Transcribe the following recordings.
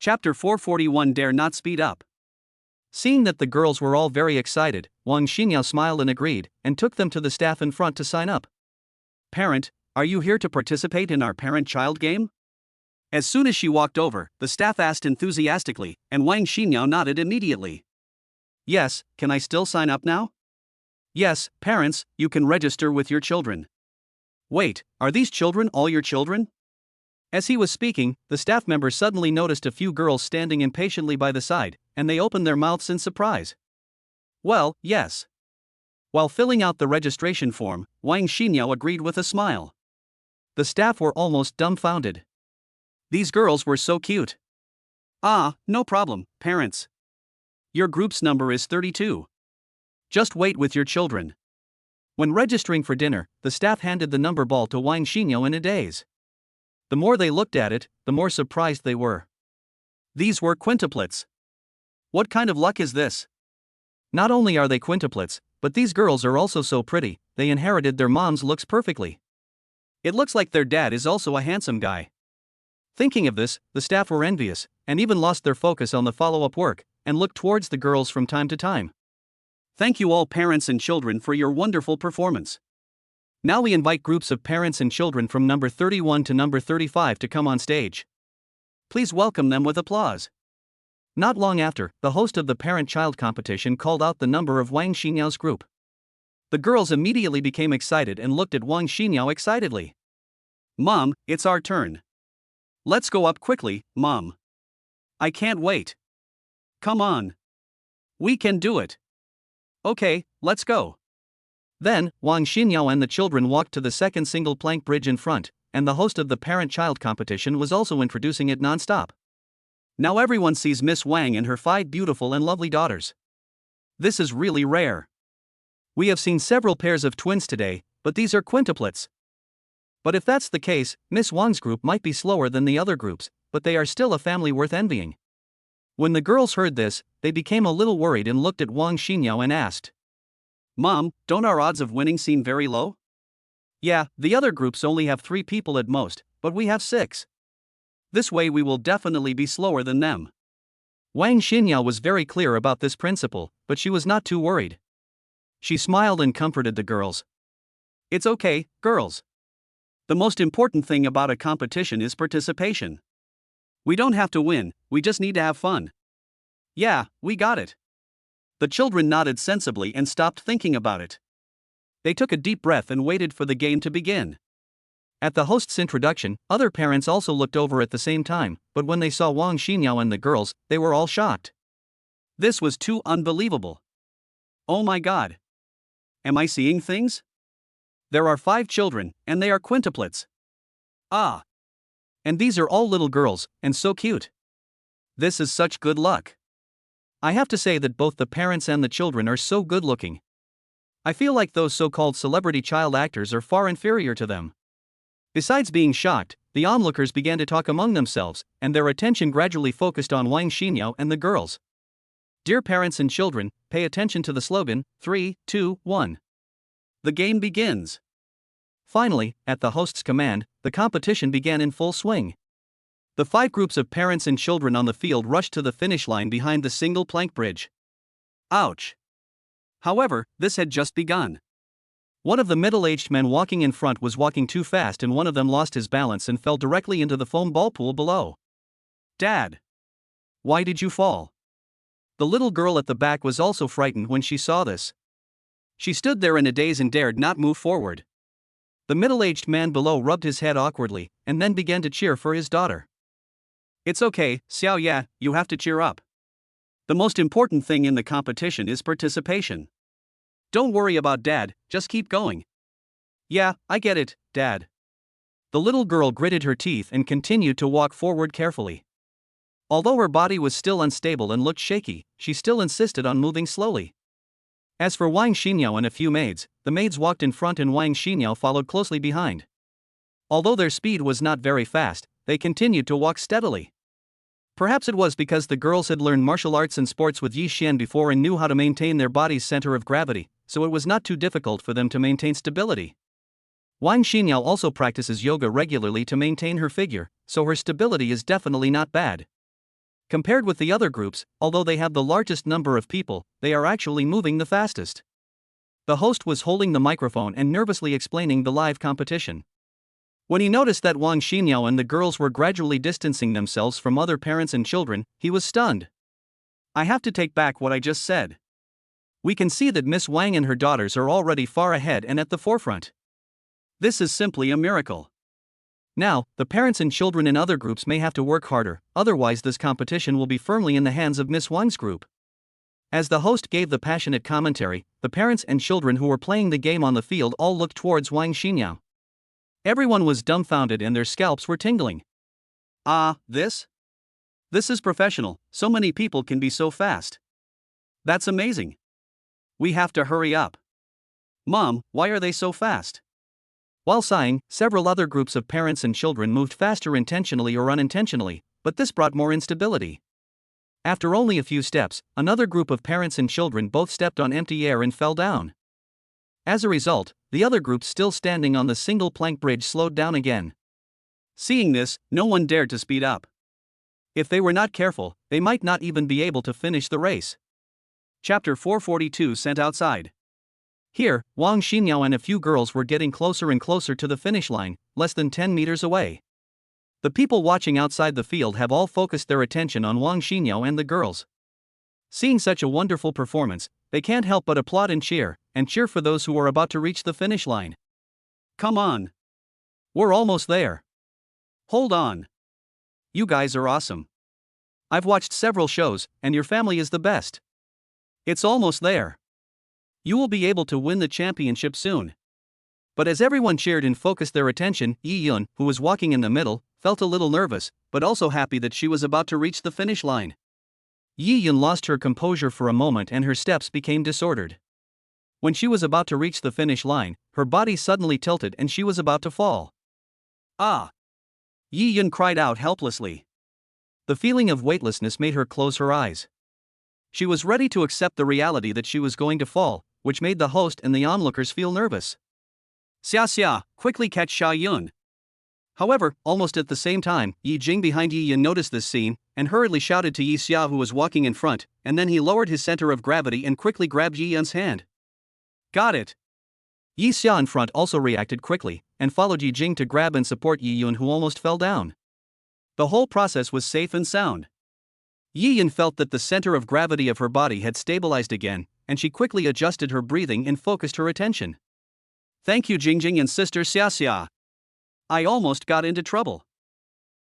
Chapter 441 Dare Not Speed Up. Seeing that the girls were all very excited, Wang Xinyao smiled and agreed, and took them to the staff in front to sign up. Parent, are you here to participate in our parent-child game? As soon as she walked over, the staff asked enthusiastically, and Wang Xinyao nodded immediately. Yes, can I still sign up now? Yes, parents, you can register with your children. Wait, are these children all your children? As he was speaking, the staff member suddenly noticed a few girls standing impatiently by the side, and they opened their mouths in surprise. Well, yes. While filling out the registration form, Wang Xinyao agreed with a smile. The staff were almost dumbfounded. These girls were so cute. Ah, no problem, parents. Your group's number is 32. Just wait with your children. When registering for dinner, the staff handed the number ball to Wang Xinyao in a daze. The more they looked at it, the more surprised they were. These were quintuplets. What kind of luck is this? Not only are they quintuplets, but these girls are also so pretty, they inherited their mom's looks perfectly. It looks like their dad is also a handsome guy. Thinking of this, the staff were envious, and even lost their focus on the follow-up work, and looked towards the girls from time to time. Thank you all parents and children for your wonderful performance. Now we invite groups of parents and children from number 31 to number 35 to come on stage. Please welcome them with applause. Not long after, the host of the parent-child competition called out the number of Wang Xinyao's group. The girls immediately became excited and looked at Wang Xinyao excitedly. Mom, it's our turn. Let's go up quickly, Mom. I can't wait. Come on. We can do it. Okay, let's go. Then, Wang Xinyao and the children walked to the second single plank bridge in front, and the host of the parent-child competition was also introducing it non-stop. Now everyone sees Miss Wang and her 5 beautiful and lovely daughters. This is really rare. We have seen several pairs of twins today, but these are quintuplets. But if that's the case, Miss Wang's group might be slower than the other groups, but they are still a family worth envying. When the girls heard this, they became a little worried and looked at Wang Xinyao and asked, Mom, don't our odds of winning seem very low? Yeah, the other groups only have 3 people at most, but we have 6. This way we will definitely be slower than them. Wang Xinyao was very clear about this principle, but she was not too worried. She smiled and comforted the girls. It's okay, girls. The most important thing about a competition is participation. We don't have to win, we just need to have fun. Yeah, we got it. The children nodded sensibly and stopped thinking about it. They took a deep breath and waited for the game to begin. At the host's introduction, other parents also looked over at the same time, but when they saw Wang Xinyao and the girls, they were all shocked. This was too unbelievable. Oh my God. Am I seeing things? There are 5 children, and they are quintuplets. Ah. And these are all little girls, and so cute. This is such good luck. I have to say that both the parents and the children are so good looking. I feel like those so-called celebrity child actors are far inferior to them. Besides being shocked, the onlookers began to talk among themselves, and their attention gradually focused on Wang Xinyao and the girls. Dear parents and children, pay attention to the slogan, 3, 2, 1. The game begins. Finally, at the host's command, the competition began in full swing. The 5 groups of parents and children on the field rushed to the finish line behind the single plank bridge. Ouch! However, this had just begun. One of the middle-aged men walking in front was walking too fast and one of them lost his balance and fell directly into the foam ball pool below. Dad! Why did you fall? The little girl at the back was also frightened when she saw this. She stood there in a daze and dared not move forward. The middle-aged man below rubbed his head awkwardly, and then began to cheer for his daughter. It's okay, Xiao Ya, you have to cheer up. The most important thing in the competition is participation. Don't worry about Dad, just keep going. Yeah, I get it, Dad. The little girl gritted her teeth and continued to walk forward carefully. Although her body was still unstable and looked shaky, she still insisted on moving slowly. As for Wang Xinyao and a few maids, the maids walked in front and Wang Xinyao followed closely behind. Although their speed was not very fast, they continued to walk steadily. Perhaps it was because the girls had learned martial arts and sports with Yi Xian before and knew how to maintain their body's center of gravity, so it was not too difficult for them to maintain stability. Wang Xinyao also practices yoga regularly to maintain her figure, so her stability is definitely not bad. Compared with the other groups, although they have the largest number of people, they are actually moving the fastest. The host was holding the microphone and nervously explaining the live competition. When he noticed that Wang Xinyao and the girls were gradually distancing themselves from other parents and children, he was stunned. I have to take back what I just said. We can see that Miss Wang and her daughters are already far ahead and at the forefront. This is simply a miracle. Now, the parents and children in other groups may have to work harder, otherwise this competition will be firmly in the hands of Miss Wang's group. As the host gave the passionate commentary, the parents and children who were playing the game on the field all looked towards Wang Xinyao. Everyone was dumbfounded and their scalps were tingling. This is professional, so many people can be so fast. That's amazing. We have to hurry up. Mom, why are they so fast? While sighing, several other groups of parents and children moved faster intentionally or unintentionally, but this brought more instability. After only a few steps, another group of parents and children both stepped on empty air and fell down. As a result, the other group still standing on the single plank bridge slowed down again. Seeing this, no one dared to speed up. If they were not careful, they might not even be able to finish the race. Chapter 442 Sent Outside. Here, Wang Xinyao and a few girls were getting closer and closer to the finish line, less than 10 meters away. The people watching outside the field have all focused their attention on Wang Xinyao and the girls. Seeing such a wonderful performance, they can't help but applaud and cheer for those who are about to reach the finish line. Come on. We're almost there. Hold on. You guys are awesome. I've watched several shows, and your family is the best. It's almost there. You will be able to win the championship soon. But as everyone cheered and focused their attention, Yi Yun, who was walking in the middle, felt a little nervous, but also happy that she was about to reach the finish line. Yi Yun lost her composure for a moment and her steps became disordered. When she was about to reach the finish line, her body suddenly tilted and she was about to fall. Ah! Yi Yun cried out helplessly. The feeling of weightlessness made her close her eyes. She was ready to accept the reality that she was going to fall, which made the host and the onlookers feel nervous. Xia, quickly catch Xia Yun. However, almost at the same time, Yi Jing behind Yi Yun noticed this scene, and hurriedly shouted to Yi Xia who was walking in front, and then he lowered his center of gravity and quickly grabbed Yi Yun's hand. Got it! Yi Xia in front also reacted quickly, and followed Yi Jing to grab and support Yi Yun who almost fell down. The whole process was safe and sound. Yi Yun felt that the center of gravity of her body had stabilized again, and she quickly adjusted her breathing and focused her attention. Thank you Jingjing and sister Xia. I almost got into trouble.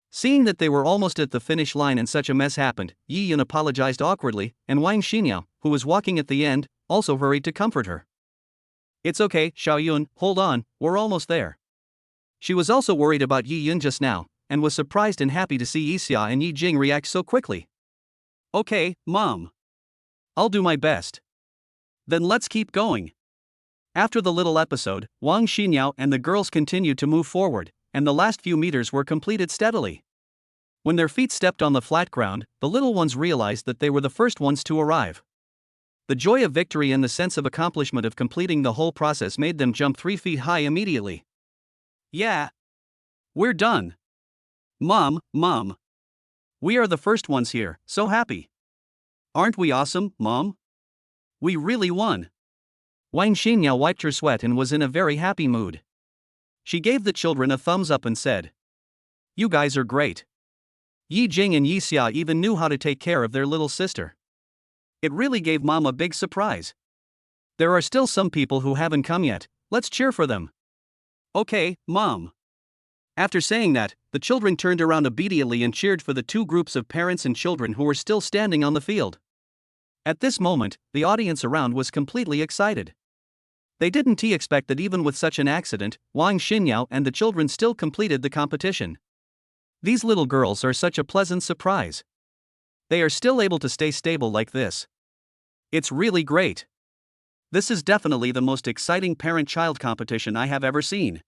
Seeing that they were almost at the finish line and such a mess happened, Yi Yun apologized awkwardly, and Wang Xinyao, who was walking at the end, also hurried to comfort her. It's okay, Xiao Yun, hold on, we're almost there. She was also worried about Yi Yun just now, and was surprised and happy to see Yi Xia and Yi Jing react so quickly. Okay, Mom. I'll do my best. Then let's keep going. After the little episode, Wang Xinyao and the girls continued to move forward, and the last few meters were completed steadily. When their feet stepped on the flat ground, the little ones realized that they were the first ones to arrive. The joy of victory and the sense of accomplishment of completing the whole process made them jump 3 feet high immediately. Yeah. We're done. Mom. We are the first ones here, so happy. Aren't we awesome, Mom? We really won. Wang Xinyao wiped her sweat and was in a very happy mood. She gave the children a thumbs up and said, You guys are great. Yi Jing and Yi Xia even knew how to take care of their little sister. It really gave Mom a big surprise. There are still some people who haven't come yet, let's cheer for them. Okay, Mom. After saying that, the children turned around obediently and cheered for the two groups of parents and children who were still standing on the field. At this moment, the audience around was completely excited. They didn't expect that even with such an accident, Wang Xinyao and the children still completed the competition. These little girls are such a pleasant surprise. They are still able to stay stable like this. It's really great. This is definitely the most exciting parent-child competition I have ever seen.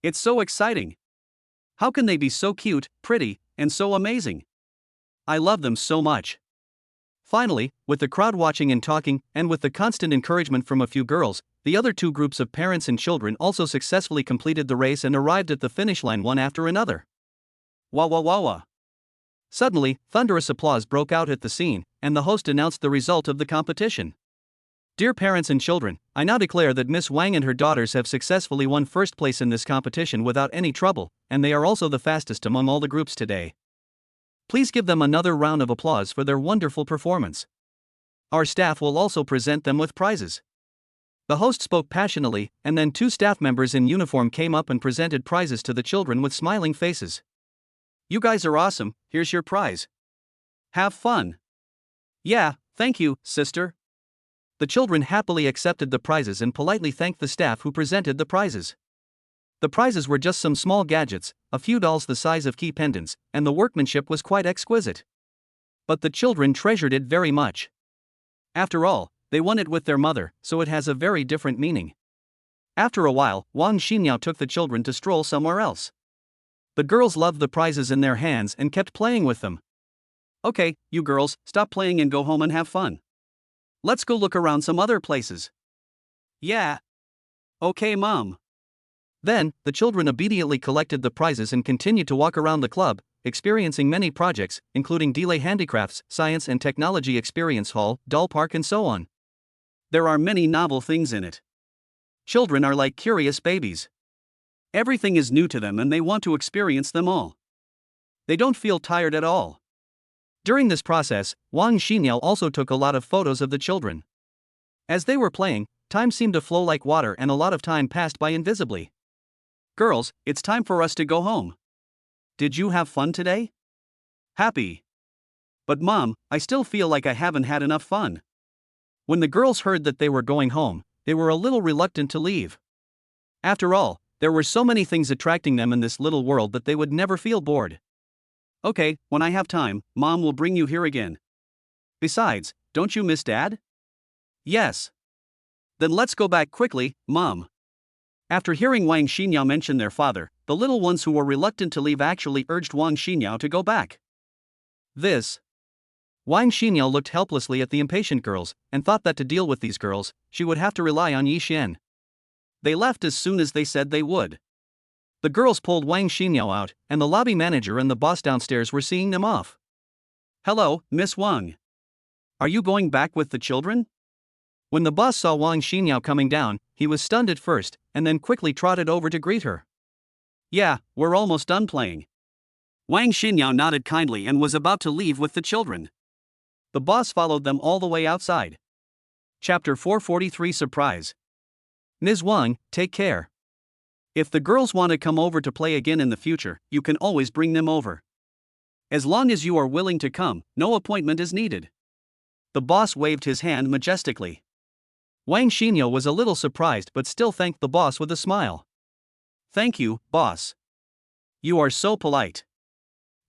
It's so exciting. How can they be so cute, pretty, and so amazing? I love them so much. Finally, with the crowd watching and talking, and with the constant encouragement from a few girls, the other two groups of parents and children also successfully completed the race and arrived at the finish line one after another. Wah wah wah wah. Suddenly, thunderous applause broke out at the scene, and the host announced the result of the competition. Dear parents and children, I now declare that Miss Wang and her daughters have successfully won first place in this competition without any trouble, and they are also the fastest among all the groups today. Please give them another round of applause for their wonderful performance. Our staff will also present them with prizes. The host spoke passionately, and then 2 staff members in uniform came up and presented prizes to the children with smiling faces. You guys are awesome, here's your prize. Have fun. Yeah, thank you, sister. The children happily accepted the prizes and politely thanked the staff who presented the prizes. The prizes were just some small gadgets, a few dolls the size of key pendants, and the workmanship was quite exquisite. But the children treasured it very much. After all, they won it with their mother, so it has a very different meaning. After a while, Wang Xinyao took the children to stroll somewhere else. The girls loved the prizes in their hands and kept playing with them. Okay, you girls, stop playing and go home and have fun. Let's go look around some other places. Yeah. Okay, Mom. Then, the children obediently collected the prizes and continued to walk around the club, experiencing many projects, including Delay Handicrafts, Science and Technology Experience Hall, Doll Park and so on. There are many novel things in it. Children are like curious babies. Everything is new to them and they want to experience them all. They don't feel tired at all. During this process, Wang Xinyao also took a lot of photos of the children. As they were playing, time seemed to flow like water and a lot of time passed by invisibly. Girls, it's time for us to go home. Did you have fun today? Happy. But Mom, I still feel like I haven't had enough fun. When the girls heard that they were going home, they were a little reluctant to leave. After all, there were so many things attracting them in this little world that they would never feel bored. Okay, when I have time, Mom will bring you here again. Besides, don't you miss Dad? Yes. Then let's go back quickly, Mom. After hearing Wang Xinyao mention their father, the little ones who were reluctant to leave actually urged Wang Xinyao to go back. Wang Xinyao looked helplessly at the impatient girls, and thought that to deal with these girls, she would have to rely on Yi Xian. They left as soon as they said they would. The girls pulled Wang Xinyao out, and the lobby manager and the boss downstairs were seeing them off. Hello, Miss Wang. Are you going back with the children? When the boss saw Wang Xinyao coming down, he was stunned at first, and then quickly trotted over to greet her. Yeah, we're almost done playing. Wang Xinyao nodded kindly and was about to leave with the children. The boss followed them all the way outside. Chapter 443 Surprise. Ms. Wang, take care. If the girls want to come over to play again in the future, you can always bring them over. As long as you are willing to come, no appointment is needed. The boss waved his hand majestically. Wang Xinyao was a little surprised but still thanked the boss with a smile. Thank you, boss. You are so polite.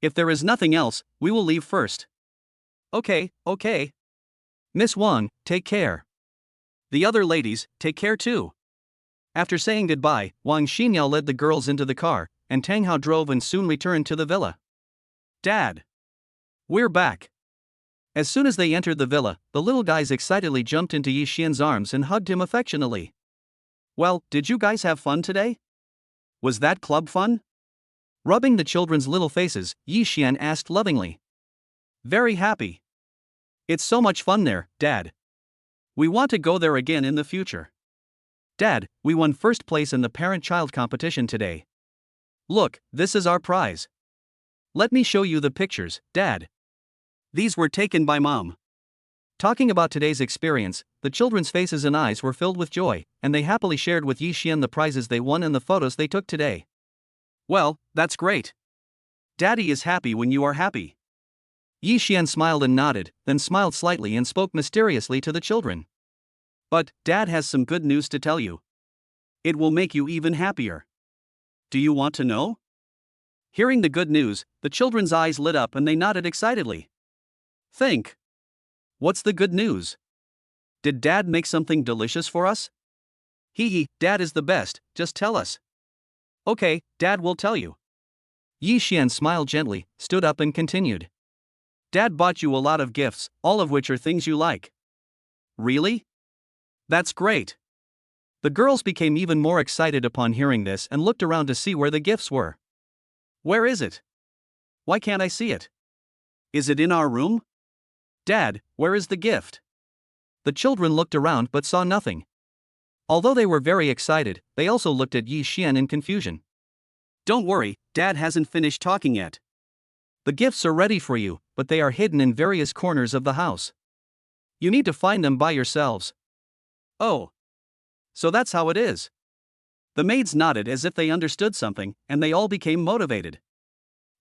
If there is nothing else, we will leave first. Okay. Miss Wang, take care. The other ladies, take care too. After saying goodbye, Wang Xinyao led the girls into the car, and Tang Hao drove and soon returned to the villa. Dad! We're back! As soon as they entered the villa, the little guys excitedly jumped into Yi Xian's arms and hugged him affectionately. Well, did you guys have fun today? Was that club fun? Rubbing the children's little faces, Yi Xian asked lovingly. Very happy. It's so much fun there, Dad. We want to go there again in the future. Dad, we won first place in the parent-child competition today. Look, this is our prize. Let me show you the pictures, Dad. These were taken by Mom. Talking about today's experience, the children's faces and eyes were filled with joy, and they happily shared with Yi Xian the prizes they won and the photos they took today. Well, that's great. Daddy is happy when you are happy. Yi Xian smiled and nodded, then smiled slightly and spoke mysteriously to the children. But, Dad has some good news to tell you. It will make you even happier. Do you want to know? Hearing the good news, the children's eyes lit up and they nodded excitedly. Think. What's the good news? Did Dad make something delicious for us? Hee, Dad is the best, just tell us. Okay, Dad will tell you. Yi Xian smiled gently, stood up and continued. Dad bought you a lot of gifts, all of which are things you like. Really? That's great. The girls became even more excited upon hearing this and looked around to see where the gifts were. Where is it? Why can't I see it? Is it in our room? Dad, where is the gift? The children looked around but saw nothing. Although they were very excited, they also looked at Yi Xian in confusion. Don't worry, Dad hasn't finished talking yet. The gifts are ready for you, but they are hidden in various corners of the house. You need to find them by yourselves. Oh. So that's how it is. The maids nodded as if they understood something, and they all became motivated.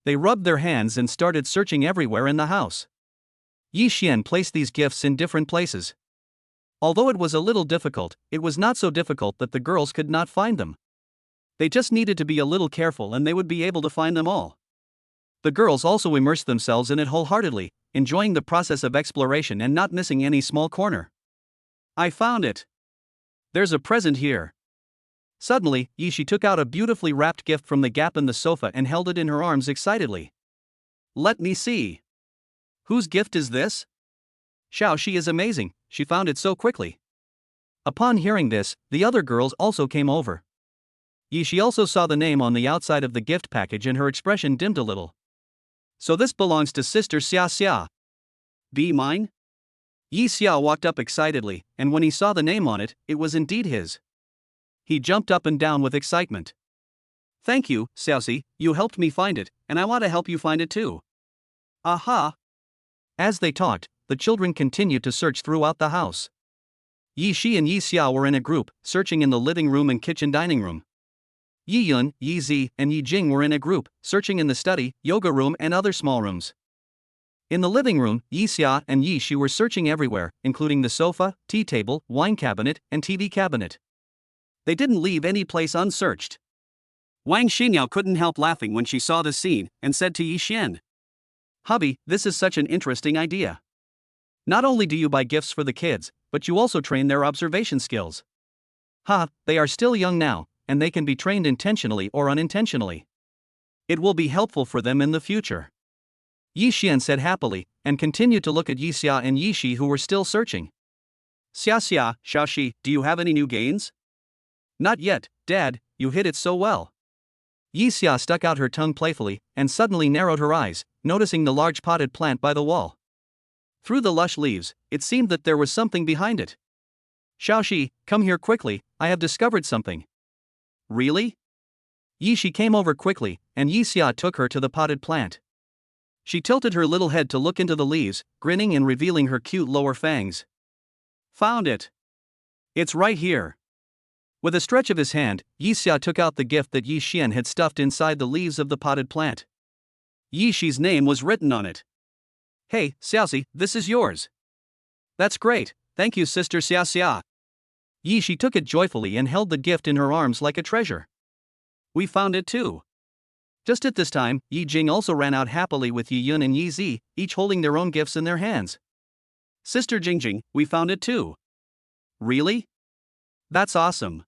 They rubbed their hands and started searching everywhere in the house. Yi Xian placed these gifts in different places. Although it was a little difficult, it was not so difficult that the girls could not find them. They just needed to be a little careful and they would be able to find them all. The girls also immersed themselves in it wholeheartedly, enjoying the process of exploration and not missing any small corner. I found it. There's a present here. Suddenly, Yi Shi took out a beautifully wrapped gift from the gap in the sofa and held it in her arms excitedly. Let me see. Whose gift is this? Xiao Shi is amazing, she found it so quickly. Upon hearing this, the other girls also came over. Yi Shi also saw the name on the outside of the gift package and her expression dimmed a little. So this belongs to Sister Xia Xia. Be mine? Yi Xia walked up excitedly, and when he saw the name on it, it was indeed his. He jumped up and down with excitement. Thank you, Xiaoxi, you helped me find it, and I want to help you find it too. Aha! As they talked, the children continued to search throughout the house. Yi Shi and Yi Xiao were in a group, searching in the living room and kitchen dining room. Yi Yun, Yi Zi, and Yi Jing were in a group, searching in the study, yoga room and other small rooms. In the living room, Yi Xia and Yi Shi were searching everywhere, including the sofa, tea table, wine cabinet, and TV cabinet. They didn't leave any place unsearched. Wang Xinyao couldn't help laughing when she saw the scene, and said to Yi Xian, Hubby, this is such an interesting idea. Not only do you buy gifts for the kids, but you also train their observation skills. They are still young now, and they can be trained intentionally or unintentionally. It will be helpful for them in the future. Yi Xian said happily, and continued to look at Yi Xia and Yi Shi who were still searching. Xia Xia, Xiao Shi, do you have any new gains? Not yet, Dad, you hid it so well. Yi Xia stuck out her tongue playfully, and suddenly narrowed her eyes, noticing the large potted plant by the wall. Through the lush leaves, it seemed that there was something behind it. Xiao Shi, come here quickly, I have discovered something. Really? Yi Shi came over quickly, and Yi Xia took her to the potted plant. She tilted her little head to look into the leaves, grinning and revealing her cute lower fangs. Found it. It's right here. With a stretch of his hand, Yi Xia took out the gift that Yi Xian had stuffed inside the leaves of the potted plant. Yi Shi's name was written on it. Hey, Xiaoxi, this is yours. That's great, thank you Sister Xia Xia. Yi Shi took it joyfully and held the gift in her arms like a treasure. We found it too. Just at this time, Yi Jing also ran out happily with Yi Yun and Yi Zi, each holding their own gifts in their hands. Sister Jingjing, we found it too. Really? That's awesome.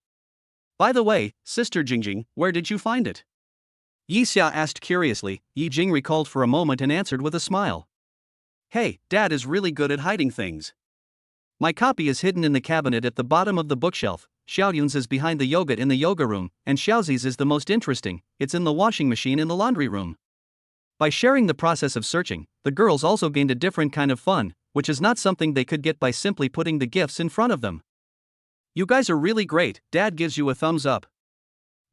By the way, Sister Jingjing, where did you find it? Yi Xia asked curiously. Yi Jing recalled for a moment and answered with a smile. Hey, Dad is really good at hiding things. My copy is hidden in the cabinet at the bottom of the bookshelf, Xiaoyun's is behind the yogurt in the yoga room, and Xiaozi's is the most interesting, it's in the washing machine in the laundry room. By sharing the process of searching, the girls also gained a different kind of fun, which is not something they could get by simply putting the gifts in front of them. You guys are really great, Dad gives you a thumbs up.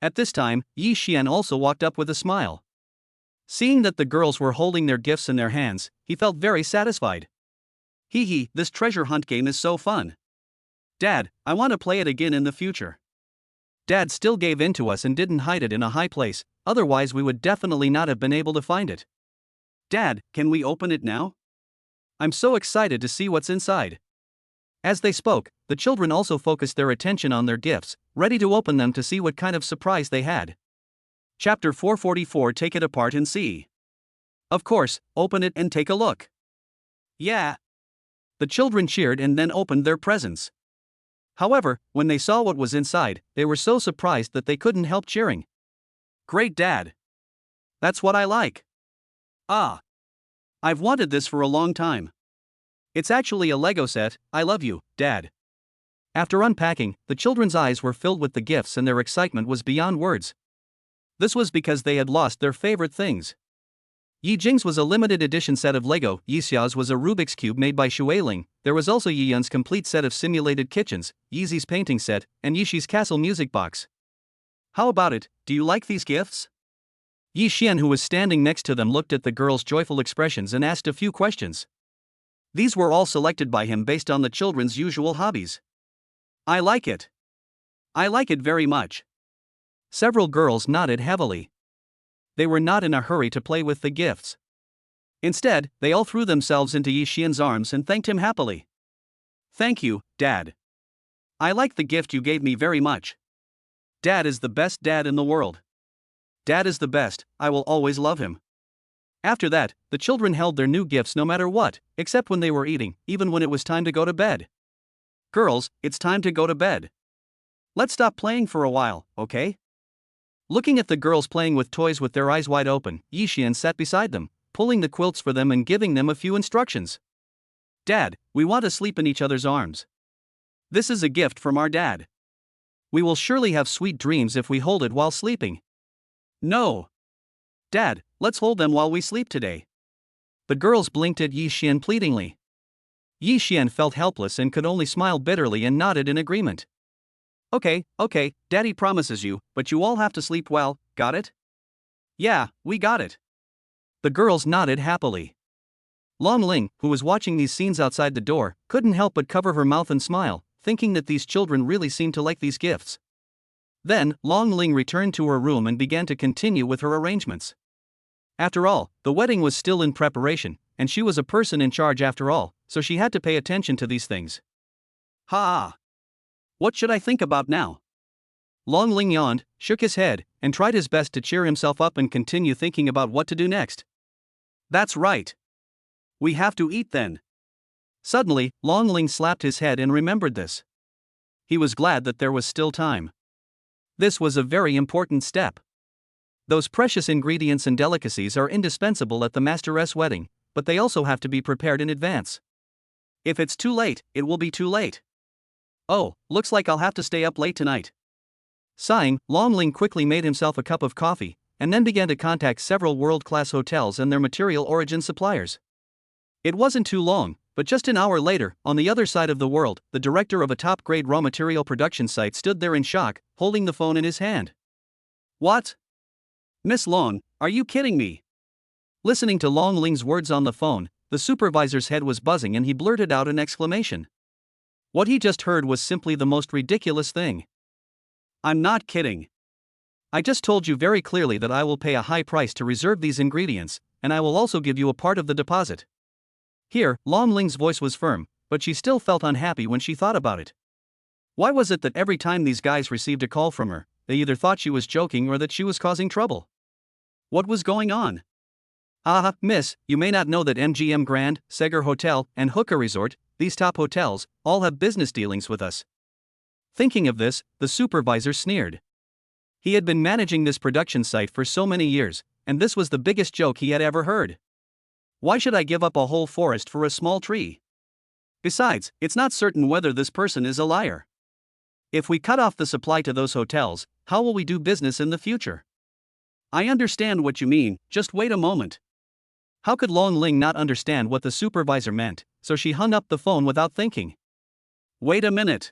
At this time, Yi Xian also walked up with a smile. Seeing that the girls were holding their gifts in their hands, he felt very satisfied. Hee hee, this treasure hunt game is so fun. Dad, I want to play it again in the future. Dad still gave in to us and didn't hide it in a high place, otherwise we would definitely not have been able to find it. Dad, can we open it now? I'm so excited to see what's inside. As they spoke, the children also focused their attention on their gifts, ready to open them to see what kind of surprise they had. Chapter 444. Take it apart and see. Of course, open it and take a look. Yeah. The children cheered and then opened their presents. However, when they saw what was inside, they were so surprised that they couldn't help cheering. Great, Dad. That's what I like. Ah. I've wanted this for a long time. It's actually a Lego set, I love you, Dad. After unpacking, the children's eyes were filled with the gifts and their excitement was beyond words. This was because they had lost their favorite things. Yi Jing's was a limited edition set of Lego, Yi Xiao's was a Rubik's Cube made by Xueling, there was also Yi Yun's complete set of simulated kitchens, Yi Zi's painting set, and Yi Shi's castle music box. How about it, do you like these gifts? Yi Xian, who was standing next to them, looked at the girls' joyful expressions and asked a few questions. These were all selected by him based on the children's usual hobbies. I like it. I like it very much. Several girls nodded heavily. They were not in a hurry to play with the gifts. Instead, they all threw themselves into Yi Xian's arms and thanked him happily. Thank you, Dad. I like the gift you gave me very much. Dad is the best dad in the world. Dad is the best, I will always love him. After that, the children held their new gifts no matter what, except when they were eating, even when it was time to go to bed. Girls, it's time to go to bed. Let's stop playing for a while, okay? Looking at the girls playing with toys with their eyes wide open, Yi Xian sat beside them, pulling the quilts for them and giving them a few instructions. Dad, we want to sleep in each other's arms. This is a gift from our dad. We will surely have sweet dreams if we hold it while sleeping. No. Dad, let's hold them while we sleep today. The girls blinked at Yi Xian pleadingly. Yi Xian felt helpless and could only smile bitterly and nodded in agreement. Okay, Daddy promises you, but you all have to sleep well, got it? Yeah, we got it. The girls nodded happily. Long Ling, who was watching these scenes outside the door, couldn't help but cover her mouth and smile, thinking that these children really seemed to like these gifts. Then, Long Ling returned to her room and began to continue with her arrangements. After all, the wedding was still in preparation, and she was a person in charge after all, so she had to pay attention to these things. Ha! What should I think about now? Long Ling yawned, shook his head, and tried his best to cheer himself up and continue thinking about what to do next. That's right. We have to eat then. Suddenly, Long Ling slapped his head and remembered this. He was glad that there was still time. This was a very important step. Those precious ingredients and delicacies are indispensable at the master's wedding, but they also have to be prepared in advance. If it's too late, it will be too late. Oh, looks like I'll have to stay up late tonight. Sighing, Long Ling quickly made himself a cup of coffee, and then began to contact several world-class hotels and their material origin suppliers. It wasn't too long, but just an hour later, on the other side of the world, the director of a top-grade raw material production site stood there in shock, holding the phone in his hand. What? Miss Long, are you kidding me? Listening to Long Ling's words on the phone, the supervisor's head was buzzing and he blurted out an exclamation. What he just heard was simply the most ridiculous thing. I'm not kidding. I just told you very clearly that I will pay a high price to reserve these ingredients, and I will also give you a part of the deposit. Here, Long Ling's voice was firm, but she still felt unhappy when she thought about it. Why was it that every time these guys received a call from her, they either thought she was joking or that she was causing trouble? What was going on? Miss, you may not know that MGM Grand, Segar Hotel, and Hookah Resort, these top hotels, all have business dealings with us. Thinking of this, the supervisor sneered. He had been managing this production site for so many years, and this was the biggest joke he had ever heard. Why should I give up a whole forest for a small tree? Besides, it's not certain whether this person is a liar. If we cut off the supply to those hotels, how will we do business in the future? I understand what you mean, just wait a moment. How could Long Ling not understand what the supervisor meant, so she hung up the phone without thinking. Wait a minute.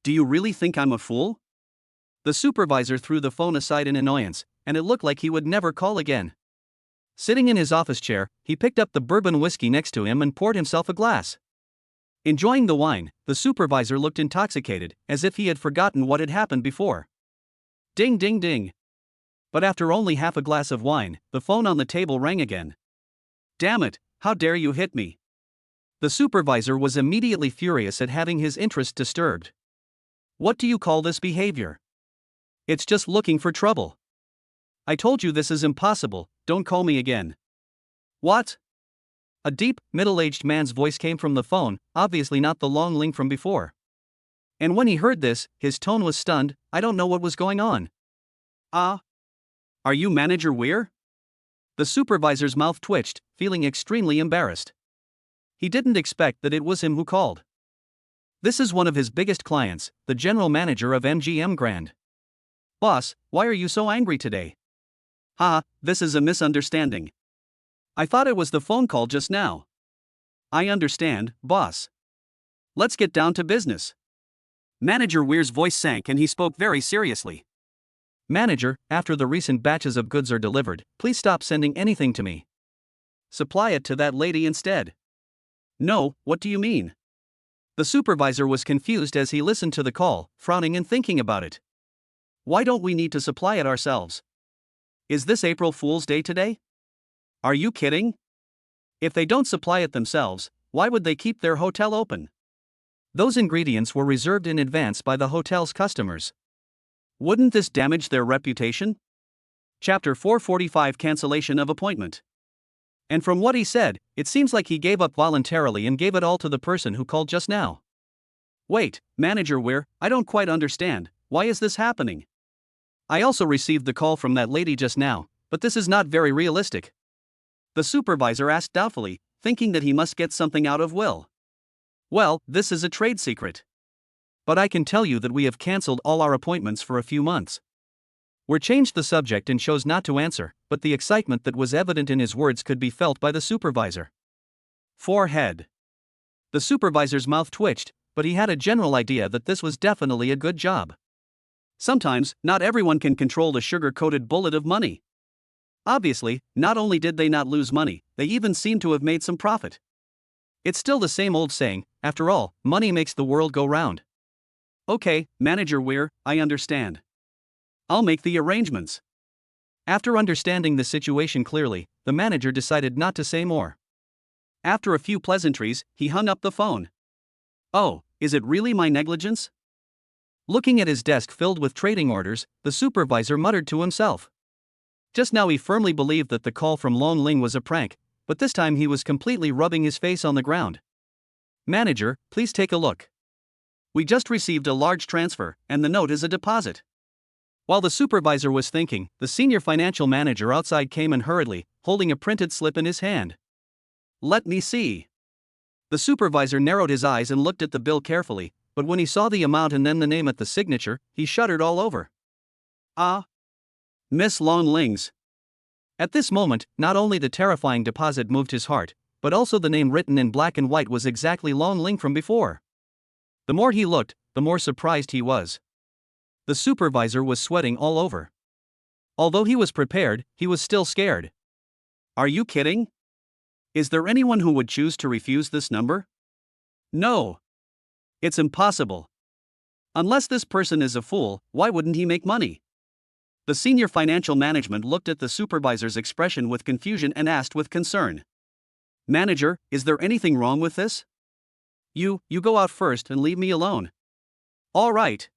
Do you really think I'm a fool? The supervisor threw the phone aside in annoyance, and it looked like he would never call again. Sitting in his office chair, he picked up the bourbon whiskey next to him and poured himself a glass. Enjoying the wine, the supervisor looked intoxicated, as if he had forgotten what had happened before. Ding ding ding. But after only half a glass of wine, the phone on the table rang again. Damn it, how dare you hit me? The supervisor was immediately furious at having his interest disturbed. What do you call this behavior? It's just looking for trouble. I told you this is impossible, don't call me again. What? A deep, middle-aged man's voice came from the phone, obviously not the Long Ling from before. And when he heard this, his tone was stunned. I don't know what was going on. Are you Manager Weir? The supervisor's mouth twitched, feeling extremely embarrassed. He didn't expect that it was him who called. This is one of his biggest clients, the general manager of MGM Grand. Boss, why are you so angry today? This is a misunderstanding. I thought it was the phone call just now. I understand, boss. Let's get down to business. Manager Weir's voice sank and he spoke very seriously. Manager, after the recent batches of goods are delivered, please stop sending anything to me. Supply it to that lady instead. No, what do you mean? The supervisor was confused as he listened to the call, frowning and thinking about it. Why don't we need to supply it ourselves? Is this April Fool's Day today? Are you kidding? If they don't supply it themselves, why would they keep their hotel open? Those ingredients were reserved in advance by the hotel's customers. Wouldn't this damage their reputation? Chapter 445 Cancellation of Appointment. And from what he said, it seems like he gave up voluntarily and gave it all to the person who called just now. Wait, Manager Weir, I don't quite understand, why is this happening? I also received the call from that lady just now, but this is not very realistic. The supervisor asked doubtfully, thinking that he must get something out of Will. Well, this is a trade secret. But I can tell you that we have cancelled all our appointments for a few months. Weir changed the subject and chose not to answer, but the excitement that was evident in his words could be felt by the supervisor. Forehead. The supervisor's mouth twitched, but he had a general idea that this was definitely a good job. Sometimes, not everyone can control the sugar-coated bullet of money. Obviously, not only did they not lose money, they even seemed to have made some profit. It's still the same old saying, after all, money makes the world go round. Okay, Manager Weir, I understand. I'll make the arrangements. After understanding the situation clearly, the manager decided not to say more. After a few pleasantries, he hung up the phone. Oh, is it really my negligence? Looking at his desk filled with trading orders, the supervisor muttered to himself. Just now he firmly believed that the call from Long Ling was a prank, but this time he was completely rubbing his face on the ground. Manager, please take a look. We just received a large transfer, and the note is a deposit. While the supervisor was thinking, the senior financial manager outside came in hurriedly, holding a printed slip in his hand. Let me see. The supervisor narrowed his eyes and looked at the bill carefully, but when he saw the amount and then the name at the signature, he shuddered all over. Ah. Miss Long Ling's. At this moment, not only the terrifying deposit moved his heart, but also the name written in black and white was exactly Long Ling from before. The more he looked, the more surprised he was. The supervisor was sweating all over. Although he was prepared, he was still scared. Are you kidding? Is there anyone who would choose to refuse this number? No. It's impossible. Unless this person is a fool, why wouldn't he make money? The senior financial management looked at the supervisor's expression with confusion and asked with concern. Manager, is there anything wrong with this? You go out first and leave me alone. All right.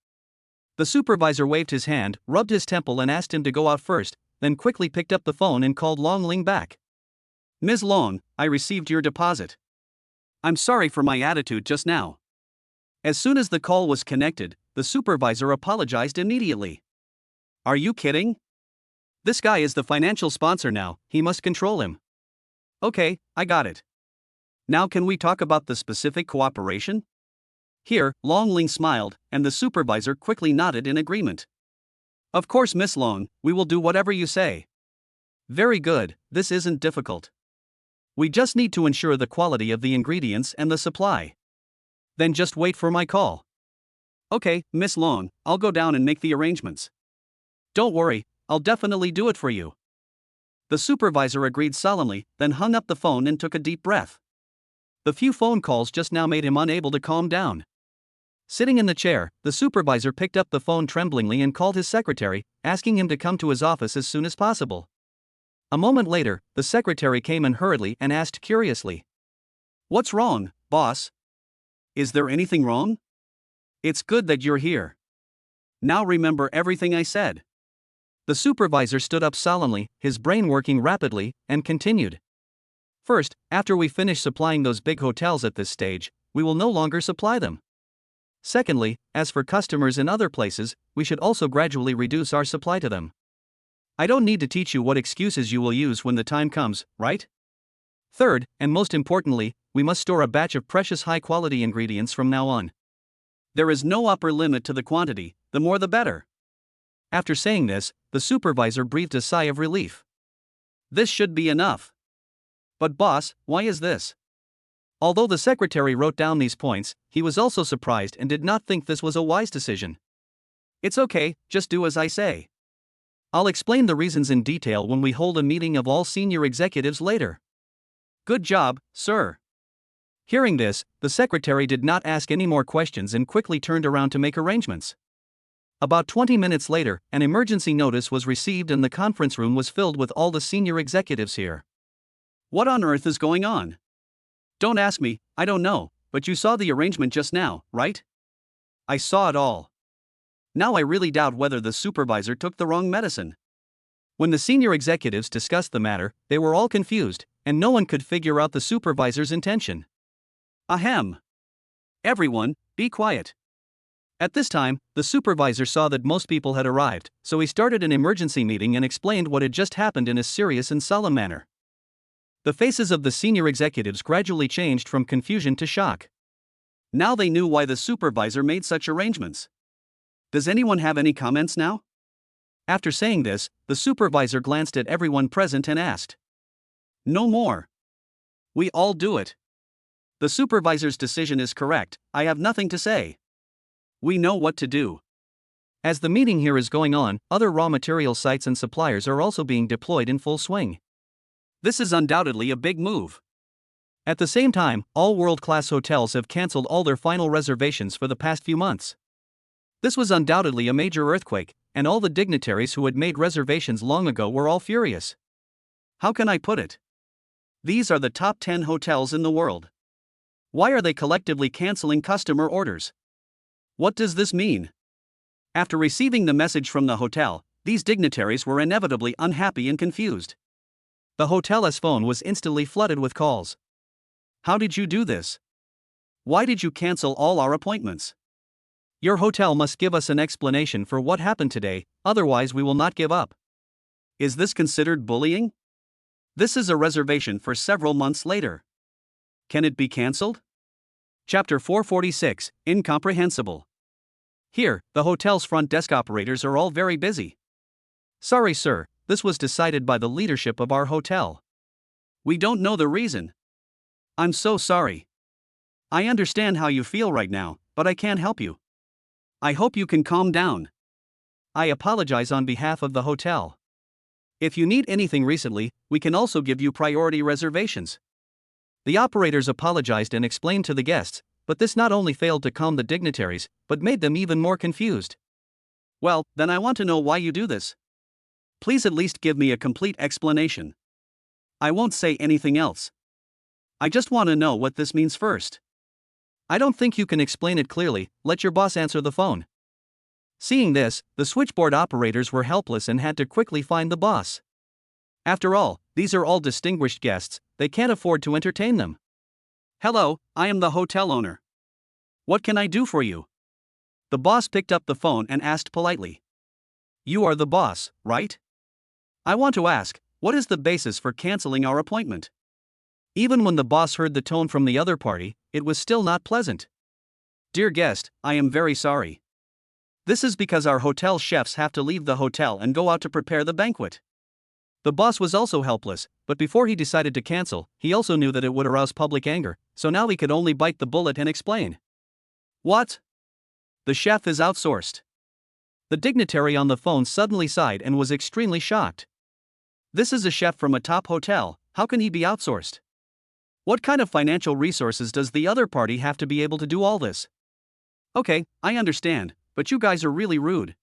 The supervisor waved his hand, rubbed his temple and asked him to go out first, then quickly picked up the phone and called Long Ling back. Ms. Long, I received your deposit. I'm sorry for my attitude just now. As soon as the call was connected, the supervisor apologized immediately. Are you kidding? This guy is the financial sponsor now, he must control him. Okay, I got it. Now can we talk about the specific cooperation? Here, Long Ling smiled, and the supervisor quickly nodded in agreement. Of course, Miss Long, we will do whatever you say. Very good, this isn't difficult. We just need to ensure the quality of the ingredients and the supply. Then just wait for my call. Okay, Miss Long, I'll go down and make the arrangements. Don't worry, I'll definitely do it for you. The supervisor agreed solemnly, then hung up the phone and took a deep breath. The few phone calls just now made him unable to calm down. Sitting in the chair, the supervisor picked up the phone tremblingly and called his secretary, asking him to come to his office as soon as possible. A moment later, the secretary came in hurriedly and asked curiously. What's wrong, boss? Is there anything wrong? It's good that you're here. Now remember everything I said. The supervisor stood up solemnly, his brain working rapidly, and continued. First, after we finish supplying those big hotels at this stage, we will no longer supply them. Secondly, as for customers in other places, we should also gradually reduce our supply to them. I don't need to teach you what excuses you will use when the time comes, right? Third, and most importantly, we must store a batch of precious high-quality ingredients from now on. There is no upper limit to the quantity, the more the better. After saying this, the supervisor breathed a sigh of relief. This should be enough. But boss, why is this? Although the secretary wrote down these points, he was also surprised and did not think this was a wise decision. It's okay, just do as I say. I'll explain the reasons in detail when we hold a meeting of all senior executives later. Good job, sir. Hearing this, the secretary did not ask any more questions and quickly turned around to make arrangements. About 20 minutes later, an emergency notice was received and the conference room was filled with all the senior executives here. What on earth is going on? Don't ask me, I don't know, but you saw the arrangement just now, right? I saw it all. Now I really doubt whether the supervisor took the wrong medicine. When the senior executives discussed the matter, they were all confused, and no one could figure out the supervisor's intention. Ahem. Everyone, be quiet. At this time, the supervisor saw that most people had arrived, so he started an emergency meeting and explained what had just happened in a serious and solemn manner. The faces of the senior executives gradually changed from confusion to shock. Now they knew why the supervisor made such arrangements. Does anyone have any comments now? After saying this, the supervisor glanced at everyone present and asked. No more. We all do it. The supervisor's decision is correct, I have nothing to say. We know what to do. As the meeting here is going on, other raw material sites and suppliers are also being deployed in full swing. This is undoubtedly a big move. At the same time, all world-class hotels have cancelled all their final reservations for the past few months. This was undoubtedly a major earthquake, and all the dignitaries who had made reservations long ago were all furious. How can I put it? These are the top 10 hotels in the world. Why are they collectively cancelling customer orders? What does this mean? After receiving the message from the hotel, these dignitaries were inevitably unhappy and confused. The hotel's phone was instantly flooded with calls. How did you do this? Why did you cancel all our appointments? Your hotel must give us an explanation for what happened today, otherwise we will not give up. Is this considered bullying? This is a reservation for several months later. Can it be cancelled? Chapter 446, Incomprehensible. Here, the hotel's front desk operators are all very busy. Sorry sir, this was decided by the leadership of our hotel. We don't know the reason. I'm so sorry. I understand how you feel right now, but I can't help you. I hope you can calm down. I apologize on behalf of the hotel. If you need anything recently, we can also give you priority reservations. The operators apologized and explained to the guests, but this not only failed to calm the dignitaries, but made them even more confused. Well, then I want to know why you do this. Please at least give me a complete explanation. I won't say anything else. I just want to know what this means first. I don't think you can explain it clearly, let your boss answer the phone. Seeing this, the switchboard operators were helpless and had to quickly find the boss. After all, these are all distinguished guests, they can't afford to entertain them. Hello, I am the hotel owner. What can I do for you? The boss picked up the phone and asked politely. You are the boss, right? I want to ask, what is the basis for canceling our appointment? Even when the boss heard the tone from the other party, it was still not pleasant. Dear guest, I am very sorry. This is because our hotel chefs have to leave the hotel and go out to prepare the banquet. The boss was also helpless, but before he decided to cancel, he also knew that it would arouse public anger, so now he could only bite the bullet and explain. What? The chef is outsourced. The dignitary on the phone suddenly sighed and was extremely shocked. This is a chef from a top hotel, how can he be outsourced? What kind of financial resources does the other party have to be able to do all this? Okay, I understand, but you guys are really rude.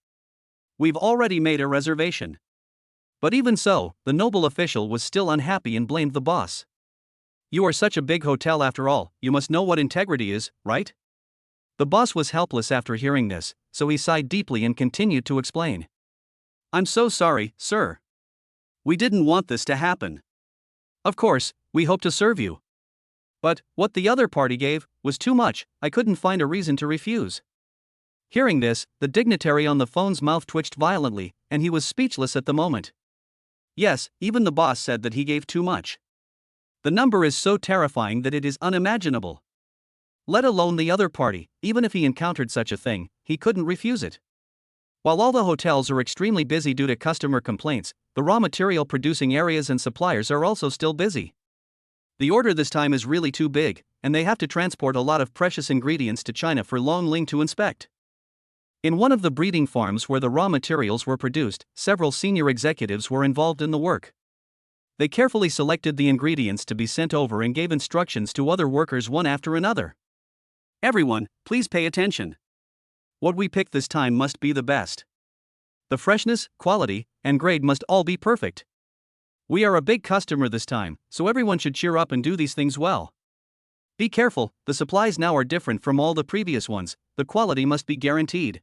We've already made a reservation. But even so, the noble official was still unhappy and blamed the boss. You are such a big hotel after all, you must know what integrity is, right? The boss was helpless after hearing this, so he sighed deeply and continued to explain. I'm so sorry, sir. We didn't want this to happen. Of course, we hope to serve you. But, what the other party gave, was too much, I couldn't find a reason to refuse. Hearing this, the dignitary on the phone's mouth twitched violently, and he was speechless at the moment. Yes, even the boss said that he gave too much. The number is so terrifying that it is unimaginable. Let alone the other party, even if he encountered such a thing, he couldn't refuse it. While all the hotels are extremely busy due to customer complaints, the raw material producing areas and suppliers are also still busy. The order this time is really too big, and they have to transport a lot of precious ingredients to China for Long Ling to inspect. In one of the breeding farms where the raw materials were produced, several senior executives were involved in the work. They carefully selected the ingredients to be sent over and gave instructions to other workers one after another. Everyone, please pay attention. What we pick this time must be the best. The freshness, quality, and grade must all be perfect. We are a big customer this time, so everyone should cheer up and do these things well. Be careful, the supplies now are different from all the previous ones, the quality must be guaranteed.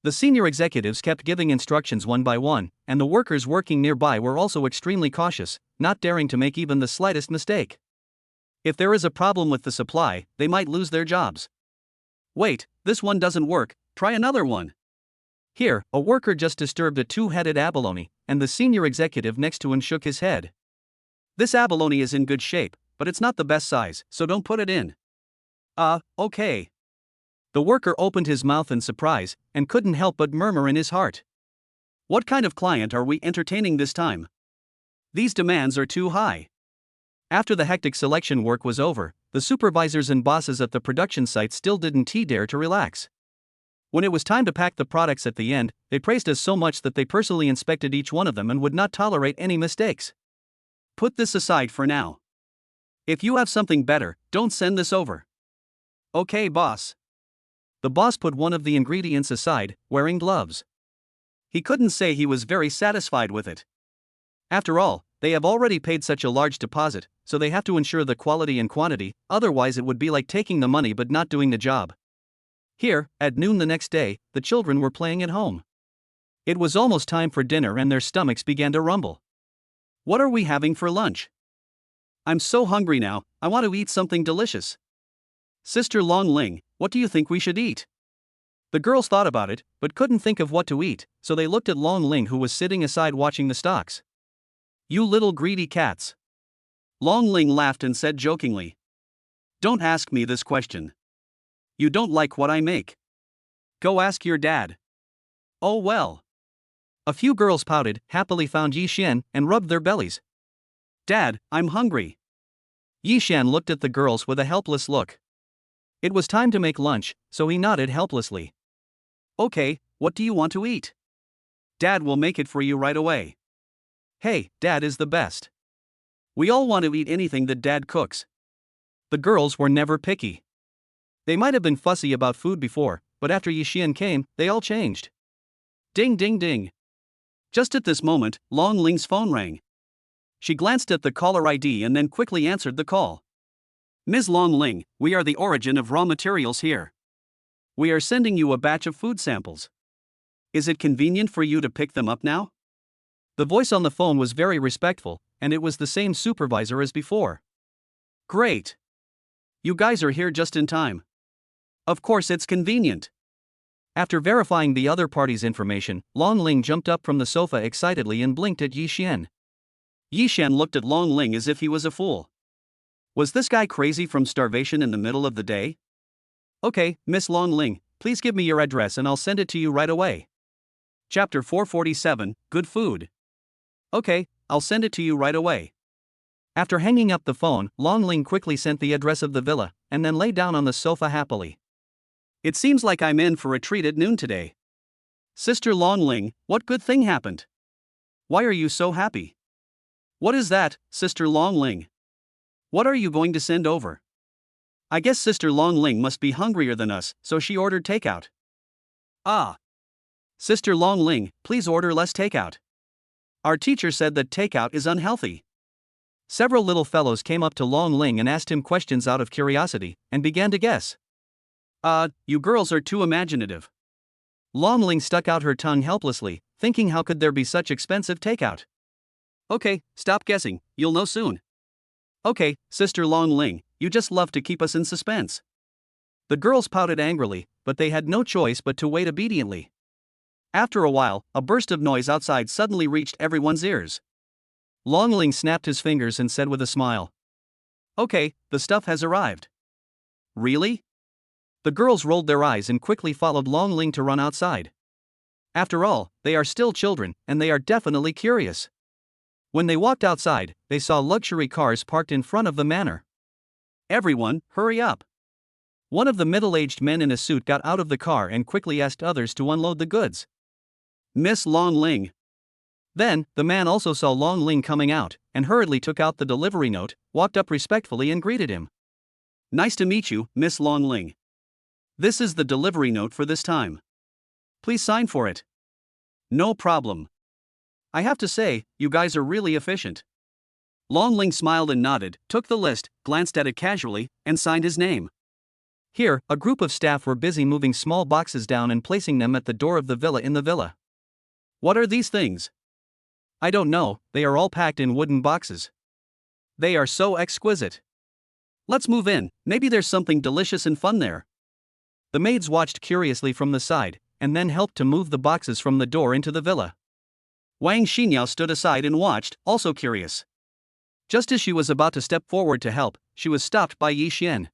The senior executives kept giving instructions one by one, and the workers working nearby were also extremely cautious, not daring to make even the slightest mistake. If there is a problem with the supply, they might lose their jobs. Wait, this one doesn't work, try another one. Here, a worker just disturbed a two-headed abalone, and the senior executive next to him shook his head. This abalone is in good shape, but it's not the best size, so don't put it in. Okay. The worker opened his mouth in surprise, and couldn't help but murmur in his heart. What kind of client are we entertaining this time? These demands are too high. After the hectic selection work was over, the supervisors and bosses at the production site still didn't dare to relax. When it was time to pack the products at the end, they praised us so much that they personally inspected each one of them and would not tolerate any mistakes. Put this aside for now. If you have something better, don't send this over. Okay, boss. The boss put one of the ingredients aside, wearing gloves. He couldn't say he was very satisfied with it. After all, they have already paid such a large deposit, so they have to ensure the quality and quantity, otherwise it would be like taking the money but not doing the job. Here, at noon the next day, the children were playing at home. It was almost time for dinner and their stomachs began to rumble. What are we having for lunch? I'm so hungry now, I want to eat something delicious. Sister Long Ling, what do you think we should eat? The girls thought about it, but couldn't think of what to eat, so they looked at Long Ling who was sitting aside watching the stocks. You little greedy cats. Long Ling laughed and said jokingly. Don't ask me this question. You don't like what I make. Go ask your dad. Oh well. A few girls pouted, happily found Yi Xian, and rubbed their bellies. Dad, I'm hungry. Yi Xian looked at the girls with a helpless look. It was time to make lunch, so he nodded helplessly. Okay, what do you want to eat? Dad will make it for you right away. Hey, Dad is the best. We all want to eat anything that Dad cooks. The girls were never picky. They might have been fussy about food before, but after Yi Xian came, they all changed. Ding ding ding. Just at this moment, Long Ling's phone rang. She glanced at the caller ID and then quickly answered the call. Ms. Long Ling, we are the origin of raw materials here. We are sending you a batch of food samples. Is it convenient for you to pick them up now? The voice on the phone was very respectful, and it was the same supervisor as before. Great. You guys are here just in time. Of course it's convenient. After verifying the other party's information, Long Ling jumped up from the sofa excitedly and blinked at Yi Xian. Yi Xian looked at Long Ling as if he was a fool. Was this guy crazy from starvation in the middle of the day? Okay, Miss Long Ling, please give me your address and I'll send it to you right away. Chapter 447, Good Food. Okay, I'll send it to you right away. After hanging up the phone, Long Ling quickly sent the address of the villa, and then lay down on the sofa happily. It seems like I'm in for a treat at noon today. Sister Long Ling, what good thing happened? Why are you so happy? What is that, Sister Long Ling? What are you going to send over? I guess Sister Long Ling must be hungrier than us, so she ordered takeout. Ah. Sister Long Ling, please order less takeout. Our teacher said that takeout is unhealthy. Several little fellows came up to Long Ling and asked him questions out of curiosity, and began to guess. You girls are too imaginative. Long Ling stuck out her tongue helplessly, thinking how could there be such expensive takeout. Okay, stop guessing, you'll know soon. Okay, Sister Long Ling, you just love to keep us in suspense. The girls pouted angrily, but they had no choice but to wait obediently. After a while, a burst of noise outside suddenly reached everyone's ears. Long Ling snapped his fingers and said with a smile. Okay, the stuff has arrived. Really? The girls rolled their eyes and quickly followed Long Ling to run outside. After all, they are still children, and they are definitely curious. When they walked outside, they saw luxury cars parked in front of the manor. Everyone, hurry up! One of the middle-aged men in a suit got out of the car and quickly asked others to unload the goods. Miss Long Ling. Then, the man also saw Long Ling coming out, and hurriedly took out the delivery note, walked up respectfully and greeted him. Nice to meet you, Miss Long Ling. This is the delivery note for this time. Please sign for it. No problem. I have to say, you guys are really efficient. Long Ling smiled and nodded, took the list, glanced at it casually, and signed his name. Here, a group of staff were busy moving small boxes down and placing them at the door of the villa in the villa. What are these things? I don't know, they are all packed in wooden boxes. They are so exquisite. Let's move in, maybe there's something delicious and fun there. The maids watched curiously from the side, and then helped to move the boxes from the door into the villa. Wang Xinyao stood aside and watched, also curious. Just as she was about to step forward to help, she was stopped by Yi Xian.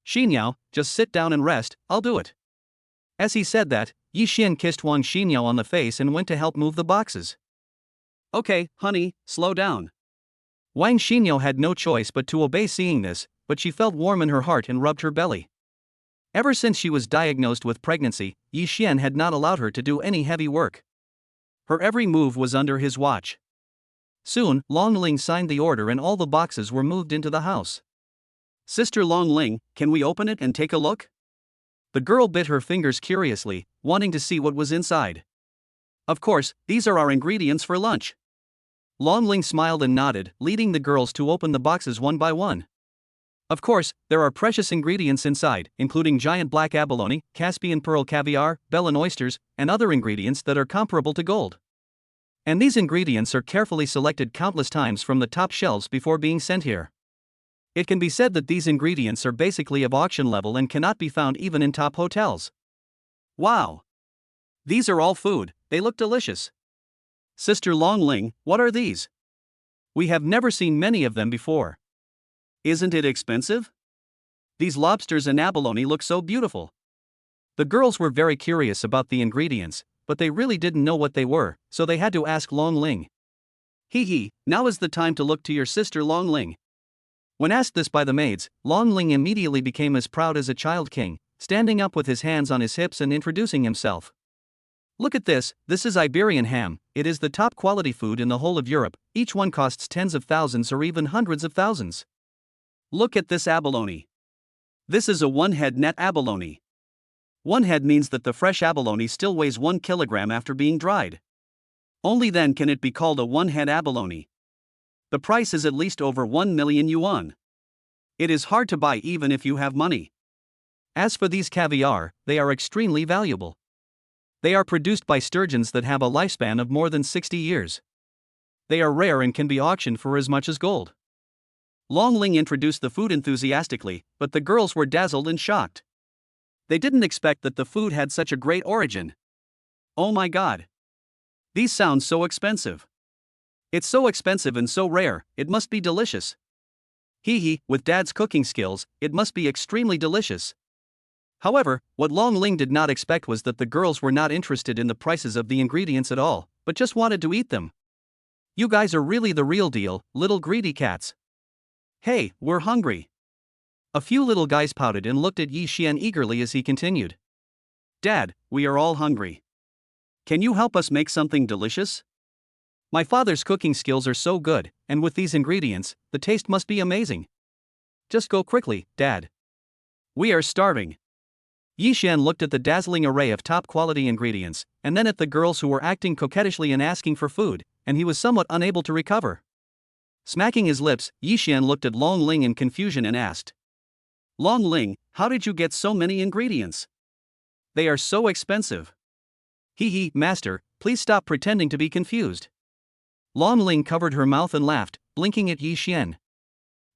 Xinyao, just sit down and rest, I'll do it. As he said that, Yi Xian kissed Wang Xinyao on the face and went to help move the boxes. Okay, honey, slow down. Wang Xinyao had no choice but to obey seeing this, but she felt warm in her heart and rubbed her belly. Ever since she was diagnosed with pregnancy, Yi Xian had not allowed her to do any heavy work. Her every move was under his watch. Soon, Long Ling signed the order and all the boxes were moved into the house. Sister Long Ling, can we open it and take a look? The girl bit her fingers curiously, wanting to see what was inside. Of course, these are our ingredients for lunch. Long Ling smiled and nodded, leading the girls to open the boxes one by one. Of course, there are precious ingredients inside, including giant black abalone, Caspian pearl caviar, Bellin oysters, and other ingredients that are comparable to gold. And these ingredients are carefully selected countless times from the top shelves before being sent here. It can be said that these ingredients are basically of auction level and cannot be found even in top hotels. Wow! These are all food, they look delicious. Sister Long Ling, what are these? We have never seen many of them before. Isn't it expensive? These lobsters and abalone look so beautiful. The girls were very curious about the ingredients, but they really didn't know what they were, so they had to ask Long Ling. Hee, now is the time to look to your sister Long Ling. When asked this by the maids, Long Ling immediately became as proud as a child king, standing up with his hands on his hips and introducing himself. Look at this is Iberian ham, it is the top quality food in the whole of Europe, each one costs tens of thousands or even hundreds of thousands. Look at this abalone. This is a one-head net abalone. One head means that the fresh abalone still weighs 1 kilogram after being dried. Only then can it be called a one-head abalone. The price is at least over 1 million yuan. It is hard to buy even if you have money. As for these caviar, they are extremely valuable. They are produced by sturgeons that have a lifespan of more than 60 years. They are rare and can be auctioned for as much as gold. Long Ling introduced the food enthusiastically, but the girls were dazzled and shocked. They didn't expect that the food had such a great origin. Oh my god! These sound so expensive. It's so expensive and so rare, it must be delicious. Hee, with Dad's cooking skills, it must be extremely delicious. However, what Long Ling did not expect was that the girls were not interested in the prices of the ingredients at all, but just wanted to eat them. You guys are really the real deal, little greedy cats. Hey, we're hungry. A few little guys pouted and looked at Yi Xian eagerly as he continued. Dad, we are all hungry. Can you help us make something delicious? My father's cooking skills are so good, and with these ingredients, the taste must be amazing. Just go quickly, Dad. We are starving. Yi Xian looked at the dazzling array of top-quality ingredients, and then at the girls who were acting coquettishly and asking for food, and he was somewhat unable to recover. Smacking his lips, Yi Xian looked at Long Ling in confusion and asked. Long Ling, how did you get so many ingredients? They are so expensive. Hee, master, please stop pretending to be confused. Long Ling covered her mouth and laughed, blinking at Yi Xian.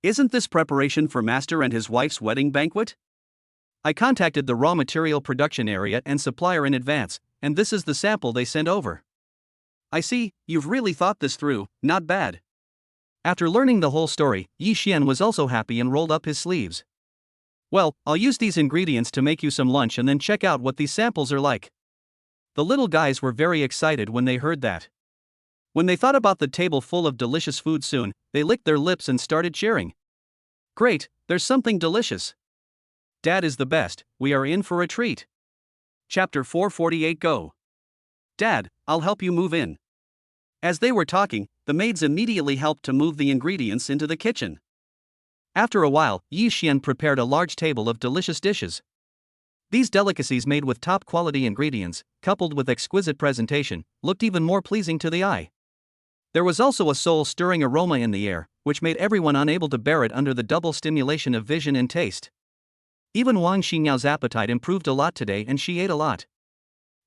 Isn't this preparation for master and his wife's wedding banquet? I contacted the raw material production area and supplier in advance, and this is the sample they sent over. I see, you've really thought this through, not bad. After learning the whole story, Yi Xian was also happy and rolled up his sleeves. Well, I'll use these ingredients to make you some lunch and then check out what these samples are like. The little guys were very excited when they heard that. When they thought about the table full of delicious food soon, they licked their lips and started cheering. Great, there's something delicious. Dad is the best, we are in for a treat. Chapter 448 Go. Dad, I'll help you move in. As they were talking, the maids immediately helped to move the ingredients into the kitchen. After a while, Yi Xian prepared a large table of delicious dishes. These delicacies made with top-quality ingredients, coupled with exquisite presentation, looked even more pleasing to the eye. There was also a soul-stirring aroma in the air, which made everyone unable to bear it under the double stimulation of vision and taste. Even Wang Xinyao's appetite improved a lot today and she ate a lot.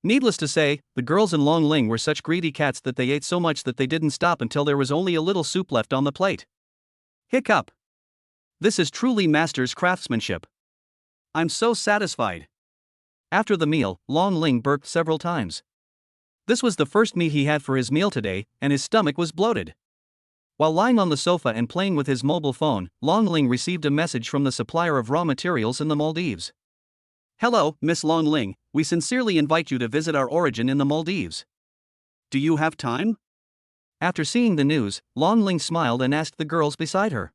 Needless to say, the girls in Longling were such greedy cats that they ate so much that they didn't stop until there was only a little soup left on the plate. Hiccup. This is truly master's craftsmanship. I'm so satisfied. After the meal, Long Ling burped several times. This was the first meat he had for his meal today, and his stomach was bloated. While lying on the sofa and playing with his mobile phone, Long Ling received a message from the supplier of raw materials in the Maldives. Hello, Miss Long Ling, we sincerely invite you to visit our origin in the Maldives. Do you have time? After seeing the news, Long Ling smiled and asked the girls beside her.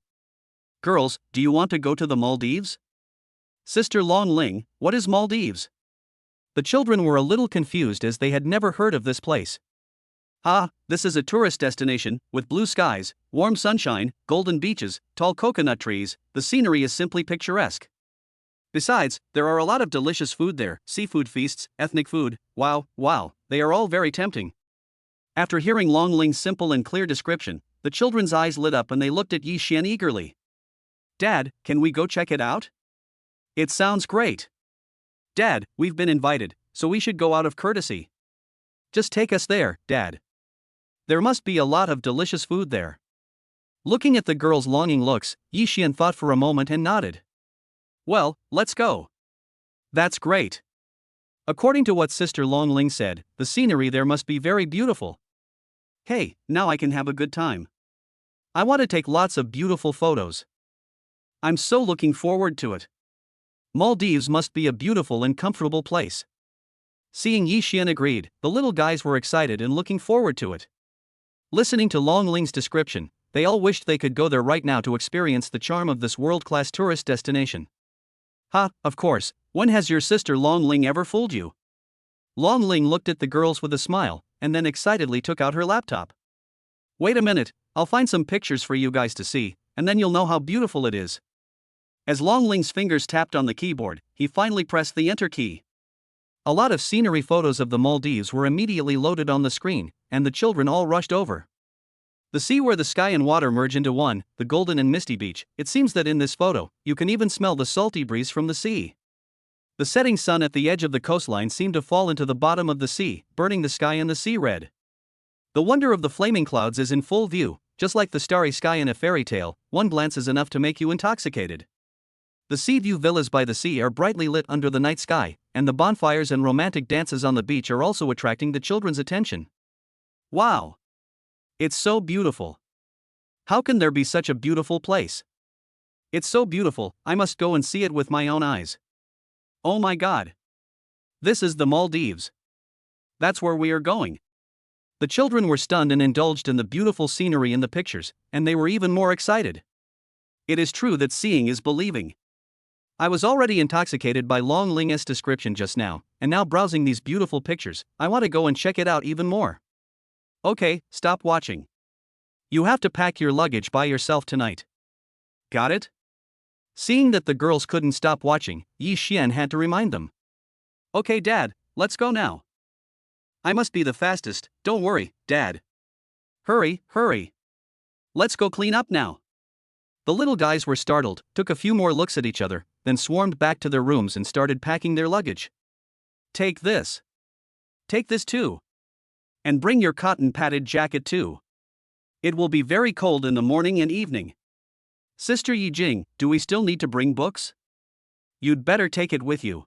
Girls, do you want to go to the Maldives? Sister Long Ling, what is Maldives? The children were a little confused as they had never heard of this place. This is a tourist destination, with blue skies, warm sunshine, golden beaches, tall coconut trees. The scenery is simply picturesque. Besides, there are a lot of delicious food there, seafood feasts, ethnic food, wow, they are all very tempting. After hearing Long Ling's simple and clear description, the children's eyes lit up and they looked at Yi Xian eagerly. Dad, can we go check it out? It sounds great. Dad, we've been invited, so we should go out of courtesy. Just take us there, Dad. There must be a lot of delicious food there. Looking at the girls' longing looks, Yi Xian thought for a moment and nodded. Well, let's go. That's great. According to what Sister Long Ling said, the scenery there must be very beautiful. Hey, now I can have a good time. I want to take lots of beautiful photos. I'm so looking forward to it. Maldives must be a beautiful and comfortable place. Seeing Yi Xian agreed, the little guys were excited and looking forward to it. Listening to Long Ling's description, they all wished they could go there right now to experience the charm of this world-class tourist destination. Of course, when has your sister Long Ling ever fooled you? Long Ling looked at the girls with a smile, and then excitedly took out her laptop. Wait a minute, I'll find some pictures for you guys to see, and then you'll know how beautiful it is. As Long Ling's fingers tapped on the keyboard, he finally pressed the enter key. A lot of scenery photos of the Maldives were immediately loaded on the screen, and the children all rushed over. The sea where the sky and water merge into one, the golden and misty beach. It seems that in this photo, you can even smell the salty breeze from the sea. The setting sun at the edge of the coastline seemed to fall into the bottom of the sea, burning the sky and the sea red. The wonder of the flaming clouds is in full view, just like the starry sky in a fairy tale. One glance is enough to make you intoxicated. The sea view villas by the sea are brightly lit under the night sky, and the bonfires and romantic dances on the beach are also attracting the children's attention. Wow! It's so beautiful. How can there be such a beautiful place? It's so beautiful, I must go and see it with my own eyes. Oh my God! This is the Maldives. That's where we are going. The children were stunned and indulged in the beautiful scenery in the pictures, and they were even more excited. It is true that seeing is believing. I was already intoxicated by Long Ling's description just now, and now browsing these beautiful pictures, I want to go and check it out even more. Okay, stop watching. You have to pack your luggage by yourself tonight. Got it? Seeing that the girls couldn't stop watching, Yi Xian had to remind them. Okay, Dad, let's go now. I must be the fastest, don't worry, Dad. Hurry. Let's go clean up now. The little guys were startled, took a few more looks at each other, then swarmed back to their rooms and started packing their luggage. Take this. Take this too. And bring your cotton padded jacket too. It will be very cold in the morning and evening. Sister Yi Jing, do we still need to bring books? You'd better take it with you.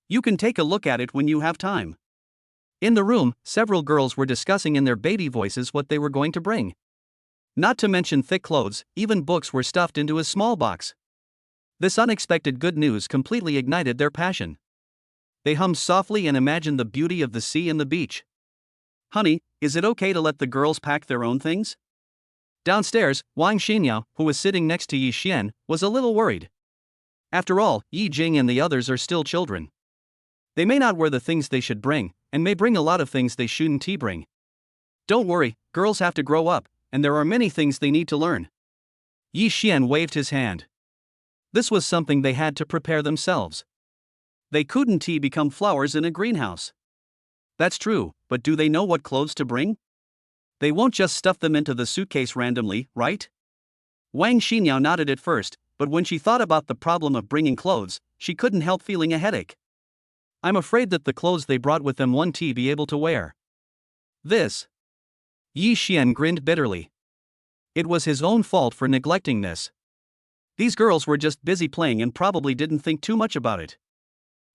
You can take a look at it when you have time. In the room, several girls were discussing in their baby voices what they were going to bring. Not to mention thick clothes, even books were stuffed into a small box. This unexpected good news completely ignited their passion. They hummed softly and imagined the beauty of the sea and the beach. Honey, is it okay to let the girls pack their own things? Downstairs, Wang Xinyao, who was sitting next to Yi Xian, was a little worried. After all, Yi Jing and the others are still children. They may not wear the things they should bring, and may bring a lot of things they shouldn't bring. Don't worry, girls have to grow up, and there are many things they need to learn. Yi Xian waved his hand. This was something they had to prepare themselves. They couldn't become flowers in a greenhouse. That's true, but do they know what clothes to bring? They won't just stuff them into the suitcase randomly, right? Wang Xinyao nodded at first, but when she thought about the problem of bringing clothes, she couldn't help feeling a headache. I'm afraid that the clothes they brought with them won't be able to wear. This. Yi Xian grinned bitterly. It was his own fault for neglecting this. These girls were just busy playing and probably didn't think too much about it.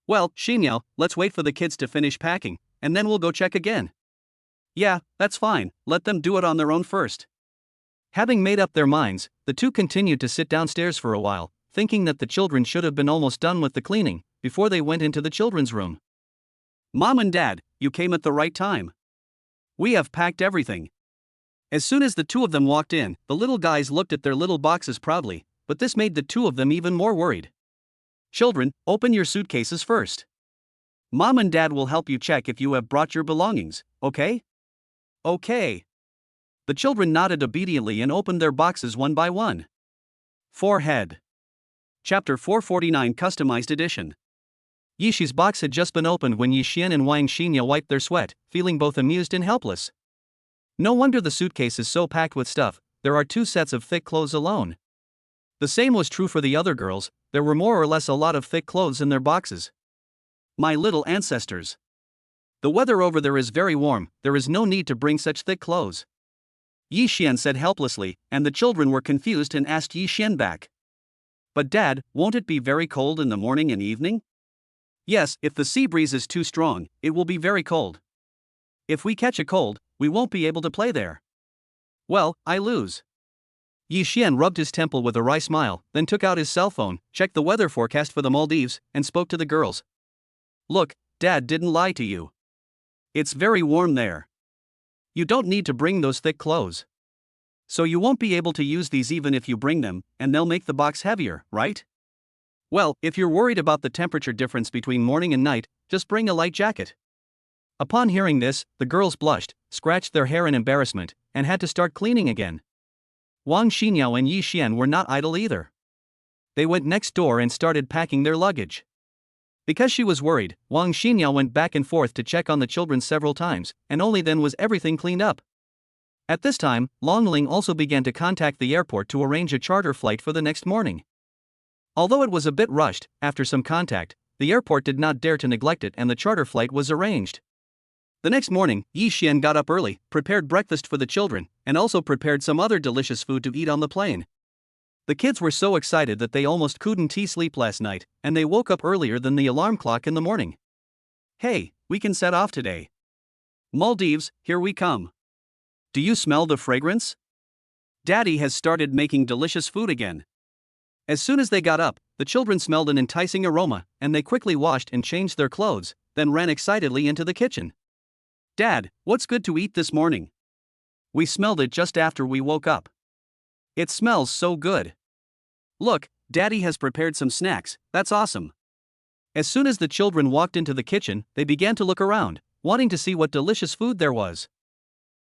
Well, Xinyao, let's wait for the kids to finish packing, and then we'll go check again. Yeah, that's fine, let them do it on their own first. Having made up their minds, the two continued to sit downstairs for a while, thinking that the children should have been almost done with the cleaning before they went into the children's room. Mom and Dad, you came at the right time. We have packed everything. As soon as the two of them walked in, the little guys looked at their little boxes proudly, but this made the two of them even more worried. Children, open your suitcases first. Mom and Dad will help you check if you have brought your belongings, okay? Okay. The children nodded obediently and opened their boxes one by one. Forehead. Chapter 449 Customized Edition. Yishi's box had just been opened when Yi Xian and Wang Xinyao wiped their sweat, feeling both amused and helpless. No wonder the suitcase is so packed with stuff, there are 2 sets of thick clothes alone. The same was true for the other girls, there were more or less a lot of thick clothes in their boxes. My little ancestors. The weather over there is very warm, there is no need to bring such thick clothes. Yi Xian said helplessly, and the children were confused and asked Yi Xian back. But Dad, won't it be very cold in the morning and evening? Yes, if the sea breeze is too strong, it will be very cold. If we catch a cold, we won't be able to play there. Well, I lose. Yi Xian rubbed his temple with a wry smile, then took out his cell phone, checked the weather forecast for the Maldives, and spoke to the girls. Look, Dad didn't lie to you. It's very warm there. You don't need to bring those thick clothes. So you won't be able to use these even if you bring them, and they'll make the box heavier, right? Well, if you're worried about the temperature difference between morning and night, just bring a light jacket. Upon hearing this, the girls blushed, scratched their hair in embarrassment, and had to start cleaning again. Wang Xinyao and Yi Xian were not idle either. They went next door and started packing their luggage. Because she was worried, Wang Xinyao went back and forth to check on the children several times, and only then was everything cleaned up. At this time, Long Ling also began to contact the airport to arrange a charter flight for the next morning. Although it was a bit rushed, after some contact, the airport did not dare to neglect it and the charter flight was arranged. The next morning, Yi Xian got up early, prepared breakfast for the children, and also prepared some other delicious food to eat on the plane. The kids were so excited that they almost couldn't sleep last night, and they woke up earlier than the alarm clock in the morning. Hey, we can set off today. Maldives, here we come. Do you smell the fragrance? Daddy has started making delicious food again. As soon as they got up, the children smelled an enticing aroma, and they quickly washed and changed their clothes, then ran excitedly into the kitchen. Dad, what's good to eat this morning? We smelled it just after we woke up. It smells so good. Look, Daddy has prepared some snacks, that's awesome. As soon as the children walked into the kitchen, they began to look around, wanting to see what delicious food there was.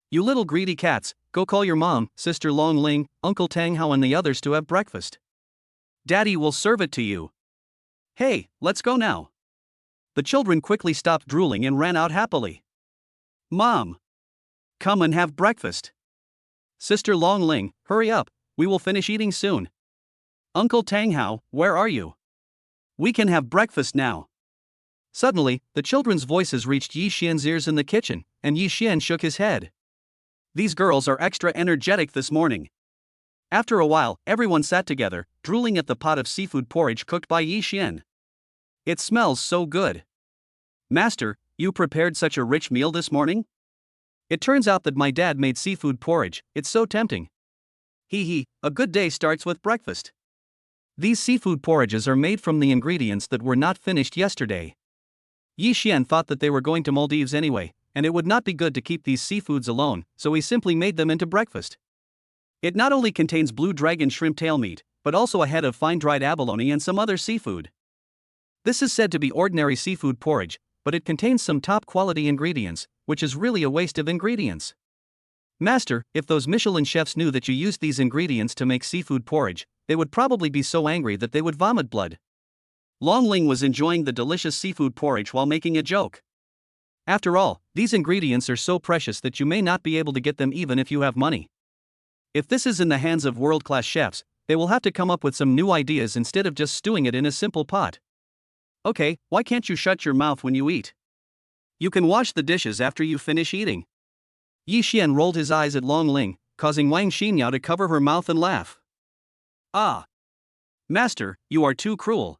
You little greedy cats, go call your mom, Sister Long Ling, Uncle Tang Hao and the others to have breakfast. Daddy will serve it to you. Hey, let's go now. The children quickly stopped drooling and ran out happily. Mom! Come and have breakfast. Sister Long Ling, hurry up, we will finish eating soon. Uncle Tang Hao, where are you? We can have breakfast now. Suddenly, the children's voices reached Yi Xian's ears in the kitchen, and Yi Xian shook his head. These girls are extra energetic this morning. After a while, everyone sat together, drooling at the pot of seafood porridge cooked by Yi Xian. It smells so good. Master, you prepared such a rich meal this morning? It turns out that my dad made seafood porridge, it's so tempting. Hee, a good day starts with breakfast. These seafood porridges are made from the ingredients that were not finished yesterday. Yi Xian thought that they were going to Maldives anyway, and it would not be good to keep these seafoods alone, so he simply made them into breakfast. It not only contains blue dragon shrimp tail meat, but also a head of fine-dried abalone and some other seafood. This is said to be ordinary seafood porridge, but it contains some top-quality ingredients, which is really a waste of ingredients. Master, if those Michelin chefs knew that you used these ingredients to make seafood porridge, they would probably be so angry that they would vomit blood. Long Ling was enjoying the delicious seafood porridge while making a joke. After all, these ingredients are so precious that you may not be able to get them even if you have money. If this is in the hands of world-class chefs, they will have to come up with some new ideas instead of just stewing it in a simple pot. Okay, why can't you shut your mouth when you eat? You can wash the dishes after you finish eating. Yi Xian rolled his eyes at Long Ling, causing Wang Xinyao to cover her mouth and laugh. Ah! Master, you are too cruel.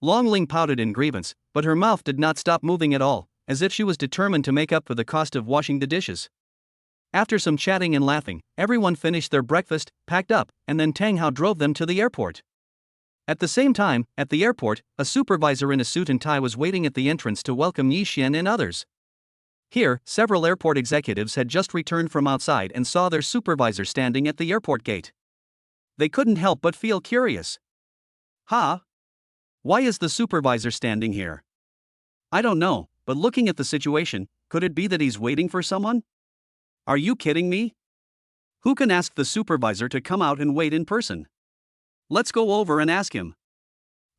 Long Ling pouted in grievance, but her mouth did not stop moving at all, as if she was determined to make up for the cost of washing the dishes. After some chatting and laughing, everyone finished their breakfast, packed up, and then Tang Hao drove them to the airport. At the same time, at the airport, a supervisor in a suit and tie was waiting at the entrance to welcome Yi Xian and others. Here, several airport executives had just returned from outside and saw their supervisor standing at the airport gate. They couldn't help but feel curious. Huh? Why is the supervisor standing here? I don't know, but looking at the situation, could it be that he's waiting for someone? Are you kidding me? Who can ask the supervisor to come out and wait in person? Let's go over and ask him.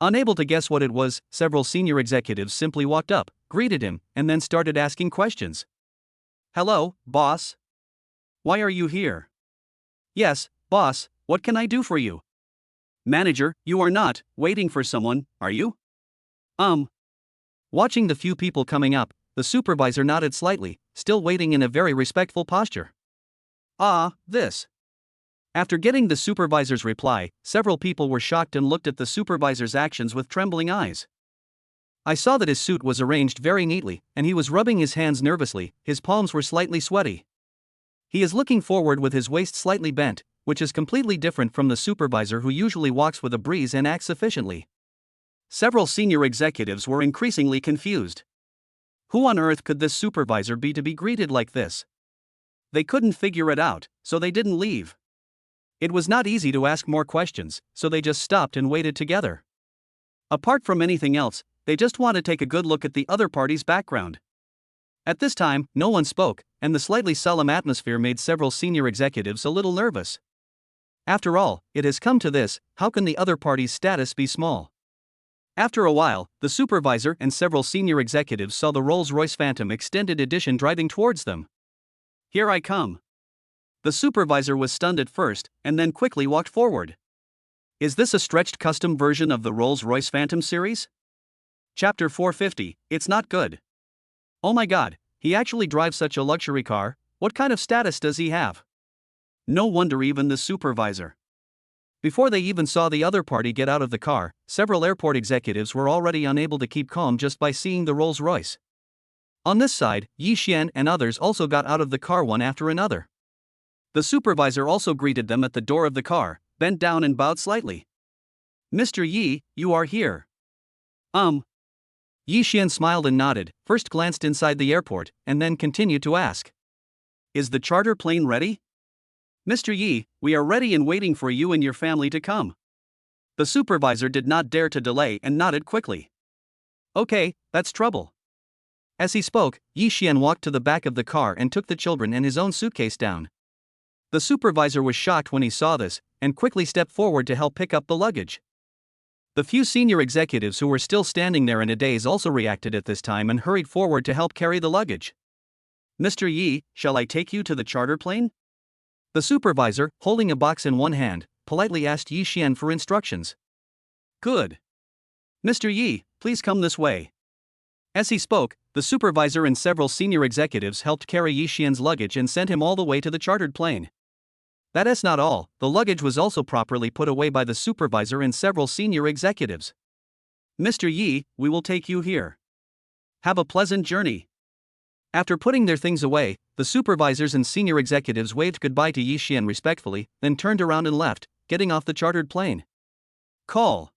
Unable to guess what it was, several senior executives simply walked up, greeted him, and then started asking questions. Hello, boss. Why are you here? Yes, boss, what can I do for you? Manager, you are not waiting for someone, are you? Watching the few people coming up, the supervisor nodded slightly, still waiting in a very respectful posture. This. After getting the supervisor's reply, several people were shocked and looked at the supervisor's actions with trembling eyes. I saw that his suit was arranged very neatly, and he was rubbing his hands nervously, his palms were slightly sweaty. He is looking forward with his waist slightly bent, which is completely different from the supervisor who usually walks with a breeze and acts efficiently. Several senior executives were increasingly confused. Who on earth could this supervisor be to be greeted like this? They couldn't figure it out, so they didn't leave. It was not easy to ask more questions, so they just stopped and waited together. Apart from anything else, they just want to take a good look at the other party's background. At this time, no one spoke, and the slightly solemn atmosphere made several senior executives a little nervous. After all, it has come to this, how can the other party's status be small? After a while, the supervisor and several senior executives saw the Rolls-Royce Phantom Extended Edition driving towards them. Here I come. The supervisor was stunned at first, and then quickly walked forward. Is this a stretched custom version of the Rolls-Royce Phantom series? Chapter 450, It's Not Good. Oh my god, he actually drives such a luxury car, what kind of status does he have? No wonder even the supervisor. Before they even saw the other party get out of the car, several airport executives were already unable to keep calm just by seeing the Rolls-Royce. On this side, Yi Xian and others also got out of the car one after another. The supervisor also greeted them at the door of the car, bent down and bowed slightly. Mr. Yi, you are here. Yi Xian smiled and nodded, first glanced inside the airport, and then continued to ask. Is the charter plane ready? Mr. Yi, we are ready and waiting for you and your family to come. The supervisor did not dare to delay and nodded quickly. Okay, that's trouble. As he spoke, Yi Xian walked to the back of the car and took the children and his own suitcase down. The supervisor was shocked when he saw this, and quickly stepped forward to help pick up the luggage. The few senior executives who were still standing there in a daze also reacted at this time and hurried forward to help carry the luggage. Mr. Yi, shall I take you to the charter plane? The supervisor, holding a box in one hand, politely asked Yi Xian for instructions. Good. Mr. Yi, please come this way. As he spoke, the supervisor and several senior executives helped carry Yi Xian's luggage and sent him all the way to the chartered plane. That is not all, the luggage was also properly put away by the supervisor and several senior executives. Mr. Yi, we will take you here. Have a pleasant journey. After putting their things away, the supervisors and senior executives waved goodbye to Yi Xian respectfully, then turned around and left, getting off the chartered plane. Call.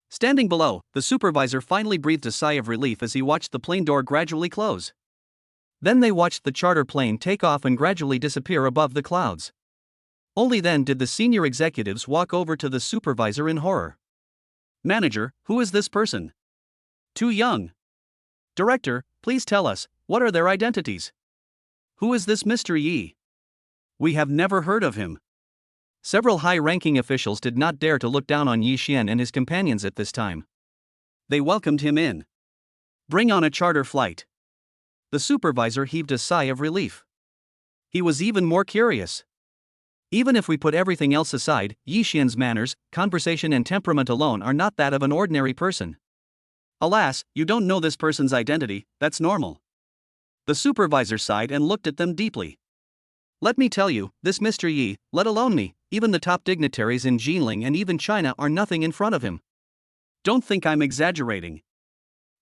Standing below, the supervisor finally breathed a sigh of relief as he watched the plane door gradually close. Then they watched the charter plane take off and gradually disappear above the clouds. Only then did the senior executives walk over to the supervisor in horror. Manager, who is this person? Too young. Director, please tell us, what are their identities? Who is this Mr. Yi? We have never heard of him. Several high-ranking officials did not dare to look down on Yi Xian and his companions at this time. They welcomed him in. Bring on a charter flight. The supervisor heaved a sigh of relief. He was even more curious. Even if we put everything else aside, Yi Xian's manners, conversation and temperament alone are not that of an ordinary person. Alas, you don't know this person's identity, that's normal. The supervisor sighed and looked at them deeply. Let me tell you, this Mr. Yi, let alone me, even the top dignitaries in Jinling and even China are nothing in front of him. Don't think I'm exaggerating.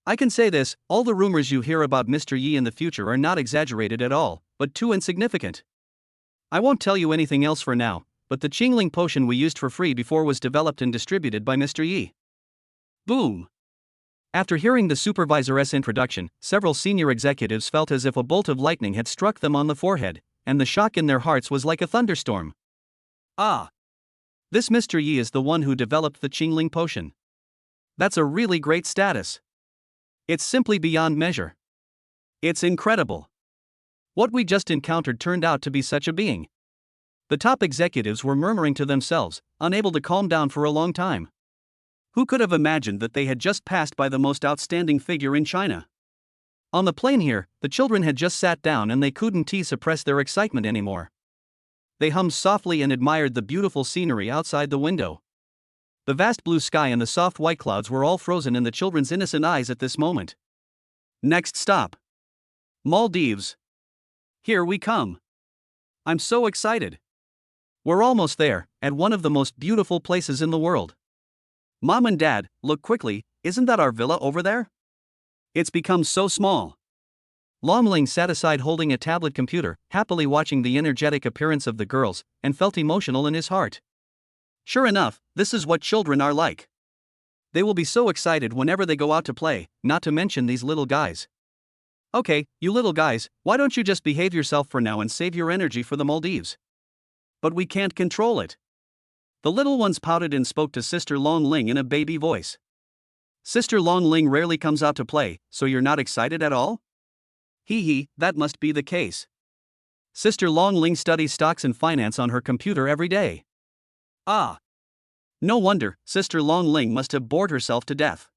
I can say this, all the rumors you hear about Mr. Yi in the future are not exaggerated at all, but too insignificant. I won't tell you anything else for now, but the Qingling potion we used for free before was developed and distributed by Mr. Yi. Boom! After hearing the supervisor's introduction, several senior executives felt as if a bolt of lightning had struck them on the forehead, and the shock in their hearts was like a thunderstorm. Ah! This Mr. Yi is the one who developed the Qingling potion. That's a really great status. It's simply beyond measure. It's incredible. What we just encountered turned out to be such a being. The top executives were murmuring to themselves, unable to calm down for a long time. Who could have imagined that they had just passed by the most outstanding figure in China? On the plane here, the children had just sat down and they couldn't suppress their excitement anymore. They hummed softly and admired the beautiful scenery outside the window. The vast blue sky and the soft white clouds were all frozen in the children's innocent eyes at this moment. Next stop. Maldives. Here we come. I'm so excited. We're almost there, at one of the most beautiful places in the world. Mom and Dad, look quickly, isn't that our villa over there? It's become so small. Longling sat aside holding a tablet computer, happily watching the energetic appearance of the girls, and felt emotional in his heart. Sure enough, this is what children are like. They will be so excited whenever they go out to play, not to mention these little guys. Okay, you little guys, why don't you just behave yourself for now and save your energy for the Maldives? But we can't control it. The little ones pouted and spoke to Sister Longling in a baby voice. Sister Longling rarely comes out to play, so you're not excited at all? Hee, that must be the case. Sister Longling studies stocks and finance on her computer every day. Ah. No wonder, Sister Longling must have bored herself to death.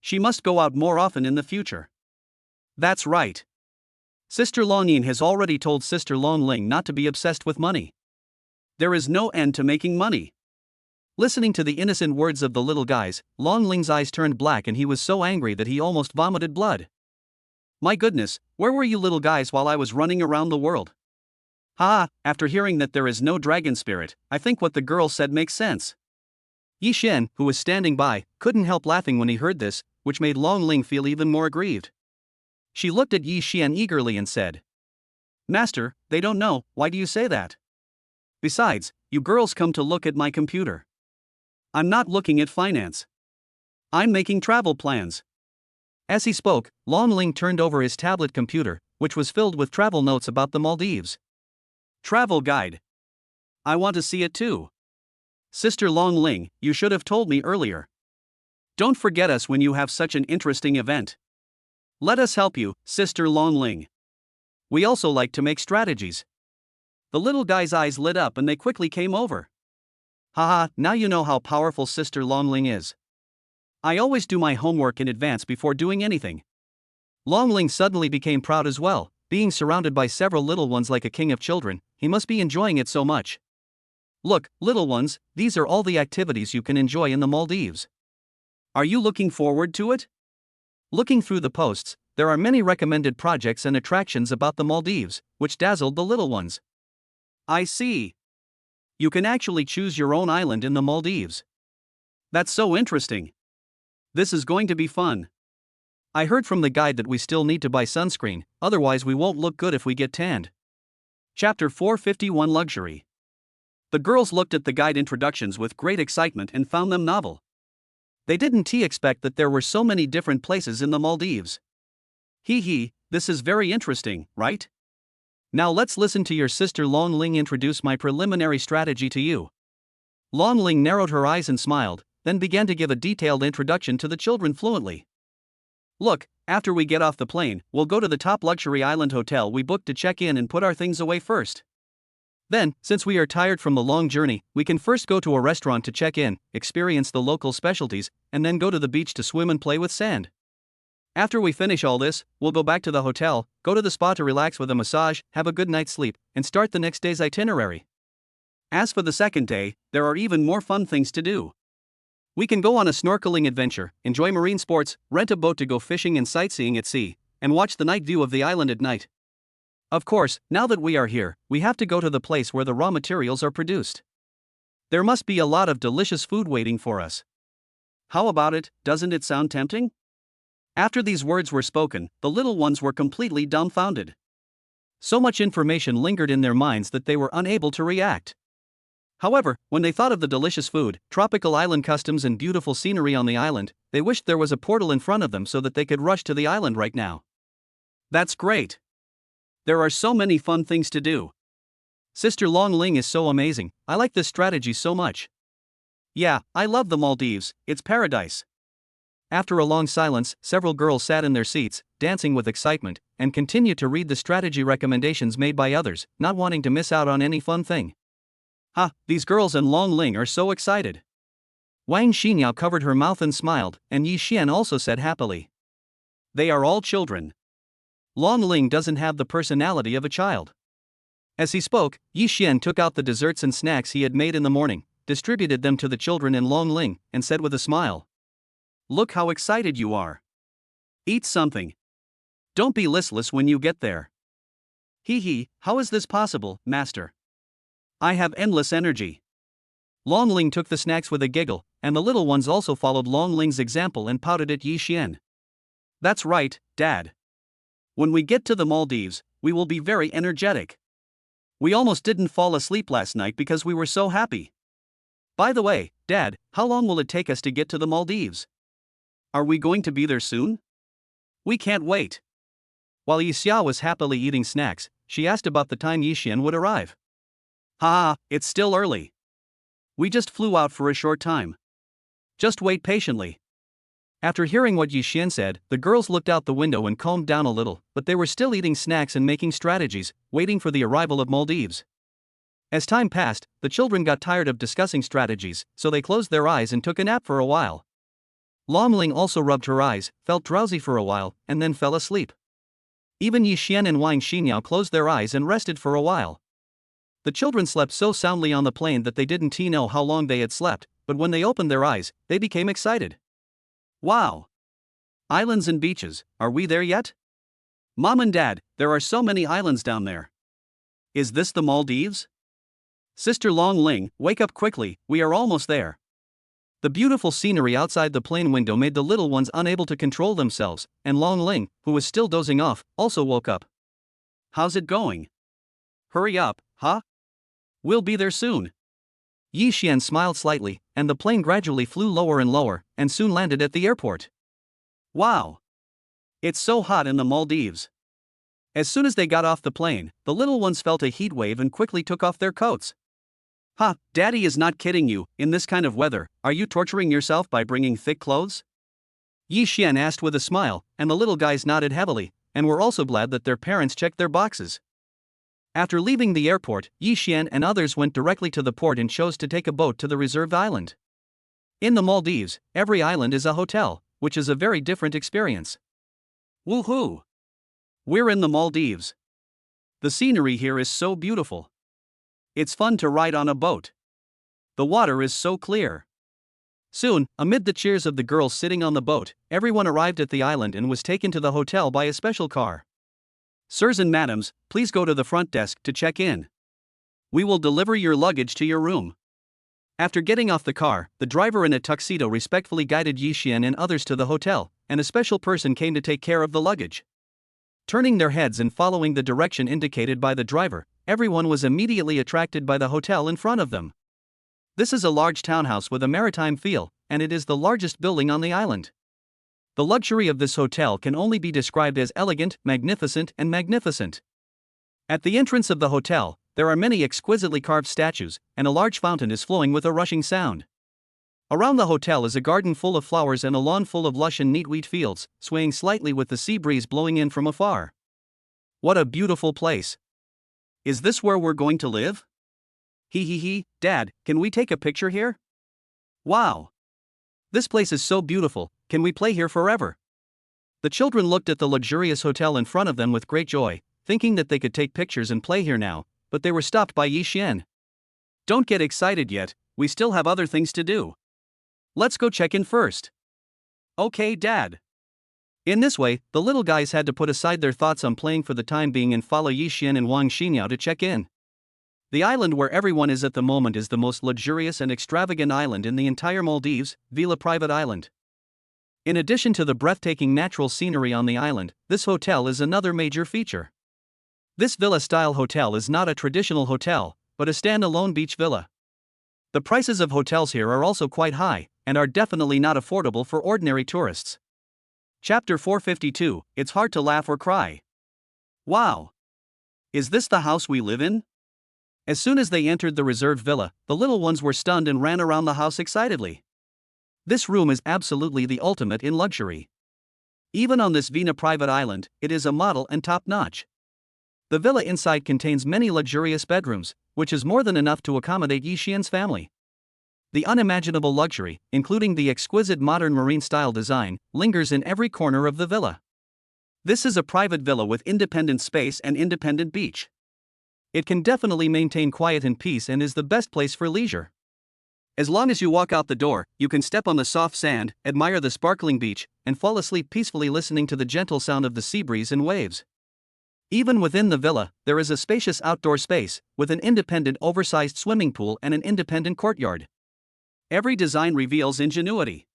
She must go out more often in the future. That's right. Sister Longyin has already told Sister Longling not to be obsessed with money. There is no end to making money. Listening to the innocent words of the little guys, Longling's eyes turned black and he was so angry that he almost vomited blood. My goodness, where were you little guys while I was running around the world? After hearing that there is no dragon spirit, I think what the girl said makes sense. Yi Xian, who was standing by, couldn't help laughing when he heard this, which made Longling feel even more aggrieved. She looked at Yi Xian eagerly and said, Master, they don't know, why do you say that? Besides, you girls come to look at my computer. I'm not looking at finance. I'm making travel plans. As he spoke, Longling turned over his tablet computer, which was filled with travel notes about the Maldives. Travel guide. I want to see it too. Sister Longling, you should have told me earlier. Don't forget us when you have such an interesting event. Let us help you, Sister Longling. We also like to make strategies. The little guy's eyes lit up and they quickly came over. Now you know how powerful Sister Longling is. I always do my homework in advance before doing anything. Longling suddenly became proud as well, being surrounded by several little ones like a king of children, he must be enjoying it so much. Look, little ones, these are all the activities you can enjoy in the Maldives. Are you looking forward to it? Looking through the posts, there are many recommended projects and attractions about the Maldives, which dazzled the little ones. I see. You can actually choose your own island in the Maldives. That's so interesting. This is going to be fun. I heard from the guide that we still need to buy sunscreen, otherwise we won't look good if we get tanned. Chapter 451 Luxury. The girls looked at the guide introductions with great excitement and found them novel. They didn't expect that there were so many different places in the Maldives. this is very interesting, right? Now let's listen to your sister Long Ling introduce my preliminary strategy to you. Long Ling narrowed her eyes and smiled, then began to give a detailed introduction to the children fluently. Look, after we get off the plane, we'll go to the top luxury island hotel we booked to check in and put our things away first. Then, since we are tired from the long journey, we can first go to a restaurant to check in, experience the local specialties, and then go to the beach to swim and play with sand. After we finish all this, we'll go back to the hotel, go to the spa to relax with a massage, have a good night's sleep, and start the next day's itinerary. As for the second day, there are even more fun things to do. We can go on a snorkeling adventure, enjoy marine sports, rent a boat to go fishing and sightseeing at sea, and watch the night view of the island at night. Of course, now that we are here, we have to go to the place where the raw materials are produced. There must be a lot of delicious food waiting for us. How about it, doesn't it sound tempting? After these words were spoken, the little ones were completely dumbfounded. So much information lingered in their minds that they were unable to react. However, when they thought of the delicious food, tropical island customs and beautiful scenery on the island, they wished there was a portal in front of them so that they could rush to the island right now. That's great. There are so many fun things to do. Sister Long Ling is so amazing, I like this strategy so much. Yeah, I love the Maldives, it's paradise. After a long silence, several girls sat in their seats, dancing with excitement, and continued to read the strategy recommendations made by others, not wanting to miss out on any fun thing. These girls and Long Ling are so excited. Wang Xinyao covered her mouth and smiled, and Yi Xian also said happily. They are all children. Long Ling doesn't have the personality of a child. As he spoke, Yi Xian took out the desserts and snacks he had made in the morning, distributed them to the children and Long Ling, and said with a smile. Look how excited you are. Eat something. Don't be listless when you get there. Hee, how is this possible, master? I have endless energy. Long Ling took the snacks with a giggle, and the little ones also followed Long Ling's example and pouted at Yi Xian. That's right, Dad. When we get to the Maldives, we will be very energetic. We almost didn't fall asleep last night because we were so happy. By the way, Dad, how long will it take us to get to the Maldives? Are we going to be there soon? We can't wait. While Yi Xia was happily eating snacks, she asked about the time Yi Xian would arrive. It's still early. We just flew out for a short time. Just wait patiently. After hearing what Yi Xian said, the girls looked out the window and calmed down a little, but they were still eating snacks and making strategies, waiting for the arrival of Maldives. As time passed, the children got tired of discussing strategies, so they closed their eyes and took a nap for a while. Long Ling also rubbed her eyes, felt drowsy for a while, and then fell asleep. Even Yi Xian and Wang Xinyao closed their eyes and rested for a while. The children slept so soundly on the plane that they didn't know how long they had slept, but when they opened their eyes, they became excited. Wow! Islands and beaches, are we there yet? Mom and Dad, there are so many islands down there. Is this the Maldives? Sister Long Ling, wake up quickly, we are almost there. The beautiful scenery outside the plane window made the little ones unable to control themselves, and Long Ling, who was still dozing off, also woke up. How's it going? Hurry up, huh? We'll be there soon. Yi Xian smiled slightly, and the plane gradually flew lower and lower, and soon landed at the airport. Wow! It's so hot in the Maldives. As soon as they got off the plane, the little ones felt a heat wave and quickly took off their coats. Daddy is not kidding you, in this kind of weather, are you torturing yourself by bringing thick clothes? Yi Xian asked with a smile, and the little guys nodded heavily, and were also glad that their parents checked their boxes. After leaving the airport, Yi Xian and others went directly to the port and chose to take a boat to the reserved island. In the Maldives, every island is a hotel, which is a very different experience. Woohoo! We're in the Maldives. The scenery here is so beautiful. It's fun to ride on a boat. The water is so clear. Soon, amid the cheers of the girls sitting on the boat, everyone arrived at the island and was taken to the hotel by a special car. Sirs and madams, please go to the front desk to check in. We will deliver your luggage to your room. After getting off the car, the driver in a tuxedo respectfully guided Yi Xian and others to the hotel, and a special person came to take care of the luggage. Turning their heads and following the direction indicated by the driver, everyone was immediately attracted by the hotel in front of them. This is a large townhouse with a maritime feel, and it is the largest building on the island. The luxury of this hotel can only be described as elegant, magnificent, and magnificent. At the entrance of the hotel, there are many exquisitely carved statues, and a large fountain is flowing with a rushing sound. Around the hotel is a garden full of flowers and a lawn full of lush and neat wheat fields, swaying slightly with the sea breeze blowing in from afar. What a beautiful place! Is this where we're going to live? Dad, can we take a picture here? Wow! This place is so beautiful, can we play here forever? The children looked at the luxurious hotel in front of them with great joy, thinking that they could take pictures and play here now, but they were stopped by Yi Xian. Don't get excited yet, we still have other things to do. Let's go check in first. Okay, Dad. In this way, the little guys had to put aside their thoughts on playing for the time being and follow Yi Xian and Wang Xinyao to check in. The island where everyone is at the moment is the most luxurious and extravagant island in the entire Maldives, Villa Private Island. In addition to the breathtaking natural scenery on the island, this hotel is another major feature. This villa-style hotel is not a traditional hotel, but a stand-alone beach villa. The prices of hotels here are also quite high, and are definitely not affordable for ordinary tourists. Chapter 452, It's Hard to Laugh or Cry. Wow! Is this the house we live in? As soon as they entered the reserved villa, the little ones were stunned and ran around the house excitedly. This room is absolutely the ultimate in luxury. Even on this Villa Private Island, it is a model and top-notch. The villa inside contains many luxurious bedrooms, which is more than enough to accommodate Yi Xian's family. The unimaginable luxury, including the exquisite modern marine-style design, lingers in every corner of the villa. This is a private villa with independent space and independent beach. It can definitely maintain quiet and peace and is the best place for leisure. As long as you walk out the door, you can step on the soft sand, admire the sparkling beach, and fall asleep peacefully listening to the gentle sound of the sea breeze and waves. Even within the villa, there is a spacious outdoor space, with an independent oversized swimming pool and an independent courtyard. Every design reveals ingenuity.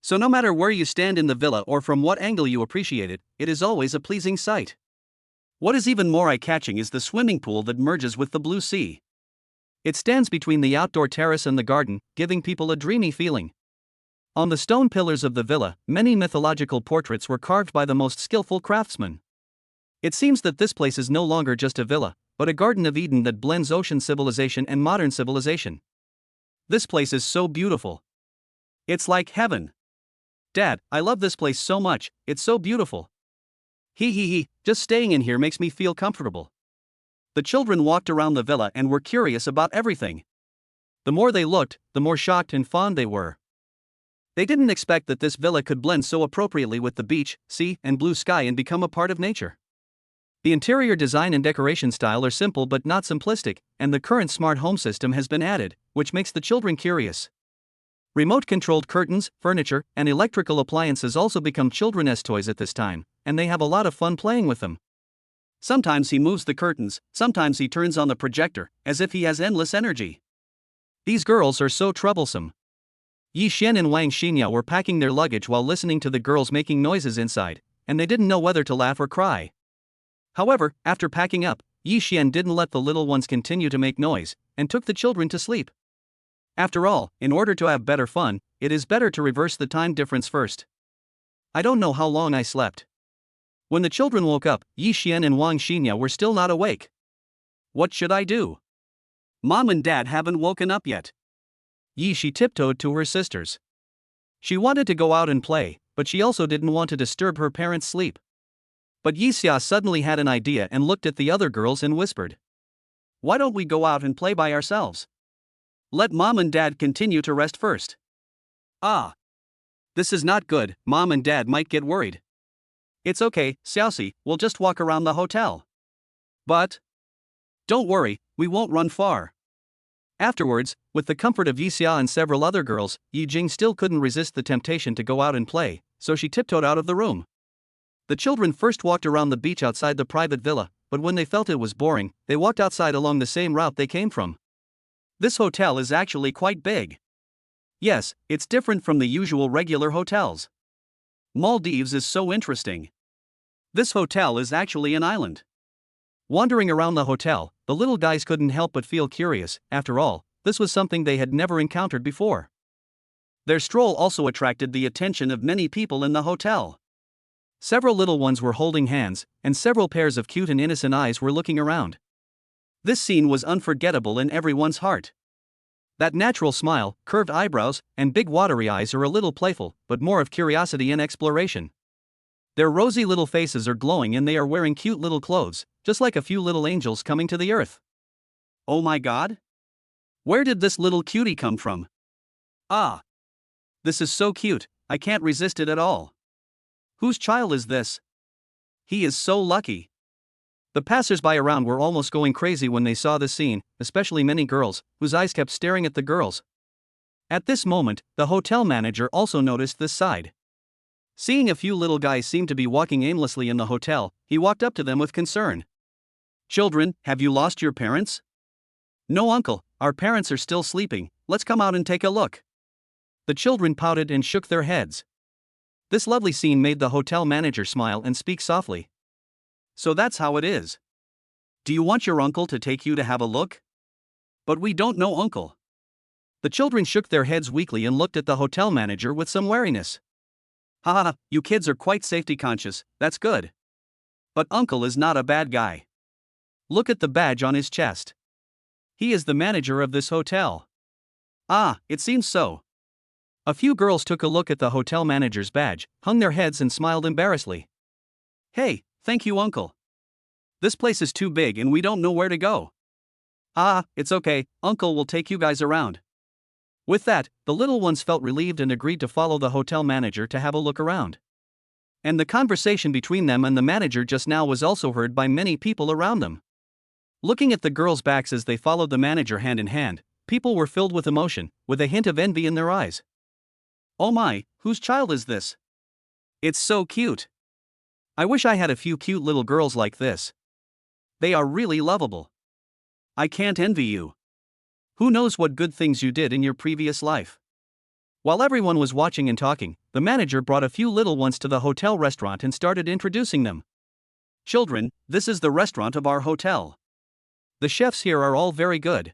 So no matter where you stand in the villa or from what angle you appreciate it, it is always a pleasing sight. What is even more eye-catching is the swimming pool that merges with the blue sea. It stands between the outdoor terrace and the garden, giving people a dreamy feeling. On the stone pillars of the villa, many mythological portraits were carved by the most skillful craftsmen. It seems that this place is no longer just a villa, but a Garden of Eden that blends ocean civilization and modern civilization. This place is so beautiful. It's like heaven. Dad, I love this place so much, it's so beautiful. Just staying in here makes me feel comfortable. The children walked around the villa and were curious about everything. The more they looked, the more shocked and fond they were. They didn't expect that this villa could blend so appropriately with the beach, sea, and blue sky and become a part of nature. The interior design and decoration style are simple but not simplistic, and the current smart home system has been added, which makes the children curious. Remote-controlled curtains, furniture, and electrical appliances also become children's toys at this time, and they have a lot of fun playing with them. Sometimes he moves the curtains, sometimes he turns on the projector, as if he has endless energy. These girls are so troublesome. Yi Xian and Wang Xinyao were packing their luggage while listening to the girls making noises inside, and they didn't know whether to laugh or cry. However, after packing up, Yi Xian didn't let the little ones continue to make noise, and took the children to sleep. After all, in order to have better fun, it is better to reverse the time difference first. I don't know how long I slept. When the children woke up, Yi Xian and Wang Xinyao were still not awake. What should I do? Mom and Dad haven't woken up yet. Yi Shi tiptoed to her sisters. She wanted to go out and play, but she also didn't want to disturb her parents' sleep. But Yi Xia suddenly had an idea and looked at the other girls and whispered, "Why don't we go out and play by ourselves? Let Mom and Dad continue to rest first." Ah! This is not good, Mom and Dad might get worried. It's okay, Xiaoxi, we'll just walk around the hotel. But don't worry, we won't run far. Afterwards, with the comfort of Yi Xia and several other girls, Yi Jing still couldn't resist the temptation to go out and play, so she tiptoed out of the room. The children first walked around the beach outside the private villa, but when they felt it was boring, they walked outside along the same route they came from. This hotel is actually quite big. Yes, it's different from the usual regular hotels. Maldives is so interesting. This hotel is actually an island. Wandering around the hotel, the little guys couldn't help but feel curious. After all, this was something they had never encountered before. Their stroll also attracted the attention of many people in the hotel. Several little ones were holding hands, and several pairs of cute and innocent eyes were looking around. This scene was unforgettable in everyone's heart. That natural smile, curved eyebrows, and big watery eyes are a little playful, but more of curiosity and exploration. Their rosy little faces are glowing and they are wearing cute little clothes, just like a few little angels coming to the earth. Oh my god? Where did this little cutie come from? Ah! This is so cute, I can't resist it at all. Whose child is this? He is so lucky. The passers-by around were almost going crazy when they saw this scene, especially many girls, whose eyes kept staring at the girls. At this moment, the hotel manager also noticed this side. Seeing a few little guys seem to be walking aimlessly in the hotel, he walked up to them with concern. Children, have you lost your parents? No, uncle, our parents are still sleeping, let's come out and take a look. The children pouted and shook their heads. This lovely scene made the hotel manager smile and speak softly. So that's how it is. Do you want your uncle to take you to have a look? But we don't know uncle. The children shook their heads weakly and looked at the hotel manager with some wariness. Haha, you kids are quite safety conscious, that's good. But uncle is not a bad guy. Look at the badge on his chest. He is the manager of this hotel. Ah, it seems so. A few girls took a look at the hotel manager's badge, hung their heads and smiled embarrassedly. Hey, thank you, uncle. This place is too big and we don't know where to go. Ah, it's okay, uncle will take you guys around. With that, the little ones felt relieved and agreed to follow the hotel manager to have a look around. And the conversation between them and the manager just now was also heard by many people around them. Looking at the girls' backs as they followed the manager hand in hand, people were filled with emotion, with a hint of envy in their eyes. Oh my, whose child is this? It's so cute. I wish I had a few cute little girls like this. They are really lovable. I can't envy you. Who knows what good things you did in your previous life? While everyone was watching and talking, the manager brought a few little ones to the hotel restaurant and started introducing them. Children, this is the restaurant of our hotel. The chefs here are all very good.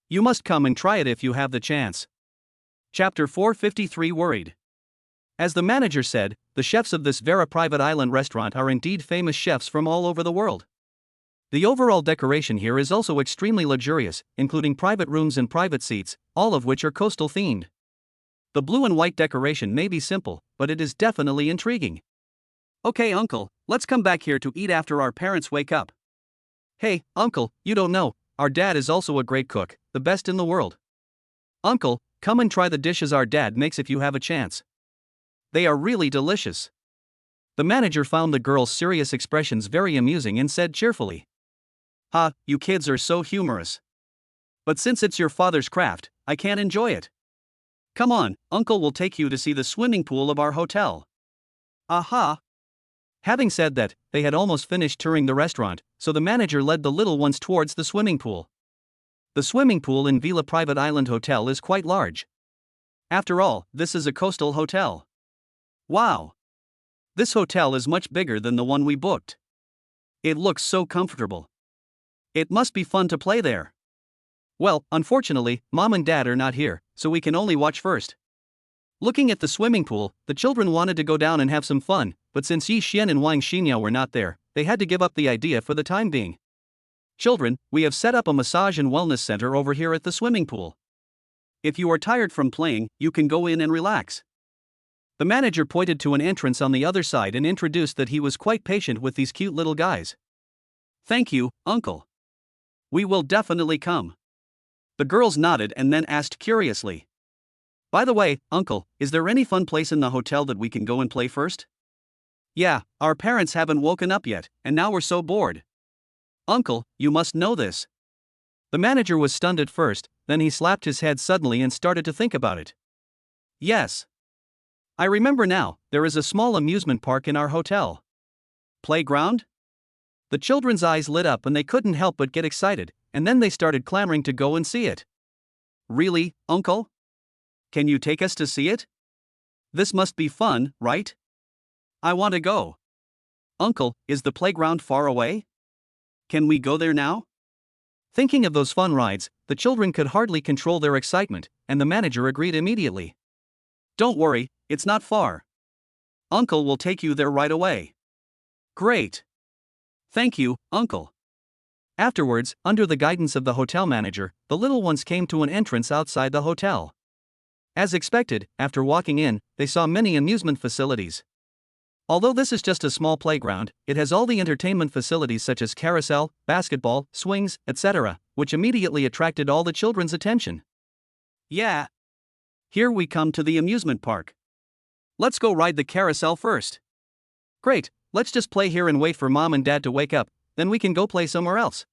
You must come and try it if you have the chance. Chapter 453 Worried. As the manager said, the chefs of this very private island restaurant are indeed famous chefs from all over the world. The overall decoration here is also extremely luxurious, including private rooms and private seats, all of which are coastal themed. The blue and white decoration may be simple, but it is definitely intriguing. Okay, uncle, let's come back here to eat after our parents wake up. Hey, uncle, you don't know, our dad is also a great cook, the best in the world. Uncle, come and try the dishes our dad makes if you have a chance. They are really delicious. The manager found the girls' serious expressions very amusing and said cheerfully. Ha, you kids are so humorous. But since it's your father's craft, I can't enjoy it. Come on, uncle will take you to see the swimming pool of our hotel. Aha! Having said that, they had almost finished touring the restaurant, so the manager led the little ones towards the swimming pool. The swimming pool in Villa Private Island Hotel is quite large. After all, this is a coastal hotel. Wow! This hotel is much bigger than the one we booked. It looks so comfortable. It must be fun to play there. Well, unfortunately, Mom and Dad are not here, so we can only watch first. Looking at the swimming pool, the children wanted to go down and have some fun, but since Yi Xian and Wang Xinyao were not there, they had to give up the idea for the time being. Children, we have set up a massage and wellness center over here at the swimming pool. If you are tired from playing, you can go in and relax. The manager pointed to an entrance on the other side and introduced that he was quite patient with these cute little guys. Thank you, uncle. We will definitely come. The girls nodded and then asked curiously. By the way, uncle, is there any fun place in the hotel that we can go and play first? Yeah, our parents haven't woken up yet, and now we're so bored. Uncle, you must know this. The manager was stunned at first, then he slapped his head suddenly and started to think about it. Yes. I remember now, there is a small amusement park in our hotel. Playground? The children's eyes lit up and they couldn't help but get excited, and then they started clamoring to go and see it. Really, uncle? Can you take us to see it? This must be fun, right? I want to go. Uncle, is the playground far away? Can we go there now? Thinking of those fun rides, the children could hardly control their excitement, and the manager agreed immediately. Don't worry, it's not far. Uncle will take you there right away. Great. Thank you, Uncle. Afterwards, under the guidance of the hotel manager, the little ones came to an entrance outside the hotel. As expected, after walking in, they saw many amusement facilities. Although this is just a small playground, it has all the entertainment facilities such as carousel, basketball, swings, etc., which immediately attracted all the children's attention. Yeah. Here we come to the amusement park. Let's go ride the carousel first. Great, let's just play here and wait for Mom and Dad to wake up, then we can go play somewhere else.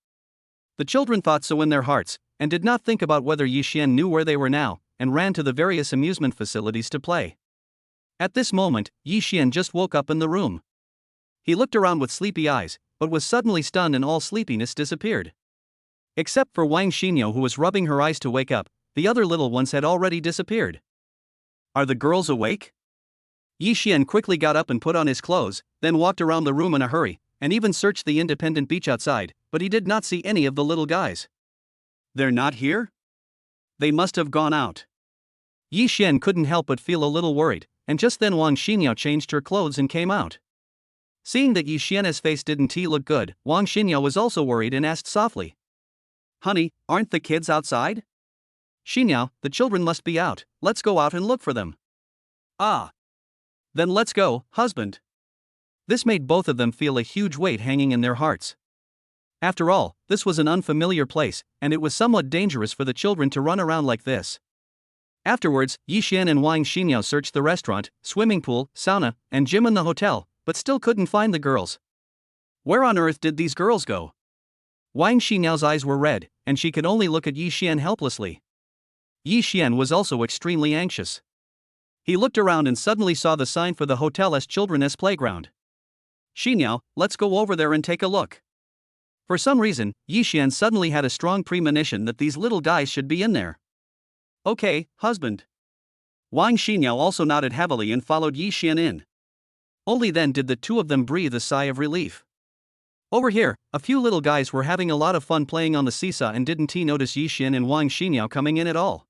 The children thought so in their hearts, and did not think about whether Yi Xian knew where they were now, and ran to the various amusement facilities to play. At this moment, Yi Xian just woke up in the room. He looked around with sleepy eyes, but was suddenly stunned and all sleepiness disappeared. Except for Wang Xinyo, who was rubbing her eyes to wake up, the other little ones had already disappeared. Are the girls awake? Yi Xian quickly got up and put on his clothes, then walked around the room in a hurry, and even searched the independent beach outside, but he did not see any of the little guys. They're not here? They must have gone out. Yi Xian couldn't help but feel a little worried, and just then Wang Xinyo changed her clothes and came out. Seeing that Yi Xian's face didn't look good, Wang Xinyo was also worried and asked softly. Honey, aren't the kids outside? Xinyo, the children must be out, let's go out and look for them. Ah. Then let's go, husband. This made both of them feel a huge weight hanging in their hearts. After all, this was an unfamiliar place, and it was somewhat dangerous for the children to run around like this. Afterwards, Yi Xian and Wang Xinyo searched the restaurant, swimming pool, sauna, and gym in the hotel, but still couldn't find the girls. Where on earth did these girls go? Wang Xinyo's eyes were red, and she could only look at Yi Xian helplessly. Yi Xian was also extremely anxious. He looked around and suddenly saw the sign for the hotel's children's playground. Xinyo, let's go over there and take a look. For some reason, Yi Xian suddenly had a strong premonition that these little guys should be in there. Okay, husband. Wang Xinyo also nodded heavily and followed Yi Xian in. Only then did the two of them breathe a sigh of relief. Over here, a few little guys were having a lot of fun playing on the seesaw and didn't notice Yi Xian and Wang Xinyo coming in at all.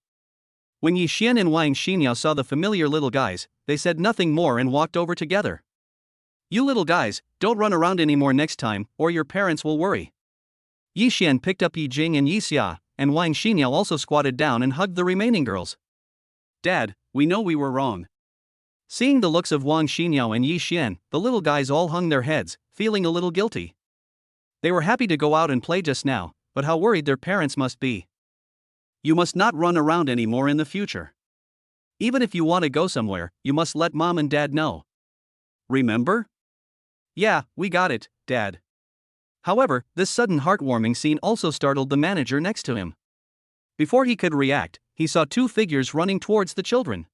When Yi Xian and Wang Xinyo saw the familiar little guys, they said nothing more and walked over together. You little guys, don't run around anymore next time, or your parents will worry. Yi Xian picked up Yi Jing and Yi Xia, and Wang Xinyo also squatted down and hugged the remaining girls. Dad, we know we were wrong. Seeing the looks of Wang Xinyo and Yi Xian, the little guys all hung their heads, feeling a little guilty. They were happy to go out and play just now, but how worried their parents must be. You must not run around anymore in the future. Even if you want to go somewhere, you must let Mom and Dad know. Remember? Yeah, we got it, Dad. However, this sudden heartwarming scene also startled the manager next to him. Before he could react, he saw two figures running towards the children.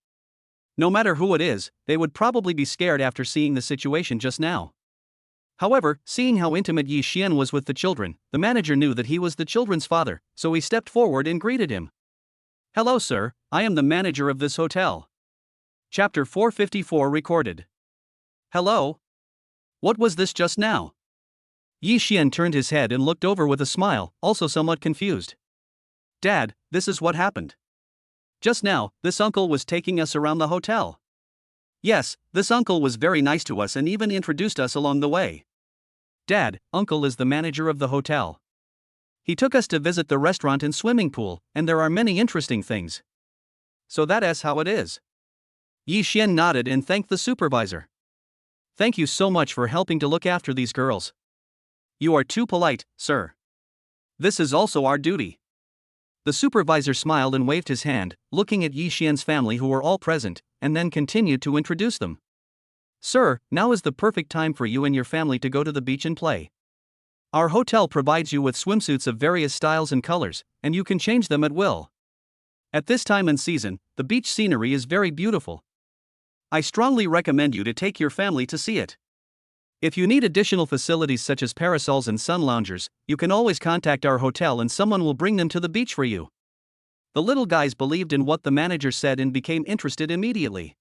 No matter who it is, they would probably be scared after seeing the situation just now. However, seeing how intimate Yi Xian was with the children, the manager knew that he was the children's father, so he stepped forward and greeted him. Hello sir, I am the manager of this hotel. Chapter 454 recorded. Hello? What was this just now? Yi Xian turned his head and looked over with a smile, also somewhat confused. Dad, this is what happened. Just now, this uncle was taking us around the hotel. Yes, this uncle was very nice to us and even introduced us along the way. Dad, uncle is the manager of the hotel. He took us to visit the restaurant and swimming pool, and there are many interesting things. So that is how it is. Yi Xian nodded and thanked the supervisor. Thank you so much for helping to look after these girls. You are too polite, sir. This is also our duty. The supervisor smiled and waved his hand, looking at Yi Xian's family who were all present, and then continued to introduce them. Sir, now is the perfect time for you and your family to go to the beach and play. Our hotel provides you with swimsuits of various styles and colors, and you can change them at will. At this time and season, the beach scenery is very beautiful. I strongly recommend you to take your family to see it. If you need additional facilities such as parasols and sun loungers, you can always contact our hotel and someone will bring them to the beach for you. The little guys believed in what the manager said and became interested immediately.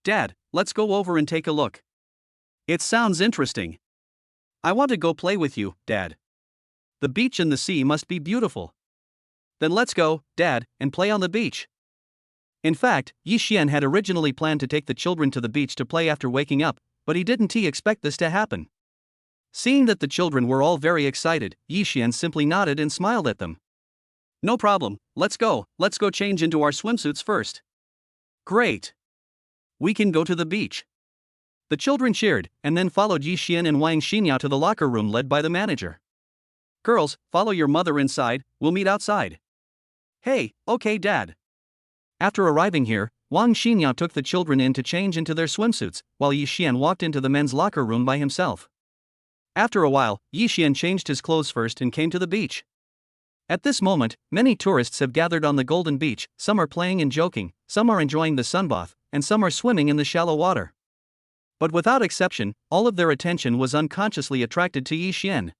Dad, let's go over and take a look. It sounds interesting. I want to go play with you, Dad. The beach and the sea must be beautiful. Then let's go, Dad, and play on the beach. In fact, Yi Xian had originally planned to take the children to the beach to play after waking up, but he didn't expect this to happen. Seeing that the children were all very excited, Yi Xian simply nodded and smiled at them. No problem, let's go change into our swimsuits first. Great. We can go to the beach. The children cheered, and then followed Yi Xian and Wang Xinyao to the locker room led by the manager. Girls, follow your mother inside, we'll meet outside. Hey, okay Dad. After arriving here, Wang Xinyao took the children in to change into their swimsuits, while Yi Xian walked into the men's locker room by himself. After a while, Yi Xian changed his clothes first and came to the beach. At this moment, many tourists have gathered on the Golden Beach, some are playing and joking, some are enjoying the sunbath, and some are swimming in the shallow water. But without exception, all of their attention was unconsciously attracted to Yi Xian.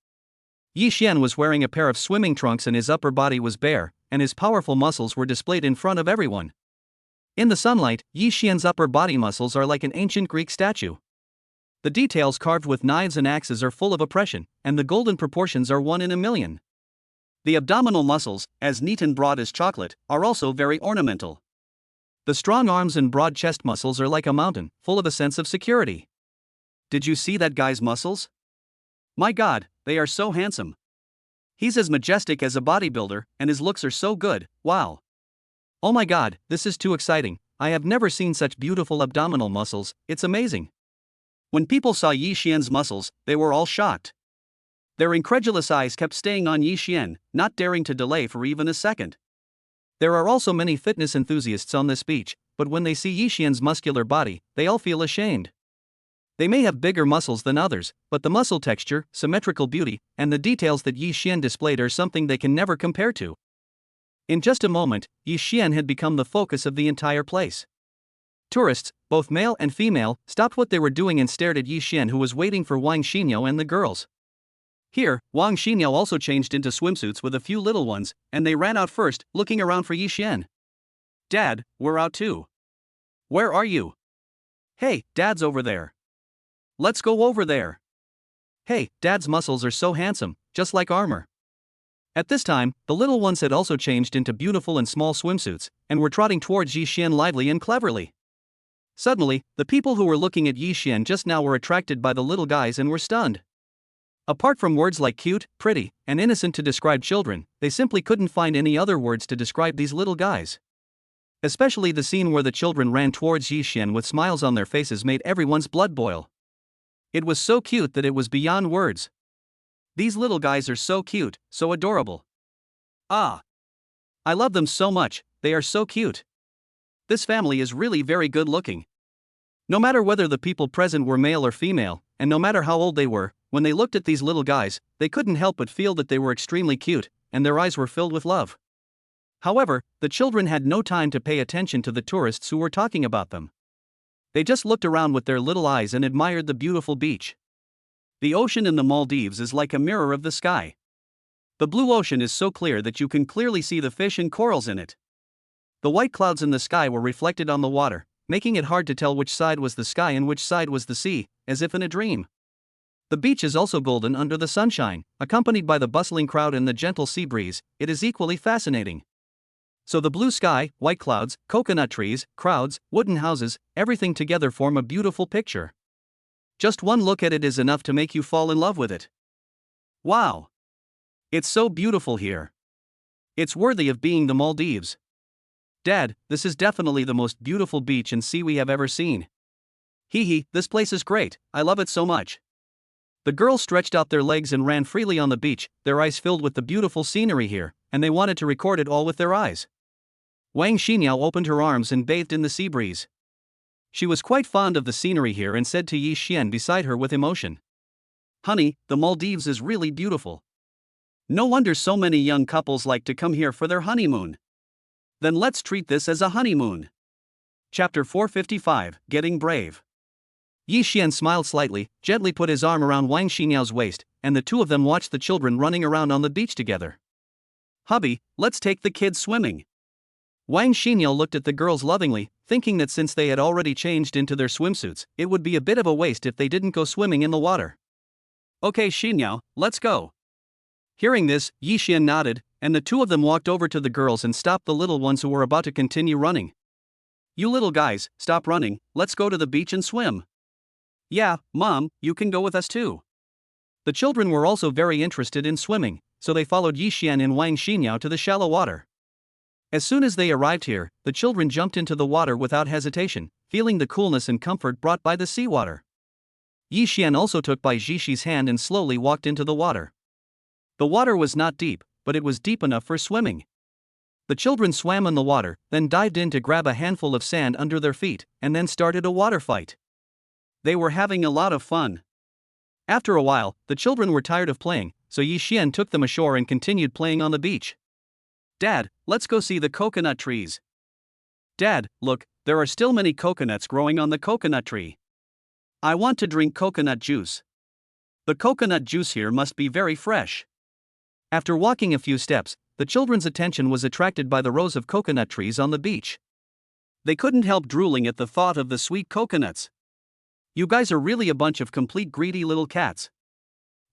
Yi Xian was wearing a pair of swimming trunks and his upper body was bare, and his powerful muscles were displayed in front of everyone. In the sunlight, Yi Xian's upper body muscles are like an ancient Greek statue. The details carved with knives and axes are full of oppression, and the golden proportions are 1 in a million. The abdominal muscles, as neat and broad as chocolate, are also very ornamental. The strong arms and broad chest muscles are like a mountain, full of a sense of security. Did you see that guy's muscles? My God, they are so handsome. He's as majestic as a bodybuilder, and his looks are so good, wow. Oh my God, this is too exciting, I have never seen such beautiful abdominal muscles, it's amazing. When people saw Yi Xian's muscles, they were all shocked. Their incredulous eyes kept staying on Yi Xian, not daring to delay for even a second. There are also many fitness enthusiasts on this beach, but when they see Yi Xian's muscular body, they all feel ashamed. They may have bigger muscles than others, but the muscle texture, symmetrical beauty, and the details that Yi Xian displayed are something they can never compare to. In just a moment, Yi Xian had become the focus of the entire place. Tourists, both male and female, stopped what they were doing and stared at Yi Xian, who was waiting for Wang Xinyao and the girls. Here, Wang Xinyao also changed into swimsuits with a few little ones, and they ran out first, looking around for Yi Xian. Dad, we're out too. Where are you? Hey, Dad's over there. Let's go over there. Hey, Dad's muscles are so handsome, just like armor. At this time, the little ones had also changed into beautiful and small swimsuits, and were trotting towards Yi Xian lively and cleverly. Suddenly, the people who were looking at Yi Xian just now were attracted by the little guys and were stunned. Apart from words like cute, pretty, and innocent to describe children, they simply couldn't find any other words to describe these little guys. Especially the scene where the children ran towards Yi Xian with smiles on their faces made everyone's blood boil. It was so cute that it was beyond words. These little guys are so cute, so adorable. Ah! I love them so much, they are so cute. This family is really very good looking. No matter whether the people present were male or female, and no matter how old they were, when they looked at these little guys, they couldn't help but feel that they were extremely cute, and their eyes were filled with love. However, the children had no time to pay attention to the tourists who were talking about them. They just looked around with their little eyes and admired the beautiful beach. The ocean in the Maldives is like a mirror of the sky. The blue ocean is so clear that you can clearly see the fish and corals in it. The white clouds in the sky were reflected on the water, making it hard to tell which side was the sky and which side was the sea, as if in a dream. The beach is also golden under the sunshine, accompanied by the bustling crowd and the gentle sea breeze. It is equally fascinating. So the blue sky, white clouds, coconut trees, crowds, wooden houses, everything together form a beautiful picture. Just one look at it is enough to make you fall in love with it. Wow! It's so beautiful here. It's worthy of being the Maldives. Dad, this is definitely the most beautiful beach and sea we have ever seen. Hee hee, this place is great, I love it so much. The girls stretched out their legs and ran freely on the beach, their eyes filled with the beautiful scenery here, and they wanted to record it all with their eyes. Wang Xinyao opened her arms and bathed in the sea breeze. She was quite fond of the scenery here and said to Yi Xian beside her with emotion. Honey, the Maldives is really beautiful. No wonder so many young couples like to come here for their honeymoon. Then let's treat this as a honeymoon. Chapter 455, Getting Brave. Yi Xian smiled slightly, gently put his arm around Wang Xinyao's waist, and the two of them watched the children running around on the beach together. Hubby, let's take the kids swimming. Wang Xinyao looked at the girls lovingly, thinking that since they had already changed into their swimsuits, it would be a bit of a waste if they didn't go swimming in the water. Okay Xinyao, let's go. Hearing this, Yi Xian nodded, and the two of them walked over to the girls and stopped the little ones who were about to continue running. You little guys, stop running, let's go to the beach and swim. Yeah, Mom, you can go with us too. The children were also very interested in swimming, so they followed Yixian and Wang Xingyao to the shallow water. As soon as they arrived here, the children jumped into the water without hesitation, feeling the coolness and comfort brought by the seawater. Yixian also took Bai Jishi's hand and slowly walked into the water. The water was not deep, but it was deep enough for swimming. The children swam in the water, then dived in to grab a handful of sand under their feet, and then started a water fight. They were having a lot of fun. After a while, the children were tired of playing, so Yixian took them ashore and continued playing on the beach. Dad, let's go see the coconut trees. Dad, look, there are still many coconuts growing on the coconut tree. I want to drink coconut juice. The coconut juice here must be very fresh. After walking a few steps, the children's attention was attracted by the rows of coconut trees on the beach. They couldn't help drooling at the thought of the sweet coconuts. You guys are really a bunch of complete greedy little cats.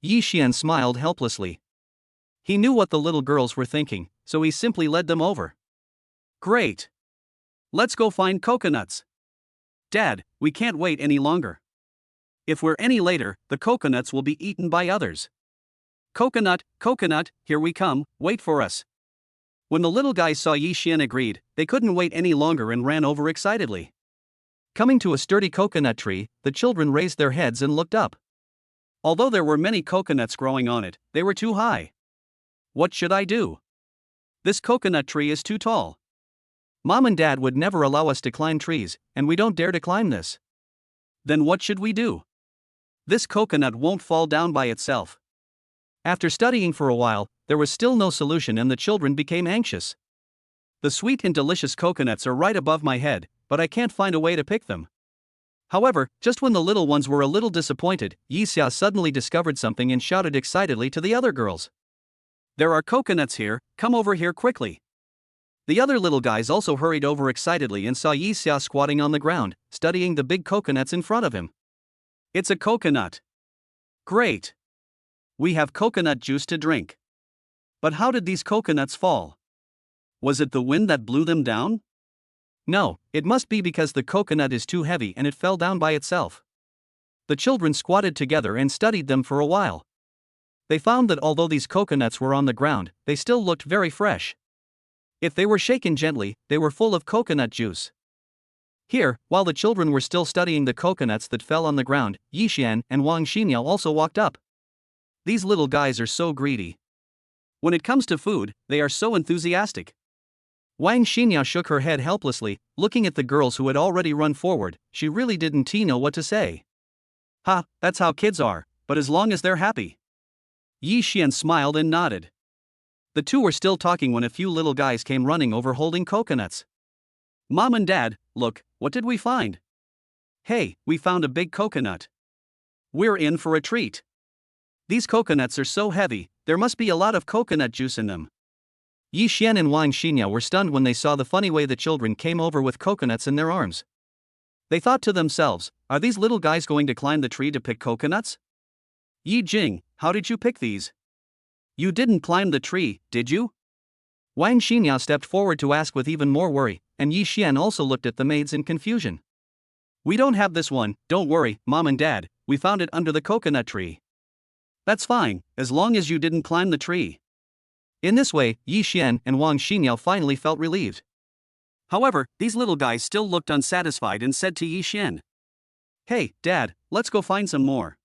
Yixian smiled helplessly. He knew what the little girls were thinking, so he simply led them over. Great! Let's go find coconuts. Dad, we can't wait any longer. If we're any later, the coconuts will be eaten by others. Coconut, coconut, here we come, wait for us. When the little guys saw Yixian agreed, they couldn't wait any longer and ran over excitedly. Coming to a sturdy coconut tree, the children raised their heads and looked up. Although there were many coconuts growing on it, they were too high. What should I do? This coconut tree is too tall. Mom and Dad would never allow us to climb trees, and we don't dare to climb this. Then what should we do? This coconut won't fall down by itself. After studying for a while, there was still no solution and the children became anxious. The sweet and delicious coconuts are right above my head, but I can't find a way to pick them. However, just when the little ones were a little disappointed, Yixia suddenly discovered something and shouted excitedly to the other girls. There are coconuts here, come over here quickly. The other little guys also hurried over excitedly and saw Yixia squatting on the ground, studying the big coconuts in front of him. It's a coconut. Great! We have coconut juice to drink. But how did these coconuts fall? Was it the wind that blew them down? No, it must be because the coconut is too heavy and it fell down by itself. The children squatted together and studied them for a while. They found that although these coconuts were on the ground, they still looked very fresh. If they were shaken gently, they were full of coconut juice. Here, while the children were still studying the coconuts that fell on the ground, Yixian and Wang Xingyao also walked up. These little guys are so greedy. When it comes to food, they are so enthusiastic. Wang Xingyao shook her head helplessly, looking at the girls who had already run forward. She really didn't know what to say. Ha, that's how kids are, but as long as they're happy. Yixian smiled and nodded. The two were still talking when a few little guys came running over holding coconuts. Mom and Dad, look, what did we find? Hey, we found a big coconut. We're in for a treat. These coconuts are so heavy, there must be a lot of coconut juice in them. Yixian and Wang Xingyao were stunned when they saw the funny way the children came over with coconuts in their arms. They thought to themselves, are these little guys going to climb the tree to pick coconuts? Yi Jing, how did you pick these? You didn't climb the tree, did you? Wang Xingyao stepped forward to ask with even more worry, and Yixian also looked at the maids in confusion. We don't have this one, don't worry, Mom and Dad, we found it under the coconut tree. That's fine, as long as you didn't climb the tree. In this way, Yixian and Wang Xingyao finally felt relieved. However, these little guys still looked unsatisfied and said to Yixian, Hey, Dad, let's go find some more.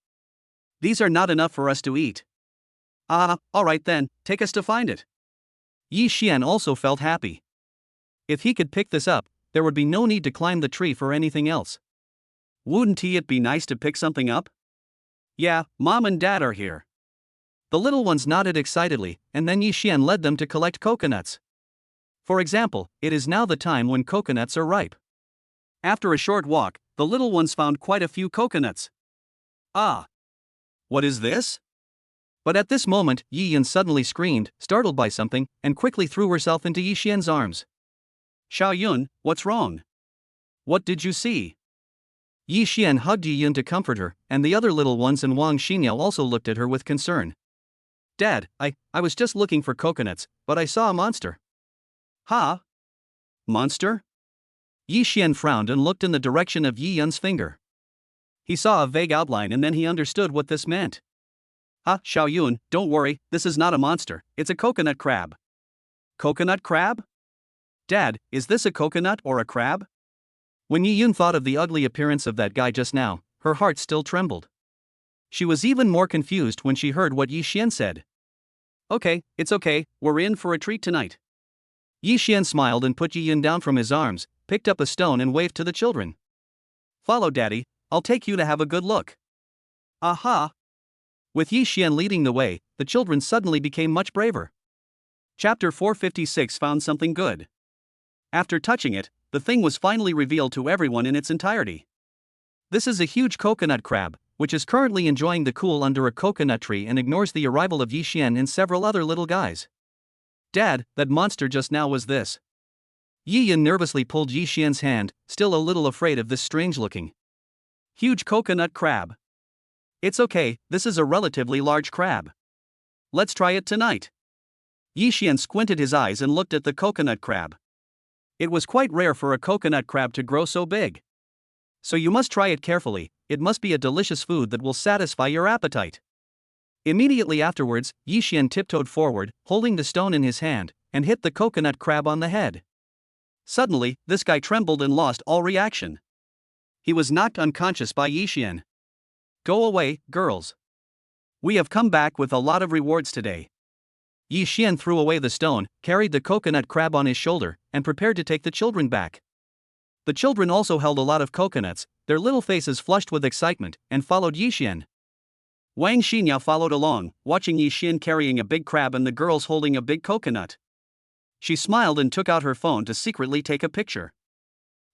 These are not enough for us to eat. Alright then, take us to find it. Yixian also felt happy. If he could pick this up, there would be no need to climb the tree for anything else. Wouldn't it be nice to pick something up? Yeah, Mom and Dad are here. The little ones nodded excitedly, and then Yixian led them to collect coconuts. For example, it is now the time when coconuts are ripe. After a short walk, the little ones found quite a few coconuts. Ah! What is this? But at this moment, Yiyan suddenly screamed, startled by something, and quickly threw herself into Yixian's arms. Xiaoyun, what's wrong? What did you see? Yixian hugged Yiyan to comfort her, and the other little ones and Wang Xingyao also looked at her with concern. Dad, I was just looking for coconuts, but I saw a monster. Ha? Monster? Yi Xian frowned and looked in the direction of Yi Yun's finger. He saw a vague outline and then he understood what this meant. Xiao Yun, don't worry, this is not a monster, it's a coconut crab. Coconut crab? Dad, is this a coconut or a crab? When Yi Yun thought of the ugly appearance of that guy just now, her heart still trembled. She was even more confused when she heard what Yi Xian said. Okay, it's okay, we're in for a treat tonight. Yi Xian smiled and put Yi Yun down from his arms, picked up a stone and waved to the children. Follow Daddy, I'll take you to have a good look. Aha! With Yi Xian leading the way, the children suddenly became much braver. Chapter 456 found something good. After touching it, the thing was finally revealed to everyone in its entirety. This is a huge coconut crab, which is currently enjoying the cool under a coconut tree and ignores the arrival of Yi Xian and several other little guys. Dad, that monster just now was this. Yi Yun nervously pulled Yi Xian's hand, still a little afraid of this strange-looking huge coconut crab. It's okay, this is a relatively large crab. Let's try it tonight. Yi Xian squinted his eyes and looked at the coconut crab. It was quite rare for a coconut crab to grow so big. So you must try it carefully, it must be a delicious food that will satisfy your appetite. Immediately afterwards, Yi Xian tiptoed forward, holding the stone in his hand, and hit the coconut crab on the head. Suddenly, this guy trembled and lost all reaction. He was knocked unconscious by Yi Xian. Go away, girls. We have come back with a lot of rewards today. Yi Xian threw away the stone, carried the coconut crab on his shoulder, and prepared to take the children back. The children also held a lot of coconuts, their little faces flushed with excitement, and followed Yi Xian. Wang Xinyao followed along, watching Yi Xian carrying a big crab and the girls holding a big coconut. She smiled and took out her phone to secretly take a picture.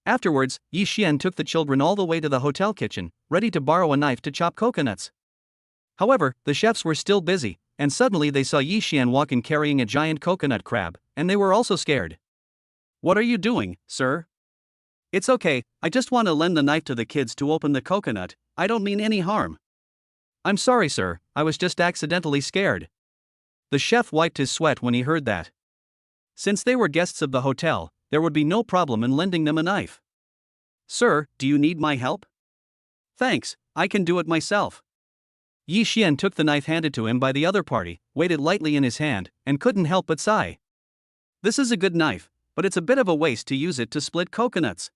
Afterwards, Yi Xian took the children all the way to the hotel kitchen, ready to borrow a knife to chop coconuts. However, the chefs were still busy, and suddenly they saw Yi Xian walk in carrying a giant coconut crab, and they were also scared. What are you doing, sir? It's okay, I just want to lend the knife to the kids to open the coconut, I don't mean any harm. I'm sorry, sir, I was just accidentally scared. The chef wiped his sweat when he heard that. Since they were guests of the hotel, there would be no problem in lending them a knife. Sir, do you need my help? Thanks, I can do it myself. Yi Xian took the knife handed to him by the other party, weighed it lightly in his hand, and couldn't help but sigh. This is a good knife, but it's a bit of a waste to use it to split coconuts.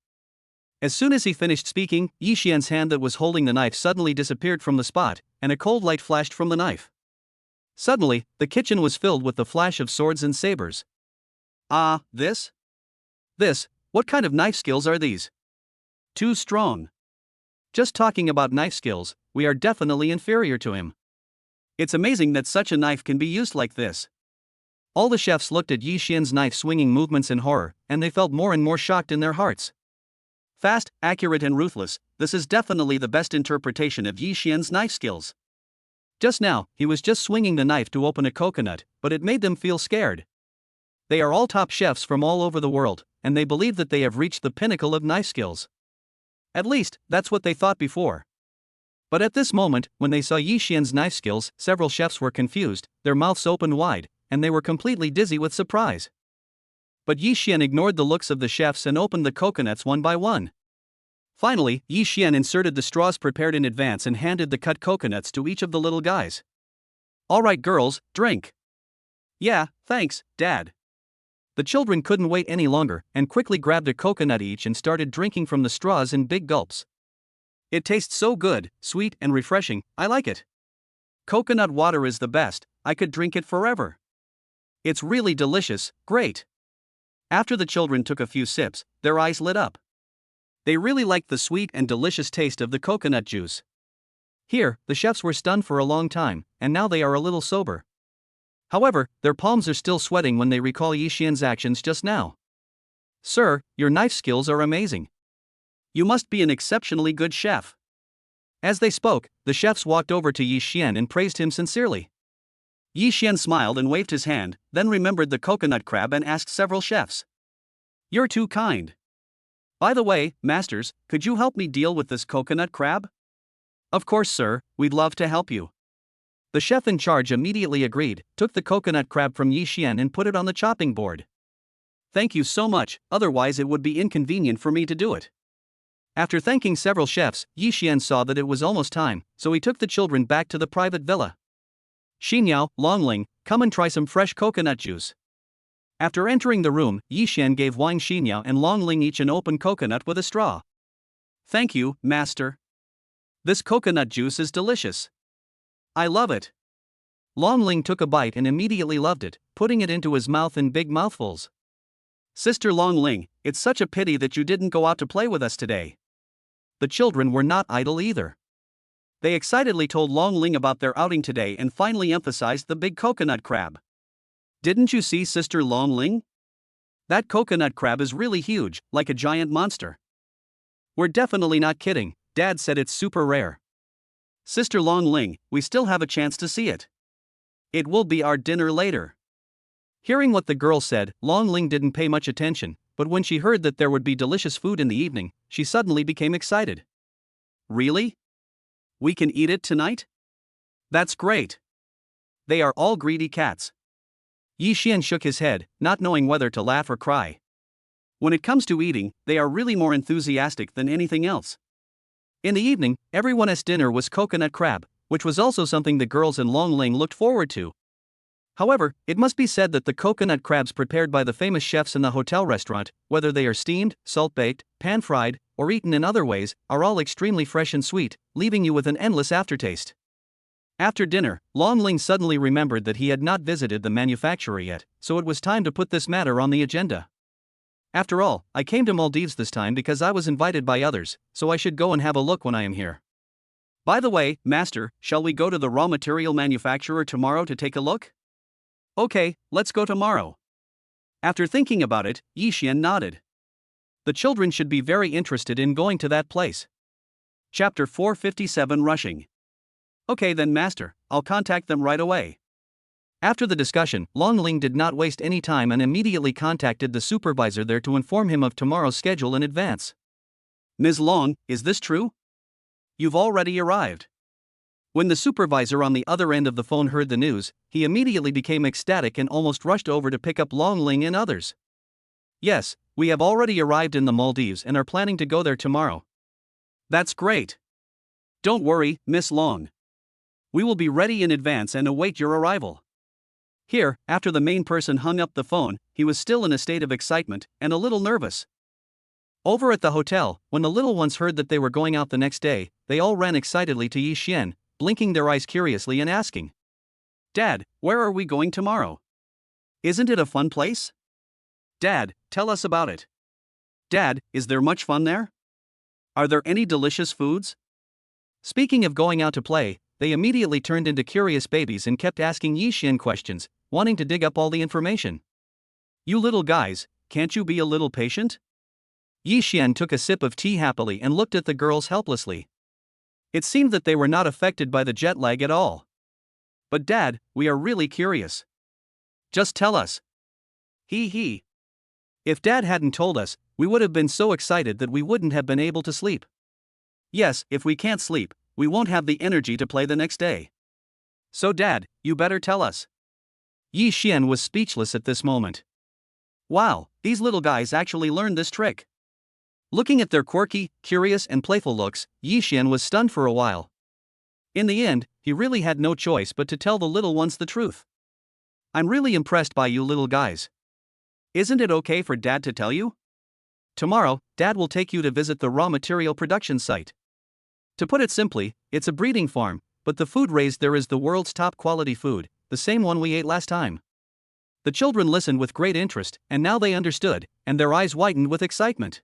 As soon as he finished speaking, Yi Xian's hand that was holding the knife suddenly disappeared from the spot, and a cold light flashed from the knife. Suddenly, the kitchen was filled with the flash of swords and sabers. This? What kind of knife skills are these? Too strong. Just talking about knife skills, we are definitely inferior to him. It's amazing that such a knife can be used like this. All the chefs looked at Yi Xian's knife swinging movements in horror, and they felt more and more shocked in their hearts. Fast, accurate and ruthless, this is definitely the best interpretation of Yi Xian's knife skills. Just now, he was just swinging the knife to open a coconut, but it made them feel scared. They are all top chefs from all over the world, and they believe that they have reached the pinnacle of knife skills. At least, that's what they thought before. But at this moment, when they saw Yi Xian's knife skills, several chefs were confused, their mouths opened wide, and they were completely dizzy with surprise. But Yi Xian ignored the looks of the chefs and opened the coconuts one by one. Finally, Yi Xian inserted the straws prepared in advance and handed the cut coconuts to each of the little guys. All right, girls, drink. Yeah, thanks, Dad. The children couldn't wait any longer and quickly grabbed a coconut each and started drinking from the straws in big gulps. It tastes so good, sweet and refreshing, I like it. Coconut water is the best, I could drink it forever. It's really delicious, great. After the children took a few sips, their eyes lit up. They really liked the sweet and delicious taste of the coconut juice. Here, the chefs were stunned for a long time, and now they are a little sober. However, their palms are still sweating when they recall Yi Xian's actions just now. Sir, your knife skills are amazing. You must be an exceptionally good chef. As they spoke, the chefs walked over to Yi Xian and praised him sincerely. Yi Xian smiled and waved his hand, then remembered the coconut crab and asked several chefs. You're too kind. By the way, masters, could you help me deal with this coconut crab? Of course, sir, we'd love to help you. The chef in charge immediately agreed, took the coconut crab from Yi Xian and put it on the chopping board. Thank you so much, otherwise it would be inconvenient for me to do it. After thanking several chefs, Yi Xian saw that it was almost time, so he took the children back to the private villa. Xingyao, Longling, come and try some fresh coconut juice. After entering the room, Yi Xian gave Wang Xingyao and Longling each an open coconut with a straw. Thank you, master. This coconut juice is delicious. I love it. Longling took a bite and immediately loved it, putting it into his mouth in big mouthfuls. Sister Longling, it's such a pity that you didn't go out to play with us today. The children were not idle either. They excitedly told Longling about their outing today and finally emphasized the big coconut crab. Didn't you see Sister Longling? That coconut crab is really huge, like a giant monster. We're definitely not kidding, Dad said it's super rare. Sister Longling, we still have a chance to see it. It will be our dinner later. Hearing what the girl said, Longling didn't pay much attention, but when she heard that there would be delicious food in the evening, she suddenly became excited. Really? We can eat it tonight? That's great. They are all greedy cats. Yi Xian shook his head, not knowing whether to laugh or cry. When it comes to eating, they are really more enthusiastic than anything else. In the evening, everyone's dinner was coconut crab, which was also something the girls in Longling looked forward to. However, it must be said that the coconut crabs prepared by the famous chefs in the hotel restaurant, whether they are steamed, salt-baked, pan-fried, or eaten in other ways, are all extremely fresh and sweet, leaving you with an endless aftertaste. After dinner, Longling suddenly remembered that he had not visited the manufacturer yet, so it was time to put this matter on the agenda. After all, I came to Maldives this time because I was invited by others, so I should go and have a look when I am here. By the way, Master, shall we go to the raw material manufacturer tomorrow to take a look? Okay, let's go tomorrow. After thinking about it, Yi Xian nodded. The children should be very interested in going to that place. Chapter 457 Rushing. Okay then, Master, I'll contact them right away. After the discussion, Longling did not waste any time and immediately contacted the supervisor there to inform him of tomorrow's schedule in advance. Ms. Long, is this true? You've already arrived. When the supervisor on the other end of the phone heard the news, he immediately became ecstatic and almost rushed over to pick up Longling and others. Yes, we have already arrived in the Maldives and are planning to go there tomorrow. That's great. Don't worry, Miss Long. We will be ready in advance and await your arrival. Here, after the main person hung up the phone, he was still in a state of excitement and a little nervous. Over at the hotel, when the little ones heard that they were going out the next day, they all ran excitedly to Yi Xian, blinking their eyes curiously and asking, Dad, where are we going tomorrow? Isn't it a fun place? Dad, tell us about it. Dad, is there much fun there? Are there any delicious foods? Speaking of going out to play, they immediately turned into curious babies and kept asking Yi Xian questions, wanting to dig up all the information. You little guys, can't you be a little patient? Yi Xian took a sip of tea happily and looked at the girls helplessly. It seemed that they were not affected by the jet lag at all. But Dad, we are really curious. Just tell us. Hee. If Dad hadn't told us, we would have been so excited that we wouldn't have been able to sleep. Yes, if we can't sleep, we won't have the energy to play the next day. So Dad, you better tell us. Yi Xian was speechless at this moment. Wow, these little guys actually learned this trick. Looking at their quirky, curious and playful looks, Yi Xian was stunned for a while. In the end, he really had no choice but to tell the little ones the truth. I'm really impressed by you little guys. Isn't it okay for Dad to tell you? Tomorrow, Dad will take you to visit the raw material production site. To put it simply, it's a breeding farm, but the food raised there is the world's top quality food, the same one we ate last time. The children listened with great interest, and now they understood, and their eyes widened with excitement.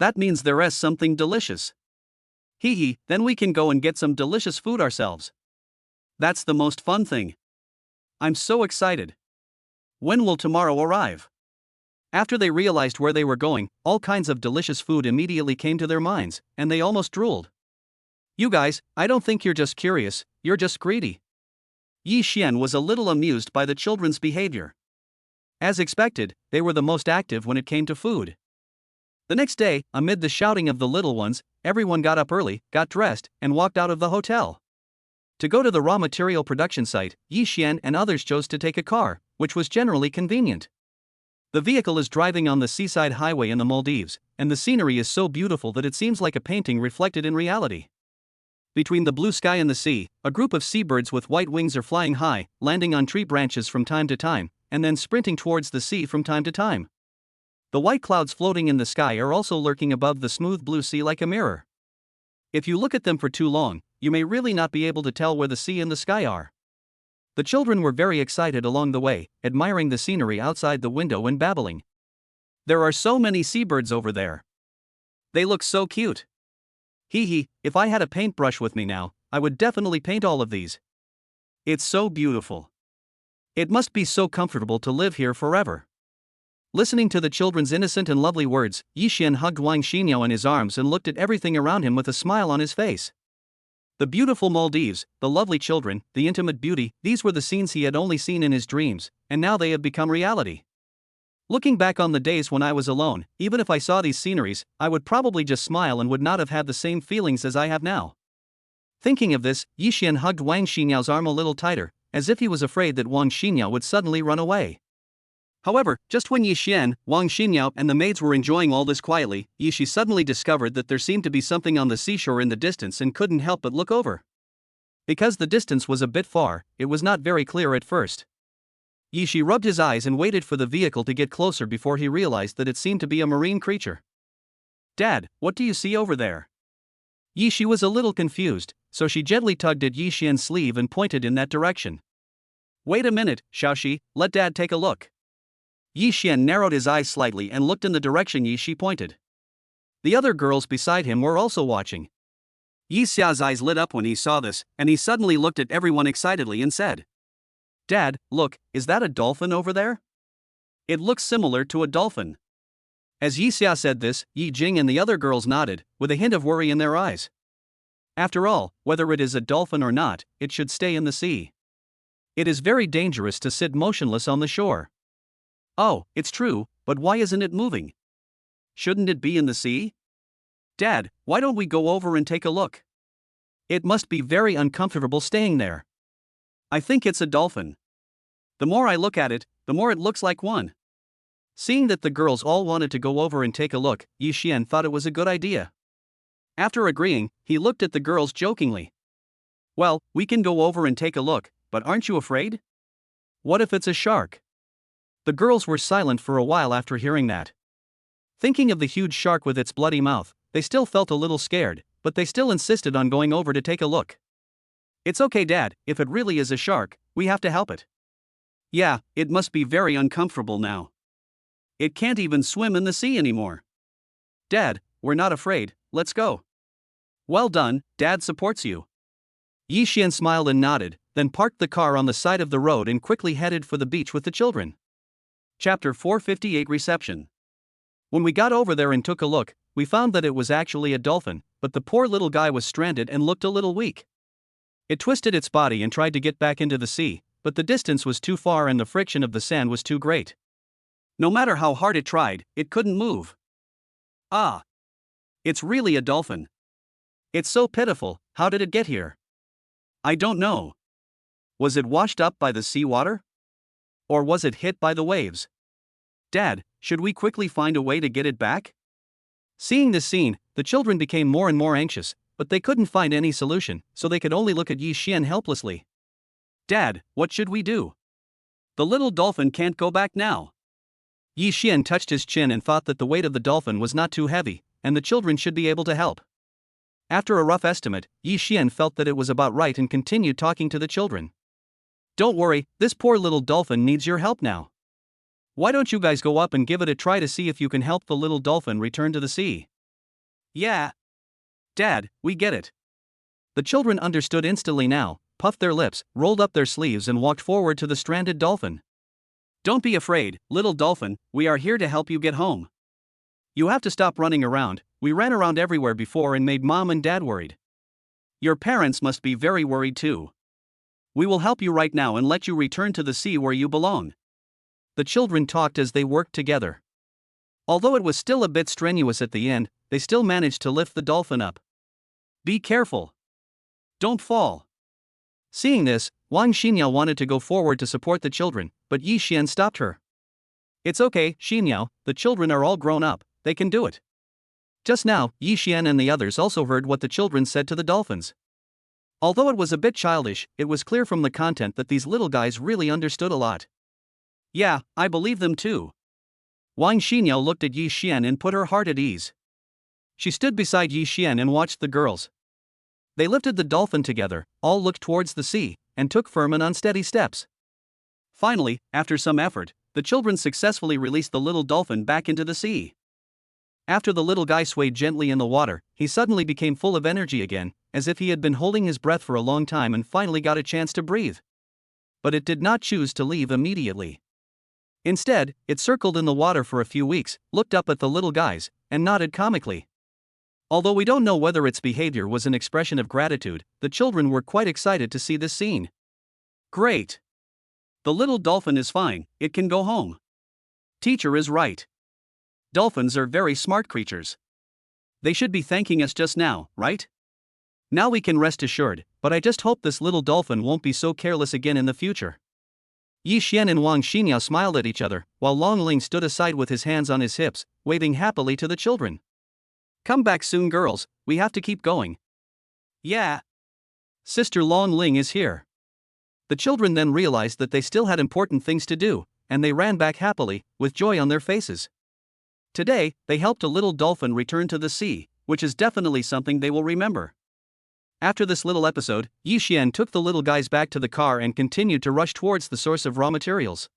That means there is something delicious. Hee, then we can go and get some delicious food ourselves. That's the most fun thing. I'm so excited. When will tomorrow arrive? After they realized where they were going, all kinds of delicious food immediately came to their minds, and they almost drooled. You guys, I don't think you're just curious, you're just greedy. Yi Xian was a little amused by the children's behavior. As expected, they were the most active when it came to food. The next day, amid the shouting of the little ones, everyone got up early, got dressed, and walked out of the hotel. To go to the raw material production site, Yi Xian and others chose to take a car, which was generally convenient. The vehicle is driving on the seaside highway in the Maldives, and the scenery is so beautiful that it seems like a painting reflected in reality. Between the blue sky and the sea, a group of seabirds with white wings are flying high, landing on tree branches from time to time, and then sprinting towards the sea from time to time. The white clouds floating in the sky are also lurking above the smooth blue sea like a mirror. If you look at them for too long, you may really not be able to tell where the sea and the sky are. The children were very excited along the way, admiring the scenery outside the window and babbling. There are so many seabirds over there. They look so cute. Hee hee, if I had a paintbrush with me now, I would definitely paint all of these. It's so beautiful. It must be so comfortable to live here forever. Listening to the children's innocent and lovely words, Yixian hugged Wang Xinyo in his arms and looked at everything around him with a smile on his face. The beautiful Maldives, the lovely children, the intimate beauty, these were the scenes he had only seen in his dreams, and now they have become reality. Looking back on the days when I was alone, even if I saw these sceneries, I would probably just smile and would not have had the same feelings as I have now. Thinking of this, Yixian hugged Wang Xinyao's arm a little tighter, as if he was afraid that Wang Xinyao would suddenly run away. However, just when Yixian, Wang Xinyao, and the maids were enjoying all this quietly, Yishi suddenly discovered that there seemed to be something on the seashore in the distance and couldn't help but look over. Because the distance was a bit far, it was not very clear at first. Yishi rubbed his eyes and waited for the vehicle to get closer before he realized that it seemed to be a marine creature. "Dad, what do you see over there?" Yishi was a little confused, so she gently tugged at Yixian's sleeve and pointed in that direction. "Wait a minute, Xiaoxi, let Dad take a look." Yixian narrowed his eyes slightly and looked in the direction Yishi pointed. The other girls beside him were also watching. Yixia's eyes lit up when he saw this, and he suddenly looked at everyone excitedly and said, "Dad, look, is that a dolphin over there? It looks similar to a dolphin." As Yixia said this, Yi Jing and the other girls nodded, with a hint of worry in their eyes. After all, whether it is a dolphin or not, it should stay in the sea. It is very dangerous to sit motionless on the shore. Oh, it's true, but why isn't it moving? Shouldn't it be in the sea? Dad, why don't we go over and take a look? It must be very uncomfortable staying there. I think it's a dolphin. The more I look at it, the more it looks like one. Seeing that the girls all wanted to go over and take a look, Yixian thought it was a good idea. After agreeing, he looked at the girls jokingly. "Well, we can go over and take a look, but aren't you afraid? What if it's a shark?" The girls were silent for a while after hearing that. Thinking of the huge shark with its bloody mouth, they still felt a little scared, but they still insisted on going over to take a look. "It's okay, Dad, if it really is a shark, we have to help it." "Yeah, it must be very uncomfortable now. It can't even swim in the sea anymore." "Dad, we're not afraid, let's go." "Well done, Dad supports you." Yixian smiled and nodded, then parked the car on the side of the road and quickly headed for the beach with the children. Chapter 458 Reception. When we got over there and took a look, we found that it was actually a dolphin, but the poor little guy was stranded and looked a little weak. It twisted its body and tried to get back into the sea, but the distance was too far and the friction of the sand was too great. No matter how hard it tried, it couldn't move. Ah! It's really a dolphin. It's so pitiful, how did it get here? I don't know. Was it washed up by the seawater? Or was it hit by the waves? Dad, should we quickly find a way to get it back? Seeing this scene, the children became more and more anxious, but they couldn't find any solution, so they could only look at Yixian helplessly. "Dad, what should we do? The little dolphin can't go back now." Yixian touched his chin and thought that the weight of the dolphin was not too heavy, and the children should be able to help. After a rough estimate, Yixian felt that it was about right and continued talking to the children. "Don't worry, this poor little dolphin needs your help now. Why don't you guys go up and give it a try to see if you can help the little dolphin return to the sea?" "Yeah. Dad, we get it." The children understood instantly now, puffed their lips, rolled up their sleeves and walked forward to the stranded dolphin. "Don't be afraid, little dolphin, we are here to help you get home. You have to stop running around, we ran around everywhere before and made Mom and Dad worried. Your parents must be very worried too. We will help you right now and let you return to the sea where you belong." The children talked as they worked together. Although it was still a bit strenuous at the end, they still managed to lift the dolphin up. "Be careful. Don't fall." Seeing this, Wang Xinyao wanted to go forward to support the children, but Yixian stopped her. It's okay, Xinyao, the children are all grown up, they can do it. Just now, Yi Xian and the others also heard what the children said to the dolphins. Although it was a bit childish, it was clear from the content that these little guys really understood a lot. Yeah, I believe them too. Wang Xinyao looked at Yi Xian and put her heart at ease. She stood beside Yi Xian and watched the girls. They lifted the dolphin together, all looked towards the sea, and took firm and unsteady steps. Finally, after some effort, the children successfully released the little dolphin back into the sea. After the little guy swayed gently in the water, he suddenly became full of energy again, as if he had been holding his breath for a long time and finally got a chance to breathe. But it did not choose to leave immediately. Instead, it circled in the water for a few weeks, looked up at the little guys, and nodded comically. Although we don't know whether its behavior was an expression of gratitude, the children were quite excited to see this scene. Great! The little dolphin is fine, it can go home. Teacher is right. Dolphins are very smart creatures. They should be thanking us just now, right? Now we can rest assured, but I just hope this little dolphin won't be so careless again in the future. Yi Xian and Wang Xinyao smiled at each other, while Long Ling stood aside with his hands on his hips, waving happily to the children. Come back soon, girls, we have to keep going. Yeah. Sister Long Ling is here. The children then realized that they still had important things to do, and they ran back happily, with joy on their faces. Today, they helped a little dolphin return to the sea, which is definitely something they will remember. After this little episode, Yi Xian took the little guys back to the car and continued to rush towards the source of raw materials.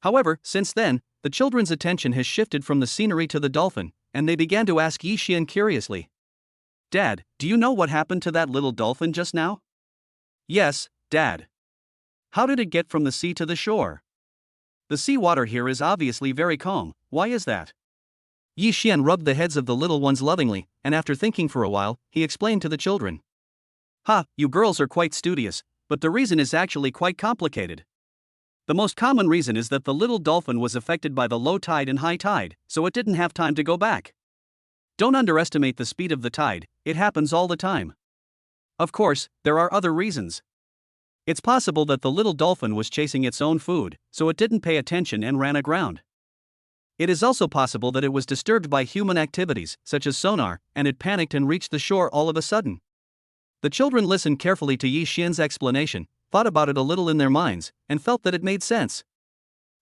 However, since then, the children's attention has shifted from the scenery to the dolphin, and they began to ask Yi Xian curiously. Dad, do you know what happened to that little dolphin just now? Yes, Dad. How did it get from the sea to the shore? The seawater here is obviously very calm, why is that? Yi Xian rubbed the heads of the little ones lovingly, and after thinking for a while, he explained to the children. Ha, you girls are quite studious, but the reason is actually quite complicated. The most common reason is that the little dolphin was affected by the low tide and high tide, so it didn't have time to go back. Don't underestimate the speed of the tide, it happens all the time. Of course, there are other reasons. It's possible that the little dolphin was chasing its own food, so it didn't pay attention and ran aground. It is also possible that it was disturbed by human activities, such as sonar, and it panicked and reached the shore all of a sudden. The children listened carefully to Yi Xian's explanation, thought about it a little in their minds, and felt that it made sense.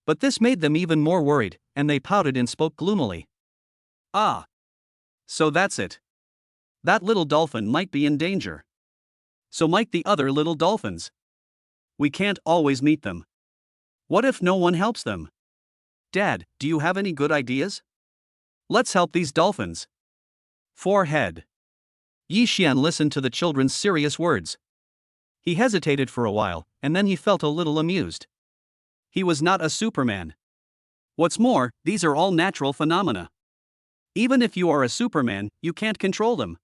But this made them even more worried, and they pouted and spoke gloomily. Ah. So that's it. That little dolphin might be in danger. So might the other little dolphins. We can't always meet them. What if no one helps them? Dad, do you have any good ideas? Let's help these dolphins. Forehead. Yi Xian listened to the children's serious words. He hesitated for a while, and then he felt a little amused. He was not a Superman. What's more, these are all natural phenomena. Even if you are a Superman, you can't control them.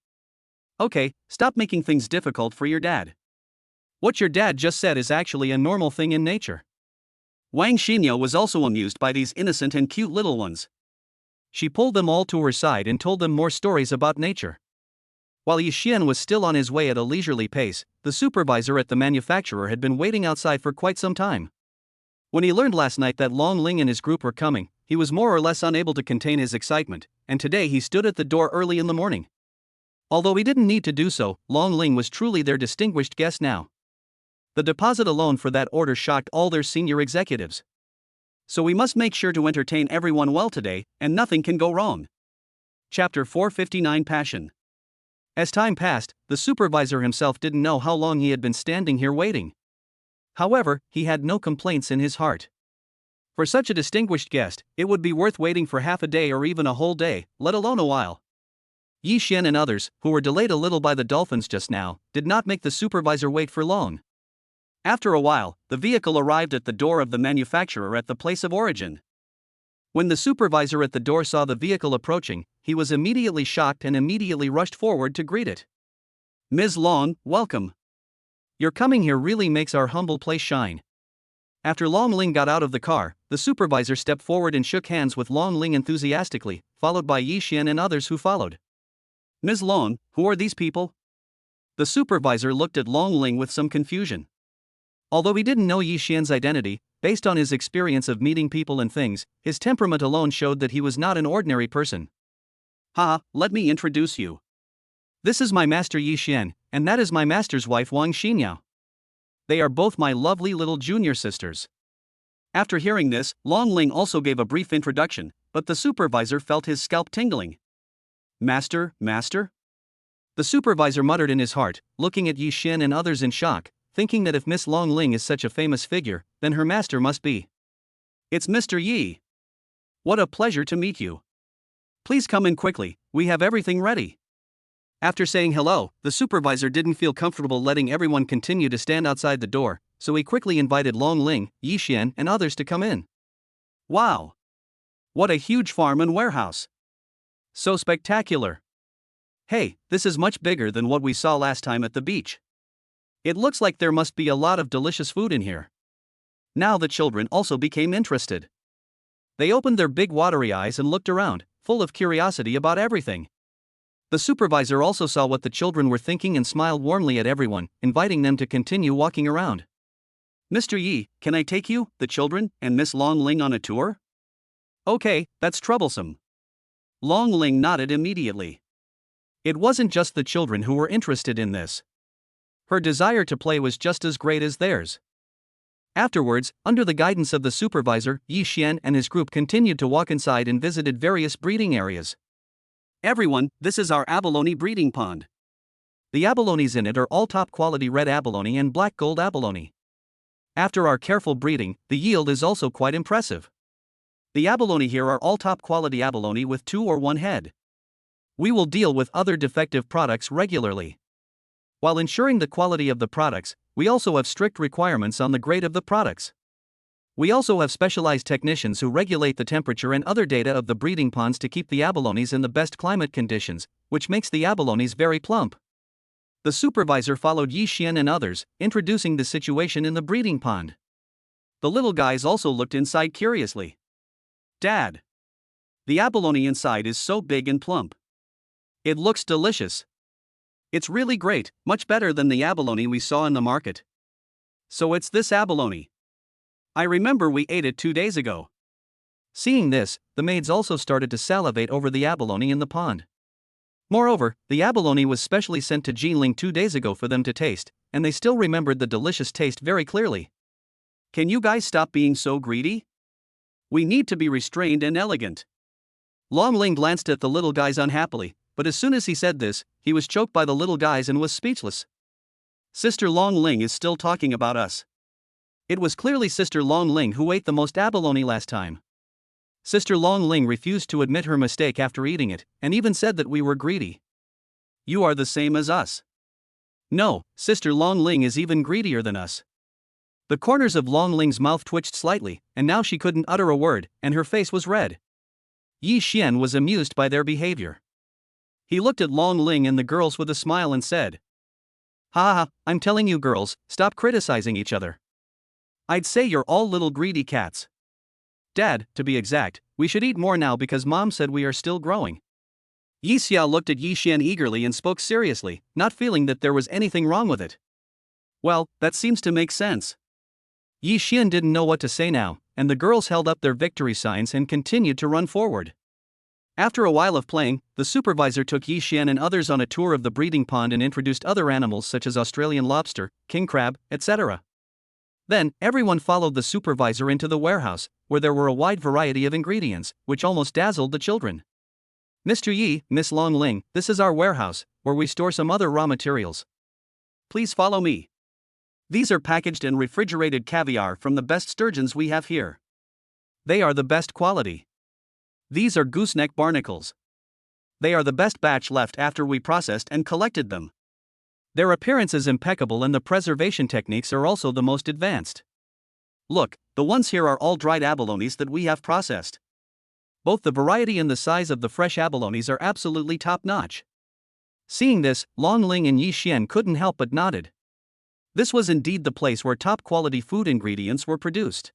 Okay, stop making things difficult for your dad. What your dad just said is actually a normal thing in nature. Wang Xinyao was also amused by these innocent and cute little ones. She pulled them all to her side and told them more stories about nature. While Yi Xian was still on his way at a leisurely pace, the supervisor at the manufacturer had been waiting outside for quite some time. When he learned last night that Long Ling and his group were coming, he was more or less unable to contain his excitement, and today he stood at the door early in the morning. Although he didn't need to do so, Long Ling was truly their distinguished guest now. The deposit alone for that order shocked all their senior executives. So we must make sure to entertain everyone well today, and nothing can go wrong. Chapter 459 Passion. As time passed, the supervisor himself didn't know how long he had been standing here waiting. However, he had no complaints in his heart. For such a distinguished guest, it would be worth waiting for half a day or even a whole day, let alone a while. Yi Xian and others, who were delayed a little by the dolphins just now, did not make the supervisor wait for long. After a while, the vehicle arrived at the door of the manufacturer at the place of origin. When the supervisor at the door saw the vehicle approaching, he was immediately shocked and immediately rushed forward to greet it. Ms. Long, welcome. Your coming here really makes our humble place shine. After Long Ling got out of the car, the supervisor stepped forward and shook hands with Long Ling enthusiastically, followed by Yi Xian and others who followed. Ms. Long, who are these people? The supervisor looked at Long Ling with some confusion. Although he didn't know Yi Xian's identity, based on his experience of meeting people and things, his temperament alone showed that he was not an ordinary person. "Ha, let me introduce you. This is my master Yi Xian, and that is my master's wife Wang Xinyao. They are both my lovely little junior sisters." After hearing this, Long Ling also gave a brief introduction, but the supervisor felt his scalp tingling. "Master, master?" The supervisor muttered in his heart, looking at Yi Xian and others in shock, thinking that if Miss Long Ling is such a famous figure, then her master must be. "It's Mr. Yi. What a pleasure to meet you. Please come in quickly, we have everything ready." After saying hello, the supervisor didn't feel comfortable letting everyone continue to stand outside the door, so he quickly invited Long Ling, Yi Xian, and others to come in. "Wow! What a huge farm and warehouse! So spectacular! Hey, this is much bigger than what we saw last time at the beach. It looks like there must be a lot of delicious food in here." Now the children also became interested. They opened their big watery eyes and looked around, full of curiosity about everything. The supervisor also saw what the children were thinking and smiled warmly at everyone, inviting them to continue walking around. "Mr. Yi, can I take you, the children, and Miss Long Ling on a tour?" "Okay, that's troublesome." Long Ling nodded immediately. It wasn't just the children who were interested in this. Her desire to play was just as great as theirs. Afterwards, under the guidance of the supervisor, Yi Xian and his group continued to walk inside and visited various breeding areas. "Everyone, this is our abalone breeding pond. The abalones in it are all top-quality red abalone and black gold abalone. After our careful breeding, the yield is also quite impressive. The abalone here are all top-quality abalone with 2 or 1 head. We will deal with other defective products regularly. While ensuring the quality of the products, we also have strict requirements on the grade of the products. We also have specialized technicians who regulate the temperature and other data of the breeding ponds to keep the abalones in the best climate conditions, which makes the abalones very plump." The supervisor followed Yi Xian and others, introducing the situation in the breeding pond. The little guys also looked inside curiously. "Dad, the abalone inside is so big and plump. It looks delicious. It's really great, much better than the abalone we saw in the market. So it's this abalone. I remember we ate it 2 days ago." Seeing this, the maids also started to salivate over the abalone in the pond. Moreover, the abalone was specially sent to Jinling 2 days ago for them to taste, and they still remembered the delicious taste very clearly. "Can you guys stop being so greedy? We need to be restrained and elegant." Long Ling glanced at the little guys unhappily, but as soon as he said this, he was choked by the little guys and was speechless. "Sister Long Ling is still talking about us. It was clearly Sister Long Ling who ate the most abalone last time. Sister Long Ling refused to admit her mistake after eating it, and even said that we were greedy. You are the same as us." "No, Sister Long Ling is even greedier than us." The corners of Long Ling's mouth twitched slightly, and now she couldn't utter a word, and her face was red. Yi Xian was amused by their behavior. He looked at Long Ling and the girls with a smile and said, "Ha ha, I'm telling you girls, stop criticizing each other. I'd say you're all little greedy cats. Dad, to be exact, we should eat more now because Mom said we are still growing." Yi Xiao looked at Yi Xian eagerly and spoke seriously, not feeling that there was anything wrong with it. "Well, that seems to make sense." Yi Xian didn't know what to say now, and the girls held up their victory signs and continued to run forward. After a while of playing, the supervisor took Yi Xian and others on a tour of the breeding pond and introduced other animals such as Australian lobster, king crab, etc. Then, everyone followed the supervisor into the warehouse, where there were a wide variety of ingredients, which almost dazzled the children. "Mr. Yi, Miss Long Ling, this is our warehouse, where we store some other raw materials. Please follow me. These are packaged and refrigerated caviar from the best sturgeons we have here. They are the best quality. These are gooseneck barnacles. They are the best batch left after we processed and collected them. Their appearance is impeccable and the preservation techniques are also the most advanced. Look, the ones here are all dried abalones that we have processed. Both the variety and the size of the fresh abalones are absolutely top-notch." Seeing this, Long Ling and Yi Xian couldn't help but nodded. This was indeed the place where top-quality food ingredients were produced.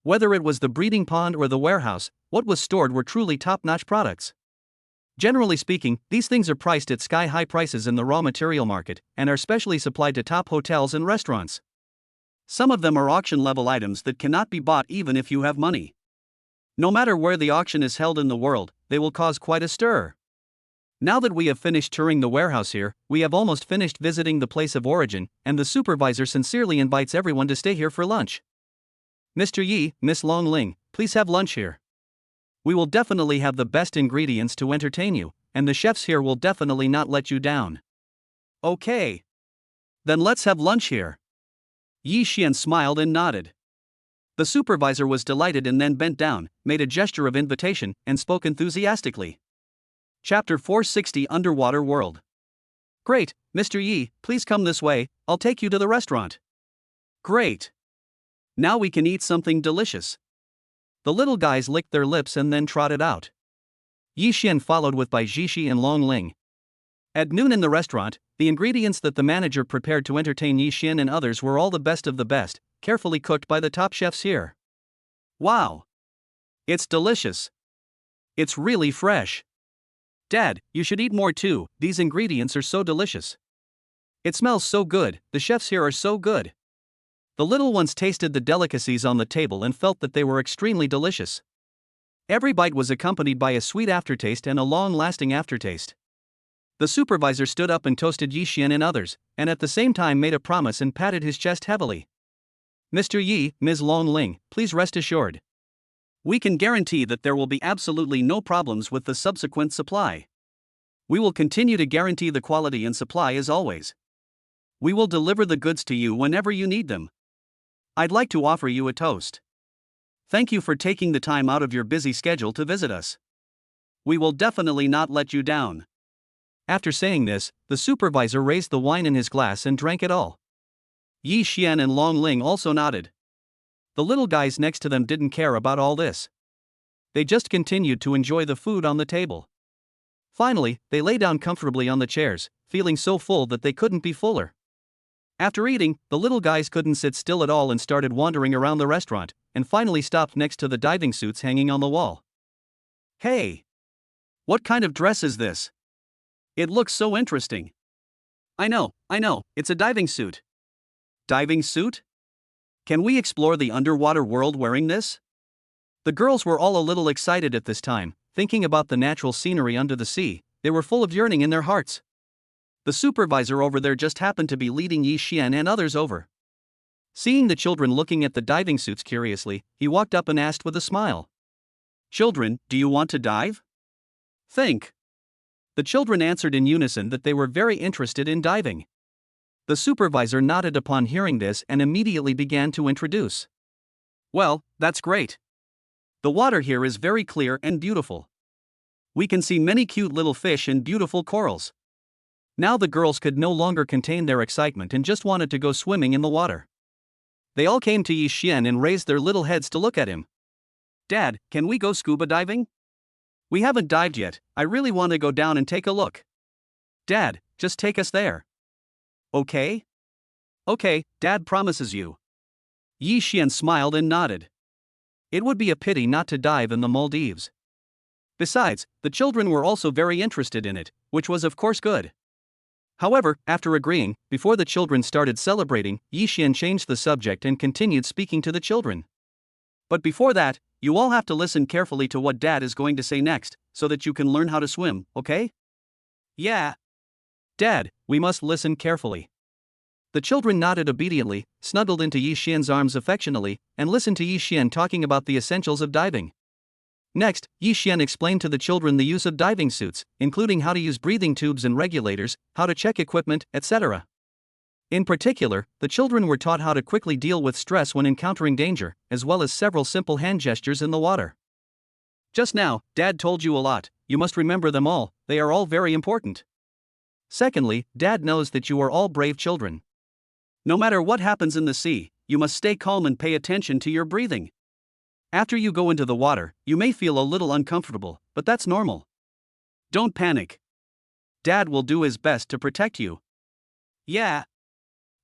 Whether it was the breeding pond or the warehouse, what was stored were truly top-notch products. Generally speaking, these things are priced at sky-high prices in the raw material market, and are specially supplied to top hotels and restaurants. Some of them are auction-level items that cannot be bought even if you have money. No matter where the auction is held in the world, they will cause quite a stir. Now that we have finished touring the warehouse here, we have almost finished visiting the place of origin, and the supervisor sincerely invites everyone to stay here for lunch. Mr. Yi, Miss Long Ling, please have lunch here. We will definitely have the best ingredients to entertain you, and the chefs here will definitely not let you down. Okay. Then let's have lunch here. Yi Xian smiled and nodded. The supervisor was delighted and then bent down, made a gesture of invitation, and spoke enthusiastically. Chapter 460 Underwater World. Great, Mr. Yi, please come this way, I'll take you to the restaurant. Great. Now we can eat something delicious. The little guys licked their lips and then trotted out. Yi Xian followed with Bai Zhishi and Long Ling. At noon in the restaurant, the ingredients that the manager prepared to entertain Yi Xian and others were all the best of the best, carefully cooked by the top chefs here. Wow! It's delicious. It's really fresh. Dad, you should eat more too, these ingredients are so delicious. It smells so good, the chefs here are so good. The little ones tasted the delicacies on the table and felt that they were extremely delicious. Every bite was accompanied by a sweet aftertaste and a long-lasting aftertaste. The supervisor stood up and toasted Yi Xian and others, and at the same time made a promise and patted his chest heavily. Mr. Yi, Ms. Long Ling, please rest assured. We can guarantee that there will be absolutely no problems with the subsequent supply. We will continue to guarantee the quality and supply as always. We will deliver the goods to you whenever you need them. I'd like to offer you a toast. Thank you for taking the time out of your busy schedule to visit us. We will definitely not let you down. After saying this, the supervisor raised the wine in his glass and drank it all. Yi Xian and Long Ling also nodded. The little guys next to them didn't care about all this. They just continued to enjoy the food on the table. Finally, they lay down comfortably on the chairs, feeling so full that they couldn't be fuller. After eating, the little guys couldn't sit still at all and started wandering around the restaurant, and finally stopped next to the diving suits hanging on the wall. Hey! What kind of dress is this? It looks so interesting. I know, it's a diving suit. Diving suit? Can we explore the underwater world wearing this? The girls were all a little excited at this time, thinking about the natural scenery under the sea. They were full of yearning in their hearts. The supervisor over there just happened to be leading Yi Xian and others over. Seeing the children looking at the diving suits curiously, he walked up and asked with a smile. Children, do you want to dive? Think. The children answered in unison that they were very interested in diving. The supervisor nodded upon hearing this and immediately began to introduce. Well, that's great. The water here is very clear and beautiful. We can see many cute little fish and beautiful corals. Now the girls could no longer contain their excitement and just wanted to go swimming in the water. They all came to Yi Xian and raised their little heads to look at him. Dad, can we go scuba diving? We haven't dived yet, I really want to go down and take a look. Dad, just take us there. Okay? Okay, Dad promises you. Yi Xian smiled and nodded. It would be a pity not to dive in the Maldives. Besides, the children were also very interested in it, which was of course good. However, after agreeing, before the children started celebrating, Yi Xian changed the subject and continued speaking to the children. But before that, you all have to listen carefully to what Dad is going to say next, so that you can learn how to swim, okay? Yeah. Dad, we must listen carefully. The children nodded obediently, snuggled into Yi Xian's arms affectionately, and listened to Yi Xian talking about the essentials of diving. Next, Yi Xian explained to the children the use of diving suits, including how to use breathing tubes and regulators, how to check equipment, etc. In particular, the children were taught how to quickly deal with stress when encountering danger, as well as several simple hand gestures in the water. Just now, Dad told you a lot, you must remember them all, they are all very important. Secondly, Dad knows that you are all brave children. No matter what happens in the sea, you must stay calm and pay attention to your breathing. After you go into the water, you may feel a little uncomfortable, but that's normal. Don't panic. Dad will do his best to protect you. Yeah.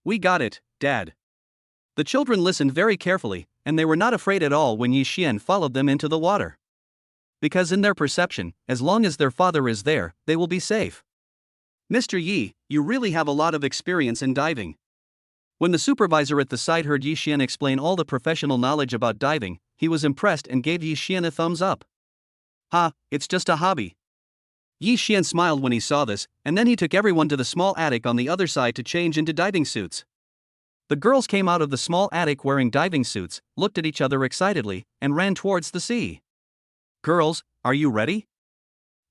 We got it, Dad. The children listened very carefully, and they were not afraid at all when Yi Xian followed them into the water. Because in their perception, as long as their father is there, they will be safe. Mr. Yi, you really have a lot of experience in diving. When the supervisor at the site heard Yi Xian explain all the professional knowledge about diving, he was impressed and gave Yi Xian a thumbs up. Ha, it's just a hobby. Yi Xian smiled when he saw this, and then he took everyone to the small attic on the other side to change into diving suits. The girls came out of the small attic wearing diving suits, looked at each other excitedly, and ran towards the sea. Girls, are you ready?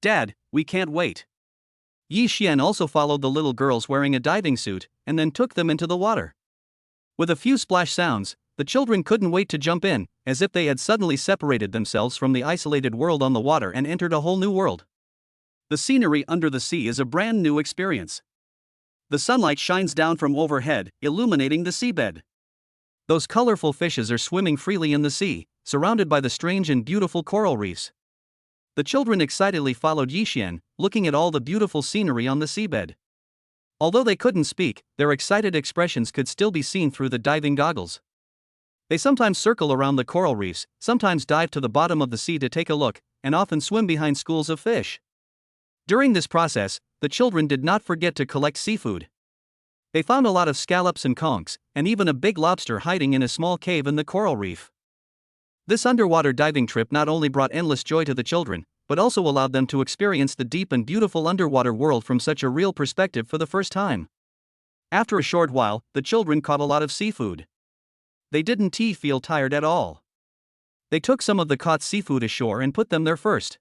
Dad, we can't wait. Yi Xian also followed the little girls wearing a diving suit, and then took them into the water. With a few splash sounds, the children couldn't wait to jump in, as if they had suddenly separated themselves from the isolated world on the water and entered a whole new world. The scenery under the sea is a brand new experience. The sunlight shines down from overhead, illuminating the seabed. Those colorful fishes are swimming freely in the sea, surrounded by the strange and beautiful coral reefs. The children excitedly followed Yi Xian, looking at all the beautiful scenery on the seabed. Although they couldn't speak, their excited expressions could still be seen through the diving goggles. They sometimes circle around the coral reefs, sometimes dive to the bottom of the sea to take a look, and often swim behind schools of fish. During this process, the children did not forget to collect seafood. They found a lot of scallops and conchs, and even a big lobster hiding in a small cave in the coral reef. This underwater diving trip not only brought endless joy to the children, but also allowed them to experience the deep and beautiful underwater world from such a real perspective for the first time. After a short while, the children caught a lot of seafood. They didn't feel tired at all. They took some of the caught seafood ashore and put them there first.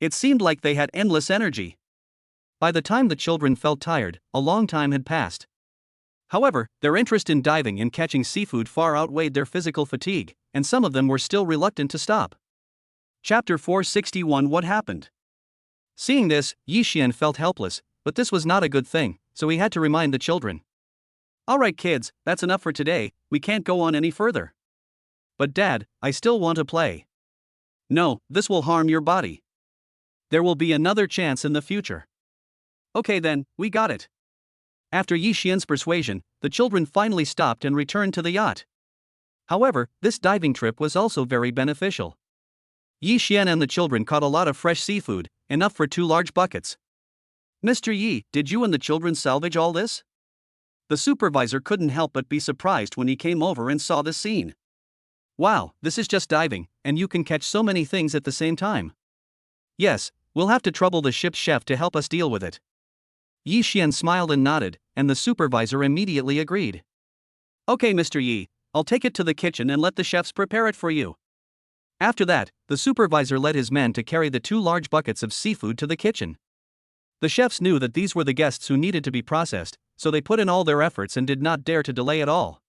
It seemed like they had endless energy. By the time the children felt tired, a long time had passed. However, their interest in diving and catching seafood far outweighed their physical fatigue, and some of them were still reluctant to stop. Chapter 461 What happened? Seeing this, Yi Xian felt helpless, but this was not a good thing, so he had to remind the children. Alright kids, that's enough for today, we can't go on any further. But Dad, I still want to play. No, this will harm your body. There will be another chance in the future. Okay then, we got it. After Yi Xian's persuasion, the children finally stopped and returned to the yacht. However, this diving trip was also very beneficial. Yi Xian and the children caught a lot of fresh seafood, enough for 2 large buckets. Mr. Yi, did you and the children salvage all this? The supervisor couldn't help but be surprised when he came over and saw the scene. Wow, this is just diving, and you can catch so many things at the same time. Yes, we'll have to trouble the ship's chef to help us deal with it. Yi Xian smiled and nodded, and the supervisor immediately agreed. Okay, Mr. Yi, I'll take it to the kitchen and let the chefs prepare it for you. After that, the supervisor led his men to carry the 2 large buckets of seafood to the kitchen. The chefs knew that these were the guests who needed to be processed, so they put in all their efforts and did not dare to delay at all.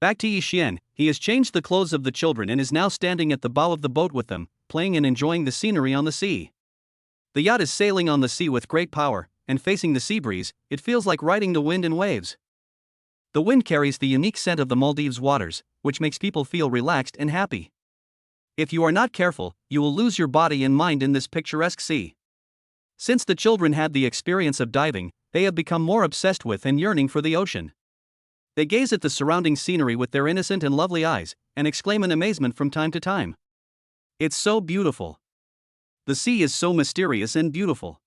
Back to Yi Xian, he has changed the clothes of the children and is now standing at the bow of the boat with them, playing and enjoying the scenery on the sea. The yacht is sailing on the sea with great power, and facing the sea breeze, it feels like riding the wind and waves. The wind carries the unique scent of the Maldives waters, which makes people feel relaxed and happy. If you are not careful, you will lose your body and mind in this picturesque sea. Since the children had the experience of diving, they have become more obsessed with and yearning for the ocean. They gaze at the surrounding scenery with their innocent and lovely eyes, and exclaim in amazement from time to time. It's so beautiful. The sea is so mysterious and beautiful.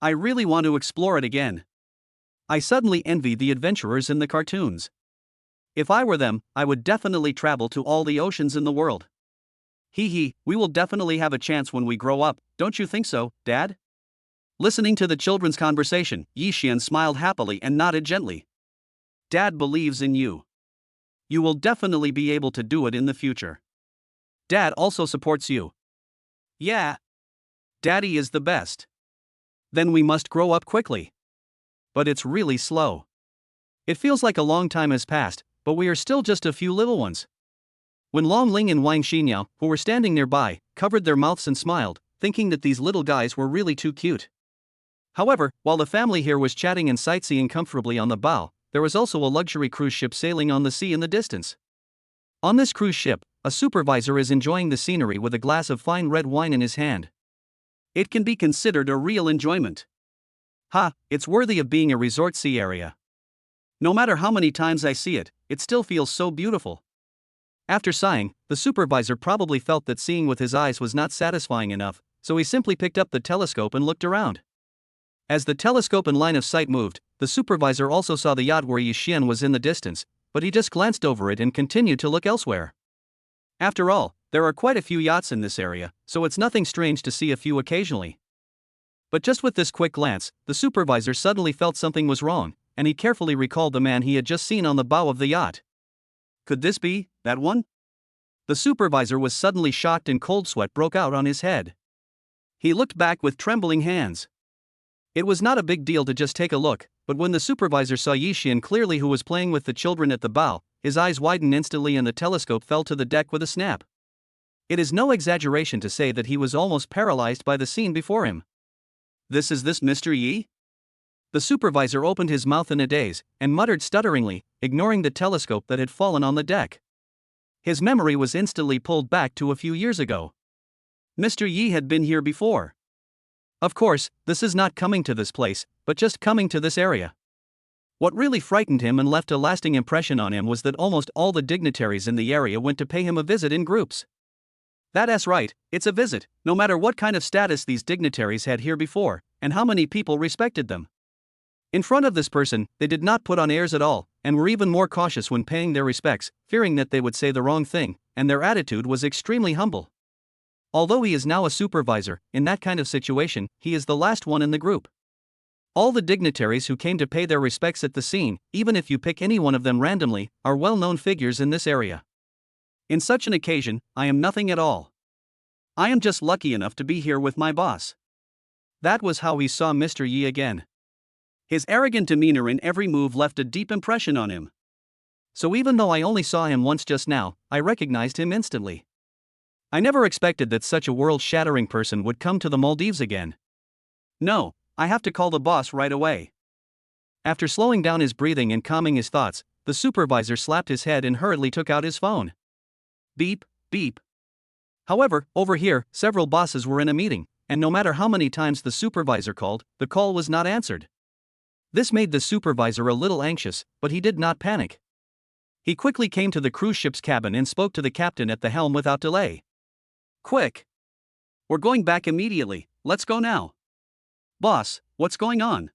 I really want to explore it again. I suddenly envy the adventurers in the cartoons. If I were them, I would definitely travel to all the oceans in the world. Hee hee, we will definitely have a chance when we grow up, don't you think so, Dad? Listening to the children's conversation, Yi Xian smiled happily and nodded gently. Dad believes in you. You will definitely be able to do it in the future. Dad also supports you. Yeah. Daddy is the best. Then we must grow up quickly. But it's really slow. It feels like a long time has passed, but we are still just a few little ones. When Long Ling and Wang Xinyao, who were standing nearby, covered their mouths and smiled, thinking that these little guys were really too cute. However, while the family here was chatting and sightseeing comfortably on the bow, there was also a luxury cruise ship sailing on the sea in the distance. On this cruise ship, a supervisor is enjoying the scenery with a glass of fine red wine in his hand. It can be considered a real enjoyment. Ha, it's worthy of being a resort sea area. No matter how many times I see it, it still feels so beautiful. After sighing, the supervisor probably felt that seeing with his eyes was not satisfying enough, so he simply picked up the telescope and looked around. As the telescope and line of sight moved, the supervisor also saw the yacht where Yi Xian was in the distance, but he just glanced over it and continued to look elsewhere. After all, there are quite a few yachts in this area, so it's nothing strange to see a few occasionally. But just with this quick glance, the supervisor suddenly felt something was wrong, and he carefully recalled the man he had just seen on the bow of the yacht. Could this be that one? The supervisor was suddenly shocked and cold sweat broke out on his head. He looked back with trembling hands. It was not a big deal to just take a look, but when the supervisor saw Yi Xian clearly, who was playing with the children at the bow, his eyes widened instantly and the telescope fell to the deck with a snap. It is no exaggeration to say that he was almost paralyzed by the scene before him. This Mr. Yi? The supervisor opened his mouth in a daze and muttered stutteringly, ignoring the telescope that had fallen on the deck. His memory was instantly pulled back to a few years ago. Mr. Yi had been here before. Of course, this is not coming to this place, but just coming to this area. What really frightened him and left a lasting impression on him was that almost all the dignitaries in the area went to pay him a visit in groups. That's right, it's a visit, no matter what kind of status these dignitaries had here before, and how many people respected them. In front of this person, they did not put on airs at all, and were even more cautious when paying their respects, fearing that they would say the wrong thing, and their attitude was extremely humble. Although he is now a supervisor, in that kind of situation, he is the last one in the group. All the dignitaries who came to pay their respects at the scene, even if you pick any one of them randomly, are well-known figures in this area. In such an occasion, I am nothing at all. I am just lucky enough to be here with my boss. That was how he saw Mr. Yi again. His arrogant demeanor in every move left a deep impression on him. So even though I only saw him once just now, I recognized him instantly. I never expected that such a world-shattering person would come to the Maldives again. No, I have to call the boss right away. After slowing down his breathing and calming his thoughts, the supervisor slapped his head and hurriedly took out his phone. Beep, beep. However, over here, several bosses were in a meeting, and no matter how many times the supervisor called, the call was not answered. This made the supervisor a little anxious, but he did not panic. He quickly came to the cruise ship's cabin and spoke to the captain at the helm without delay. Quick! We're going back immediately, let's go now. Boss, what's going on?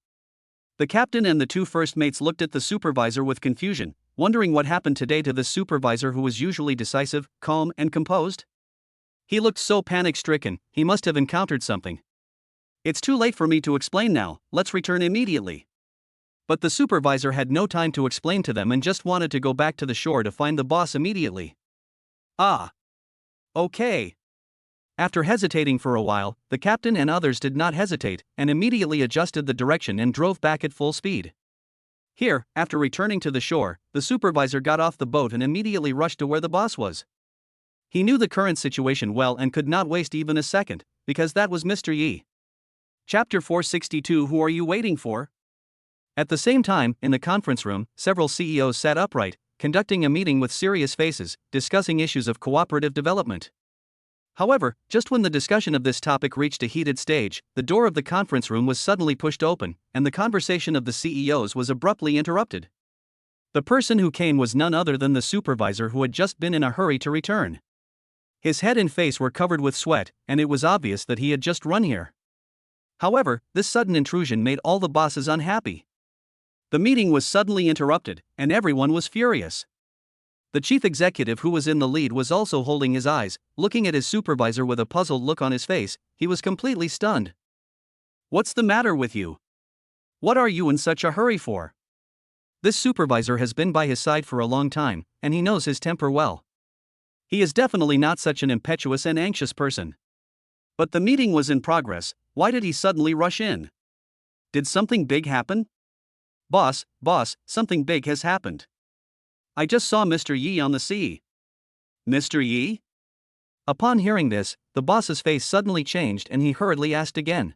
The captain and the two first mates looked at the supervisor with confusion, wondering what happened today to the supervisor who was usually decisive, calm, and composed. He looked so panic-stricken, he must have encountered something. It's too late for me to explain now, let's return immediately. But the supervisor had no time to explain to them and just wanted to go back to the shore to find the boss immediately. Ah. Okay. After hesitating for a while, the captain and others did not hesitate and immediately adjusted the direction and drove back at full speed. Here, after returning to the shore, the supervisor got off the boat and immediately rushed to where the boss was. He knew the current situation well and could not waste even a second, because that was Mr. Yi. Chapter 462. Who are you waiting for? At the same time, in the conference room, several CEOs sat upright, conducting a meeting with serious faces, discussing issues of cooperative development. However, just when the discussion of this topic reached a heated stage, the door of the conference room was suddenly pushed open, and the conversation of the CEOs was abruptly interrupted. The person who came was none other than the supervisor, who had just been in a hurry to return. His head and face were covered with sweat, and it was obvious that he had just run here. However, this sudden intrusion made all the bosses unhappy. The meeting was suddenly interrupted, and everyone was furious. The chief executive, who was in the lead, was also holding his eyes, looking at his supervisor with a puzzled look on his face. He was completely stunned. What's the matter with you? What are you in such a hurry for? This supervisor has been by his side for a long time, and he knows his temper well. He is definitely not such an impetuous and anxious person. But the meeting was in progress. Why did he suddenly rush in? Did something big happen? Boss, something big has happened. I just saw Mr. Yi on the sea. Mr. Yi? Upon hearing this, the boss's face suddenly changed and he hurriedly asked again.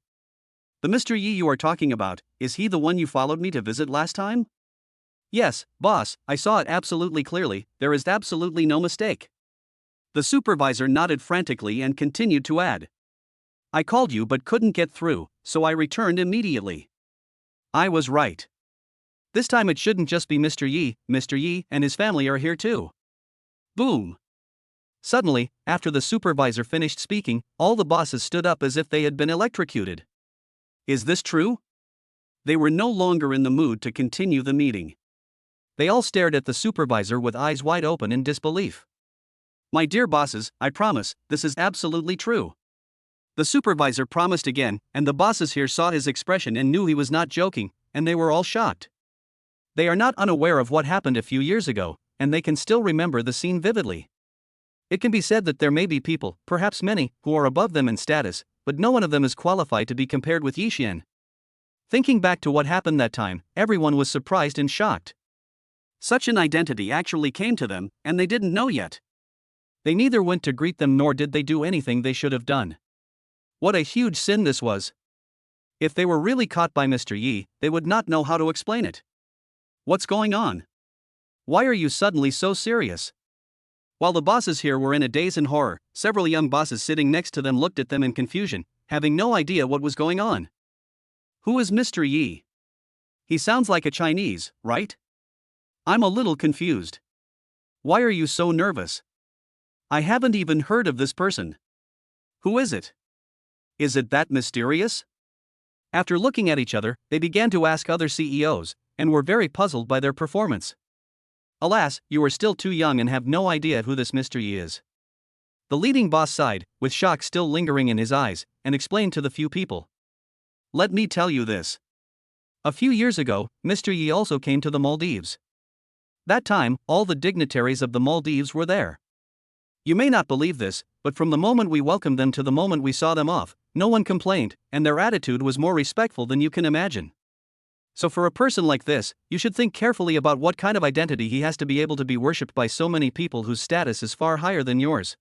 The Mr. Yi you are talking about, is he the one you followed me to visit last time? Yes, boss, I saw it absolutely clearly, there is absolutely no mistake. The supervisor nodded frantically and continued to add. I called you but couldn't get through, so I returned immediately. I was right. This time it shouldn't just be Mr. Yi and his family are here too. Boom. Suddenly, after the supervisor finished speaking, all the bosses stood up as if they had been electrocuted. Is this true? They were no longer in the mood to continue the meeting. They all stared at the supervisor with eyes wide open in disbelief. My dear bosses, I promise, this is absolutely true. The supervisor promised again, and the bosses here saw his expression and knew he was not joking, and they were all shocked. They are not unaware of what happened a few years ago, and they can still remember the scene vividly. It can be said that there may be people, perhaps many, who are above them in status, but no one of them is qualified to be compared with Yi Xian. Thinking back to what happened that time, everyone was surprised and shocked. Such an identity actually came to them, and they didn't know yet. They neither went to greet them nor did they do anything they should have done. What a huge sin this was. If they were really caught by Mr. Yi, they would not know how to explain it. What's going on? Why are you suddenly so serious? While the bosses here were in a daze in horror, several young bosses sitting next to them looked at them in confusion, having no idea what was going on. Who is Mr. Yi? He sounds like a Chinese, right? I'm a little confused. Why are you so nervous? I haven't even heard of this person. Who is it? Is it that mysterious? After looking at each other, they began to ask other CEOs, and were very puzzled by their performance. Alas, you are still too young and have no idea who this Mr. Yi is. The leading boss sighed, with shock still lingering in his eyes, and explained to the few people. Let me tell you this. A few years ago, Mr. Yi also came to the Maldives. That time, all the dignitaries of the Maldives were there. You may not believe this, but from the moment we welcomed them to the moment we saw them off, no one complained, and their attitude was more respectful than you can imagine. So for a person like this, you should think carefully about what kind of identity he has to be able to be worshipped by so many people whose status is far higher than yours.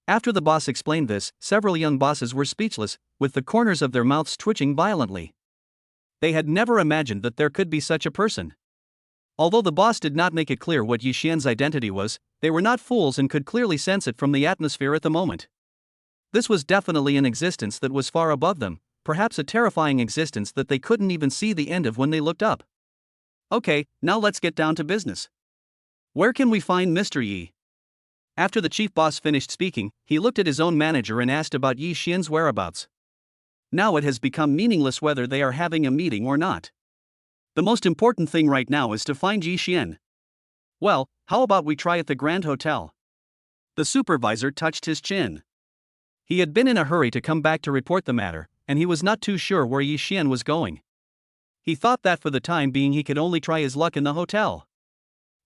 After the boss explained this, several young bosses were speechless, with the corners of their mouths twitching violently. They had never imagined that there could be such a person. Although the boss did not make it clear what Yi Xian's identity was, they were not fools and could clearly sense it from the atmosphere at the moment. This was definitely an existence that was far above them, perhaps a terrifying existence that they couldn't even see the end of when they looked up. Okay, now let's get down to business. Where can we find Mr. Yi? After the chief boss finished speaking, he looked at his own manager and asked about Yi Xian's whereabouts. Now it has become meaningless whether they are having a meeting or not. The most important thing right now is to find Yi Xian. Well, how about we try at the Grand Hotel? The supervisor touched his chin. He had been in a hurry to come back to report the matter, and he was not too sure where Yi Xian was going. He thought that for the time being he could only try his luck in the hotel.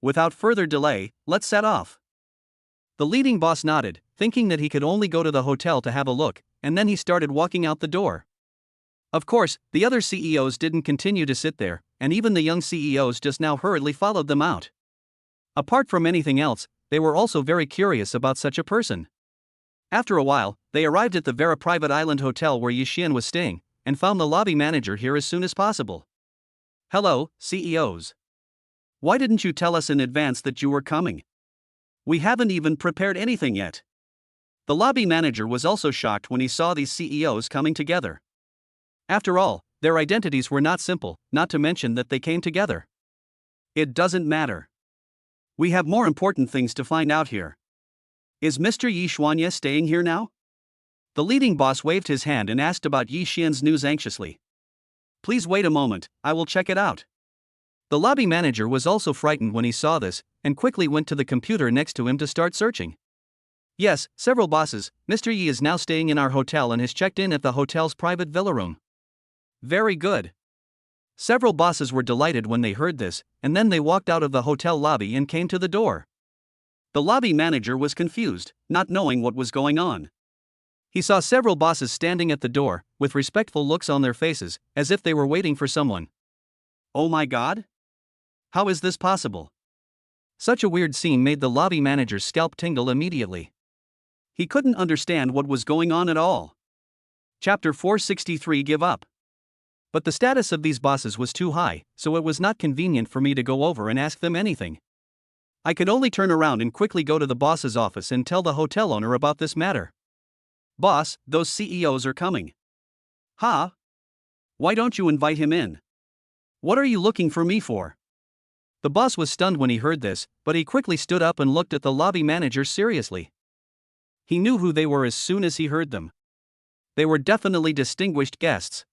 Without further delay, let's set off. The leading boss nodded, thinking that he could only go to the hotel to have a look, and then he started walking out the door. Of course, the other CEOs didn't continue to sit there, and even the young CEOs just now hurriedly followed them out. Apart from anything else, they were also very curious about such a person. After a while, they arrived at the very private island hotel where Yi Xian was staying, and found the lobby manager here as soon as possible. Hello, CEOs. Why didn't you tell us in advance that you were coming? We haven't even prepared anything yet. The lobby manager was also shocked when he saw these CEOs coming together. After all, their identities were not simple, not to mention that they came together. It doesn't matter. We have more important things to find out here. Is Mr. Yi Xuanye staying here now? The leading boss waved his hand and asked about Yi Xian's news anxiously. Please wait a moment, I will check it out. The lobby manager was also frightened when he saw this, and quickly went to the computer next to him to start searching. Yes, several bosses, Mr. Yi is now staying in our hotel and has checked in at the hotel's private villa room. Very good. Several bosses were delighted when they heard this, and then they walked out of the hotel lobby and came to the door. The lobby manager was confused, not knowing what was going on. He saw several bosses standing at the door, with respectful looks on their faces, as if they were waiting for someone. Oh my God? How is this possible? Such a weird scene made the lobby manager's scalp tingle immediately. He couldn't understand what was going on at all. Chapter 463 Give Up. But the status of these bosses was too high, so it was not convenient for me to go over and ask them anything. I could only turn around and quickly go to the boss's office and tell the hotel owner about this matter. Boss, those CEOs are coming. Huh? Why don't you invite him in? What are you looking for me for? The boss was stunned when he heard this, but he quickly stood up and looked at the lobby manager seriously. He knew who they were as soon as he heard them. They were definitely distinguished guests.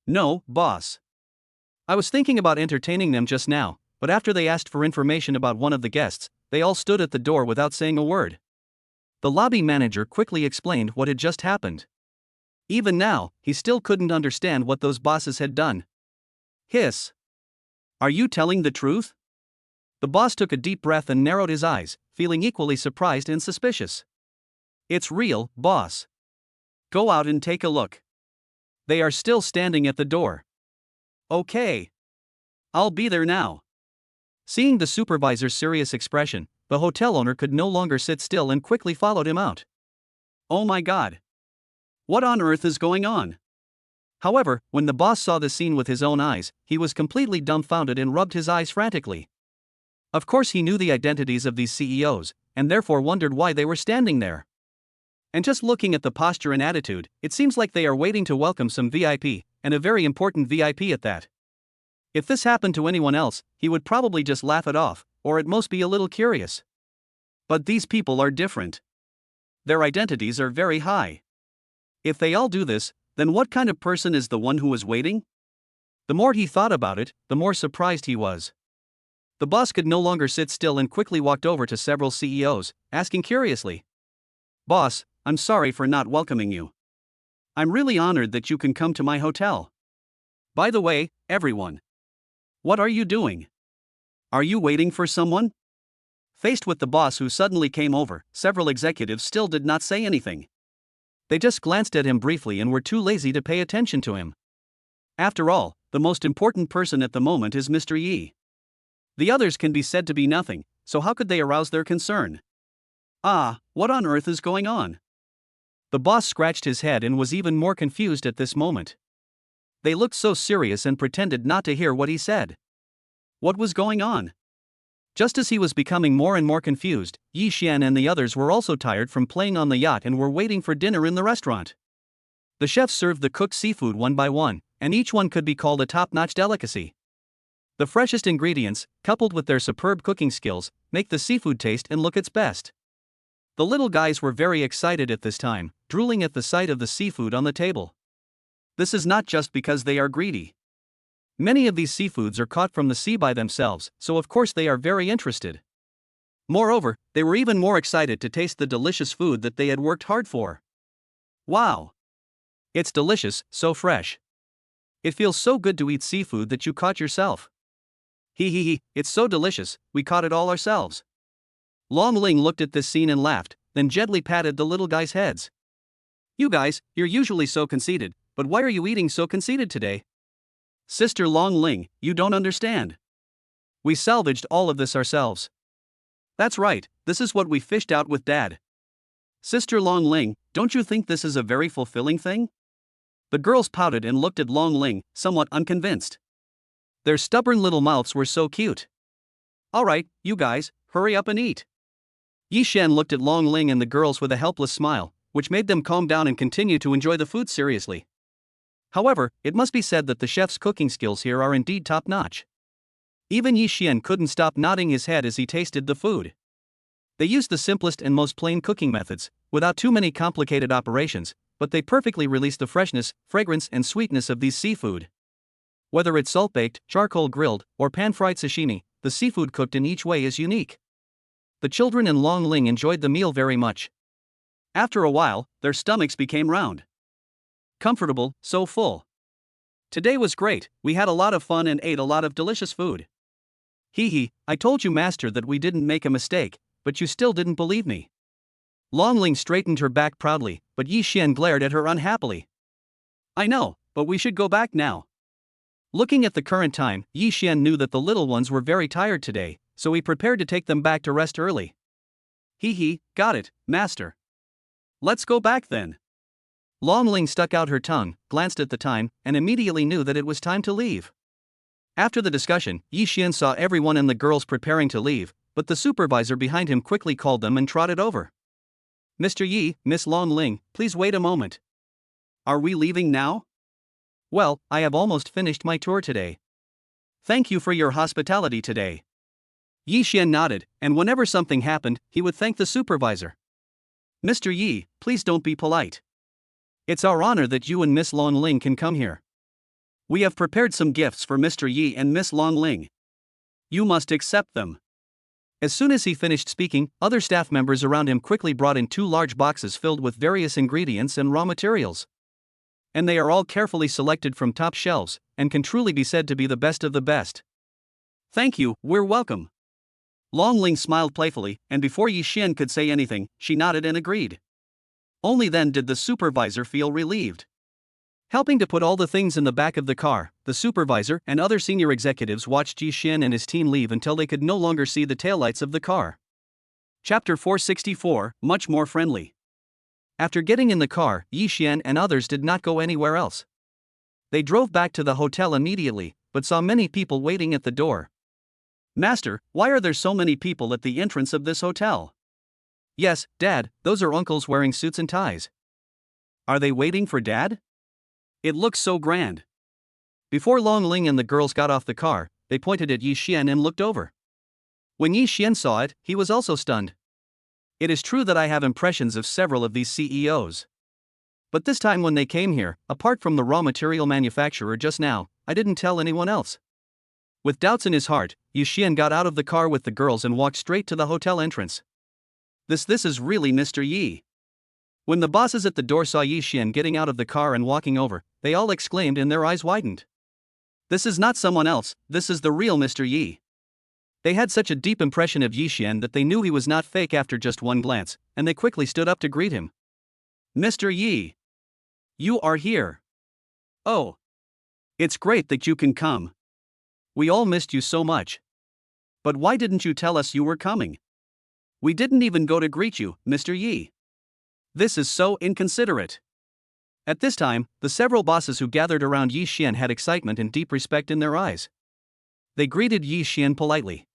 No, boss. I was thinking about entertaining them just now, but after they asked for information about one of the guests, they all stood at the door without saying a word. The lobby manager quickly explained what had just happened. Even now, he still couldn't understand what those bosses had done. Hiss. Are you telling the truth? The boss took a deep breath and narrowed his eyes, feeling equally surprised and suspicious. It's real, boss. Go out and take a look. They are still standing at the door. Okay. I'll be there now. Seeing the supervisor's serious expression, the hotel owner could no longer sit still and quickly followed him out. Oh my God. What on earth is going on? However, when the boss saw the scene with his own eyes, he was completely dumbfounded and rubbed his eyes frantically. Of course, he knew the identities of these CEOs, and therefore wondered why they were standing there. And just looking at the posture and attitude, it seems like they are waiting to welcome some VIP, and a very important VIP at that. If this happened to anyone else, he would probably just laugh it off, or at most be a little curious. But these people are different. Their identities are very high. If they all do this, then what kind of person is the one who is waiting? The more he thought about it, the more surprised he was. The boss could no longer sit still and quickly walked over to several CEOs, asking curiously, "Boss, I'm sorry for not welcoming you. I'm really honored that you can come to my hotel. By the way, everyone. What are you doing? Are you waiting for someone?" Faced with the boss who suddenly came over, several executives still did not say anything. They just glanced at him briefly and were too lazy to pay attention to him. After all, the most important person at the moment is Mr. Yi. The others can be said to be nothing, so how could they arouse their concern? What on earth is going on? The boss scratched his head and was even more confused at this moment. They looked so serious and pretended not to hear what he said. What was going on? Just as he was becoming more and more confused, Yi Xian and the others were also tired from playing on the yacht and were waiting for dinner in the restaurant. The chefs served the cooked seafood one by one, and each one could be called a top-notch delicacy. The freshest ingredients, coupled with their superb cooking skills, make the seafood taste and look its best. The little guys were very excited at this time, drooling at the sight of the seafood on the table. This is not just because they are greedy. Many of these seafoods are caught from the sea by themselves, so of course they are very interested. Moreover, they were even more excited to taste the delicious food that they had worked hard for. Wow! It's delicious, so fresh. It feels so good to eat seafood that you caught yourself. Hee, it's so delicious, we caught it all ourselves. Long Ling looked at this scene and laughed, then gently patted the little guys' heads. You guys, you're usually so conceited, but why are you eating so conceited today? Sister Long Ling, you don't understand. We salvaged all of this ourselves. That's right, this is what we fished out with Dad. Sister Long Ling, don't you think this is a very fulfilling thing? The girls pouted and looked at Long Ling, somewhat unconvinced. Their stubborn little mouths were so cute. Alright, you guys, hurry up and eat. Yi Shen looked at Long Ling and the girls with a helpless smile, which made them calm down and continue to enjoy the food seriously. However, it must be said that the chef's cooking skills here are indeed top-notch. Even Yi Xian couldn't stop nodding his head as he tasted the food. They used the simplest and most plain cooking methods, without too many complicated operations, but they perfectly released the freshness, fragrance and sweetness of these seafood. Whether it's salt-baked, charcoal-grilled, or pan-fried sashimi, the seafood cooked in each way is unique. The children and Long Ling enjoyed the meal very much. After a while, their stomachs became round. Comfortable, so full. Today was great, we had a lot of fun and ate a lot of delicious food. Hee, I told you master that we didn't make a mistake, but you still didn't believe me. Long Ling straightened her back proudly, but Yi Xian glared at her unhappily. I know, but we should go back now. Looking at the current time, Yi Xian knew that the little ones were very tired today, so he prepared to take them back to rest early. Hee, got it, master. Let's go back then. Long Ling stuck out her tongue, glanced at the time, and immediately knew that it was time to leave. After the discussion, Yi Xian saw everyone and the girls preparing to leave, but the supervisor behind him quickly called them and trotted over. Mr. Yi, Miss Long Ling, please wait a moment. Are we leaving now? Well, I have almost finished my tour today. Thank you for your hospitality today. Yi Xian nodded, and whenever something happened, he would thank the supervisor. Mr. Yi, please don't be polite. It's our honor that you and Miss Long Ling can come here. We have prepared some gifts for Mr. Yi and Miss Long Ling. You must accept them. As soon as he finished speaking, other staff members around him quickly brought in 2 large boxes filled with various ingredients and raw materials. And they are all carefully selected from top shelves, and can truly be said to be the best of the best. Thank you, we're welcome. Long Ling smiled playfully, and before Yi Xian could say anything, she nodded and agreed. Only then did the supervisor feel relieved. Helping to put all the things in the back of the car, the supervisor and other senior executives watched Yi Xian and his team leave until they could no longer see the taillights of the car. Chapter 464, Much More Friendly. After getting in the car, Yi Xian and others did not go anywhere else. They drove back to the hotel immediately, but saw many people waiting at the door. Master, why are there so many people at the entrance of this hotel? Yes, Dad, those are uncles wearing suits and ties. Are they waiting for Dad? It looks so grand. Before Long Ling and the girls got off the car, they pointed at Yi Xian and looked over. When Yi Xian saw it, he was also stunned. It is true that I have impressions of several of these CEOs. But this time when they came here, apart from the raw material manufacturer just now, I didn't tell anyone else. With doubts in his heart, Yi Xian got out of the car with the girls and walked straight to the hotel entrance. This is really Mr. Yi. When the bosses at the door saw Yi Xian getting out of the car and walking over, they all exclaimed and their eyes widened. This is not someone else, this is the real Mr. Yi. They had such a deep impression of Yi Xian that they knew he was not fake after just one glance, and they quickly stood up to greet him. Mr. Yi! You are here. Oh. It's great that you can come. We all missed you so much. But why didn't you tell us you were coming? We didn't even go to greet you, Mr. Yi. This is so inconsiderate. At this time, the several bosses who gathered around Yi Xian had excitement and deep respect in their eyes. They greeted Yi Xian politely.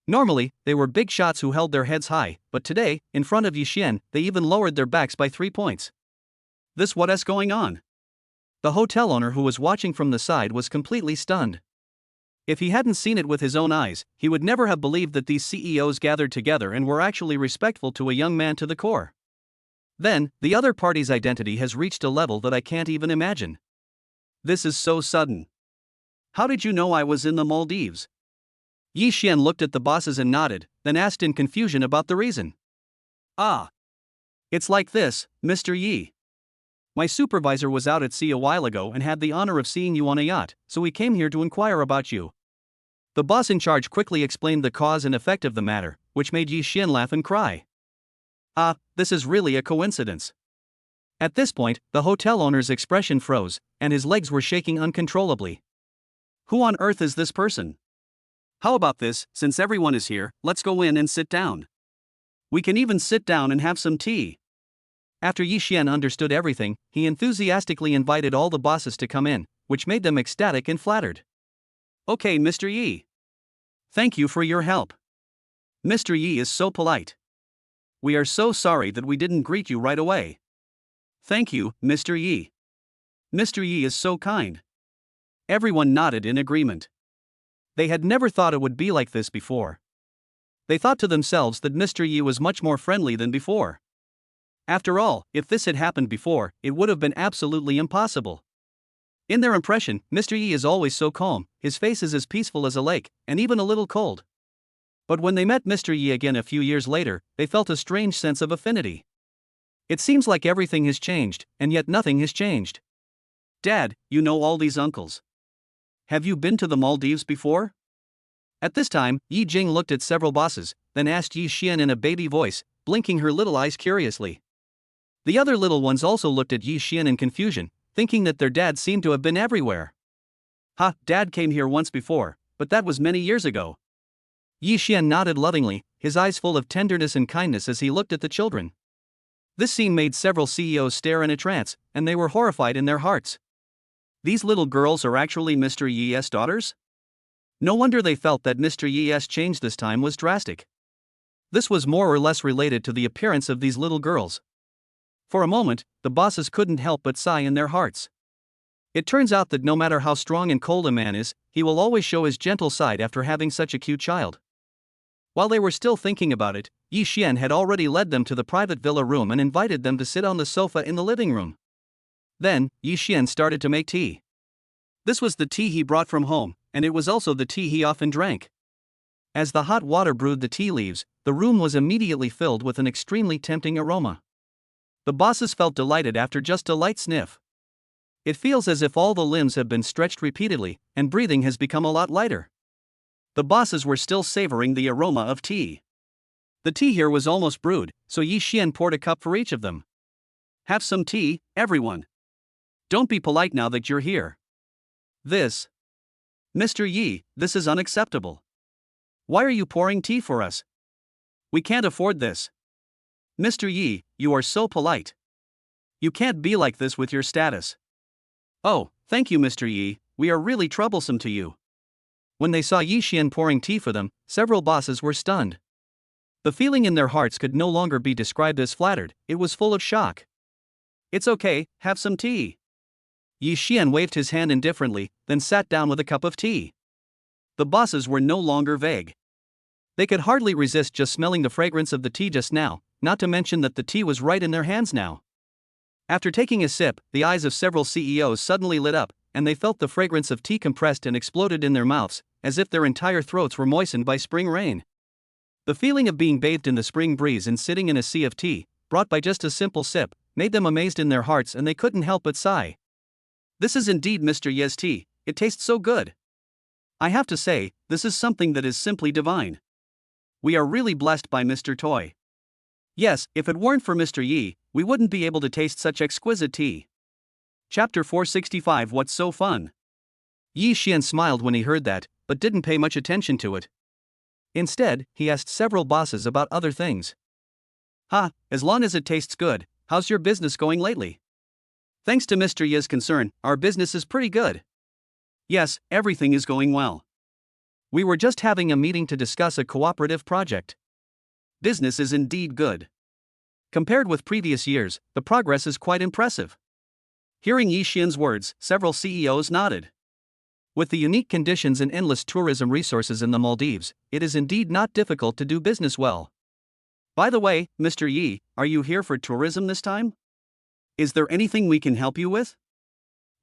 Normally, they were big shots who held their heads high, but today, in front of Yi Xian, they even lowered their backs by 3 points. What is going on? The hotel owner who was watching from the side was completely stunned. If he hadn't seen it with his own eyes, he would never have believed that these CEOs gathered together and were actually respectful to a young man to the core. Then, the other party's identity has reached a level that I can't even imagine. This is so sudden. How did you know I was in the Maldives? Yi Xian looked at the bosses and nodded, then asked in confusion about the reason. Ah. It's like this, Mr. Yi. My supervisor was out at sea a while ago and had the honor of seeing you on a yacht, so we came here to inquire about you. The boss in charge quickly explained the cause and effect of the matter, which made Yi Xian laugh and cry. Ah, this is really a coincidence. At this point, the hotel owner's expression froze, and his legs were shaking uncontrollably. Who on earth is this person? How about this, since everyone is here, let's go in and sit down. We can even sit down and have some tea. After Yi Xian understood everything, he enthusiastically invited all the bosses to come in, which made them ecstatic and flattered. Okay, Mr. Yi. Thank you for your help. Mr. Yi is so polite. We are so sorry that we didn't greet you right away. Thank you, Mr. Yi. Mr. Yi is so kind. Everyone nodded in agreement. They had never thought it would be like this before. They thought to themselves that Mr. Yi was much more friendly than before. After all, if this had happened before, it would have been absolutely impossible. In their impression, Mr. Yi is always so calm, his face is as peaceful as a lake, and even a little cold. But when they met Mr. Yi again a few years later, they felt a strange sense of affinity. It seems like everything has changed, and yet nothing has changed. Dad, you know all these uncles. Have you been to the Maldives before? At this time, Yi Jing looked at several bosses, then asked Yi Xian in a baby voice, blinking her little eyes curiously. The other little ones also looked at Yi Xian in confusion, thinking that their dad seemed to have been everywhere. Ha, Dad came here once before, but that was many years ago. Yi Xian nodded lovingly, his eyes full of tenderness and kindness as he looked at the children. This scene made several CEOs stare in a trance, and they were horrified in their hearts. These little girls are actually Mr. Yi's daughters? No wonder they felt that Mr. Yi's change this time was drastic. This was more or less related to the appearance of these little girls. For a moment, the bosses couldn't help but sigh in their hearts. It turns out that no matter how strong and cold a man is, he will always show his gentle side after having such a cute child. While they were still thinking about it, Yi Xian had already led them to the private villa room and invited them to sit on the sofa in the living room. Then, Yi Xian started to make tea. This was the tea he brought from home, and it was also the tea he often drank. As the hot water brewed the tea leaves, the room was immediately filled with an extremely tempting aroma. The bosses felt delighted after just a light sniff. It feels as if all the limbs have been stretched repeatedly, and breathing has become a lot lighter. The bosses were still savoring the aroma of tea. The tea here was almost brewed, so Yi Xian poured a cup for each of them. Have some tea, everyone. Don't be polite now that you're here. This. Mr. Yi, this is unacceptable. Why are you pouring tea for us? We can't afford this. Mr. Yi, you are so polite. You can't be like this with your status. Oh, thank you, Mr. Yi, we are really troublesome to you. When they saw Yi Xian pouring tea for them, several bosses were stunned. The feeling in their hearts could no longer be described as flattered, it was full of shock. It's okay, have some tea. Yi Xian waved his hand indifferently, then sat down with a cup of tea. The bosses were no longer vague. They could hardly resist just smelling the fragrance of the tea just now, not to mention that the tea was right in their hands now. After taking a sip, the eyes of several CEOs suddenly lit up, and they felt the fragrance of tea compressed and exploded in their mouths, as if their entire throats were moistened by spring rain. The feeling of being bathed in the spring breeze and sitting in a sea of tea, brought by just a simple sip, made them amazed in their hearts, and they couldn't help but sigh. This is indeed Mr. Ye's tea, it tastes so good. I have to say, this is something that is simply divine. We are really blessed by Mr. Toy. Yes, if it weren't for Mr. Yi, we wouldn't be able to taste such exquisite tea. Chapter 465 What's so fun? Yi Xian smiled when he heard that, but didn't pay much attention to it. Instead, he asked several bosses about other things. As long as it tastes good, how's your business going lately? Thanks to Mr. Yi's concern, our business is pretty good. Yes, everything is going well. We were just having a meeting to discuss a cooperative project. Business is indeed good. Compared with previous years, the progress is quite impressive. Hearing Yi Xian's words, several CEOs nodded. With the unique conditions and endless tourism resources in the Maldives, it is indeed not difficult to do business well. By the way, Mr. Yi, are you here for tourism this time? Is there anything we can help you with?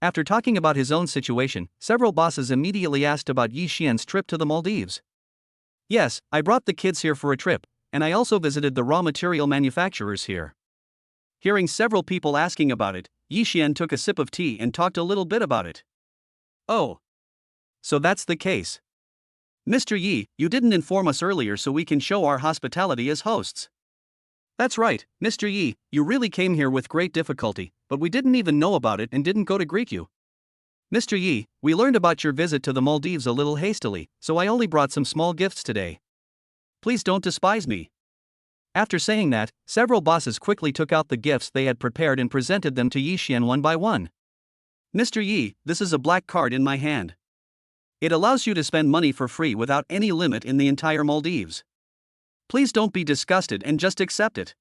After talking about his own situation, several bosses immediately asked about Yi Xian's trip to the Maldives. Yes, I brought the kids here for a trip, and I also visited the raw material manufacturers here. Hearing several people asking about it, Yi Xian took a sip of tea and talked a little bit about it. Oh. So that's the case. Mr. Yi, you didn't inform us earlier so we can show our hospitality as hosts. That's right, Mr. Yi, you really came here with great difficulty, but we didn't even know about it and didn't go to greet you. Mr. Yi, we learned about your visit to the Maldives a little hastily, so I only brought some small gifts today. Please don't despise me. After saying that, several bosses quickly took out the gifts they had prepared and presented them to Yi Xian one by one. Mr. Yi, this is a black card in my hand. It allows you to spend money for free without any limit in the entire Maldives. Please don't be disgusted and just accept it.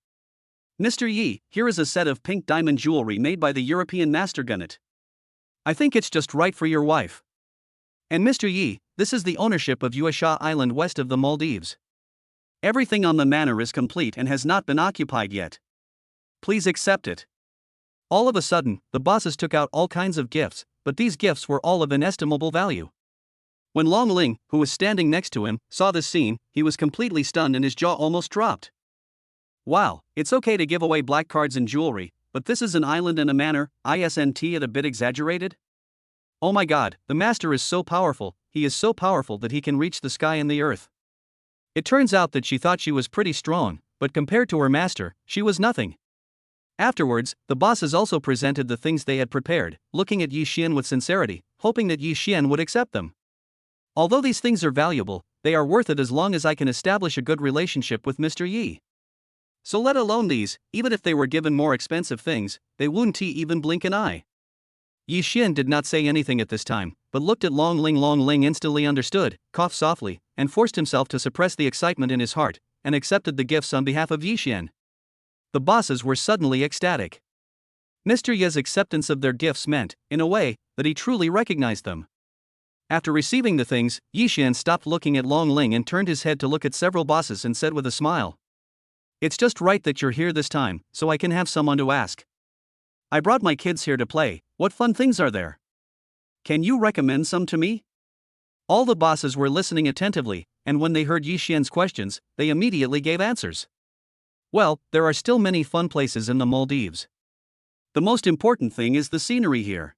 Mr. Yi, here is a set of pink diamond jewelry made by the European master Gourmet. I think it's just right for your wife. And Mr. Yi, this is the ownership of Yuasha Island west of the Maldives. Everything on the manor is complete and has not been occupied yet. Please accept it. All of a sudden, the bosses took out all kinds of gifts, but these gifts were all of inestimable value. When Long Ling, who was standing next to him, saw this scene, he was completely stunned and his jaw almost dropped. Wow, it's okay to give away black cards and jewelry, but this is an island and a manor, isn't it a bit exaggerated? Oh my god, the master is so powerful, he is so powerful that he can reach the sky and the earth. It turns out that she thought she was pretty strong, but compared to her master, she was nothing. Afterwards, the bosses also presented the things they had prepared, looking at Yi Xian with sincerity, hoping that Yi Xian would accept them. Although these things are valuable, they are worth it as long as I can establish a good relationship with Mr. Yi. So let alone these, even if they were given more expensive things, they wouldn't even blink an eye. Yi Xian did not say anything at this time, but looked at Long Ling. Long Ling instantly understood, coughed softly, and forced himself to suppress the excitement in his heart, and accepted the gifts on behalf of Yi Xian. The bosses were suddenly ecstatic. Mr. Yi's acceptance of their gifts meant, in a way, that he truly recognized them. After receiving the things, Yi Xian stopped looking at Long Ling and turned his head to look at several bosses and said with a smile, "It's just right that you're here this time, so I can have someone to ask. I brought my kids here to play, what fun things are there?" Can you recommend some to me? All the bosses were listening attentively, and when they heard Yi Xian's questions, they immediately gave answers. Well, there are still many fun places in the Maldives. The most important thing is the scenery here.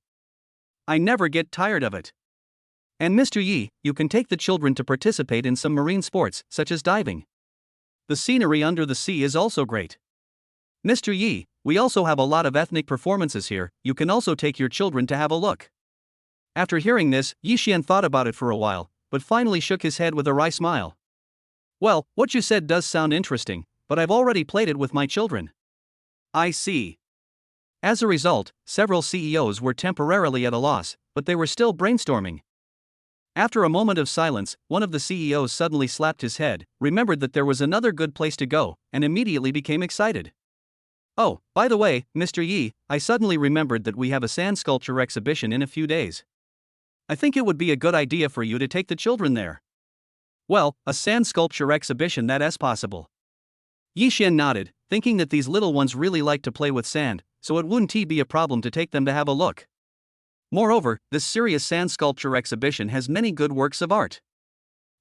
I never get tired of it. And Mr. Yi, you can take the children to participate in some marine sports, such as diving. The scenery under the sea is also great. Mr. Yi, we also have a lot of ethnic performances here, you can also take your children to have a look. After hearing this, Yi Xian thought about it for a while, but finally shook his head with a wry smile. Well, what you said does sound interesting, but I've already played it with my children. I see. As a result, several CEOs were temporarily at a loss, but they were still brainstorming. After a moment of silence, one of the CEOs suddenly slapped his head, remembered that there was another good place to go, and immediately became excited. Oh, by the way, Mr. Yi, I suddenly remembered that we have a sand sculpture exhibition in a few days. I think it would be a good idea for you to take the children there. Well, a sand sculpture exhibition, that is possible. Yi Xian nodded, thinking that these little ones really like to play with sand, so it wouldn't be a problem to take them to have a look. Moreover, this serious sand sculpture exhibition has many good works of art.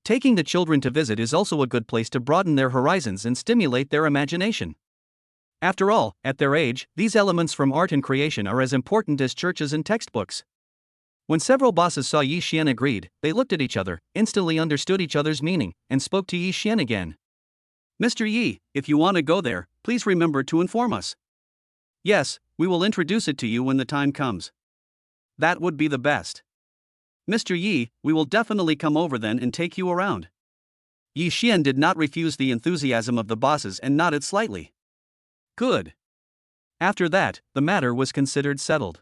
Taking the children to visit is also a good place to broaden their horizons and stimulate their imagination. After all, at their age, these elements from art and creation are as important as churches and textbooks. When several bosses saw Yi Xian agreed, they looked at each other, instantly understood each other's meaning, and spoke to Yi Xian again. Mr. Yi, if you want to go there, please remember to inform us. Yes, we will introduce it to you when the time comes. That would be the best. Mr. Yi, we will definitely come over then and take you around. Yi Xian did not refuse the enthusiasm of the bosses and nodded slightly. Good. After that, the matter was considered settled.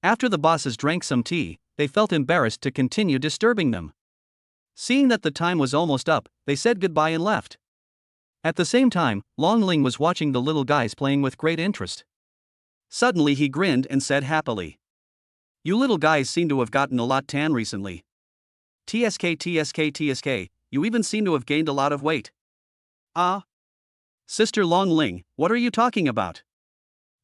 After the bosses drank some tea, they felt embarrassed to continue disturbing them. Seeing that the time was almost up, they said goodbye and left. At the same time, Long Ling was watching the little guys playing with great interest. Suddenly he grinned and said happily, "You little guys seem to have gotten a lot tan recently. TSK, you even seem to have gained a lot of weight." Ah. Sister Long Ling, what are you talking about?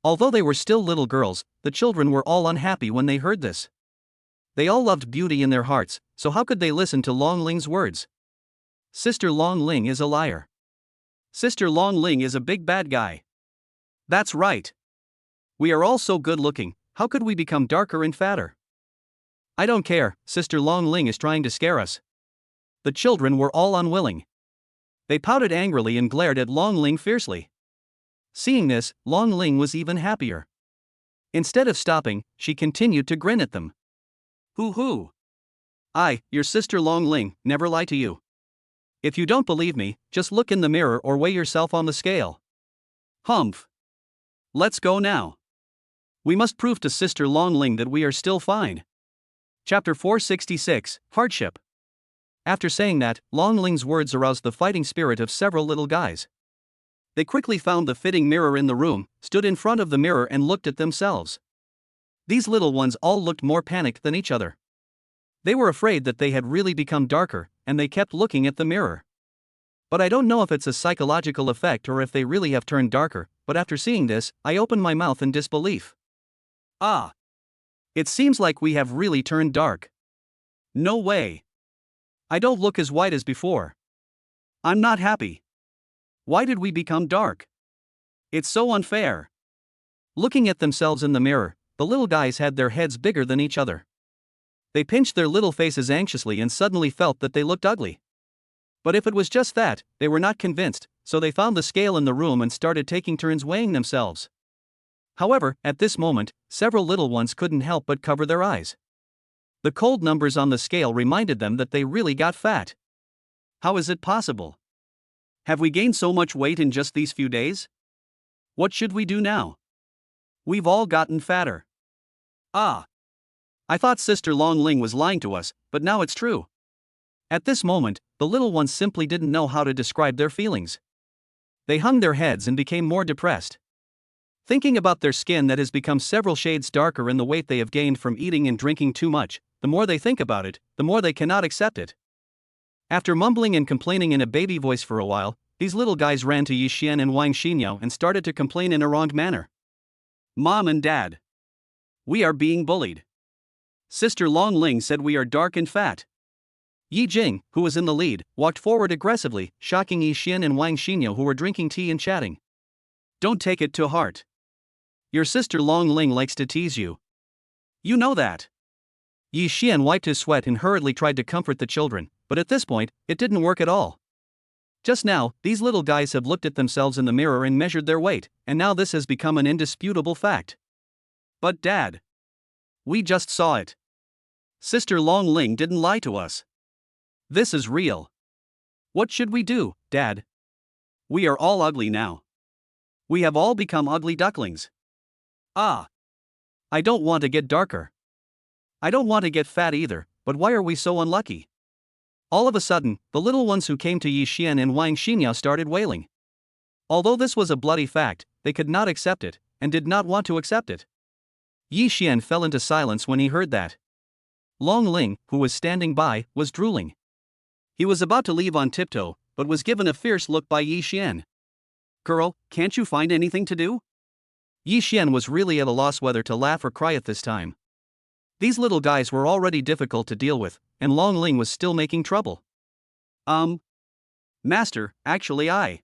Although they were still little girls, the children were all unhappy when they heard this. They all loved beauty in their hearts, so how could they listen to Long Ling's words? Sister Long Ling is a liar. Sister Long Ling is a big bad guy. That's right. We are all so good looking, how could we become darker and fatter? I don't care, Sister Long Ling is trying to scare us. The children were all unwilling. They pouted angrily and glared at Long Ling fiercely. Seeing this, Long Ling was even happier. Instead of stopping, she continued to grin at them. Hoo-hoo. I, your sister Long Ling, never lie to you. If you don't believe me, just look in the mirror or weigh yourself on the scale. Humph. Let's go now. We must prove to Sister Long Ling that we are still fine. Chapter 466, Hardship. After saying that, Long Ling's words aroused the fighting spirit of several little guys. They quickly found the fitting mirror in the room, stood in front of the mirror and looked at themselves. These little ones all looked more panicked than each other. They were afraid that they had really become darker, and they kept looking at the mirror. But I don't know if it's a psychological effect or if they really have turned darker, but after seeing this, I opened my mouth in disbelief. Ah! It seems like we have really turned dark. No way. I don't look as white as before. I'm not happy. Why did we become dark? It's so unfair. Looking at themselves in the mirror, the little guys had their heads bigger than each other. They pinched their little faces anxiously and suddenly felt that they looked ugly. But if it was just that, they were not convinced, so they found the scale in the room and started taking turns weighing themselves. However, at this moment, several little ones couldn't help but cover their eyes. The cold numbers on the scale reminded them that they really got fat. How is it possible? Have we gained so much weight in just these few days? What should we do now? We've all gotten fatter. Ah! I thought Sister Long Ling was lying to us, but now it's true. At this moment, the little ones simply didn't know how to describe their feelings. They hung their heads and became more depressed. Thinking about their skin that has become several shades darker and the weight they have gained from eating and drinking too much, the more they think about it, the more they cannot accept it. After mumbling and complaining in a baby voice for a while, these little guys ran to Yi Xian and Wang Xinyao and started to complain in a wrong manner. Mom and Dad. We are being bullied. Sister Long Ling said we are dark and fat. Yi Jing, who was in the lead, walked forward aggressively, shocking Yi Xian and Wang Xinyo, who were drinking tea and chatting. Don't take it to heart. Your sister Long Ling likes to tease you. You know that. Yi Xian wiped his sweat and hurriedly tried to comfort the children, but at this point, it didn't work at all. Just now, these little guys have looked at themselves in the mirror and measured their weight, and now this has become an indisputable fact. But Dad, we just saw it. Sister Long Ling didn't lie to us. This is real. What should we do, Dad? We are all ugly now. We have all become ugly ducklings. Ah. I don't want to get darker. I don't want to get fat either, but why are we so unlucky? All of a sudden, the little ones who came to Yi Xian and Wang Xinyo started wailing. Although this was a bloody fact, they could not accept it, and did not want to accept it. Yi Xian fell into silence when he heard that. Long Ling, who was standing by, was drooling. He was about to leave on tiptoe, but was given a fierce look by Yi Xian. Girl, can't you find anything to do? Yi Xian was really at a loss whether to laugh or cry at this time. These little guys were already difficult to deal with, and Long Ling was still making trouble. Master, actually I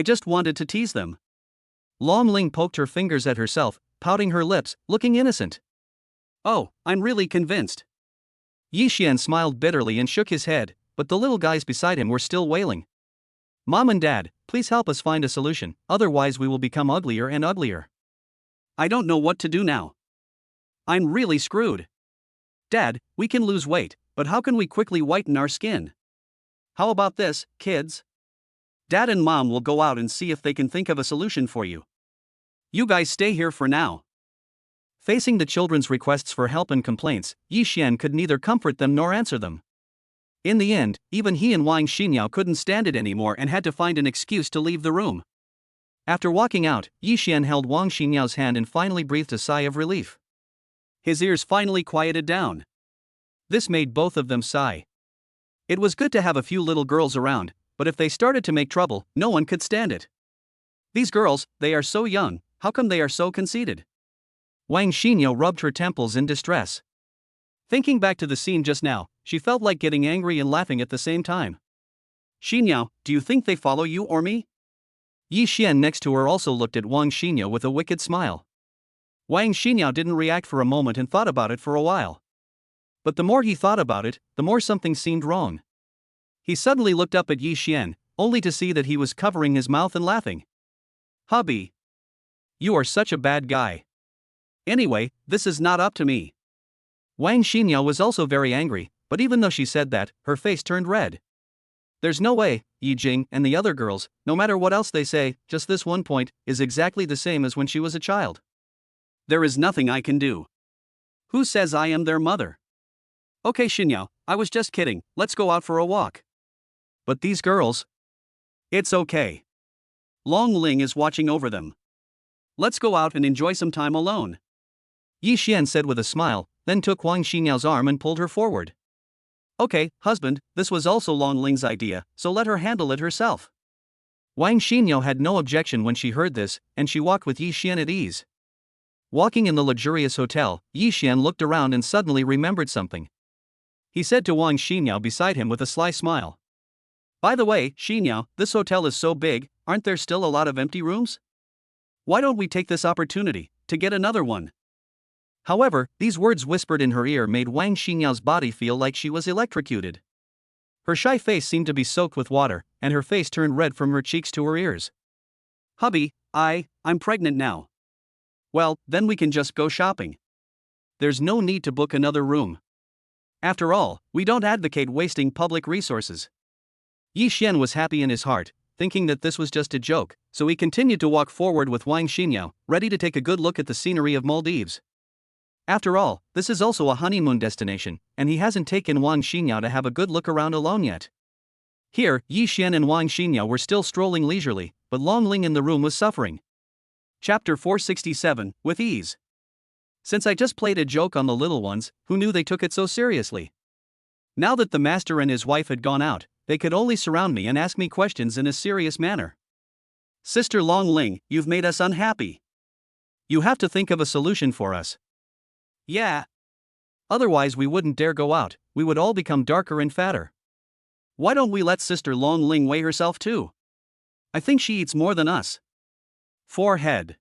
just wanted to tease them. Long Ling poked her fingers at herself, pouting her lips, looking innocent. Oh, I'm really convinced. Yi Xian smiled bitterly and shook his head, but the little guys beside him were still wailing. Mom and Dad, please help us find a solution, otherwise we will become uglier and uglier. I don't know what to do now. I'm really screwed. Dad, we can lose weight, but how can we quickly whiten our skin? How about this, kids? Dad and Mom will go out and see if they can think of a solution for you. You guys stay here for now. Facing the children's requests for help and complaints, Yi Xian could neither comfort them nor answer them. In the end, even he and Wang Xinyo couldn't stand it anymore and had to find an excuse to leave the room. After walking out, Yi Xian held Wang Xinyo's hand and finally breathed a sigh of relief. His ears finally quieted down. This made both of them sigh. It was good to have a few little girls around, but if they started to make trouble, no one could stand it. These girls, they are so young, how come they are so conceited? Wang Xinyo rubbed her temples in distress. Thinking back to the scene just now, she felt like getting angry and laughing at the same time. Xinyo, do you think they follow you or me? Yi Xian next to her also looked at Wang Xinyo with a wicked smile. Wang Xinyo didn't react for a moment and thought about it for a while. But the more he thought about it, the more something seemed wrong. He suddenly looked up at Yi Xian, only to see that he was covering his mouth and laughing. Hubby, you are such a bad guy. Anyway, this is not up to me. Wang Xinyo was also very angry, but even though she said that, her face turned red. There's no way, Yi Jing and the other girls, no matter what else they say, just this one point, is exactly the same as when she was a child. There is nothing I can do. Who says I am their mother? Okay Xinyo, I was just kidding, let's go out for a walk. But these girls? It's okay. Long Ling is watching over them. Let's go out and enjoy some time alone. Yi Xian said with a smile, then took Wang Xinyo's arm and pulled her forward. Okay, husband, this was also Long Ling's idea, so let her handle it herself. Wang Xinyo had no objection when she heard this, and she walked with Yi Xian at ease. Walking in the luxurious hotel, Yi Xian looked around and suddenly remembered something. He said to Wang Xinyo beside him with a sly smile. By the way, Xinyo, this hotel is so big, aren't there still a lot of empty rooms? Why don't we take this opportunity to get another one? However, these words whispered in her ear made Wang Xinyo's body feel like she was electrocuted. Her shy face seemed to be soaked with water, and her face turned red from her cheeks to her ears. Hubby, I'm pregnant now. Well, then we can just go shopping. There's no need to book another room. After all, we don't advocate wasting public resources. Yi Xian was happy in his heart, thinking that this was just a joke, so he continued to walk forward with Wang Xinyo, ready to take a good look at the scenery of Maldives. After all, this is also a honeymoon destination, and he hasn't taken Wang Xinyo to have a good look around alone yet. Here, Yi Xian and Wang Xinyo were still strolling leisurely, but Long Ling in the room was suffering. Chapter 467, with ease. Since I just played a joke on the little ones, who knew they took it so seriously? Now that the master and his wife had gone out, they could only surround me and ask me questions in a serious manner. Sister Long Ling, you've made us unhappy. You have to think of a solution for us. Yeah. Otherwise we wouldn't dare go out, we would all become darker and fatter. Why don't we let Sister Long Ling weigh herself too? I think she eats more than us. Forehead.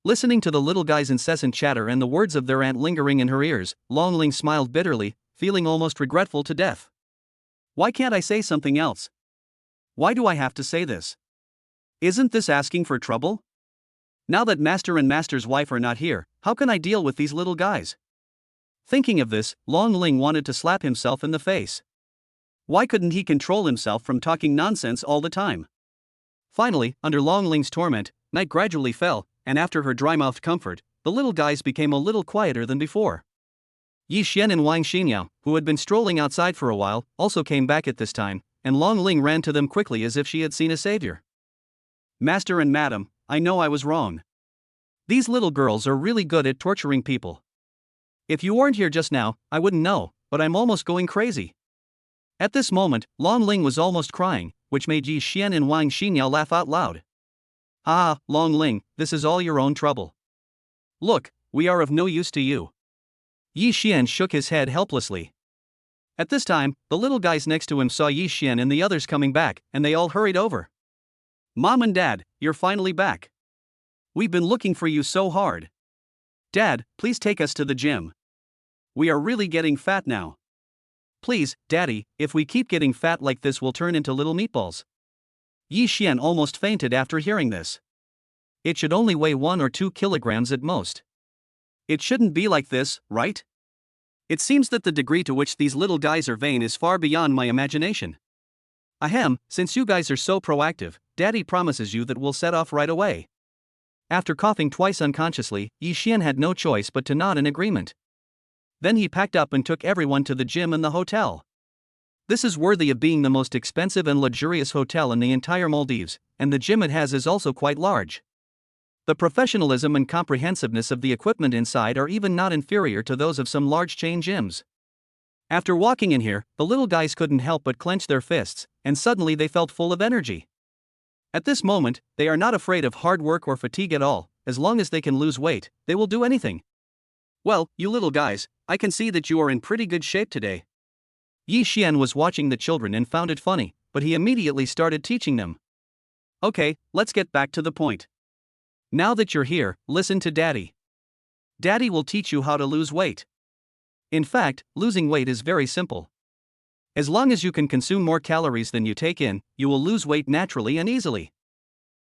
Listening to the little guy's incessant chatter and the words of their aunt lingering in her ears, Long Ling smiled bitterly, feeling almost regretful to death. Why can't I say something else? Why do I have to say this? Isn't this asking for trouble? Now that Master and Master's wife are not here, how can I deal with these little guys? Thinking of this, Long Ling wanted to slap himself in the face. Why couldn't he control himself from talking nonsense all the time? Finally, under Long Ling's torment, night gradually fell, and after her dry-mouthed comfort, the little guys became a little quieter than before. Yi Xian and Wang Xinyao, who had been strolling outside for a while, also came back at this time, and Long Ling ran to them quickly as if she had seen a savior. Master and Madam, I know I was wrong. These little girls are really good at torturing people. If you weren't here just now, I wouldn't know, but I'm almost going crazy. At this moment, Long Ling was almost crying, which made Yi Xian and Wang Xinyao laugh out loud. Ah, Long Ling, this is all your own trouble. Look, we are of no use to you. Yi Xian shook his head helplessly. At this time, the little guys next to him saw Yi Xian and the others coming back, and they all hurried over. Mom and Dad, you're finally back. We've been looking for you so hard. Dad, please take us to the gym. We are really getting fat now. Please, Daddy, if we keep getting fat like this we'll turn into little meatballs. Yi Xian almost fainted after hearing this. It should only weigh 1 or 2 kilograms at most. It shouldn't be like this, right? It seems that the degree to which these little guys are vain is far beyond my imagination. Ahem, since you guys are so proactive, Daddy promises you that we'll set off right away. After coughing twice unconsciously, Yi Xian had no choice but to nod in agreement. Then he packed up and took everyone to the gym and the hotel. This is worthy of being the most expensive and luxurious hotel in the entire Maldives, and the gym it has is also quite large. The professionalism and comprehensiveness of the equipment inside are even not inferior to those of some large chain gyms. After walking in here, the little guys couldn't help but clench their fists, and suddenly they felt full of energy. At this moment, they are not afraid of hard work or fatigue at all. As long as they can lose weight, they will do anything. Well, you little guys, I can see that you are in pretty good shape today. Yi Xian was watching the children and found it funny, but he immediately started teaching them. Okay, let's get back to the point. Now that you're here, listen to Daddy. Daddy will teach you how to lose weight. In fact, losing weight is very simple. As long as you can consume more calories than you take in, you will lose weight naturally and easily.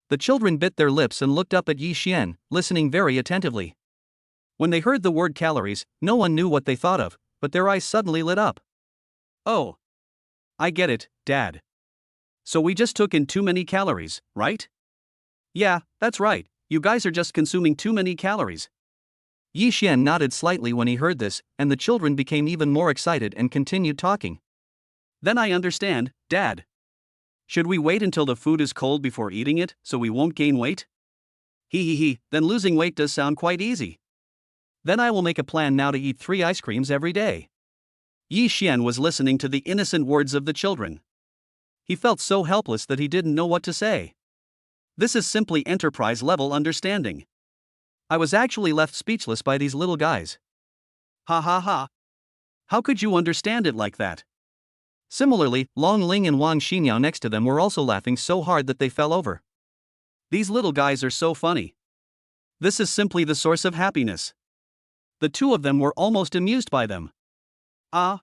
The children bit their lips and looked up at Yi Xian, listening very attentively. When they heard the word calories, no one knew what they thought of, but their eyes suddenly lit up. Oh. I get it, Dad. So we just took in too many calories, right? Yeah, that's right, you guys are just consuming too many calories. Yi Xian nodded slightly when he heard this, and the children became even more excited and continued talking. Then I understand, Dad. Should we wait until the food is cold before eating it, so we won't gain weight? Then losing weight does sound quite easy. Then I will make a plan now to eat 3 ice creams every day. Yi Xian was listening to the innocent words of the children. He felt so helpless that he didn't know what to say. This is simply enterprise-level understanding. I was actually left speechless by these little guys. Ha ha ha. How could you understand it like that? Similarly, Long Ling and Wang Xinyao next to them were also laughing so hard that they fell over. These little guys are so funny. This is simply the source of happiness. The two of them were almost amused by them. Ah.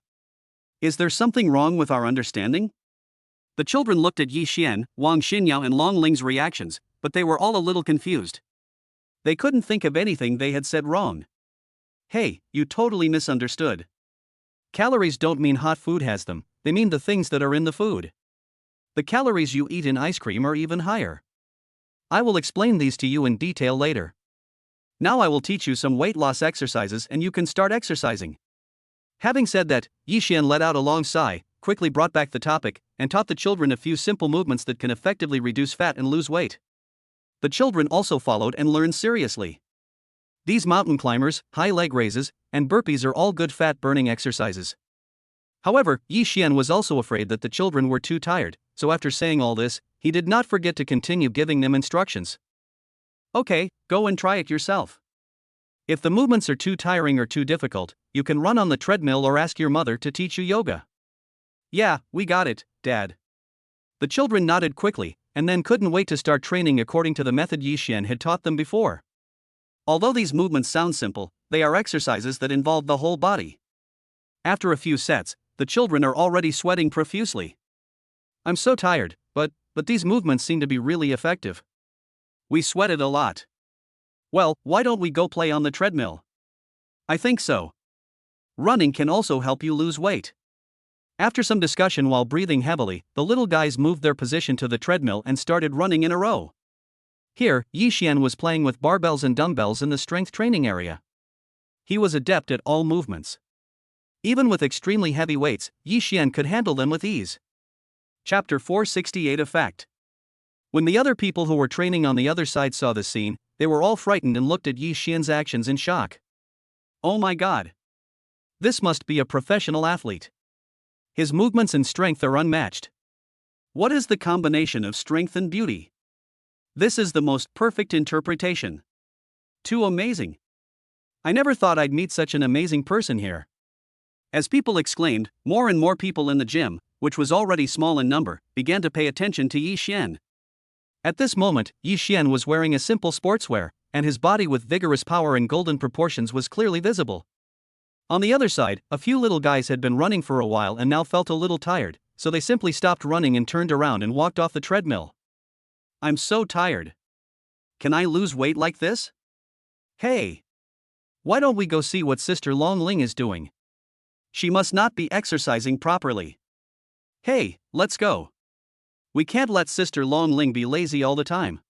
Is there something wrong with our understanding? The children looked at Yi Xian, Wang Xinyao and Long Ling's reactions, but they were all a little confused. They couldn't think of anything they had said wrong. Hey, you totally misunderstood. Calories don't mean hot food has them, they mean the things that are in the food. The calories you eat in ice cream are even higher. I will explain these to you in detail later. Now I will teach you some weight loss exercises and you can start exercising. Having said that, Yi Xian let out a long sigh, quickly brought back the topic, and taught the children a few simple movements that can effectively reduce fat and lose weight. The children also followed and learned seriously. These mountain climbers, high leg raises, and burpees are all good fat-burning exercises. However, Yi Xian was also afraid that the children were too tired, so after saying all this, he did not forget to continue giving them instructions. Okay, go and try it yourself. If the movements are too tiring or too difficult, you can run on the treadmill or ask your mother to teach you yoga. Yeah, we got it, Dad. The children nodded quickly, and then couldn't wait to start training according to the method Yixian had taught them before. Although these movements sound simple, they are exercises that involve the whole body. After a few sets, the children are already sweating profusely. I'm so tired, but these movements seem to be really effective. We sweated a lot. Well, why don't we go play on the treadmill? I think so. Running can also help you lose weight. After some discussion while breathing heavily, the little guys moved their position to the treadmill and started running in a row. Here, Yixian was playing with barbells and dumbbells in the strength training area. He was adept at all movements. Even with extremely heavy weights, Yixian could handle them with ease. Chapter 468 Effect. When the other people who were training on the other side saw this scene, they were all frightened and looked at Yixian's actions in shock. Oh my god! This must be a professional athlete. His movements and strength are unmatched. What is the combination of strength and beauty? This is the most perfect interpretation. Too amazing. I never thought I'd meet such an amazing person here. As people exclaimed, more and more people in the gym, which was already small in number, began to pay attention to Yixian. At this moment, Yixian was wearing a simple sportswear, and his body with vigorous power and golden proportions was clearly visible. On the other side, a few little guys had been running for a while and now felt a little tired, so they simply stopped running and turned around and walked off the treadmill. I'm so tired. Can I lose weight like this? Hey! Why don't we go see what Sister Long Ling is doing? She must not be exercising properly. Hey, let's go. We can't let Sister Long Ling be lazy all the time.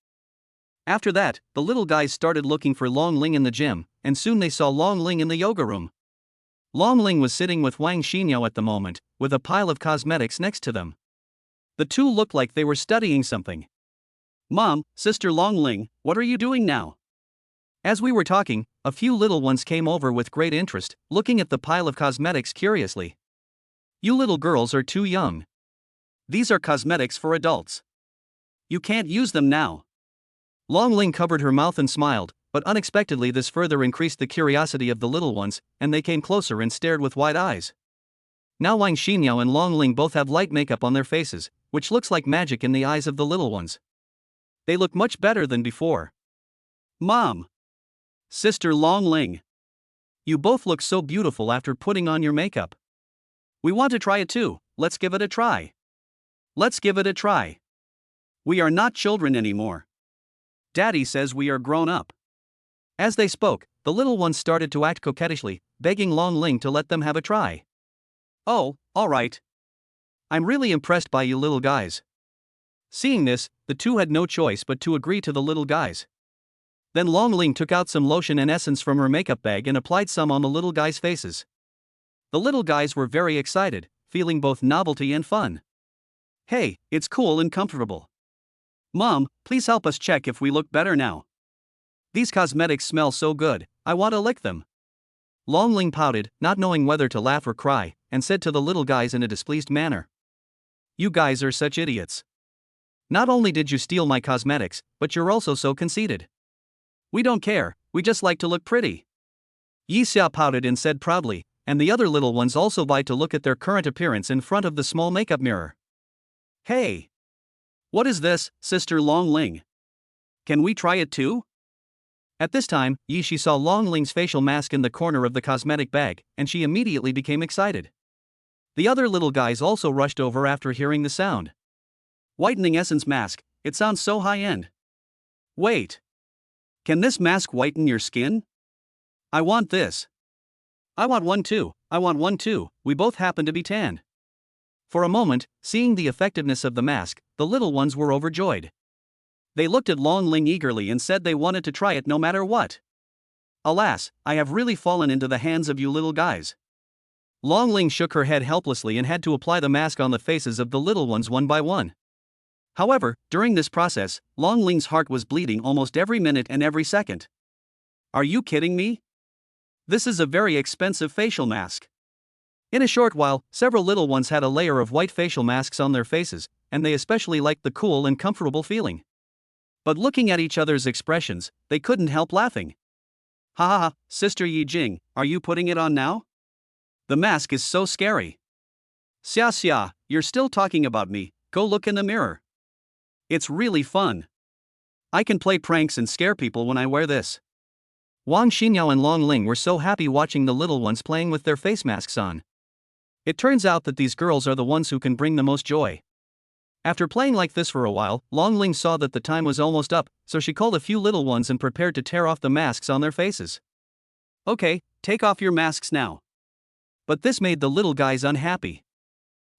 After that, the little guys started looking for Long Ling in the gym, and soon they saw Long Ling in the yoga room. Long Ling was sitting with Wang Xinyao at the moment, with a pile of cosmetics next to them. The two looked like they were studying something. Mom, Sister Long Ling, what are you doing now? As we were talking, a few little ones came over with great interest, looking at the pile of cosmetics curiously. You little girls are too young. These are cosmetics for adults. You can't use them now. Long Ling covered her mouth and smiled, but unexpectedly this further increased the curiosity of the little ones, and they came closer and stared with wide eyes. Now Wang Xinyao and Long Ling both have light makeup on their faces, which looks like magic in the eyes of the little ones. They look much better than before. Mom! Sister Long Ling! You both look so beautiful after putting on your makeup. We want to try it too, let's give it a try. Let's give it a try. We are not children anymore. Daddy says we are grown up. As they spoke, the little ones started to act coquettishly, begging Long Ling to let them have a try. Oh, alright. I'm really impressed by you little guys. Seeing this, the two had no choice but to agree to the little guys. Then Long Ling took out some lotion and essence from her makeup bag and applied some on the little guys' faces. The little guys were very excited, feeling both novelty and fun. Hey, it's cool and comfortable. Mom, please help us check if we look better now. These cosmetics smell so good, I want to lick them. Long Ling pouted, not knowing whether to laugh or cry, and said to the little guys in a displeased manner. You guys are such idiots. Not only did you steal my cosmetics, but you're also so conceited. We don't care, we just like to look pretty. Yi Xia pouted and said proudly, and the other little ones also vied to look at their current appearance in front of the small makeup mirror. Hey! What is this, Sister Long Ling? Can we try it too? At this time, Yi Xi saw Long Ling's facial mask in the corner of the cosmetic bag, and she immediately became excited. The other little guys also rushed over after hearing the sound. Whitening essence mask, it sounds so high-end. Wait. Can this mask whiten your skin? I want this. I want one too, we both happen to be tanned. For a moment, seeing the effectiveness of the mask, the little ones were overjoyed. They looked at Long Ling eagerly and said they wanted to try it no matter what. Alas, I have really fallen into the hands of you little guys. Long Ling shook her head helplessly and had to apply the mask on the faces of the little ones one by one. However, during this process, Long Ling's heart was bleeding almost every minute and every second. Are you kidding me? This is a very expensive facial mask. In a short while, several little ones had a layer of white facial masks on their faces, and they especially liked the cool and comfortable feeling. But looking at each other's expressions, they couldn't help laughing. Ha ha ha, Sister Yi Jing, are you putting it on now? The mask is so scary. Xia xia, you're still talking about me, go look in the mirror. It's really fun. I can play pranks and scare people when I wear this. Wang Xinyao and Long Ling were so happy watching the little ones playing with their face masks on. It turns out that these girls are the ones who can bring the most joy. After playing like this for a while, Long Ling saw that the time was almost up, so she called a few little ones and prepared to tear off the masks on their faces. Okay, take off your masks now. But this made the little guys unhappy.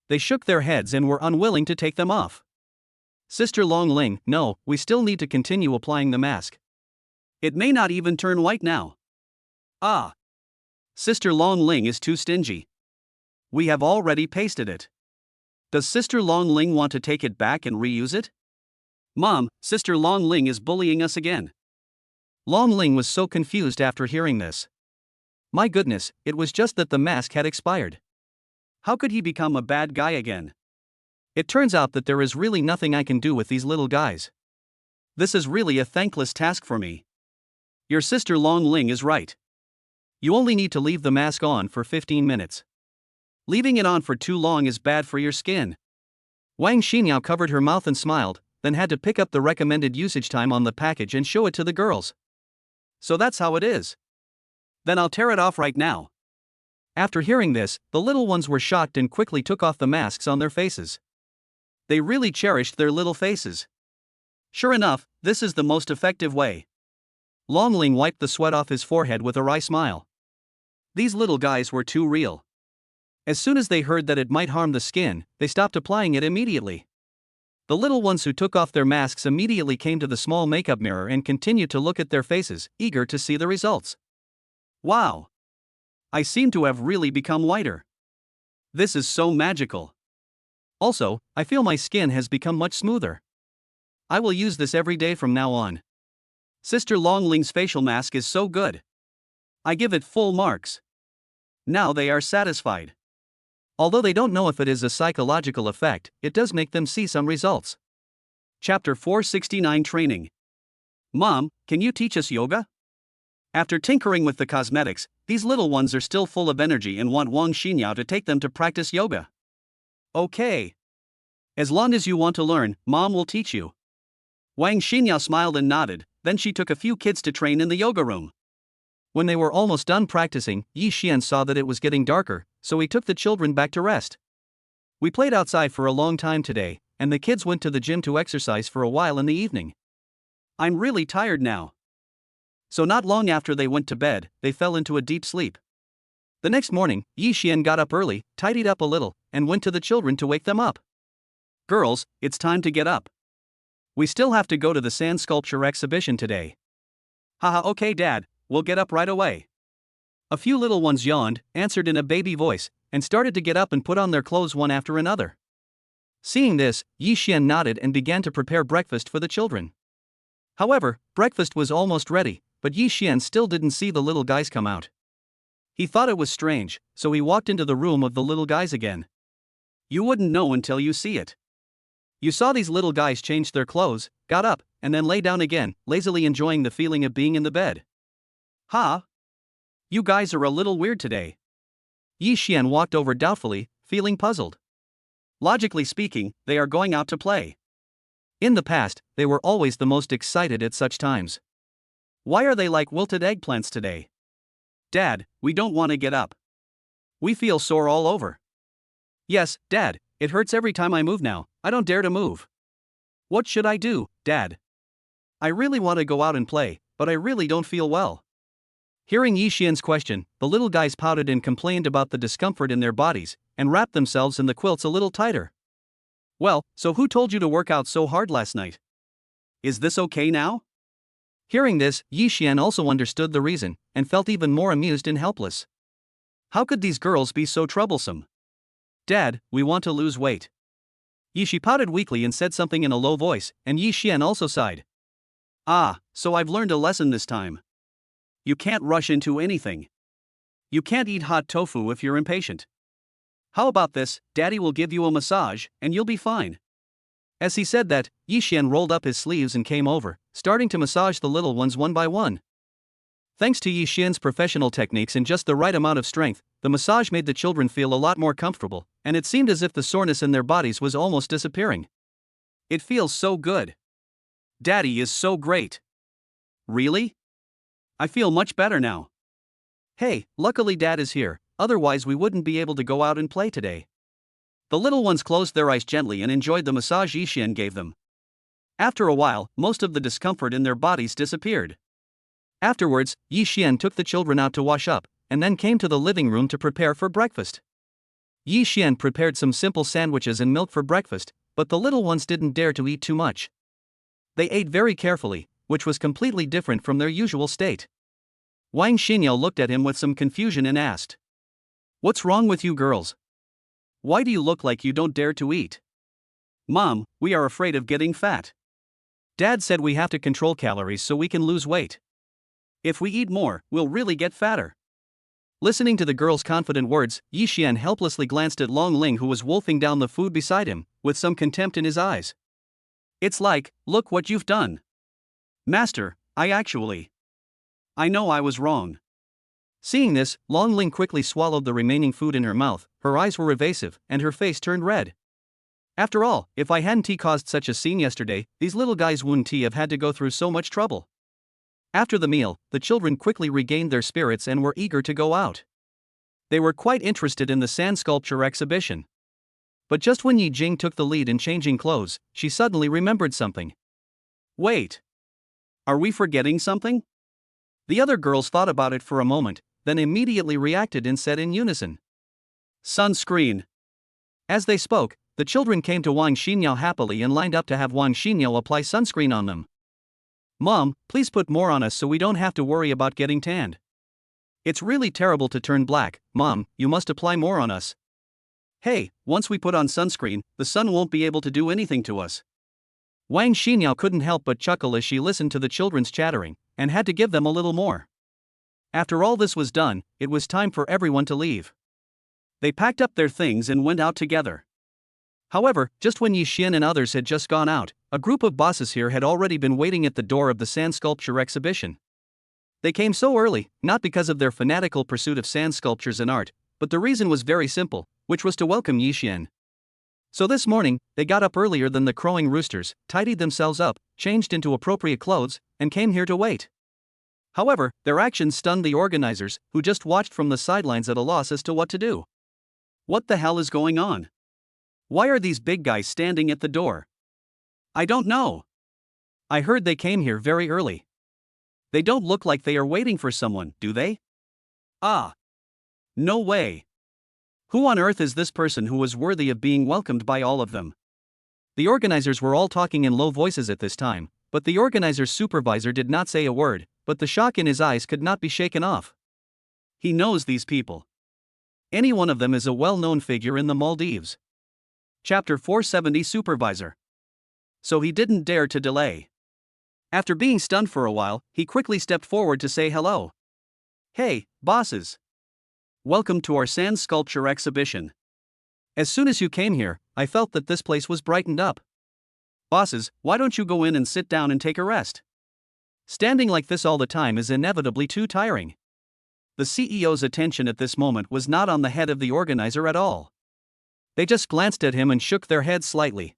They shook their heads and were unwilling to take them off. Sister Long Ling, no, we still need to continue applying the mask. It may not even turn white now. Ah. Sister Long Ling is too stingy. We have already pasted it. Does Sister Long Ling want to take it back and reuse it? Mom, Sister Long Ling is bullying us again. Long Ling was so confused after hearing this. My goodness, it was just that the mask had expired. How could he become a bad guy again? It turns out that there is really nothing I can do with these little guys. This is really a thankless task for me. Your Sister Long Ling is right. You only need to leave the mask on for 15 minutes. Leaving it on for too long is bad for your skin. Wang Xinyao covered her mouth and smiled, then had to pick up the recommended usage time on the package and show it to the girls. So that's how it is. Then I'll tear it off right now. After hearing this, the little ones were shocked and quickly took off the masks on their faces. They really cherished their little faces. Sure enough, this is the most effective way. Long Ling wiped the sweat off his forehead with a wry smile. These little guys were too real. As soon as they heard that it might harm the skin, they stopped applying it immediately. The little ones who took off their masks immediately came to the small makeup mirror and continued to look at their faces, eager to see the results. Wow! I seem to have really become whiter. This is so magical. Also, I feel my skin has become much smoother. I will use this every day from now on. Sister Long Ling's facial mask is so good. I give it full marks. Now they are satisfied. Although they don't know if it is a psychological effect, it does make them see some results. Chapter 469 Training. Mom, can you teach us yoga? After tinkering with the cosmetics, these little ones are still full of energy and want Wang Xinyao to take them to practice yoga. Okay. As long as you want to learn, Mom will teach you. Wang Xinyao smiled and nodded, then she took a few kids to train in the yoga room. When they were almost done practicing, Yi Xian saw that it was getting darker, so he took the children back to rest. We played outside for a long time today, and the kids went to the gym to exercise for a while in the evening. I'm really tired now. So not long after they went to bed, they fell into a deep sleep. The next morning, Yi Xian got up early, tidied up a little, and went to the children to wake them up. Girls, it's time to get up. We still have to go to the sand sculpture exhibition today. Haha, okay Dad, we'll get up right away. A few little ones yawned, answered in a baby voice, and started to get up and put on their clothes one after another. Seeing this, Yi Xian nodded and began to prepare breakfast for the children. However, breakfast was almost ready, but Yi Xian still didn't see the little guys come out. He thought it was strange, so he walked into the room of the little guys again. You wouldn't know until you see it. You saw these little guys change their clothes, got up, and then lay down again, lazily enjoying the feeling of being in the bed. Huh? You guys are a little weird today. Yi Xian walked over doubtfully, feeling puzzled. Logically speaking, they are going out to play. In the past, they were always the most excited at such times. Why are they like wilted eggplants today? Dad, we don't want to get up. We feel sore all over. Yes, Dad, it hurts every time I move now, I don't dare to move. What should I do, Dad? I really want to go out and play, but I really don't feel well. Hearing Yi Xian's question, the little guys pouted and complained about the discomfort in their bodies, and wrapped themselves in the quilts a little tighter. Well, so who told you to work out so hard last night? Is this okay now? Hearing this, Yi Xian also understood the reason, and felt even more amused and helpless. How could these girls be so troublesome? Dad, we want to lose weight. Yi Shi pouted weakly and said something in a low voice, and Yi Xian also sighed. Ah, so I've learned a lesson this time. You can't rush into anything. You can't eat hot tofu if you're impatient. How about this, Daddy will give you a massage, and you'll be fine. As he said that, Yi Xian rolled up his sleeves and came over, starting to massage the little ones one by one. Thanks to Yi Xian's professional techniques and just the right amount of strength, the massage made the children feel a lot more comfortable, and it seemed as if the soreness in their bodies was almost disappearing. It feels so good. Daddy is so great. Really? I feel much better now. Hey, luckily Dad is here, otherwise we wouldn't be able to go out and play today. The little ones closed their eyes gently and enjoyed the massage Yi Xian gave them. After a while, most of the discomfort in their bodies disappeared. Afterwards, Yi Xian took the children out to wash up, and then came to the living room to prepare for breakfast. Yi Xian prepared some simple sandwiches and milk for breakfast, but the little ones didn't dare to eat too much. They ate very carefully, which was completely different from their usual state. Wang Xinyao looked at him with some confusion and asked, "What's wrong with you girls? Why do you look like you don't dare to eat?" "Mom, we are afraid of getting fat. Dad said we have to control calories so we can lose weight. If we eat more, we'll really get fatter." Listening to the girl's confident words, Yi Xian helplessly glanced at Long Ling, who was wolfing down the food beside him, with some contempt in his eyes. "It's like, look what you've done. Master, I know I was wrong." Seeing this, Long Ling quickly swallowed the remaining food in her mouth, her eyes were evasive, and her face turned red. "After all, if I hadn't caused such a scene yesterday, these little guys wouldn't have had to go through so much trouble." After the meal, the children quickly regained their spirits and were eager to go out. They were quite interested in the sand sculpture exhibition. But just when Yi Jing took the lead in changing clothes, she suddenly remembered something. "Wait. Are we forgetting something?" The other girls thought about it for a moment, then immediately reacted and said in unison, "Sunscreen." As they spoke, the children came to Wang Xinyao happily and lined up to have Wang Xinyao apply sunscreen on them. "Mom, please put more on us so we don't have to worry about getting tanned. It's really terrible to turn black, Mom, you must apply more on us. Hey, once we put on sunscreen, the sun won't be able to do anything to us." Wang Xinyao couldn't help but chuckle as she listened to the children's chattering, and had to give them a little more. After all this was done, it was time for everyone to leave. They packed up their things and went out together. However, just when Yi Xian and others had just gone out, a group of bosses here had already been waiting at the door of the sand sculpture exhibition. They came so early, not because of their fanatical pursuit of sand sculptures and art, but the reason was very simple, which was to welcome Yi Xian. So this morning, they got up earlier than the crowing roosters, tidied themselves up, changed into appropriate clothes, and came here to wait. However, their actions stunned the organizers, who just watched from the sidelines at a loss as to what to do. What the hell is going on? Why are these big guys standing at the door? I don't know. I heard they came here very early. They don't look like they are waiting for someone, do they? Ah. No way. Who on earth is this person who was worthy of being welcomed by all of them? The organizers were all talking in low voices at this time, but the organizer's supervisor did not say a word, but the shock in his eyes could not be shaken off. He knows these people. Any one of them is a well-known figure in the Maldives. Chapter 470 Supervisor. So he didn't dare to delay. After being stunned for a while, he quickly stepped forward to say hello. "Hey, bosses. Welcome to our sand sculpture exhibition. As soon as you came here, I felt that this place was brightened up. Bosses, why don't you go in and sit down and take a rest? Standing like this all the time is inevitably too tiring." The CEO's attention at this moment was not on the head of the organizer at all. They just glanced at him and shook their heads slightly.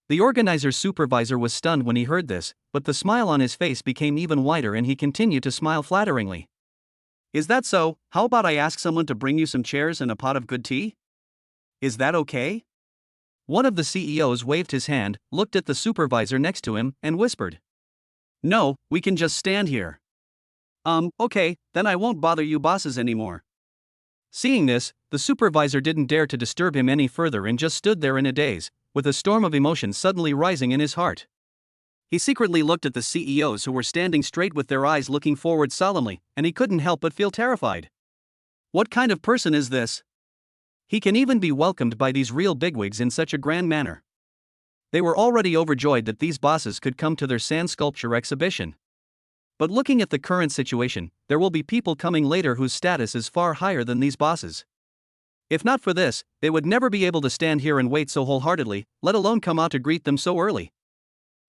The organizer's supervisor was stunned when he heard this, but the smile on his face became even wider and he continued to smile flatteringly. "Is that so? How about I ask someone to bring you some chairs and a pot of good tea? Is that okay?" One of the CEOs waved his hand, looked at the supervisor next to him, and whispered, "No, we can just stand here." Okay, then I won't bother you bosses anymore." Seeing this, the supervisor didn't dare to disturb him any further and just stood there in a daze, with a storm of emotion suddenly rising in his heart. He secretly looked at the CEOs who were standing straight with their eyes looking forward solemnly, and he couldn't help but feel terrified. What kind of person is this? He can even be welcomed by these real bigwigs in such a grand manner. They were already overjoyed that these bosses could come to their sand sculpture exhibition. But looking at the current situation, there will be people coming later whose status is far higher than these bosses. If not for this, they would never be able to stand here and wait so wholeheartedly, let alone come out to greet them so early.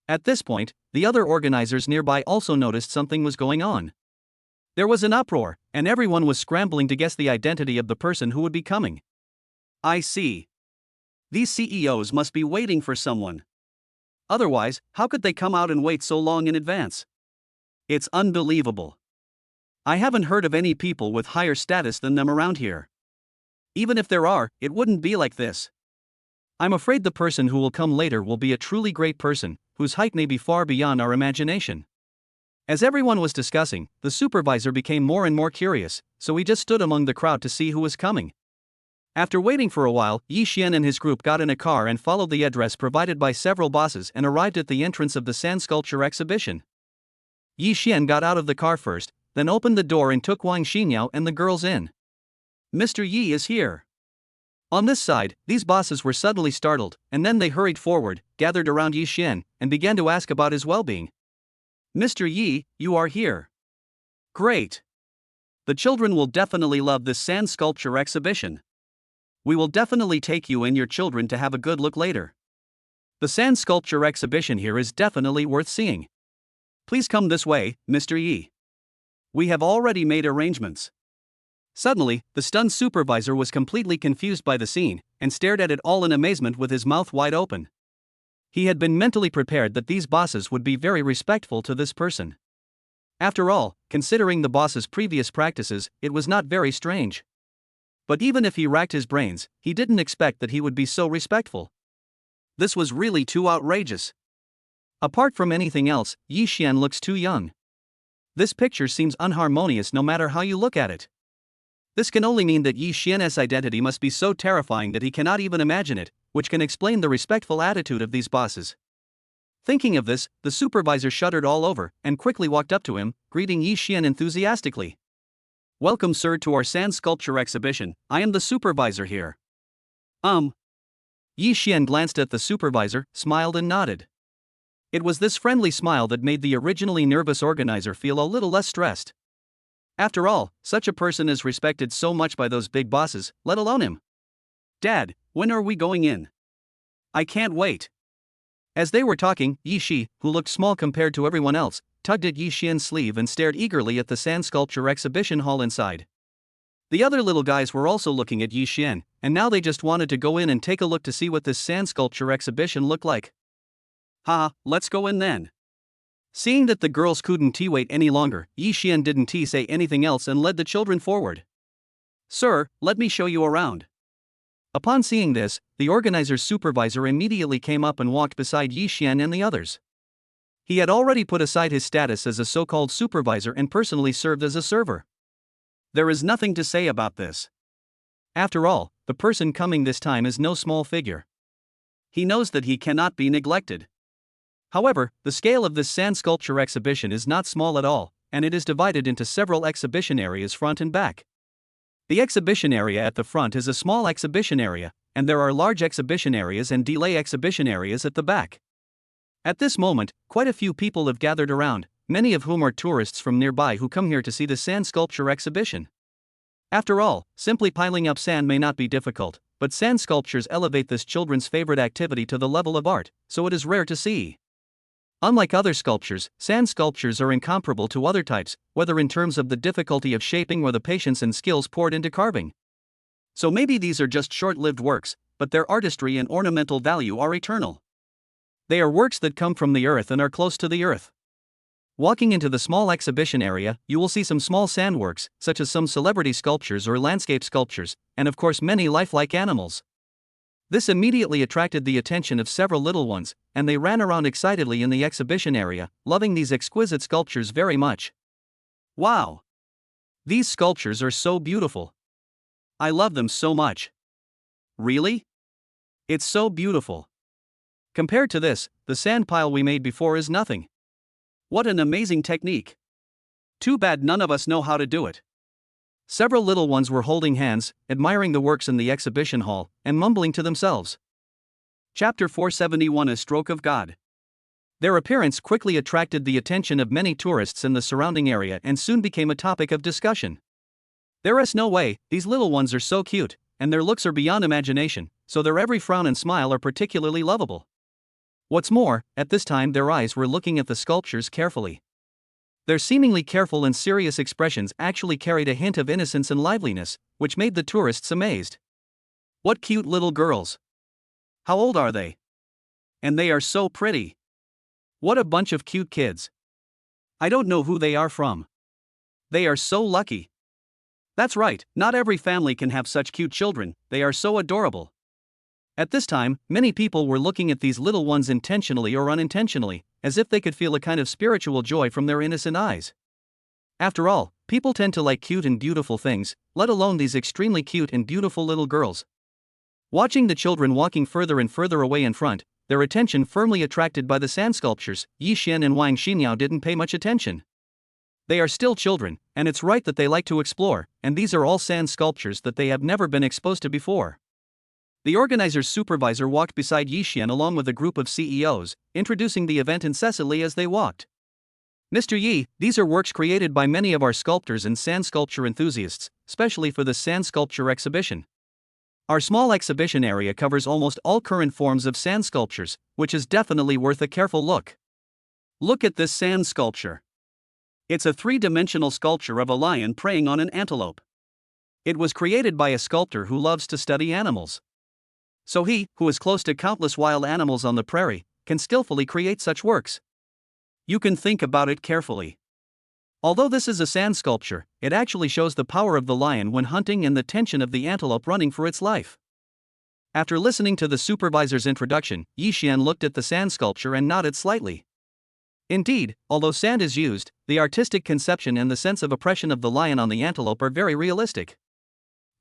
At this point, the other organizers nearby also noticed something was going on. There was an uproar, and everyone was scrambling to guess the identity of the person who would be coming. I see. These CEOs must be waiting for someone. Otherwise, how could they come out and wait so long in advance? It's unbelievable. I haven't heard of any people with higher status than them around here. Even if there are, it wouldn't be like this. I'm afraid the person who will come later will be a truly great person, whose height may be far beyond our imagination. As everyone was discussing, the supervisor became more and more curious, so he just stood among the crowd to see who was coming. After waiting for a while, Yi Xian and his group got in a car and followed the address provided by several bosses and arrived at the entrance of the sand sculpture exhibition. Yi Xian got out of the car first, then opened the door and took Wang Xinyao and the girls in. Mr. Yi is here. On this side, these bosses were suddenly startled, and then they hurried forward, gathered around Yi Xian, and began to ask about his well-being. Mr. Yi, you are here. Great. The children will definitely love this sand sculpture exhibition. We will definitely take you and your children to have a good look later. The sand sculpture exhibition here is definitely worth seeing. Please come this way, Mr. Yi. We have already made arrangements. Suddenly, the stunned supervisor was completely confused by the scene, and stared at it all in amazement with his mouth wide open. He had been mentally prepared that these bosses would be very respectful to this person. After all, considering the boss's previous practices, it was not very strange. But even if he racked his brains, he didn't expect that he would be so respectful. This was really too outrageous. Apart from anything else, Yi Xian looks too young. This picture seems unharmonious no matter how you look at it. This can only mean that Yi Xian's identity must be so terrifying that he cannot even imagine it, which can explain the respectful attitude of these bosses. Thinking of this, the supervisor shuddered all over, and quickly walked up to him, greeting Yi Xian enthusiastically. Welcome, sir, to our sand sculpture exhibition. I am the supervisor here. Yi Xian glanced at the supervisor, smiled and nodded. It was this friendly smile that made the originally nervous organizer feel a little less stressed. After all, such a person is respected so much by those big bosses, let alone him. Dad, when are we going in? I can't wait. As they were talking, Yi Shi, who looked small compared to everyone else, tugged at Yi Xian's sleeve and stared eagerly at the sand sculpture exhibition hall inside. The other little guys were also looking at Yi Xian, and now they just wanted to go in and take a look to see what this sand sculpture exhibition looked like. Let's go in then. Seeing that the girls couldn't wait any longer, Yi Xian didn't say anything else and led the children forward. Sir, let me show you around. Upon seeing this, the organizer's supervisor immediately came up and walked beside Yi Xian and the others. He had already put aside his status as a so-called supervisor and personally served as a server. There is nothing to say about this. After all, the person coming this time is no small figure. He knows that he cannot be neglected. However, the scale of this sand sculpture exhibition is not small at all, and it is divided into several exhibition areas front and back. The exhibition area at the front is a small exhibition area, and there are large exhibition areas and delay exhibition areas at the back. At this moment, quite a few people have gathered around, many of whom are tourists from nearby who come here to see the sand sculpture exhibition. After all, simply piling up sand may not be difficult, but sand sculptures elevate this children's favorite activity to the level of art, so it is rare to see. Unlike other sculptures, sand sculptures are incomparable to other types, whether in terms of the difficulty of shaping or the patience and skills poured into carving. So maybe these are just short-lived works, but their artistry and ornamental value are eternal. They are works that come from the earth and are close to the earth. Walking into the small exhibition area, you will see some small sandworks, such as some celebrity sculptures or landscape sculptures, and of course many lifelike animals. This immediately attracted the attention of several little ones, and they ran around excitedly in the exhibition area, loving these exquisite sculptures very much. Wow! These sculptures are so beautiful. I love them so much. Really? It's so beautiful. Compared to this, the sand pile we made before is nothing. What an amazing technique. Too bad none of us know how to do it. Several little ones were holding hands, admiring the works in the exhibition hall, and mumbling to themselves. Chapter 471 A Stroke of God. Their appearance quickly attracted the attention of many tourists in the surrounding area and soon became a topic of discussion. There is no way, these little ones are so cute, and their looks are beyond imagination, so their every frown and smile are particularly lovable. What's more, at this time their eyes were looking at the sculptures carefully. Their seemingly careful and serious expressions actually carried a hint of innocence and liveliness, which made the tourists amazed. What cute little girls! How old are they? And they are so pretty! What a bunch of cute kids! I don't know who they are from. They are so lucky. That's right, not every family can have such cute children, they are so adorable. At this time, many people were looking at these little ones intentionally or unintentionally, as if they could feel a kind of spiritual joy from their innocent eyes. After all, people tend to like cute and beautiful things, let alone these extremely cute and beautiful little girls. Watching the children walking further and further away in front, their attention firmly attracted by the sand sculptures, Yi Xian and Wang Xinyao didn't pay much attention. They are still children, and it's right that they like to explore, and these are all sand sculptures that they have never been exposed to before. The organizer's supervisor walked beside Yi Xian along with a group of CEOs, introducing the event incessantly as they walked. Mr. Yi, these are works created by many of our sculptors and sand sculpture enthusiasts, especially for the sand sculpture exhibition. Our small exhibition area covers almost all current forms of sand sculptures, which is definitely worth a careful look. Look at this sand sculpture. It's a three-dimensional sculpture of a lion preying on an antelope. It was created by a sculptor who loves to study animals. So he, who is close to countless wild animals on the prairie, can skillfully create such works. You can think about it carefully. Although this is a sand sculpture, it actually shows the power of the lion when hunting and the tension of the antelope running for its life. After listening to the supervisor's introduction, Yi Xian looked at the sand sculpture and nodded slightly. Indeed, although sand is used, the artistic conception and the sense of oppression of the lion on the antelope are very realistic.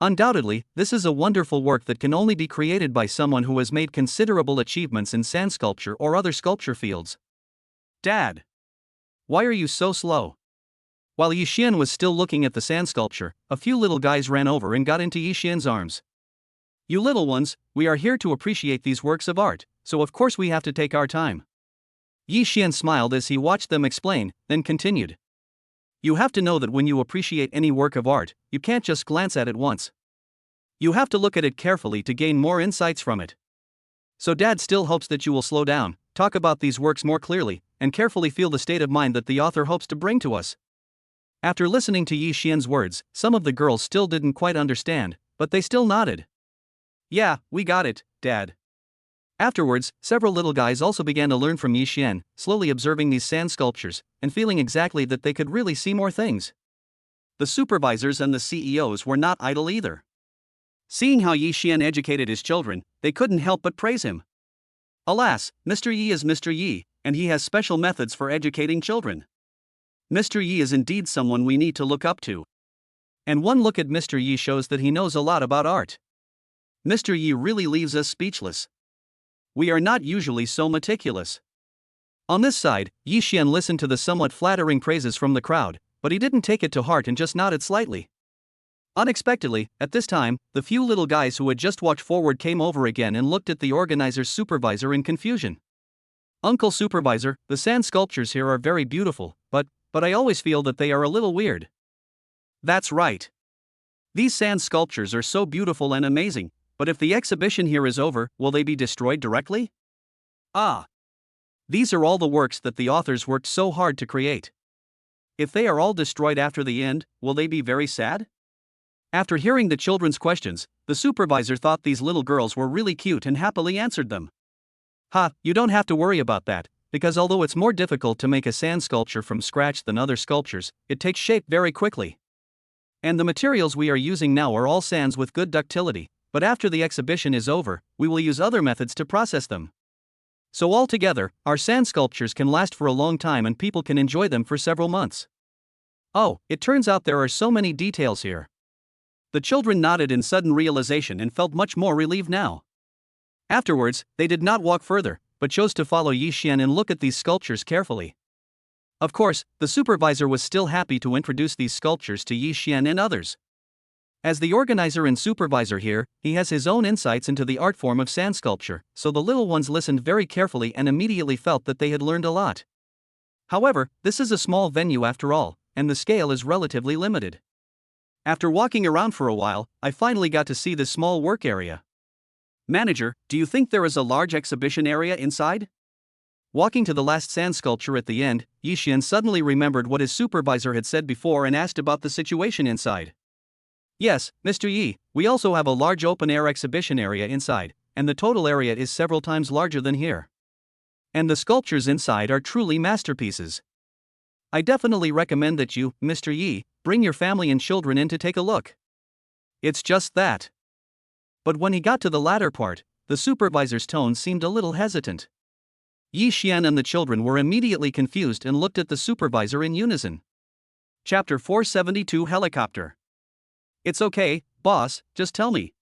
Undoubtedly, this is a wonderful work that can only be created by someone who has made considerable achievements in sand sculpture or other sculpture fields. Dad! Why are you so slow? While Yi Xian was still looking at the sand sculpture, a few little guys ran over and got into Yi Xian's arms. You little ones, we are here to appreciate these works of art, so of course we have to take our time. Yi Xian smiled as he watched them explain, then continued. You have to know that when you appreciate any work of art, you can't just glance at it once. You have to look at it carefully to gain more insights from it. So Dad still hopes that you will slow down, talk about these works more clearly, and carefully feel the state of mind that the author hopes to bring to us. After listening to Yi Xian's words, some of the girls still didn't quite understand, but they still nodded. Yeah, we got it, Dad. Afterwards, several little guys also began to learn from Yi Xian, slowly observing these sand sculptures, and feeling exactly that they could really see more things. The supervisors and the CEOs were not idle either. Seeing how Yi Xian educated his children, they couldn't help but praise him. Alas, Mr. Yi is Mr. Yi, and he has special methods for educating children. Mr. Yi is indeed someone we need to look up to. And one look at Mr. Yi shows that he knows a lot about art. Mr. Yi really leaves us speechless. We are not usually so meticulous. On this side, Yi Xian listened to the somewhat flattering praises from the crowd, but he didn't take it to heart and just nodded slightly. Unexpectedly, at this time, the few little guys who had just walked forward came over again and looked at the organizer's supervisor in confusion. Uncle Supervisor, the sand sculptures here are very beautiful, but I always feel that they are a little weird. That's right. These sand sculptures are so beautiful and amazing, but if the exhibition here is over, will they be destroyed directly? Ah. These are all the works that the authors worked so hard to create. If they are all destroyed after the end, will they be very sad? After hearing the children's questions, the supervisor thought these little girls were really cute and happily answered them. You don't have to worry about that, because although it's more difficult to make a sand sculpture from scratch than other sculptures, it takes shape very quickly. And the materials we are using now are all sands with good ductility, but after the exhibition is over, we will use other methods to process them. So altogether, our sand sculptures can last for a long time and people can enjoy them for several months. Oh, it turns out there are so many details here. The children nodded in sudden realization and felt much more relieved now. Afterwards, they did not walk further, but chose to follow Yi Xian and look at these sculptures carefully. Of course, the supervisor was still happy to introduce these sculptures to Yi Xian and others. As the organizer and supervisor here, he has his own insights into the art form of sand sculpture, so the little ones listened very carefully and immediately felt that they had learned a lot. However, this is a small venue after all, and the scale is relatively limited. After walking around for a while, I finally got to see this small work area. Manager, do you think there is a large exhibition area inside? Walking to the last sand sculpture at the end, Yixian suddenly remembered what his supervisor had said before and asked about the situation inside. Yes, Mr. Yi, we also have a large open-air exhibition area inside, and the total area is several times larger than here. And the sculptures inside are truly masterpieces. I definitely recommend that you, Mr. Yi, bring your family and children in to take a look. It's just that. But when he got to the latter part, the supervisor's tone seemed a little hesitant. Yi Xian and the children were immediately confused and looked at the supervisor in unison. Chapter 472 Helicopter. It's okay, boss, just tell me.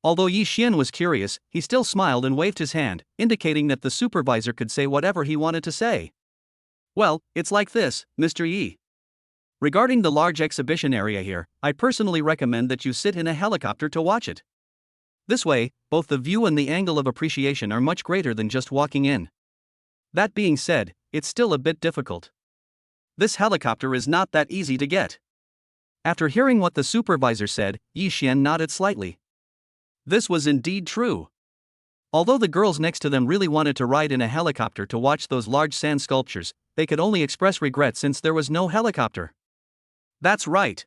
Although Yi Xian was curious, he still smiled and waved his hand, indicating that the supervisor could say whatever he wanted to say. Well, it's like this, Mr. Yi. Regarding the large exhibition area here, I personally recommend that you sit in a helicopter to watch it. This way, both the view and the angle of appreciation are much greater than just walking in. That being said, it's still a bit difficult. This helicopter is not that easy to get. After hearing what the supervisor said, Yi Xian nodded slightly. This was indeed true. Although the girls next to them really wanted to ride in a helicopter to watch those large sand sculptures, they could only express regret since there was no helicopter. That's right.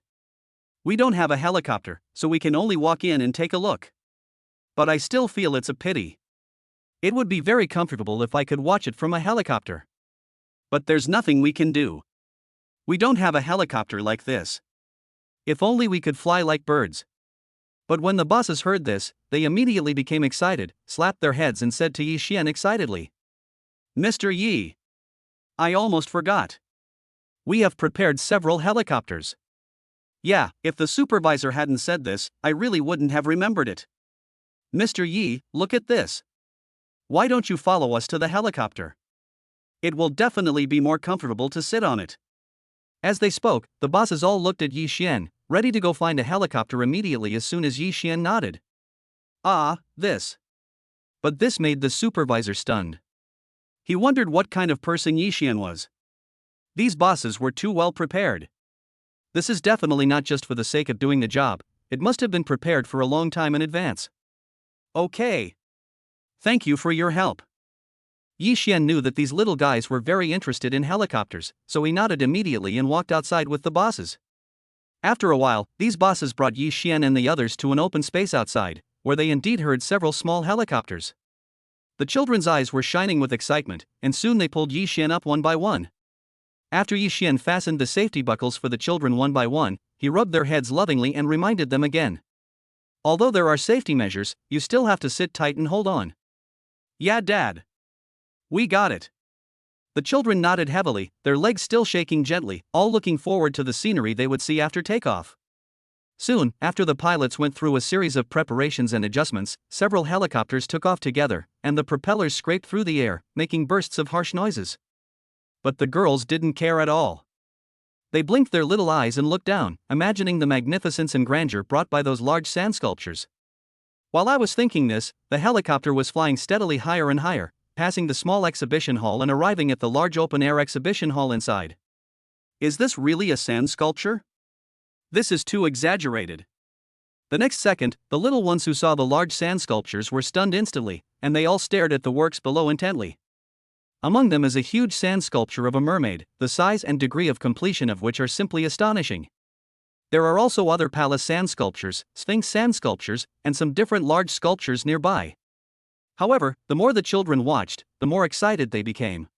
We don't have a helicopter, so we can only walk in and take a look. But I still feel it's a pity. It would be very comfortable if I could watch it from a helicopter. But there's nothing we can do. We don't have a helicopter like this. If only we could fly like birds. But when the bosses heard this, they immediately became excited, slapped their heads and said to Yi Xian excitedly, Mr. Yi, I almost forgot. We have prepared several helicopters. Yeah, if the supervisor hadn't said this, I really wouldn't have remembered it. Mr. Yi, look at this. Why don't you follow us to the helicopter? It will definitely be more comfortable to sit on it. As they spoke, the bosses all looked at Yi Xian, ready to go find a helicopter immediately as soon as Yi Xian nodded. This. But this made the supervisor stunned. He wondered what kind of person Yi Xian was. These bosses were too well prepared. This is definitely not just for the sake of doing the job, it must have been prepared for a long time in advance. Okay. Thank you for your help. Yi Xian knew that these little guys were very interested in helicopters, so he nodded immediately and walked outside with the bosses. After a while, these bosses brought Yi Xian and the others to an open space outside, where they indeed heard several small helicopters. The children's eyes were shining with excitement, and soon they pulled Yi Xian up one by one. After Yi Xian fastened the safety buckles for the children one by one, he rubbed their heads lovingly and reminded them again. Although there are safety measures, you still have to sit tight and hold on. Yeah, Dad. We got it. The children nodded heavily, their legs still shaking gently, all looking forward to the scenery they would see after takeoff. Soon, after the pilots went through a series of preparations and adjustments, several helicopters took off together, and the propellers scraped through the air, making bursts of harsh noises. But the girls didn't care at all. They blinked their little eyes and looked down, imagining the magnificence and grandeur brought by those large sand sculptures. While I was thinking this, the helicopter was flying steadily higher and higher, passing the small exhibition hall and arriving at the large open-air exhibition hall inside. Is this really a sand sculpture? This is too exaggerated. The next second, the little ones who saw the large sand sculptures were stunned instantly, and they all stared at the works below intently. Among them is a huge sand sculpture of a mermaid, the size and degree of completion of which are simply astonishing. There are also other palace sand sculptures, sphinx sand sculptures, and some different large sculptures nearby. However, the more the children watched, the more excited they became.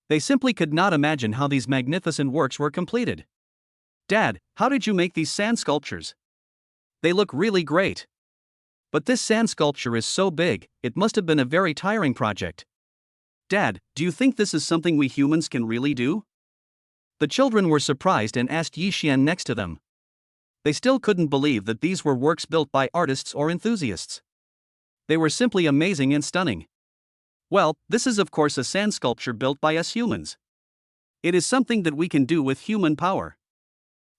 They simply could not imagine how these magnificent works were completed. Dad, how did you make these sand sculptures? They look really great. But this sand sculpture is so big, it must have been a very tiring project. Dad, do you think this is something we humans can really do? The children were surprised and asked Yi Xian next to them. They still couldn't believe that these were works built by artists or enthusiasts. They were simply amazing and stunning. Well, this is of course a sand sculpture built by us humans. It is something that we can do with human power.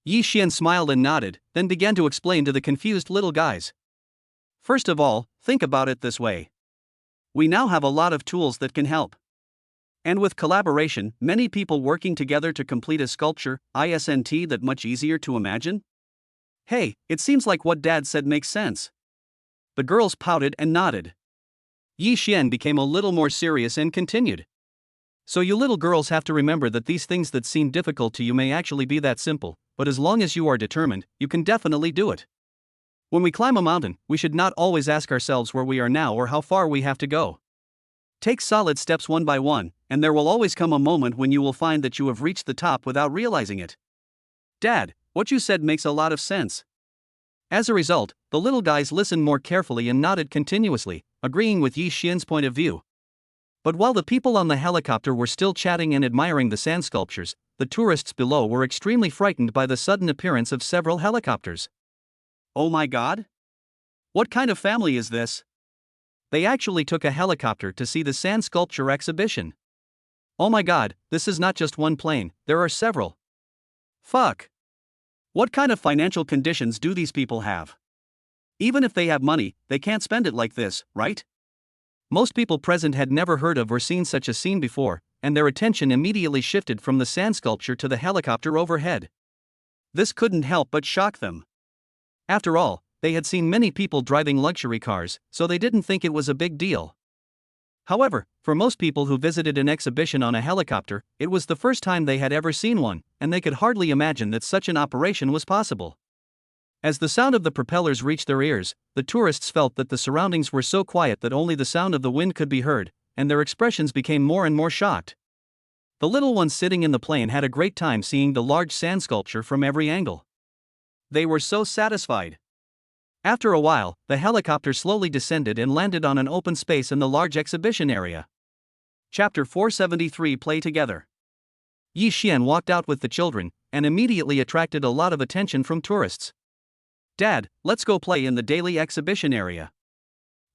Yi Xian smiled and nodded, then began to explain to the confused little guys. First of all, think about it this way. We now have a lot of tools that can help. And with collaboration, many people working together to complete a sculpture, isn't that much easier to imagine? Hey, it seems like what Dad said makes sense. The girls pouted and nodded. Yi Xian became a little more serious and continued. So you little girls have to remember that these things that seem difficult to you may actually be that simple, but as long as you are determined, you can definitely do it. When we climb a mountain, we should not always ask ourselves where we are now or how far we have to go. Take solid steps one by one, and there will always come a moment when you will find that you have reached the top without realizing it. Dad, what you said makes a lot of sense. As a result, the little guys listened more carefully and nodded continuously, agreeing with Yi Xian's point of view. But while the people on the helicopter were still chatting and admiring the sand sculptures, the tourists below were extremely frightened by the sudden appearance of several helicopters. Oh my God? What kind of family is this? They actually took a helicopter to see the sand sculpture exhibition. Oh my God, this is not just one plane, there are several. Fuck. What kind of financial conditions do these people have? Even if they have money, they can't spend it like this, right? Most people present had never heard of or seen such a scene before, and their attention immediately shifted from the sand sculpture to the helicopter overhead. This couldn't help but shock them. After all, they had seen many people driving luxury cars, so they didn't think it was a big deal. However, for most people who visited an exhibition on a helicopter, it was the first time they had ever seen one, and they could hardly imagine that such an operation was possible. As the sound of the propellers reached their ears, the tourists felt that the surroundings were so quiet that only the sound of the wind could be heard, and their expressions became more and more shocked. The little ones sitting in the plane had a great time seeing the large sand sculpture from every angle. They were so satisfied. After a while, the helicopter slowly descended and landed on an open space in the large exhibition area. Chapter 473 Play Together. Yi Xian walked out with the children, and immediately attracted a lot of attention from tourists. Dad, let's go play in the daily exhibition area.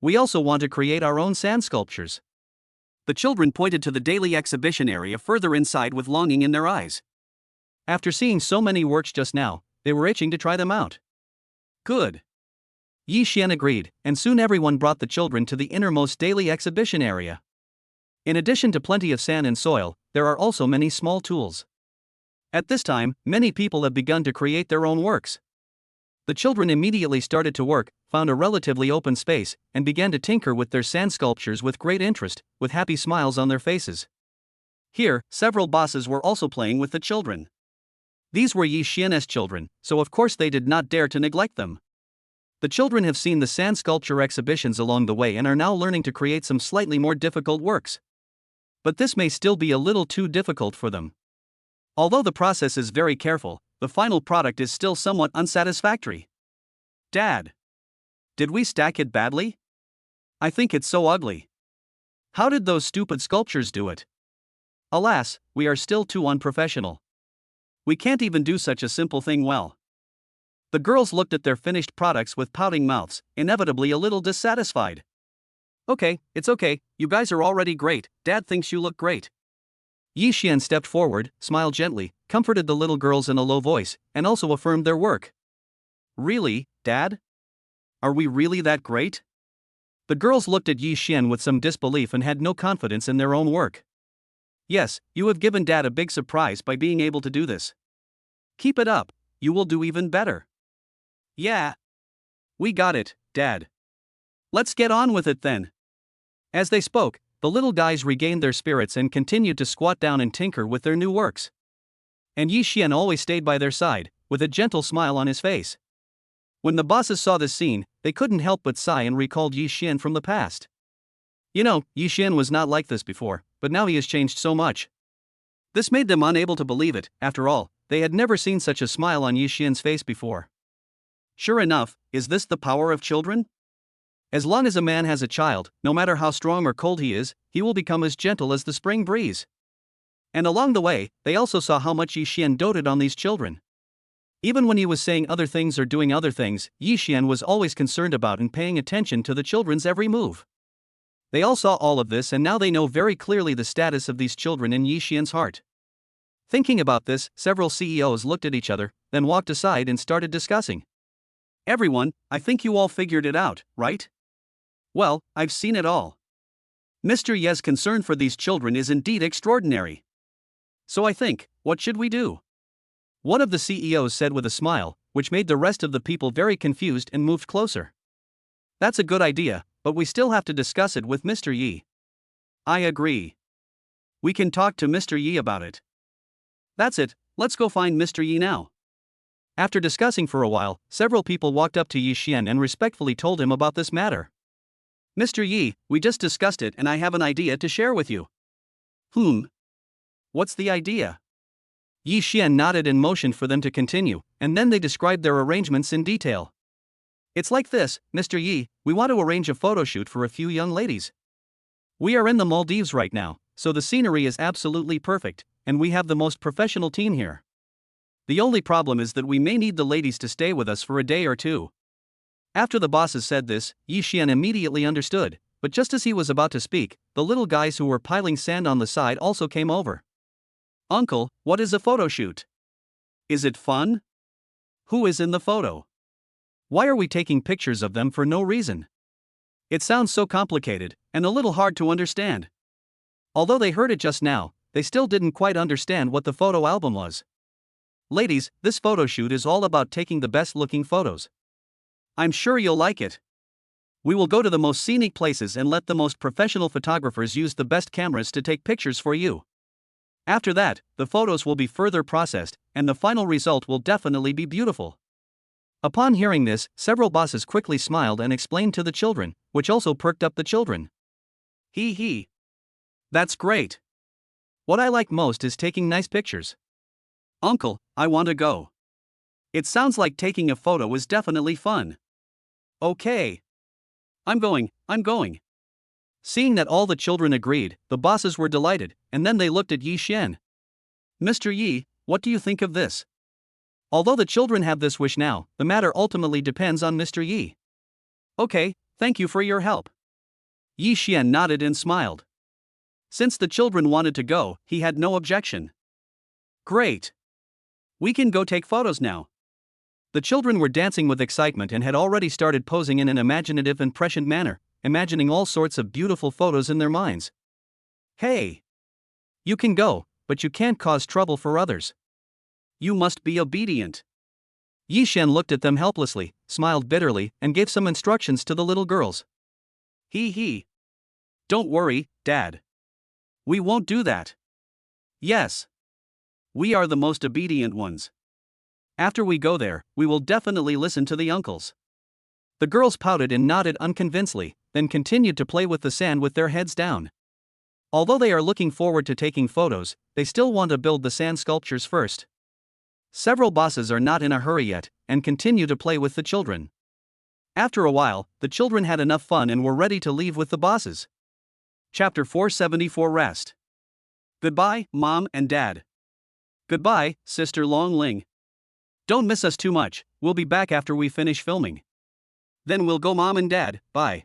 We also want to create our own sand sculptures. The children pointed to the daily exhibition area further inside with longing in their eyes. After seeing so many works just now, they were itching to try them out. Good. Yi Xian agreed, and soon everyone brought the children to the innermost daily exhibition area. In addition to plenty of sand and soil, there are also many small tools. At this time, many people have begun to create their own works. The children immediately started to work, found a relatively open space, and began to tinker with their sand sculptures with great interest, with happy smiles on their faces. Here, several bosses were also playing with the children. These were Yi Xian's children, so of course they did not dare to neglect them. The children have seen the sand sculpture exhibitions along the way and are now learning to create some slightly more difficult works. But this may still be a little too difficult for them. Although the process is very careful, the final product is still somewhat unsatisfactory. Dad, did we stack it badly? I think it's so ugly. How did those stupid sculptures do it? Alas, we are still too unprofessional. We can't even do such a simple thing well. The girls looked at their finished products with pouting mouths, inevitably a little dissatisfied. Okay, it's okay, you guys are already great, Dad thinks you look great. Yi Xian stepped forward, smiled gently, comforted the little girls in a low voice, and also affirmed their work. Really, Dad? Are we really that great? The girls looked at Yi Xian with some disbelief and had no confidence in their own work. Yes, you have given Dad a big surprise by being able to do this. Keep it up, you will do even better. Yeah. We got it, Dad. Let's get on with it then. As they spoke, the little guys regained their spirits and continued to squat down and tinker with their new works. And Yi Xian always stayed by their side, with a gentle smile on his face. When the bosses saw this scene, they couldn't help but sigh and recalled Yi Xian from the past. You know, Yi Xian was not like this before, but now he has changed so much. This made them unable to believe it. After all, they had never seen such a smile on Yi Xian's face before. Sure enough, is this the power of children? As long as a man has a child, no matter how strong or cold he is, he will become as gentle as the spring breeze. And along the way, they also saw how much Yi Xian doted on these children. Even when he was saying other things or doing other things, Yi Xian was always concerned about and paying attention to the children's every move. They all saw all of this and now they know very clearly the status of these children in Yi Xian's heart. Thinking about this, several CEOs looked at each other, then walked aside and started discussing. Everyone, I think you all figured it out, right? Well, I've seen it all. Mr. Ye's concern for these children is indeed extraordinary. So I think, what should we do? One of the CEOs said with a smile, which made the rest of the people very confused and moved closer. That's a good idea, but we still have to discuss it with Mr. Yi. I agree. We can talk to Mr. Yi about it. That's it, let's go find Mr. Yi now. After discussing for a while, several people walked up to Yi Xian and respectfully told him about this matter. Mr. Yi, we just discussed it and I have an idea to share with you. What's the idea? Yi Xian nodded and motioned for them to continue, and then they described their arrangements in detail. It's like this, Mr. Yi, we want to arrange a photo shoot for a few young ladies. We are in the Maldives right now, so the scenery is absolutely perfect, and we have the most professional team here. The only problem is that we may need the ladies to stay with us for a day or two. After the bosses said this, Yi Xian immediately understood, but just as he was about to speak, the little guys who were piling sand on the side also came over. Uncle, what is a photo shoot? Is it fun? Who is in the photo? Why are we taking pictures of them for no reason? It sounds so complicated, and a little hard to understand. Although they heard it just now, they still didn't quite understand what the photo album was. Ladies, this photo shoot is all about taking the best looking photos. I'm sure you'll like it. We will go to the most scenic places and let the most professional photographers use the best cameras to take pictures for you. After that, the photos will be further processed, and the final result will definitely be beautiful. Upon hearing this, several bosses quickly smiled and explained to the children, which also perked up the children. Hee. That's great. What I like most is taking nice pictures. Uncle, I want to go. It sounds like taking a photo is definitely fun. Okay. I'm going. Seeing that all the children agreed, the bosses were delighted, and then they looked at Yi Xian. Mr. Yi, what do you think of this? Although the children have this wish now, the matter ultimately depends on Mr. Yi. Okay, thank you for your help. Yi Xian nodded and smiled. Since the children wanted to go, he had no objection. Great. We can go take photos now. The children were dancing with excitement and had already started posing in an imaginative and prescient manner, imagining all sorts of beautiful photos in their minds. Hey! You can go, but you can't cause trouble for others. You must be obedient. Yi Xian looked at them helplessly, smiled bitterly, and gave some instructions to the little girls. Hee. Don't worry, Dad. We won't do that. Yes. We are the most obedient ones. After we go there, we will definitely listen to the uncles. The girls pouted and nodded unconvincedly, then continued to play with the sand with their heads down. Although they are looking forward to taking photos, they still want to build the sand sculptures first. Several bosses are not in a hurry yet, and continue to play with the children. After a while, the children had enough fun and were ready to leave with the bosses. Chapter 474 Rest. Goodbye, Mom and Dad. Goodbye, Sister Long Ling. Don't miss us too much, we'll be back after we finish filming. Then we'll go Mom and Dad, bye.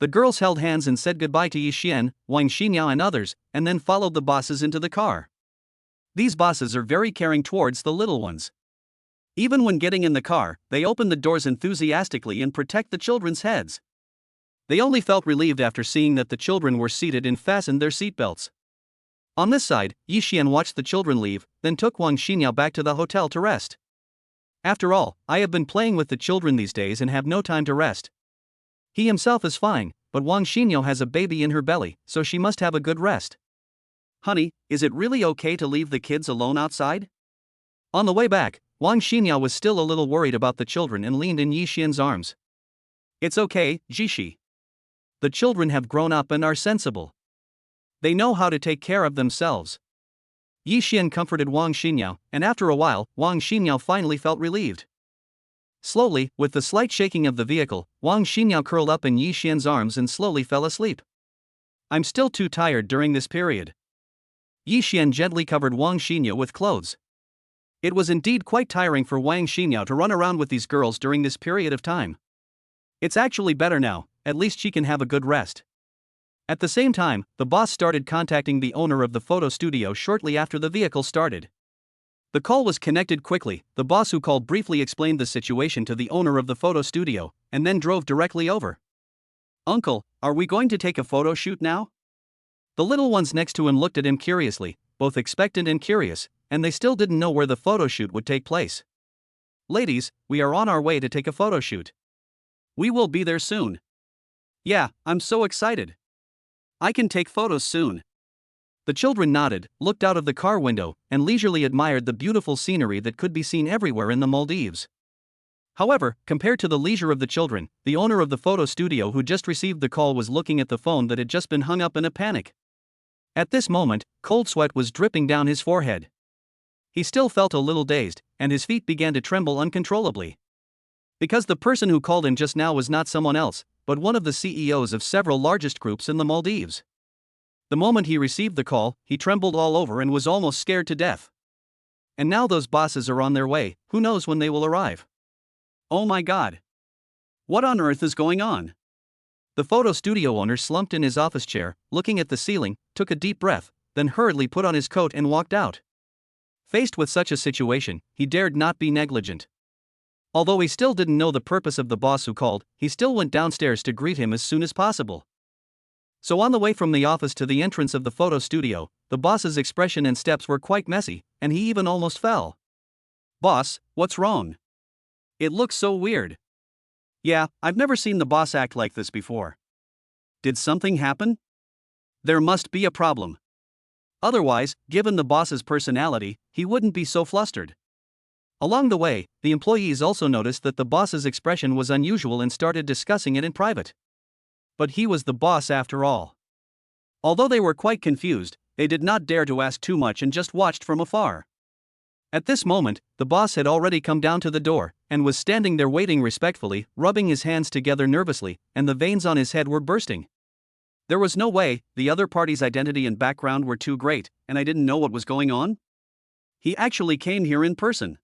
The girls held hands and said goodbye to Yi Xian, Wang Xinyao and others, and then followed the bosses into the car. These bosses are very caring towards the little ones. Even when getting in the car, they open the doors enthusiastically and protect the children's heads. They only felt relieved after seeing that the children were seated and fastened their seatbelts. On this side, Yi Xian watched the children leave, then took Wang Xinyao back to the hotel to rest. After all, I have been playing with the children these days and have no time to rest. He himself is fine, but Wang Xinyao has a baby in her belly, so she must have a good rest. Honey, is it really okay to leave the kids alone outside? On the way back, Wang Xinyao was still a little worried about the children and leaned in Yi Xian's arms. It's okay, Jishi. The children have grown up and are sensible. They know how to take care of themselves. Yi Xian comforted Wang Xinyao, and after a while, Wang Xinyao finally felt relieved. Slowly, with the slight shaking of the vehicle, Wang Xinyao curled up in Yi Xian's arms and slowly fell asleep. I'm still too tired during this period. Yi Xian gently covered Wang Xinyao with clothes. It was indeed quite tiring for Wang Xinyao to run around with these girls during this period of time. It's actually better now, at least she can have a good rest. At the same time, the boss started contacting the owner of the photo studio shortly after the vehicle started. The call was connected quickly. The boss who called briefly explained the situation to the owner of the photo studio, and then drove directly over. Uncle, are we going to take a photo shoot now? The little ones next to him looked at him curiously, both expectant and curious, and they still didn't know where the photo shoot would take place. Ladies, we are on our way to take a photo shoot. We will be there soon. Yeah, I'm so excited. I can take photos soon. The children nodded, looked out of the car window, and leisurely admired the beautiful scenery that could be seen everywhere in the Maldives. However, compared to the leisure of the children, the owner of the photo studio who just received the call was looking at the phone that had just been hung up in a panic. At this moment, cold sweat was dripping down his forehead. He still felt a little dazed, and his feet began to tremble uncontrollably. Because the person who called him just now was not someone else, but one of the CEOs of several largest groups in the Maldives. The moment he received the call, he trembled all over and was almost scared to death. And now those bosses are on their way, who knows when they will arrive. Oh my God! What on earth is going on? The photo studio owner slumped in his office chair, looking at the ceiling, took a deep breath, then hurriedly put on his coat and walked out. Faced with such a situation, he dared not be negligent. Although he still didn't know the purpose of the boss who called, he still went downstairs to greet him as soon as possible. So on the way from the office to the entrance of the photo studio, the boss's expression and steps were quite messy, and he even almost fell. "Boss, what's wrong? It looks so weird." "Yeah, I've never seen the boss act like this before. Did something happen? There must be a problem. Otherwise, given the boss's personality, he wouldn't be so flustered." Along the way, the employees also noticed that the boss's expression was unusual and started discussing it in private. But he was the boss after all. Although they were quite confused, they did not dare to ask too much and just watched from afar. At this moment, the boss had already come down to the door, and was standing there waiting respectfully, rubbing his hands together nervously, and the veins on his head were bursting. There was no way, the other party's identity and background were too great, and I didn't know what was going on. He actually came here in person.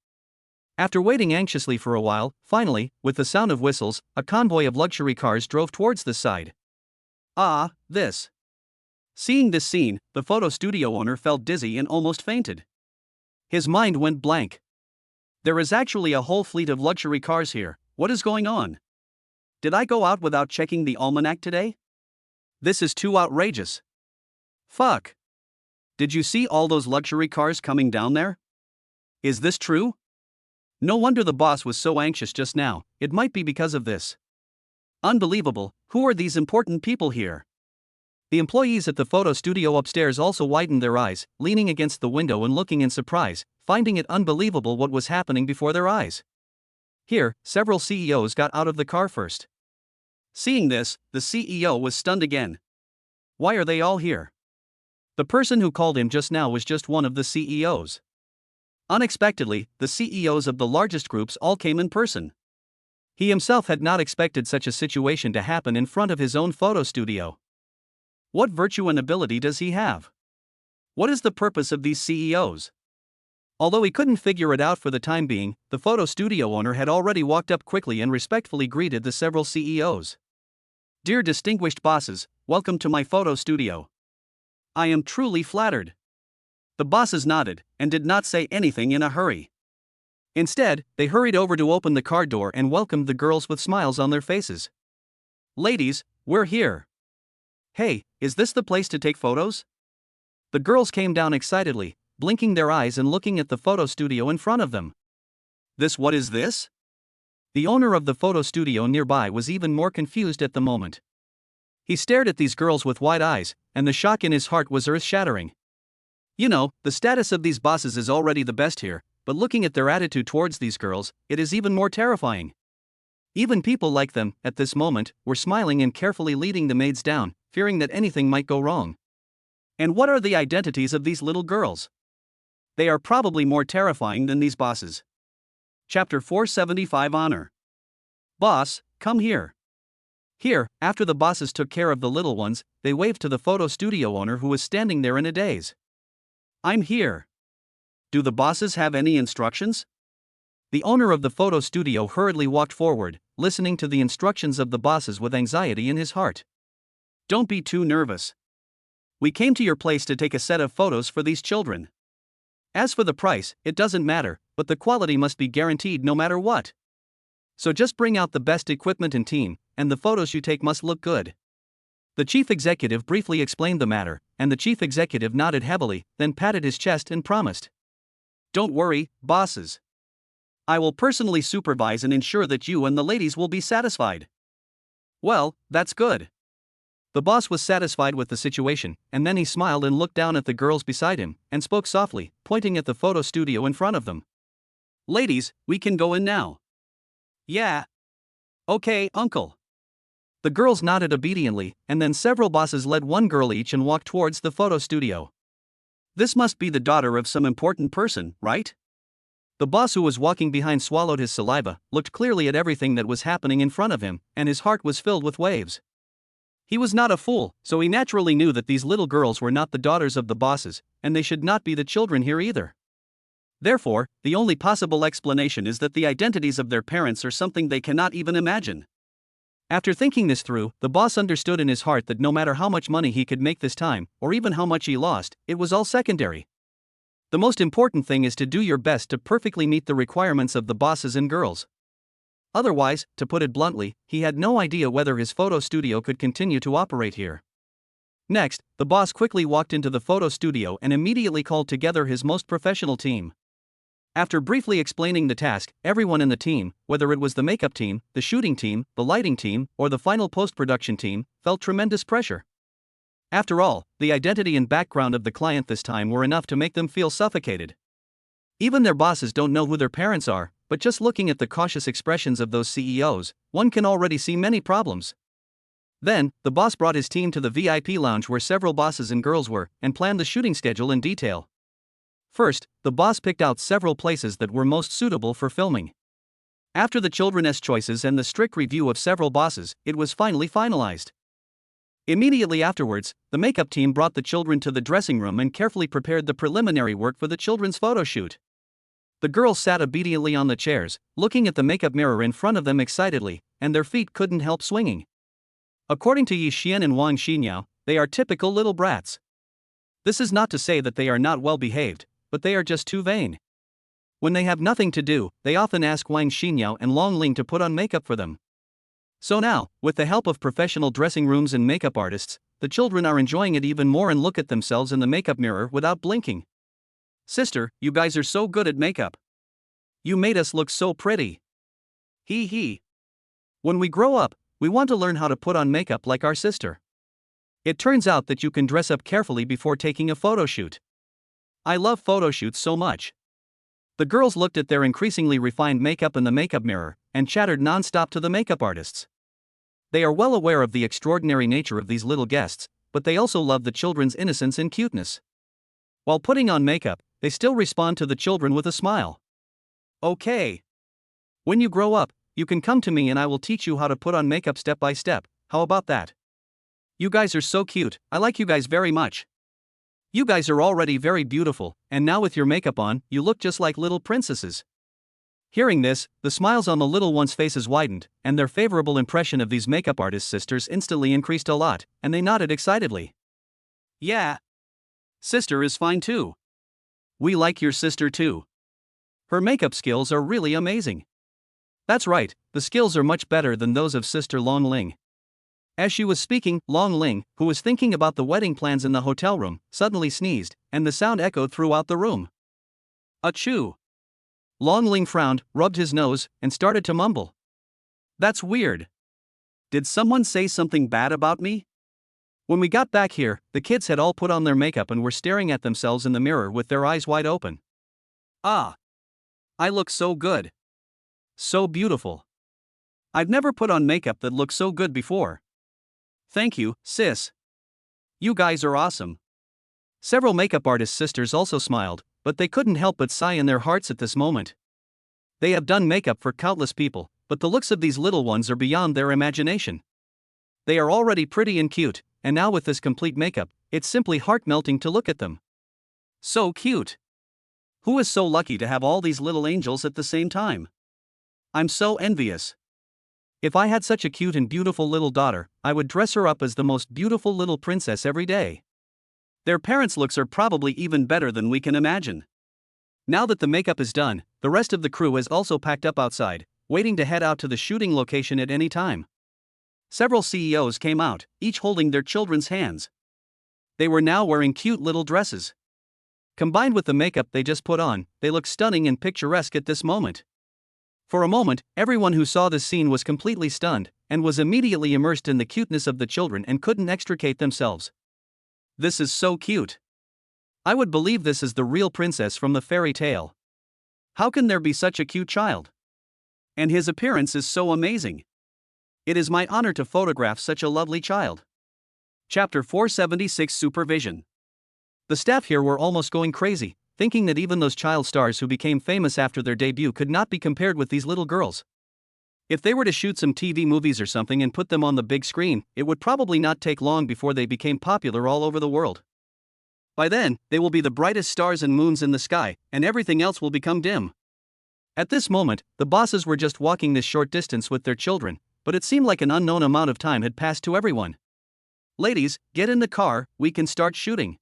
After waiting anxiously for a while, finally, with the sound of whistles, a convoy of luxury cars drove towards the side. This. Seeing this scene, the photo studio owner felt dizzy and almost fainted. His mind went blank. There is actually a whole fleet of luxury cars here. What is going on? Did I go out without checking the almanac today? This is too outrageous. Fuck. Did you see all those luxury cars coming down there? Is this true? No wonder the boss was so anxious just now. It might be because of this. Unbelievable. Who are these important people here? The employees at the photo studio upstairs also widened their eyes, leaning against the window and looking in surprise, finding it unbelievable what was happening before their eyes. Here, several CEOs got out of the car first. Seeing this, the CEO was stunned again. Why are they all here? The person who called him just now was just one of the CEOs. Unexpectedly, the CEOs of the largest groups all came in person. He himself had not expected such a situation to happen in front of his own photo studio. What virtue and ability does he have? What is the purpose of these CEOs? Although he couldn't figure it out for the time being, the photo studio owner had already walked up quickly and respectfully greeted the several CEOs. "Dear distinguished bosses, welcome to my photo studio. I am truly flattered." The bosses nodded, and did not say anything in a hurry. Instead, they hurried over to open the car door and welcomed the girls with smiles on their faces. "Ladies, we're here. Hey, is this the place to take photos?" The girls came down excitedly, blinking their eyes and looking at the photo studio in front of them. What is this? The owner of the photo studio nearby was even more confused at the moment. He stared at these girls with wide eyes, and the shock in his heart was earth-shattering. You know, the status of these bosses is already the best here, but looking at their attitude towards these girls, it is even more terrifying. Even people like them, at this moment, were smiling and carefully leading the maids down, fearing that anything might go wrong. And what are the identities of these little girls? They are probably more terrifying than these bosses. Chapter 475 Honor. Boss, come here. Here, after the bosses took care of the little ones, they waved to the photo studio owner who was standing there in a daze. I'm here. Do the bosses have any instructions? The owner of the photo studio hurriedly walked forward, listening to the instructions of the bosses with anxiety in his heart. Don't be too nervous. We came to your place to take a set of photos for these children. As for the price, it doesn't matter, but the quality must be guaranteed no matter what. So just bring out the best equipment and team, and the photos you take must look good. The chief executive briefly explained the matter, and the chief executive nodded heavily, then patted his chest and promised. Don't worry, bosses. I will personally supervise and ensure that you and the ladies will be satisfied. Well, that's good. The boss was satisfied with the situation, and then he smiled and looked down at the girls beside him, and spoke softly, pointing at the photo studio in front of them. "Ladies, we can go in now." "Yeah. Okay, uncle." The girls nodded obediently, and then several bosses led one girl each and walked towards the photo studio. "This must be the daughter of some important person, right?" The boss, who was walking behind, swallowed his saliva, looked clearly at everything that was happening in front of him, and his heart was filled with waves. He was not a fool, so he naturally knew that these little girls were not the daughters of the bosses, and they should not be the children here either. Therefore, the only possible explanation is that the identities of their parents are something they cannot even imagine. After thinking this through, the boss understood in his heart that no matter how much money he could make this time, or even how much he lost, it was all secondary. The most important thing is to do your best to perfectly meet the requirements of the bosses and girls. Otherwise, to put it bluntly, he had no idea whether his photo studio could continue to operate here. Next, the boss quickly walked into the photo studio and immediately called together his most professional team. After briefly explaining the task, everyone in the team, whether it was the makeup team, the shooting team, the lighting team, or the final post-production team, felt tremendous pressure. After all, the identity and background of the client this time were enough to make them feel suffocated. Even their bosses don't know who their parents are, but just looking at the cautious expressions of those CEOs, one can already see many problems. Then, the boss brought his team to the VIP lounge where several bosses and girls were, and planned the shooting schedule in detail. First, the boss picked out several places that were most suitable for filming. After the children's choices and the strict review of several bosses, it was finally finalized. Immediately afterwards, the makeup team brought the children to the dressing room and carefully prepared the preliminary work for the children's photo shoot. The girls sat obediently on the chairs, looking at the makeup mirror in front of them excitedly, and their feet couldn't help swinging. According to Yi Xian and Wang Xinyao, they are typical little brats. This is not to say that they are not well behaved, but they are just too vain. When they have nothing to do, they often ask Wang Xinyao and Long Ling to put on makeup for them. So now, with the help of professional dressing rooms and makeup artists, the children are enjoying it even more and look at themselves in the makeup mirror without blinking. "Sister, you guys are so good at makeup. You made us look so pretty. Hee hee. When we grow up, we want to learn how to put on makeup like our sister. It turns out that you can dress up carefully before taking a photo shoot. I love photo shoots so much." The girls looked at their increasingly refined makeup in the makeup mirror, and chattered non-stop to the makeup artists. They are well aware of the extraordinary nature of these little guests, but they also love the children's innocence and cuteness. While putting on makeup, they still respond to the children with a smile. "Okay. When you grow up, you can come to me and I will teach you how to put on makeup step by step. How about that? You guys are so cute, I like you guys very much. You guys are already very beautiful, and now with your makeup on, you look just like little princesses." Hearing this, the smiles on the little ones' faces widened, and their favorable impression of these makeup artist sisters instantly increased a lot, and they nodded excitedly. "Yeah. Sister is fine too. We like your sister too. Her makeup skills are really amazing." That's right, the skills are much better than those of Sister Long Ling. As she was speaking, Long Ling, who was thinking about the wedding plans in the hotel room, suddenly sneezed, and the sound echoed throughout the room. "Achoo." Long Ling frowned, rubbed his nose, and started to mumble. "That's weird. Did someone say something bad about me?" When we got back here, the kids had all put on their makeup and were staring at themselves in the mirror with their eyes wide open. "Ah. I look so good. So beautiful. I've never put on makeup that looked so good before. Thank you, sis. You guys are awesome." Several makeup artist sisters also smiled, but they couldn't help but sigh in their hearts at this moment. They have done makeup for countless people, but the looks of these little ones are beyond their imagination. They are already pretty and cute, and now with this complete makeup, it's simply heart-melting to look at them. So cute. Who is so lucky to have all these little angels at the same time? I'm so envious. If I had such a cute and beautiful little daughter, I would dress her up as the most beautiful little princess every day. Their parents' looks are probably even better than we can imagine. Now that the makeup is done, the rest of the crew is also packed up outside, waiting to head out to the shooting location at any time. Several CEOs came out, each holding their children's hands. They were now wearing cute little dresses. Combined with the makeup they just put on, they look stunning and picturesque at this moment. For a moment, everyone who saw this scene was completely stunned, and was immediately immersed in the cuteness of the children and couldn't extricate themselves. This is so cute. I would believe this is the real princess from the fairy tale. How can there be such a cute child? And his appearance is so amazing. It is my honor to photograph such a lovely child. Chapter 476 Supervision. The staff here were almost going crazy, thinking that even those child stars who became famous after their debut could not be compared with these little girls. If they were to shoot some TV movies or something and put them on the big screen, it would probably not take long before they became popular all over the world. By then, they will be the brightest stars and moons in the sky, and everything else will become dim. At this moment, the bosses were just walking this short distance with their children, but it seemed like an unknown amount of time had passed to everyone. Ladies, get in the car, we can start shooting.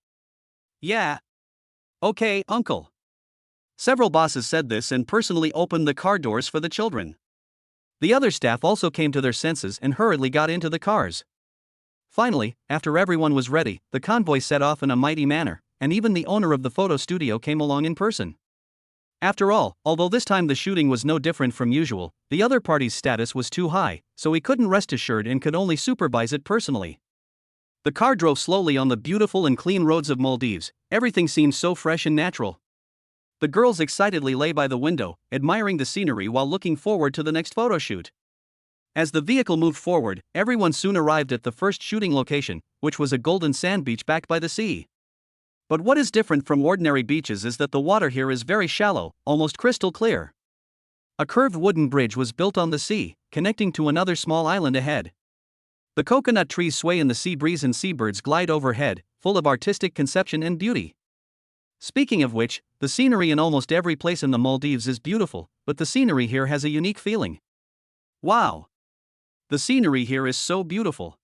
Yeah. Okay, uncle. Several bosses said this and personally opened the car doors for the children. The other staff also came to their senses and hurriedly got into the cars. Finally, after everyone was ready, the convoy set off in a mighty manner, and even the owner of the photo studio came along in person. After all, although this time the shooting was no different from usual, the other party's status was too high, so he couldn't rest assured and could only supervise it personally. The car drove slowly on the beautiful and clean roads of Maldives. Everything seemed so fresh and natural. The girls excitedly lay by the window, admiring the scenery while looking forward to the next photo shoot. As the vehicle moved forward, everyone soon arrived at the first shooting location, which was a golden sand beach backed by the sea. But what is different from ordinary beaches is that the water here is very shallow, almost crystal clear. A curved wooden bridge was built on the sea, connecting to another small island ahead. The coconut trees sway in the sea breeze and seabirds glide overhead, full of artistic conception and beauty. Speaking of which, the scenery in almost every place in the Maldives is beautiful, but the scenery here has a unique feeling. Wow! The scenery here is so beautiful.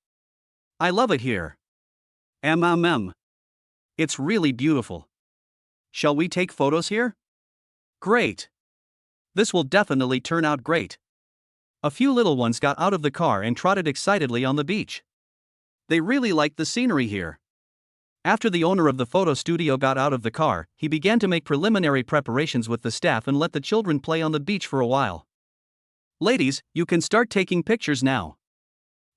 I love it here. It's really beautiful. Shall we take photos here? Great! This will definitely turn out great. A few little ones got out of the car and trotted excitedly on the beach. They really liked the scenery here. After the owner of the photo studio got out of the car, he began to make preliminary preparations with the staff and let the children play on the beach for a while. Ladies, you can start taking pictures now.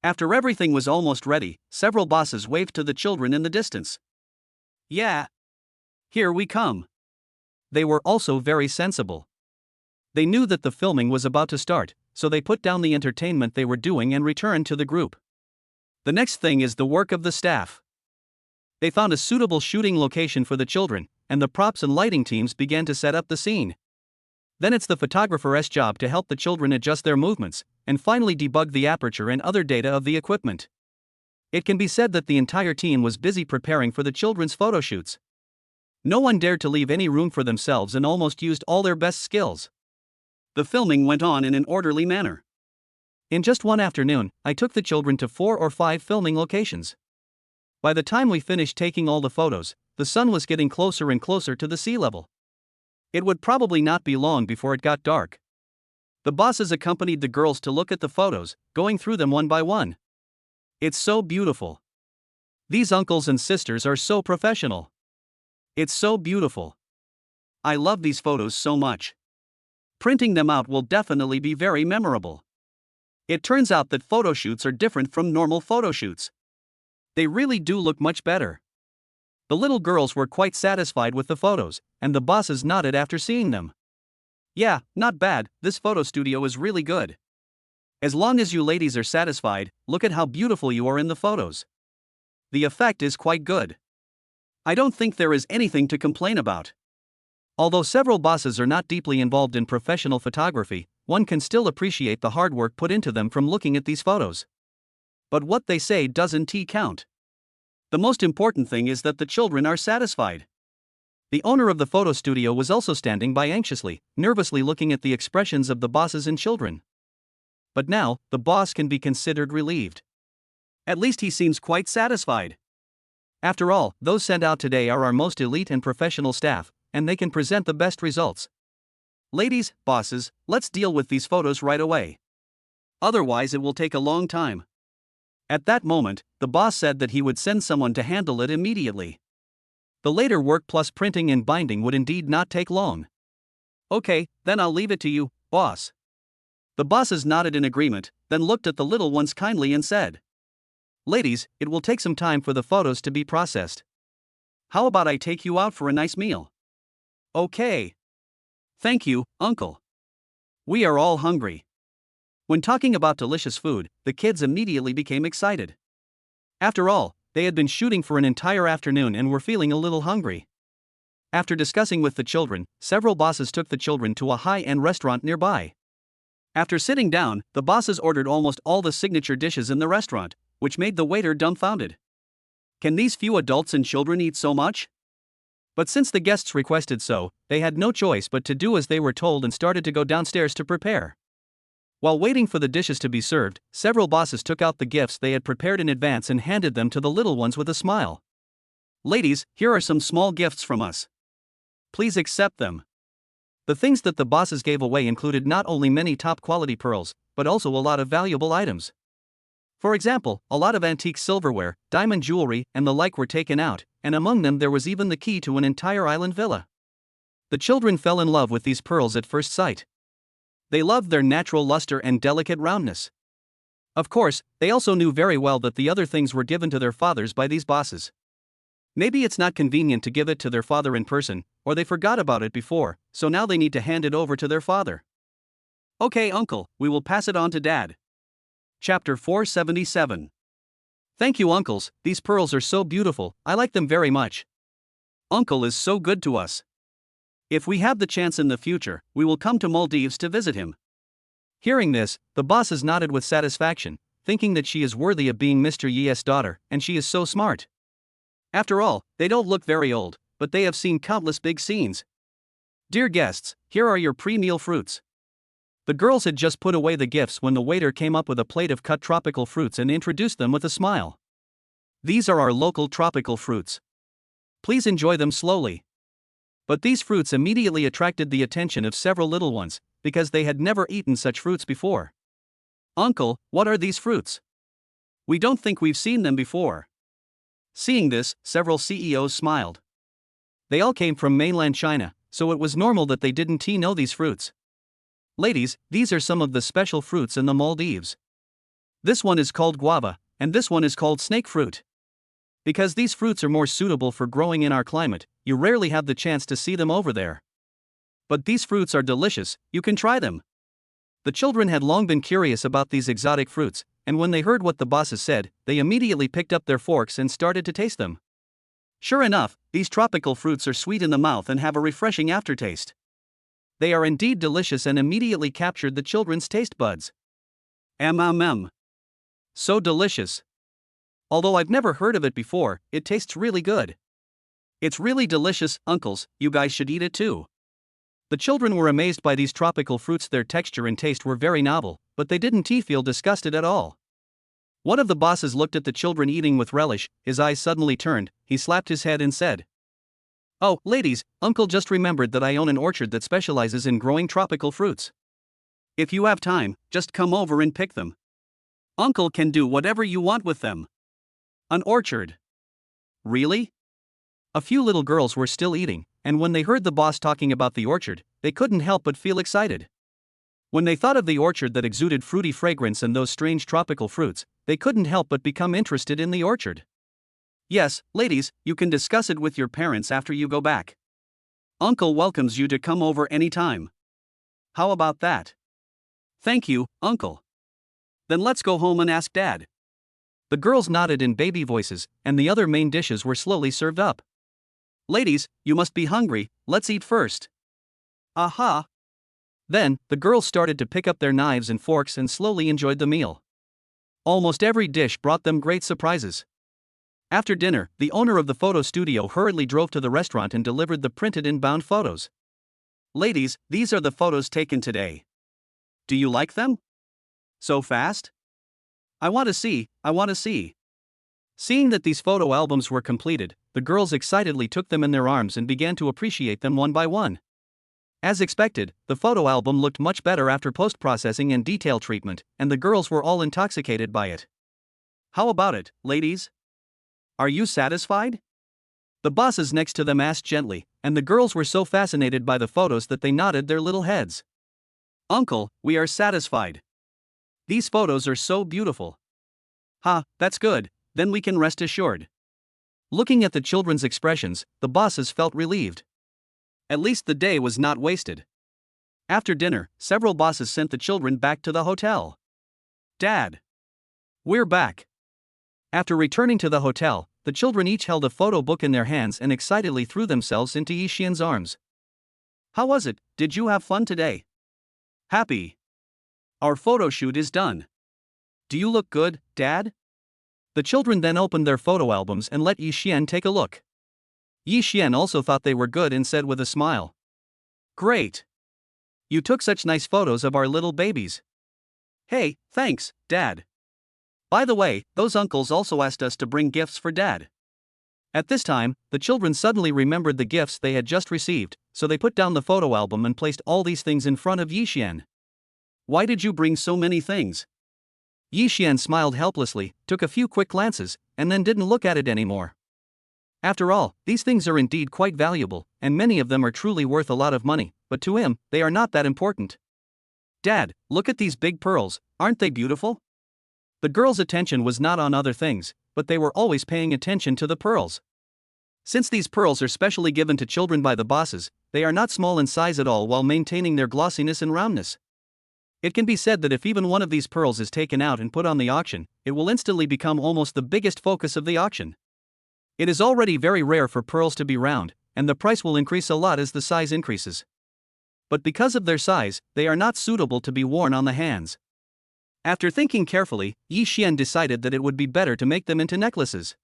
After everything was almost ready, several bosses waved to the children in the distance. Yeah. Here we come. They were also very sensible. They knew that the filming was about to start, so they put down the entertainment they were doing and returned to the group. The next thing is the work of the staff. They found a suitable shooting location for the children, and the props and lighting teams began to set up the scene. Then it's the photographer's job to help the children adjust their movements, and finally debug the aperture and other data of the equipment. It can be said that the entire team was busy preparing for the children's photo shoots. No one dared to leave any room for themselves and almost used all their best skills. The filming went on in an orderly manner. In just one afternoon, I took the children to 4 or 5 filming locations. By the time we finished taking all the photos, the sun was getting closer and closer to the sea level. It would probably not be long before it got dark. The bosses accompanied the girls to look at the photos, going through them one by one. It's so beautiful. These uncles and sisters are so professional. It's so beautiful. I love these photos so much. Printing them out will definitely be very memorable. It turns out that photo shoots are different from normal photo shoots. They really do look much better. The little girls were quite satisfied with the photos, and the bosses nodded after seeing them. Yeah, not bad, this photo studio is really good. As long as you ladies are satisfied, look at how beautiful you are in the photos. The effect is quite good. I don't think there is anything to complain about. Although several bosses are not deeply involved in professional photography, one can still appreciate the hard work put into them from looking at these photos. But what they say doesn't count. The most important thing is that the children are satisfied. The owner of the photo studio was also standing by anxiously, nervously looking at the expressions of the bosses and children. But now, the boss can be considered relieved. At least he seems quite satisfied. After all, those sent out today are our most elite and professional staff, and they can present the best results. Ladies, bosses, let's deal with these photos right away. Otherwise it will take a long time. At that moment, the boss said that he would send someone to handle it immediately. The later work plus printing and binding would indeed not take long. Okay, then I'll leave it to you, boss. The bosses nodded in agreement, then looked at the little ones kindly and said, "Ladies, it will take some time for the photos to be processed. How about I take you out for a nice meal?" "Okay. Thank you, Uncle. We are all hungry." When talking about delicious food, the kids immediately became excited. After all, they had been shooting for an entire afternoon and were feeling a little hungry. After discussing with the children, several bosses took the children to a high-end restaurant nearby. After sitting down, the bosses ordered almost all the signature dishes in the restaurant, which made the waiter dumbfounded. Can these few adults and children eat so much? But since the guests requested so, they had no choice but to do as they were told and started to go downstairs to prepare. While waiting for the dishes to be served, several bosses took out the gifts they had prepared in advance and handed them to the little ones with a smile. "Ladies, here are some small gifts from us. Please accept them." The things that the bosses gave away included not only many top-quality pearls, but also a lot of valuable items. For example, a lot of antique silverware, diamond jewelry, and the like were taken out, and among them there was even the key to an entire island villa. The children fell in love with these pearls at first sight. They loved their natural luster and delicate roundness. Of course, they also knew very well that the other things were given to their fathers by these bosses. Maybe it's not convenient to give it to their father in person, or they forgot about it before, so now they need to hand it over to their father. "Okay, Uncle, we will pass it on to Dad." Chapter 477. "Thank you, uncles, these pearls are so beautiful, I like them very much. Uncle is so good to us. If we have the chance in the future, we will come to Maldives to visit him." Hearing this, the bosses nodded with satisfaction, thinking that she is worthy of being Mr. Ye's daughter, and she is so smart. After all, they don't look very old, but they have seen countless big scenes. "Dear guests, here are your pre-meal fruits." The girls had just put away the gifts when the waiter came up with a plate of cut tropical fruits and introduced them with a smile. "These are our local tropical fruits. Please enjoy them slowly." But these fruits immediately attracted the attention of several little ones, because they had never eaten such fruits before. "Uncle, what are these fruits? We don't think we've seen them before." Seeing this, several CEOs smiled. They all came from mainland China, so it was normal that they didn't know these fruits. "Ladies, these are some of the special fruits in the Maldives. This one is called guava, and this one is called snake fruit. Because these fruits are more suitable for growing in our climate, you rarely have the chance to see them over there. But these fruits are delicious, you can try them." The children had long been curious about these exotic fruits, and when they heard what the bosses said, they immediately picked up their forks and started to taste them. Sure enough, these tropical fruits are sweet in the mouth and have a refreshing aftertaste. They are indeed delicious and immediately captured the children's taste buds. So delicious. Although I've never heard of it before, it tastes really good. It's really delicious, uncles, you guys should eat it too. The children were amazed by these tropical fruits. Their texture and taste were very novel, but they didn't feel disgusted at all. One of the bosses looked at the children eating with relish, his eyes suddenly turned, he slapped his head and said, "Oh, ladies, Uncle just remembered that I own an orchard that specializes in growing tropical fruits. If you have time, just come over and pick them. Uncle can do whatever you want with them." An orchard? Really? A few little girls were still eating, and when they heard the boss talking about the orchard, they couldn't help but feel excited. When they thought of the orchard that exuded fruity fragrance and those strange tropical fruits, they couldn't help but become interested in the orchard. "Yes, ladies, you can discuss it with your parents after you go back. Uncle welcomes you to come over anytime. How about that?" "Thank you, Uncle. Then let's go home and ask Dad." The girls nodded in baby voices, and the other main dishes were slowly served up. "Ladies, you must be hungry, let's eat first." "Aha." Then, the girls started to pick up their knives and forks and slowly enjoyed the meal. Almost every dish brought them great surprises. After dinner, the owner of the photo studio hurriedly drove to the restaurant and delivered the printed inbound photos. "Ladies, these are the photos taken today. Do you like them? So fast? I want to see. Seeing that these photo albums were completed, the girls excitedly took them in their arms and began to appreciate them one by one. As expected, the photo album looked much better after post-processing and detail treatment, and the girls were all intoxicated by it. "How about it, ladies? Are you satisfied?" The bosses next to them asked gently, and the girls were so fascinated by the photos that they nodded their little heads. Uncle, we are satisfied. These photos are so beautiful. Ha, that's good, then we can rest assured. Looking at the children's expressions, the bosses felt relieved. At least the day was not wasted. After dinner, several bosses sent the children back to the hotel. Dad. We're back. After returning to the hotel, the children each held a photo book in their hands and excitedly threw themselves into Yixian's arms. How was it? Did you have fun today? Happy. Our photo shoot is done. Do you look good, Dad? The children then opened their photo albums and let Yixian take a look. Yixian also thought they were good and said with a smile. Great. You took such nice photos of our little babies. Hey, thanks, Dad. By the way, those uncles also asked us to bring gifts for Dad. At this time, the children suddenly remembered the gifts they had just received, so they put down the photo album and placed all these things in front of Yixian. Why did you bring so many things? Yixian smiled helplessly, took a few quick glances, and then didn't look at it anymore. After all, these things are indeed quite valuable, and many of them are truly worth a lot of money, but to him, they are not that important. Dad, look at these big pearls, aren't they beautiful? The girls' attention was not on other things, but they were always paying attention to the pearls. Since these pearls are specially given to children by the bosses, they are not small in size at all while maintaining their glossiness and roundness. It can be said that if even one of these pearls is taken out and put on the auction, it will instantly become almost the biggest focus of the auction. It is already very rare for pearls to be round, and the price will increase a lot as the size increases. But because of their size, they are not suitable to be worn on the hands. After thinking carefully, Yixian decided that it would be better to make them into necklaces.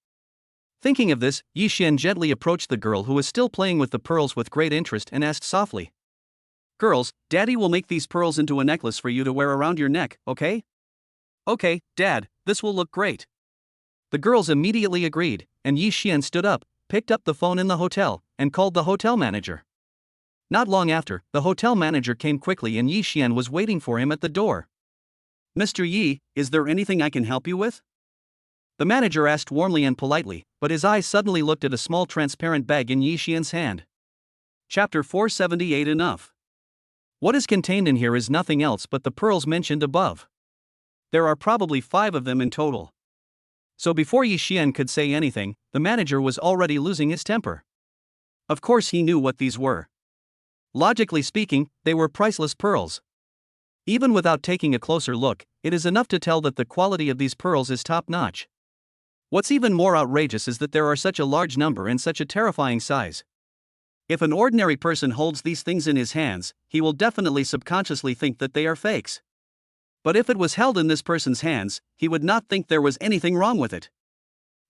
Thinking of this, Yixian gently approached the girl who was still playing with the pearls with great interest and asked softly. Girls, Daddy will make these pearls into a necklace for you to wear around your neck, okay? Okay, Dad, this will look great. The girls immediately agreed, and Yixian stood up, picked up the phone in the hotel, and called the hotel manager. Not long after, the hotel manager came quickly and Yixian was waiting for him at the door. Mr. Yi, is there anything I can help you with? The manager asked warmly and politely, but his eyes suddenly looked at a small transparent bag in Yixian's hand. Chapter 478 Enough. What is contained in here is nothing else but the pearls mentioned above. There are probably 5 of them in total. So before Yixian could say anything, the manager was already losing his temper. Of course he knew what these were. Logically speaking, they were priceless pearls. Even without taking a closer look, it is enough to tell that the quality of these pearls is top-notch. What's even more outrageous is that there are such a large number and such a terrifying size. If an ordinary person holds these things in his hands, he will definitely subconsciously think that they are fakes. But if it was held in this person's hands, he would not think there was anything wrong with it.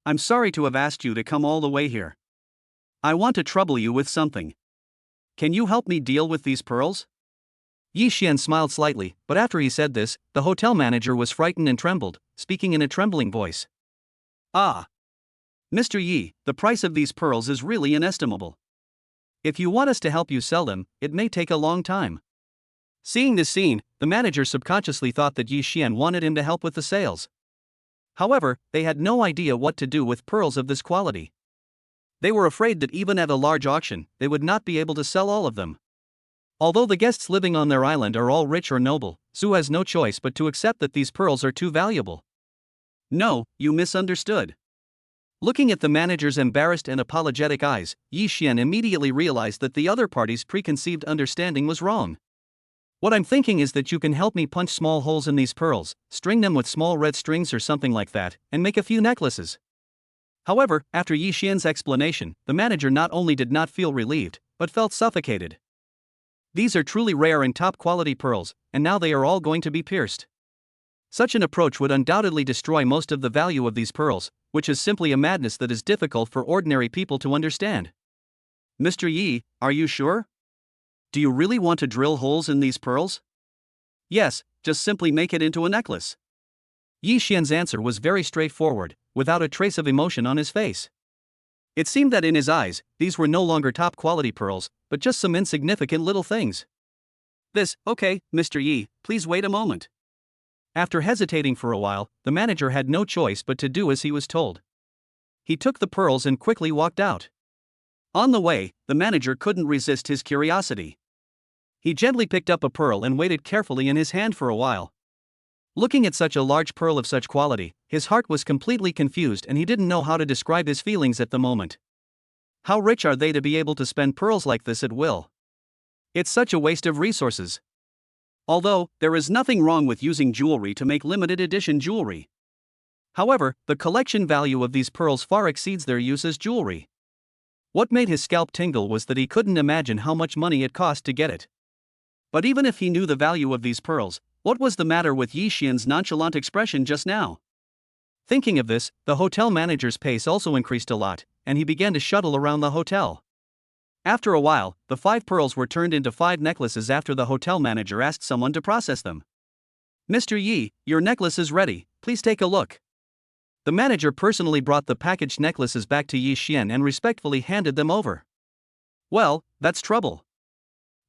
I'm sorry to have asked you to come all the way here. I want to trouble you with something. Can you help me deal with these pearls? Yixian smiled slightly, but after he said this, the hotel manager was frightened and trembled, speaking in a trembling voice. Ah! Mr. Yi, the price of these pearls is really inestimable. If you want us to help you sell them, it may take a long time. Seeing this scene, the manager subconsciously thought that Yixian wanted him to help with the sales. However, they had no idea what to do with pearls of this quality. They were afraid that even at a large auction, they would not be able to sell all of them. Although the guests living on their island are all rich or noble, Su has no choice but to accept that these pearls are too valuable. No, you misunderstood. Looking at the manager's embarrassed and apologetic eyes, Yixian immediately realized that the other party's preconceived understanding was wrong. What I'm thinking is that you can help me punch small holes in these pearls, string them with small red strings or something like that, and make a few necklaces. However, after Yixian's explanation, the manager not only did not feel relieved, but felt suffocated. These are truly rare and top-quality pearls, and now they are all going to be pierced. Such an approach would undoubtedly destroy most of the value of these pearls, which is simply a madness that is difficult for ordinary people to understand. Mr. Yi, are you sure? Do you really want to drill holes in these pearls? Yes, just simply make it into a necklace. Yixian's answer was very straightforward, without a trace of emotion on his face. It seemed that in his eyes, these were no longer top-quality pearls, but just some insignificant little things. Okay, Mr. Yi, please wait a moment. After hesitating for a while, the manager had no choice but to do as he was told. He took the pearls and quickly walked out. On the way, the manager couldn't resist his curiosity. He gently picked up a pearl and weighed it carefully in his hand for a while. Looking at such a large pearl of such quality, his heart was completely confused and he didn't know how to describe his feelings at the moment. How rich are they to be able to spend pearls like this at will? It's such a waste of resources. Although, there is nothing wrong with using jewelry to make limited edition jewelry. However, the collection value of these pearls far exceeds their use as jewelry. What made his scalp tingle was that he couldn't imagine how much money it cost to get it. But even if he knew the value of these pearls, what was the matter with Yi Xian's nonchalant expression just now? Thinking of this, the hotel manager's pace also increased a lot, and he began to shuttle around the hotel. After a while, the 5 pearls were turned into 5 necklaces after the hotel manager asked someone to process them. "Mr. Yi, your necklace is ready, please take a look." The manager personally brought the packaged necklaces back to Yi Xian and respectfully handed them over. "Well, that's trouble."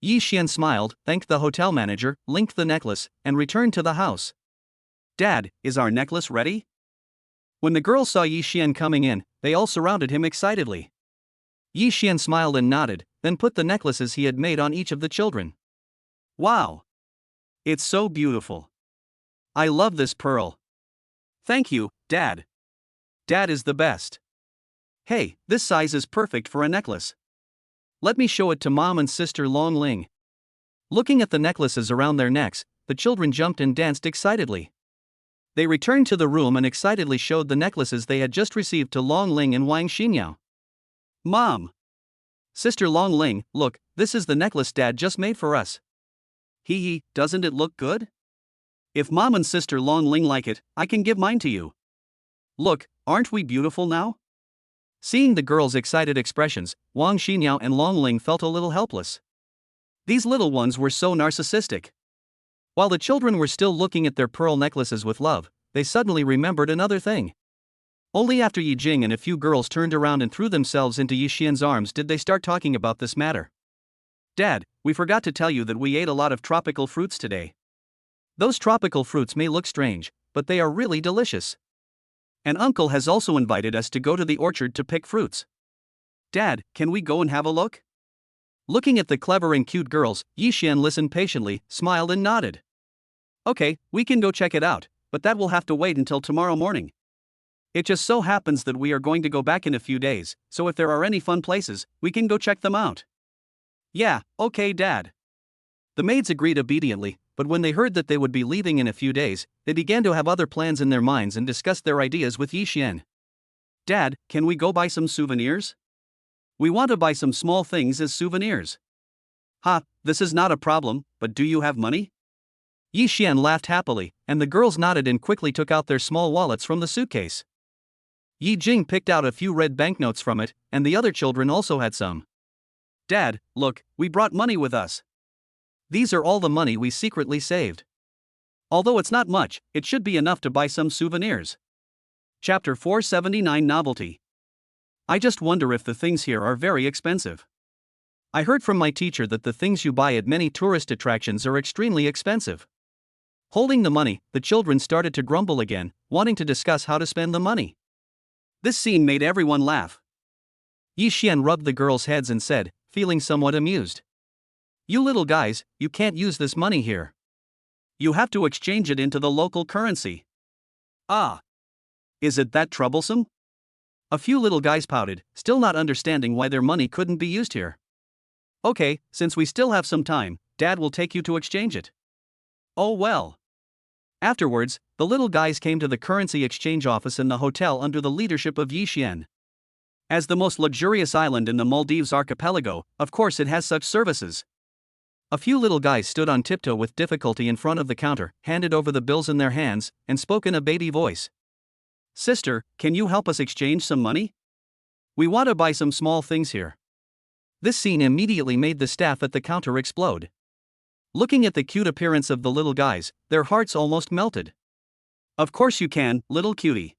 Yi Xian smiled, thanked the hotel manager, linked the necklace, and returned to the house. "Dad, is our necklace ready?" When the girls saw Yi Xian coming in, they all surrounded him excitedly. Yi Xian smiled and nodded, then put the necklaces he had made on each of the children. "Wow! It's so beautiful. I love this pearl. Thank you, Dad. Dad is the best. Hey, this size is perfect for a necklace. Let me show it to Mom and Sister Long Ling." Looking at the necklaces around their necks, the children jumped and danced excitedly. They returned to the room and excitedly showed the necklaces they had just received to Long Ling and Wang Xinyao. "Mom! Sister Long Ling, look, this is the necklace Dad just made for us. Hee, doesn't it look good? If Mom and Sister Long Ling like it, I can give mine to you. Look, aren't we beautiful now?" Seeing the girls' excited expressions, Wang Xinyao and Long Ling felt a little helpless. These little ones were so narcissistic. While the children were still looking at their pearl necklaces with love, they suddenly remembered another thing. Only after Yi Jing and a few girls turned around and threw themselves into Yi Xian's arms did they start talking about this matter. "Dad, we forgot to tell you that we ate a lot of tropical fruits today. Those tropical fruits may look strange, but they are really delicious. And Uncle has also invited us to go to the orchard to pick fruits. Dad, can we go and have a look?" Looking at the clever and cute girls, Yi Xian listened patiently, smiled and nodded. "Okay, we can go check it out, but that will have to wait until tomorrow morning. It just so happens that we are going to go back in a few days, so if there are any fun places, we can go check them out." "Yeah, okay, Dad." The maids agreed obediently, but when they heard that they would be leaving in a few days, they began to have other plans in their minds and discussed their ideas with Yi Xian. "Dad, can we go buy some souvenirs? We want to buy some small things as souvenirs." This is not a problem, but do you have money?" Yi Xian laughed happily, and the girls nodded and quickly took out their small wallets from the suitcase. Yi Jing picked out a few red banknotes from it, and the other children also had some. "Dad, look, we brought money with us. These are all the money we secretly saved. Although it's not much, it should be enough to buy some souvenirs." Chapter 479 Novelty. "I just wonder if the things here are very expensive. I heard from my teacher that the things you buy at many tourist attractions are extremely expensive." Holding the money, the children started to grumble again, wanting to discuss how to spend the money. This scene made everyone laugh. Yi Xian rubbed the girls' heads and said, feeling somewhat amused, "You little guys, you can't use this money here. You have to exchange it into the local currency." "Ah. Is it that troublesome?" A few little guys pouted, still not understanding why their money couldn't be used here. "Okay, since we still have some time, Dad will take you to exchange it." "Oh well." Afterwards, the little guys came to the currency exchange office in the hotel under the leadership of Yi Xian. As the most luxurious island in the Maldives archipelago, of course it has such services. A few little guys stood on tiptoe with difficulty in front of the counter, handed over the bills in their hands, and spoke in a baby voice. "Sister, can you help us exchange some money? We want to buy some small things here." This scene immediately made the staff at the counter explode. Looking at the cute appearance of the little guys, their hearts almost melted. "Of course you can, little cutie.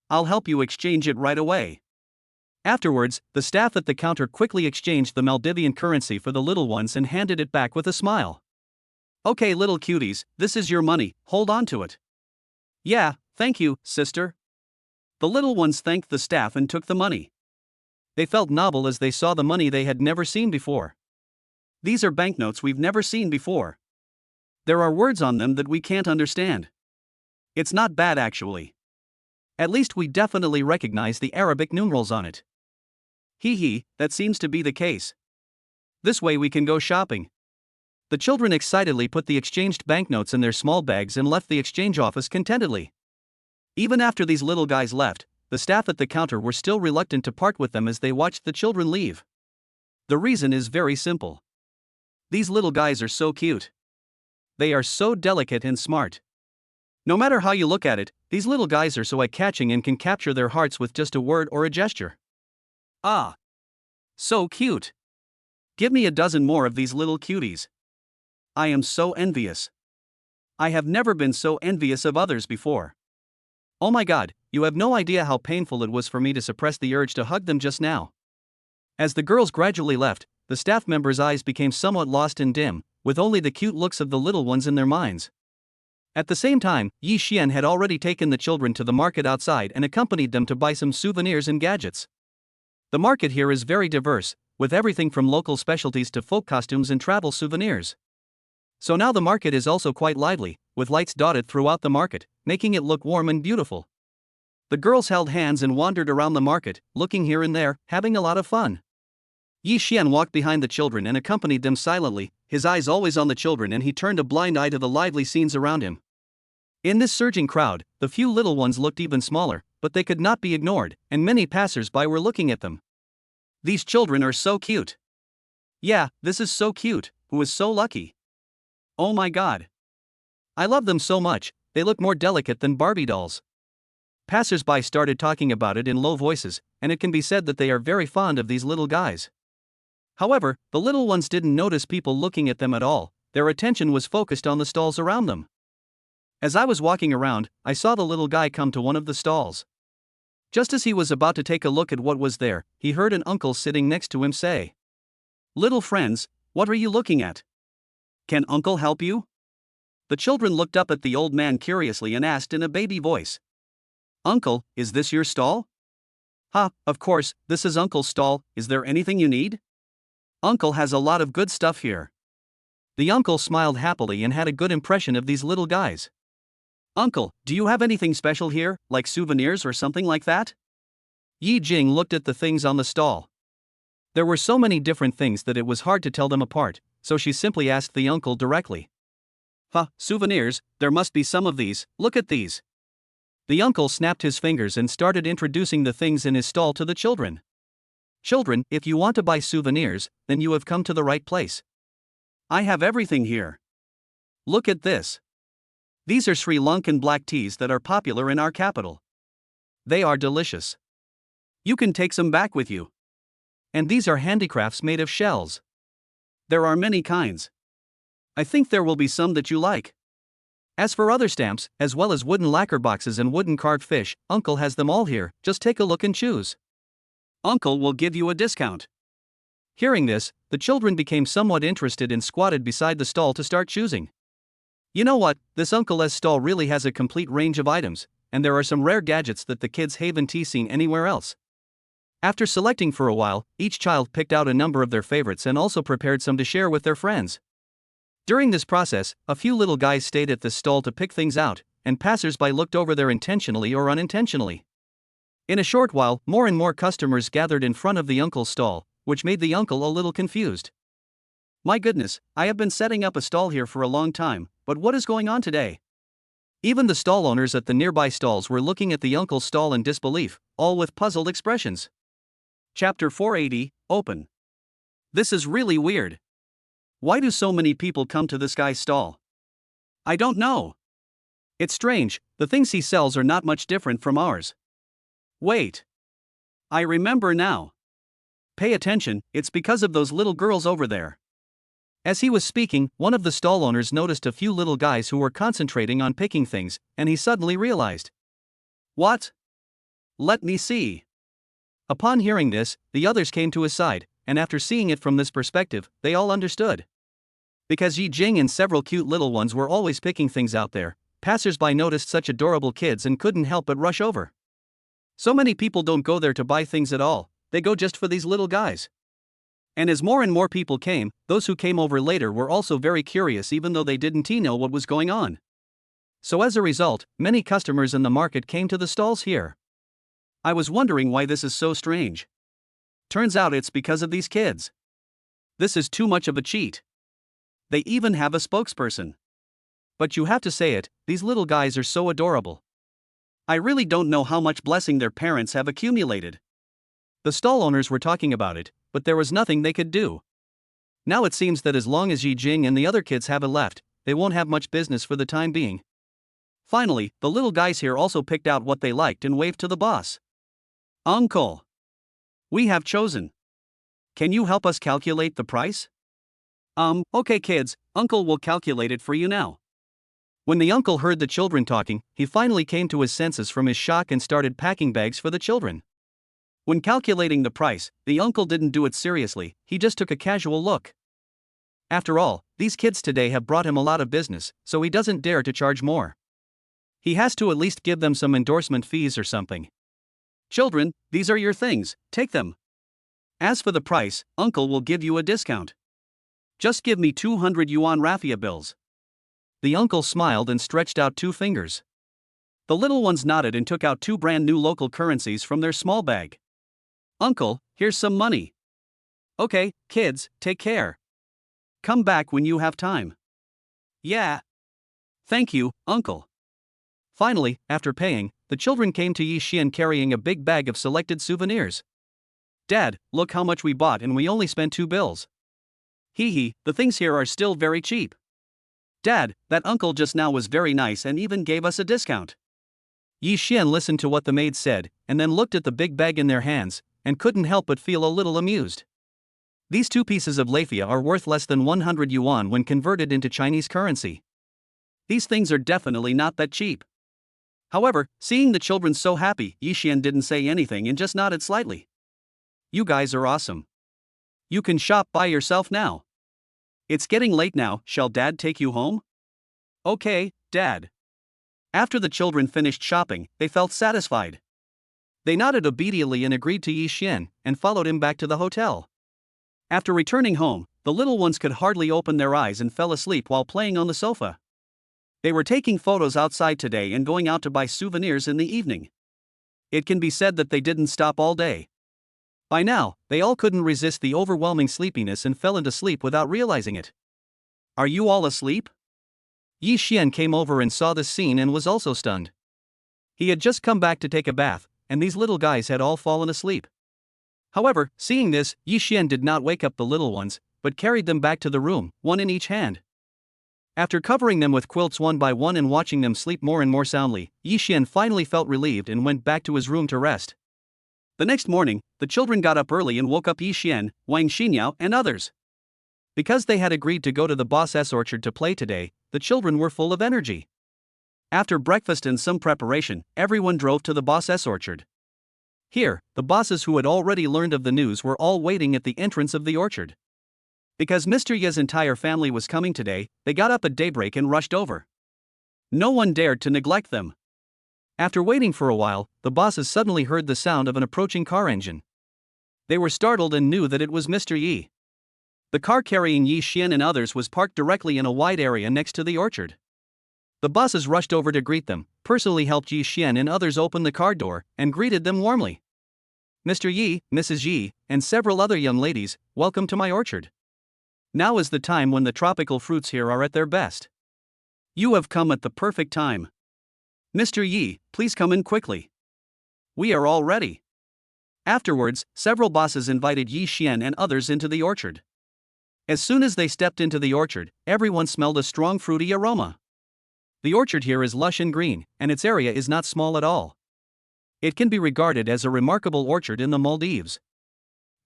I'll help you exchange it right away." Afterwards, the staff at the counter quickly exchanged the Maldivian currency for the little ones and handed it back with a smile. "Okay, little cuties, this is your money, hold on to it." "Yeah, thank you, sister." The little ones thanked the staff and took the money. They felt novel as they saw the money they had never seen before. These are banknotes we've never seen before. There are words on them that we can't understand. It's not bad actually. At least we definitely recognize the Arabic numerals on it. Hee, that seems to be the case. This way we can go shopping. The children excitedly put the exchanged banknotes in their small bags and left the exchange office contentedly. Even after these little guys left, the staff at the counter were still reluctant to part with them as they watched the children leave. The reason is very simple. These little guys are so cute. They are so delicate and smart. No matter how you look at it, these little guys are so eye-catching and can capture their hearts with just a word or a gesture. Ah! So cute! Give me a dozen more of these little cuties. I am so envious. I have never been so envious of others before. Oh my god, you have no idea how painful it was for me to suppress the urge to hug them just now. As the girls gradually left, the staff members' eyes became somewhat lost and dim, with only the cute looks of the little ones in their minds. At the same time, Yi Xian had already taken the children to the market outside and accompanied them to buy some souvenirs and gadgets. The market here is very diverse, with everything from local specialties to folk costumes and travel souvenirs. So now the market is also quite lively, with lights dotted throughout the market, making it look warm and beautiful. The girls held hands and wandered around the market, looking here and there, having a lot of fun. Yi Xian walked behind the children and accompanied them silently, his eyes always on the children, and he turned a blind eye to the lively scenes around him. In this surging crowd, the few little ones looked even smaller, but they could not be ignored, and many passers-by were looking at them. These children are so cute. Yeah, this is so cute, who is so lucky. Oh my god. I love them so much, they look more delicate than Barbie dolls. Passers-by started talking about it in low voices, and it can be said that they are very fond of these little guys. However, the little ones didn't notice people looking at them at all, their attention was focused on the stalls around them. As I was walking around, I saw the little guy come to one of the stalls. Just as he was about to take a look at what was there, he heard an uncle sitting next to him say, "Little friends, what are you looking at? Can uncle help you?" The children looked up at the old man curiously and asked in a baby voice, "Uncle, is this your stall?" "Ha, of course, this is Uncle's stall, is there anything you need?" "Uncle has a lot of good stuff here." The uncle smiled happily and had a good impression of these little guys. "Uncle, do you have anything special here, like souvenirs or something like that?" Yi Jing looked at the things on the stall. There were so many different things that it was hard to tell them apart, so she simply asked the uncle directly. Souvenirs, there must be some of these, look at these." The uncle snapped his fingers and started introducing the things in his stall to the children. "Children, if you want to buy souvenirs, then you have come to the right place. I have everything here. Look at this. These are Sri Lankan black teas that are popular in our capital. They are delicious. You can take some back with you. And these are handicrafts made of shells. There are many kinds. I think there will be some that you like. As for other stamps, as well as wooden lacquer boxes and wooden carved fish, Uncle has them all here, just take a look and choose. Uncle will give you a discount." Hearing this, the children became somewhat interested and squatted beside the stall to start choosing. You know what, this Uncle's stall really has a complete range of items, and there are some rare gadgets that the kids haven't seen anywhere else. After selecting for a while, each child picked out a number of their favorites and also prepared some to share with their friends. During this process, a few little guys stayed at this stall to pick things out, and passers-by looked over there intentionally or unintentionally. In a short while, more and more customers gathered in front of the uncle's stall, which made the uncle a little confused. "My goodness, I have been setting up a stall here for a long time, but what is going on today?" Even the stall owners at the nearby stalls were looking at the uncle's stall in disbelief, all with puzzled expressions. Chapter 480, Open. This is really weird. Why do so many people come to this guy's stall? I don't know. It's strange, the things he sells are not much different from ours. Wait. I remember now. Pay attention, it's because of those little girls over there. As he was speaking, one of the stall owners noticed a few little guys who were concentrating on picking things, and he suddenly realized. What? Let me see. Upon hearing this, the others came to his side, and after seeing it from this perspective, they all understood. Because Yi Jing and several cute little ones were always picking things out there, passers-by noticed such adorable kids and couldn't help but rush over. So many people don't go there to buy things at all, they go just for these little guys. And as more and more people came, those who came over later were also very curious even though they didn't know what was going on. So as a result, many customers in the market came to the stalls here. I was wondering why this is so strange. Turns out it's because of these kids. This is too much of a cheat. They even have a spokesperson. But you have to say it, these little guys are so adorable. I really don't know how much blessing their parents have accumulated. The stall owners were talking about it, but there was nothing they could do. Now it seems that as long as Yi Jing and the other kids haven't left, they won't have much business for the time being. Finally, the little guys here also picked out what they liked and waved to the boss. Uncle! We have chosen. Can you help us calculate the price? Okay kids, Uncle will calculate it for you now. When the uncle heard the children talking, he finally came to his senses from his shock and started packing bags for the children. When calculating the price, the uncle didn't do it seriously, he just took a casual look. After all, these kids today have brought him a lot of business, so he doesn't dare to charge more. He has to at least give them some endorsement fees or something. Children, these are your things, take them. As for the price, Uncle will give you a discount. Just give me 200 yuan raffia bills. The uncle smiled and stretched out 2 fingers. The little ones nodded and took out 2 brand new local currencies from their small bag. Uncle, here's some money. Okay, kids, take care. Come back when you have time. Yeah. Thank you, Uncle. Finally, after paying, the children came to Yi Xian carrying a big bag of selected souvenirs. Dad, look how much we bought and we only spent 2 bills. Hee hee, the things here are still very cheap. Dad, that uncle just now was very nice and even gave us a discount. Yi Xian listened to what the maids said, and then looked at the big bag in their hands, and couldn't help but feel a little amused. These 2 pieces of lafia are worth less than 100 yuan when converted into Chinese currency. These things are definitely not that cheap. However, seeing the children so happy, Yi Xian didn't say anything and just nodded slightly. You guys are awesome. You can shop by yourself now. It's getting late now, shall Dad take you home? Okay, Dad. After the children finished shopping, they felt satisfied. They nodded obediently and agreed to Yi Xian, and followed him back to the hotel. After returning home, the little ones could hardly open their eyes and fell asleep while playing on the sofa. They were taking photos outside today and going out to buy souvenirs in the evening. It can be said that they didn't stop all day. By now, they all couldn't resist the overwhelming sleepiness and fell into sleep without realizing it. Are you all asleep? Yi Xian came over and saw this scene and was also stunned. He had just come back to take a bath, and these little guys had all fallen asleep. However, seeing this, Yi Xian did not wake up the little ones, but carried them back to the room, one in each hand. After covering them with quilts one by one and watching them sleep more and more soundly, Yi Xian finally felt relieved and went back to his room to rest. The next morning, the children got up early and woke up Yi Xian, Wang Xinyao, and others. Because they had agreed to go to the boss's orchard to play today, the children were full of energy. After breakfast and some preparation, everyone drove to the boss's orchard. Here, the bosses who had already learned of the news were all waiting at the entrance of the orchard. Because Mr. Ye's entire family was coming today, they got up at daybreak and rushed over. No one dared to neglect them. After waiting for a while, the bosses suddenly heard the sound of an approaching car engine. They were startled and knew that it was Mr. Yi. The car carrying Yi Xian and others was parked directly in a wide area next to the orchard. The bosses rushed over to greet them, personally helped Yi Xian and others open the car door, and greeted them warmly. Mr. Yi, Mrs. Yi, and several other young ladies, welcome to my orchard. Now is the time when the tropical fruits here are at their best. You have come at the perfect time. Mr. Yi, please come in quickly. We are all ready. Afterwards, several bosses invited Yi Xian and others into the orchard. As soon as they stepped into the orchard, everyone smelled a strong fruity aroma. The orchard here is lush and green, and its area is not small at all. It can be regarded as a remarkable orchard in the Maldives.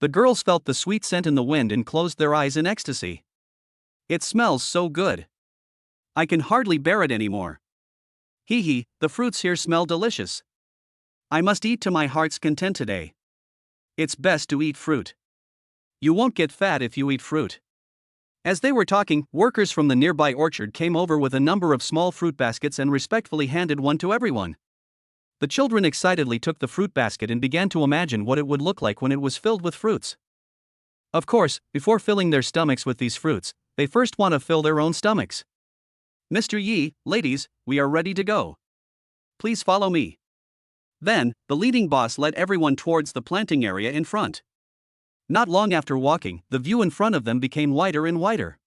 The girls felt the sweet scent in the wind and closed their eyes in ecstasy. It smells so good. I can hardly bear it anymore. Hee hee, the fruits here smell delicious. I must eat to my heart's content today. It's best to eat fruit. You won't get fat if you eat fruit. As they were talking, workers from the nearby orchard came over with a number of small fruit baskets and respectfully handed one to everyone. The children excitedly took the fruit basket and began to imagine what it would look like when it was filled with fruits. Of course, before filling their stomachs with these fruits, they first want to fill their own stomachs. Mr. Yi, ladies, we are ready to go. Please follow me. Then, the leading boss led everyone towards the planting area in front. Not long after walking, the view in front of them became wider and wider.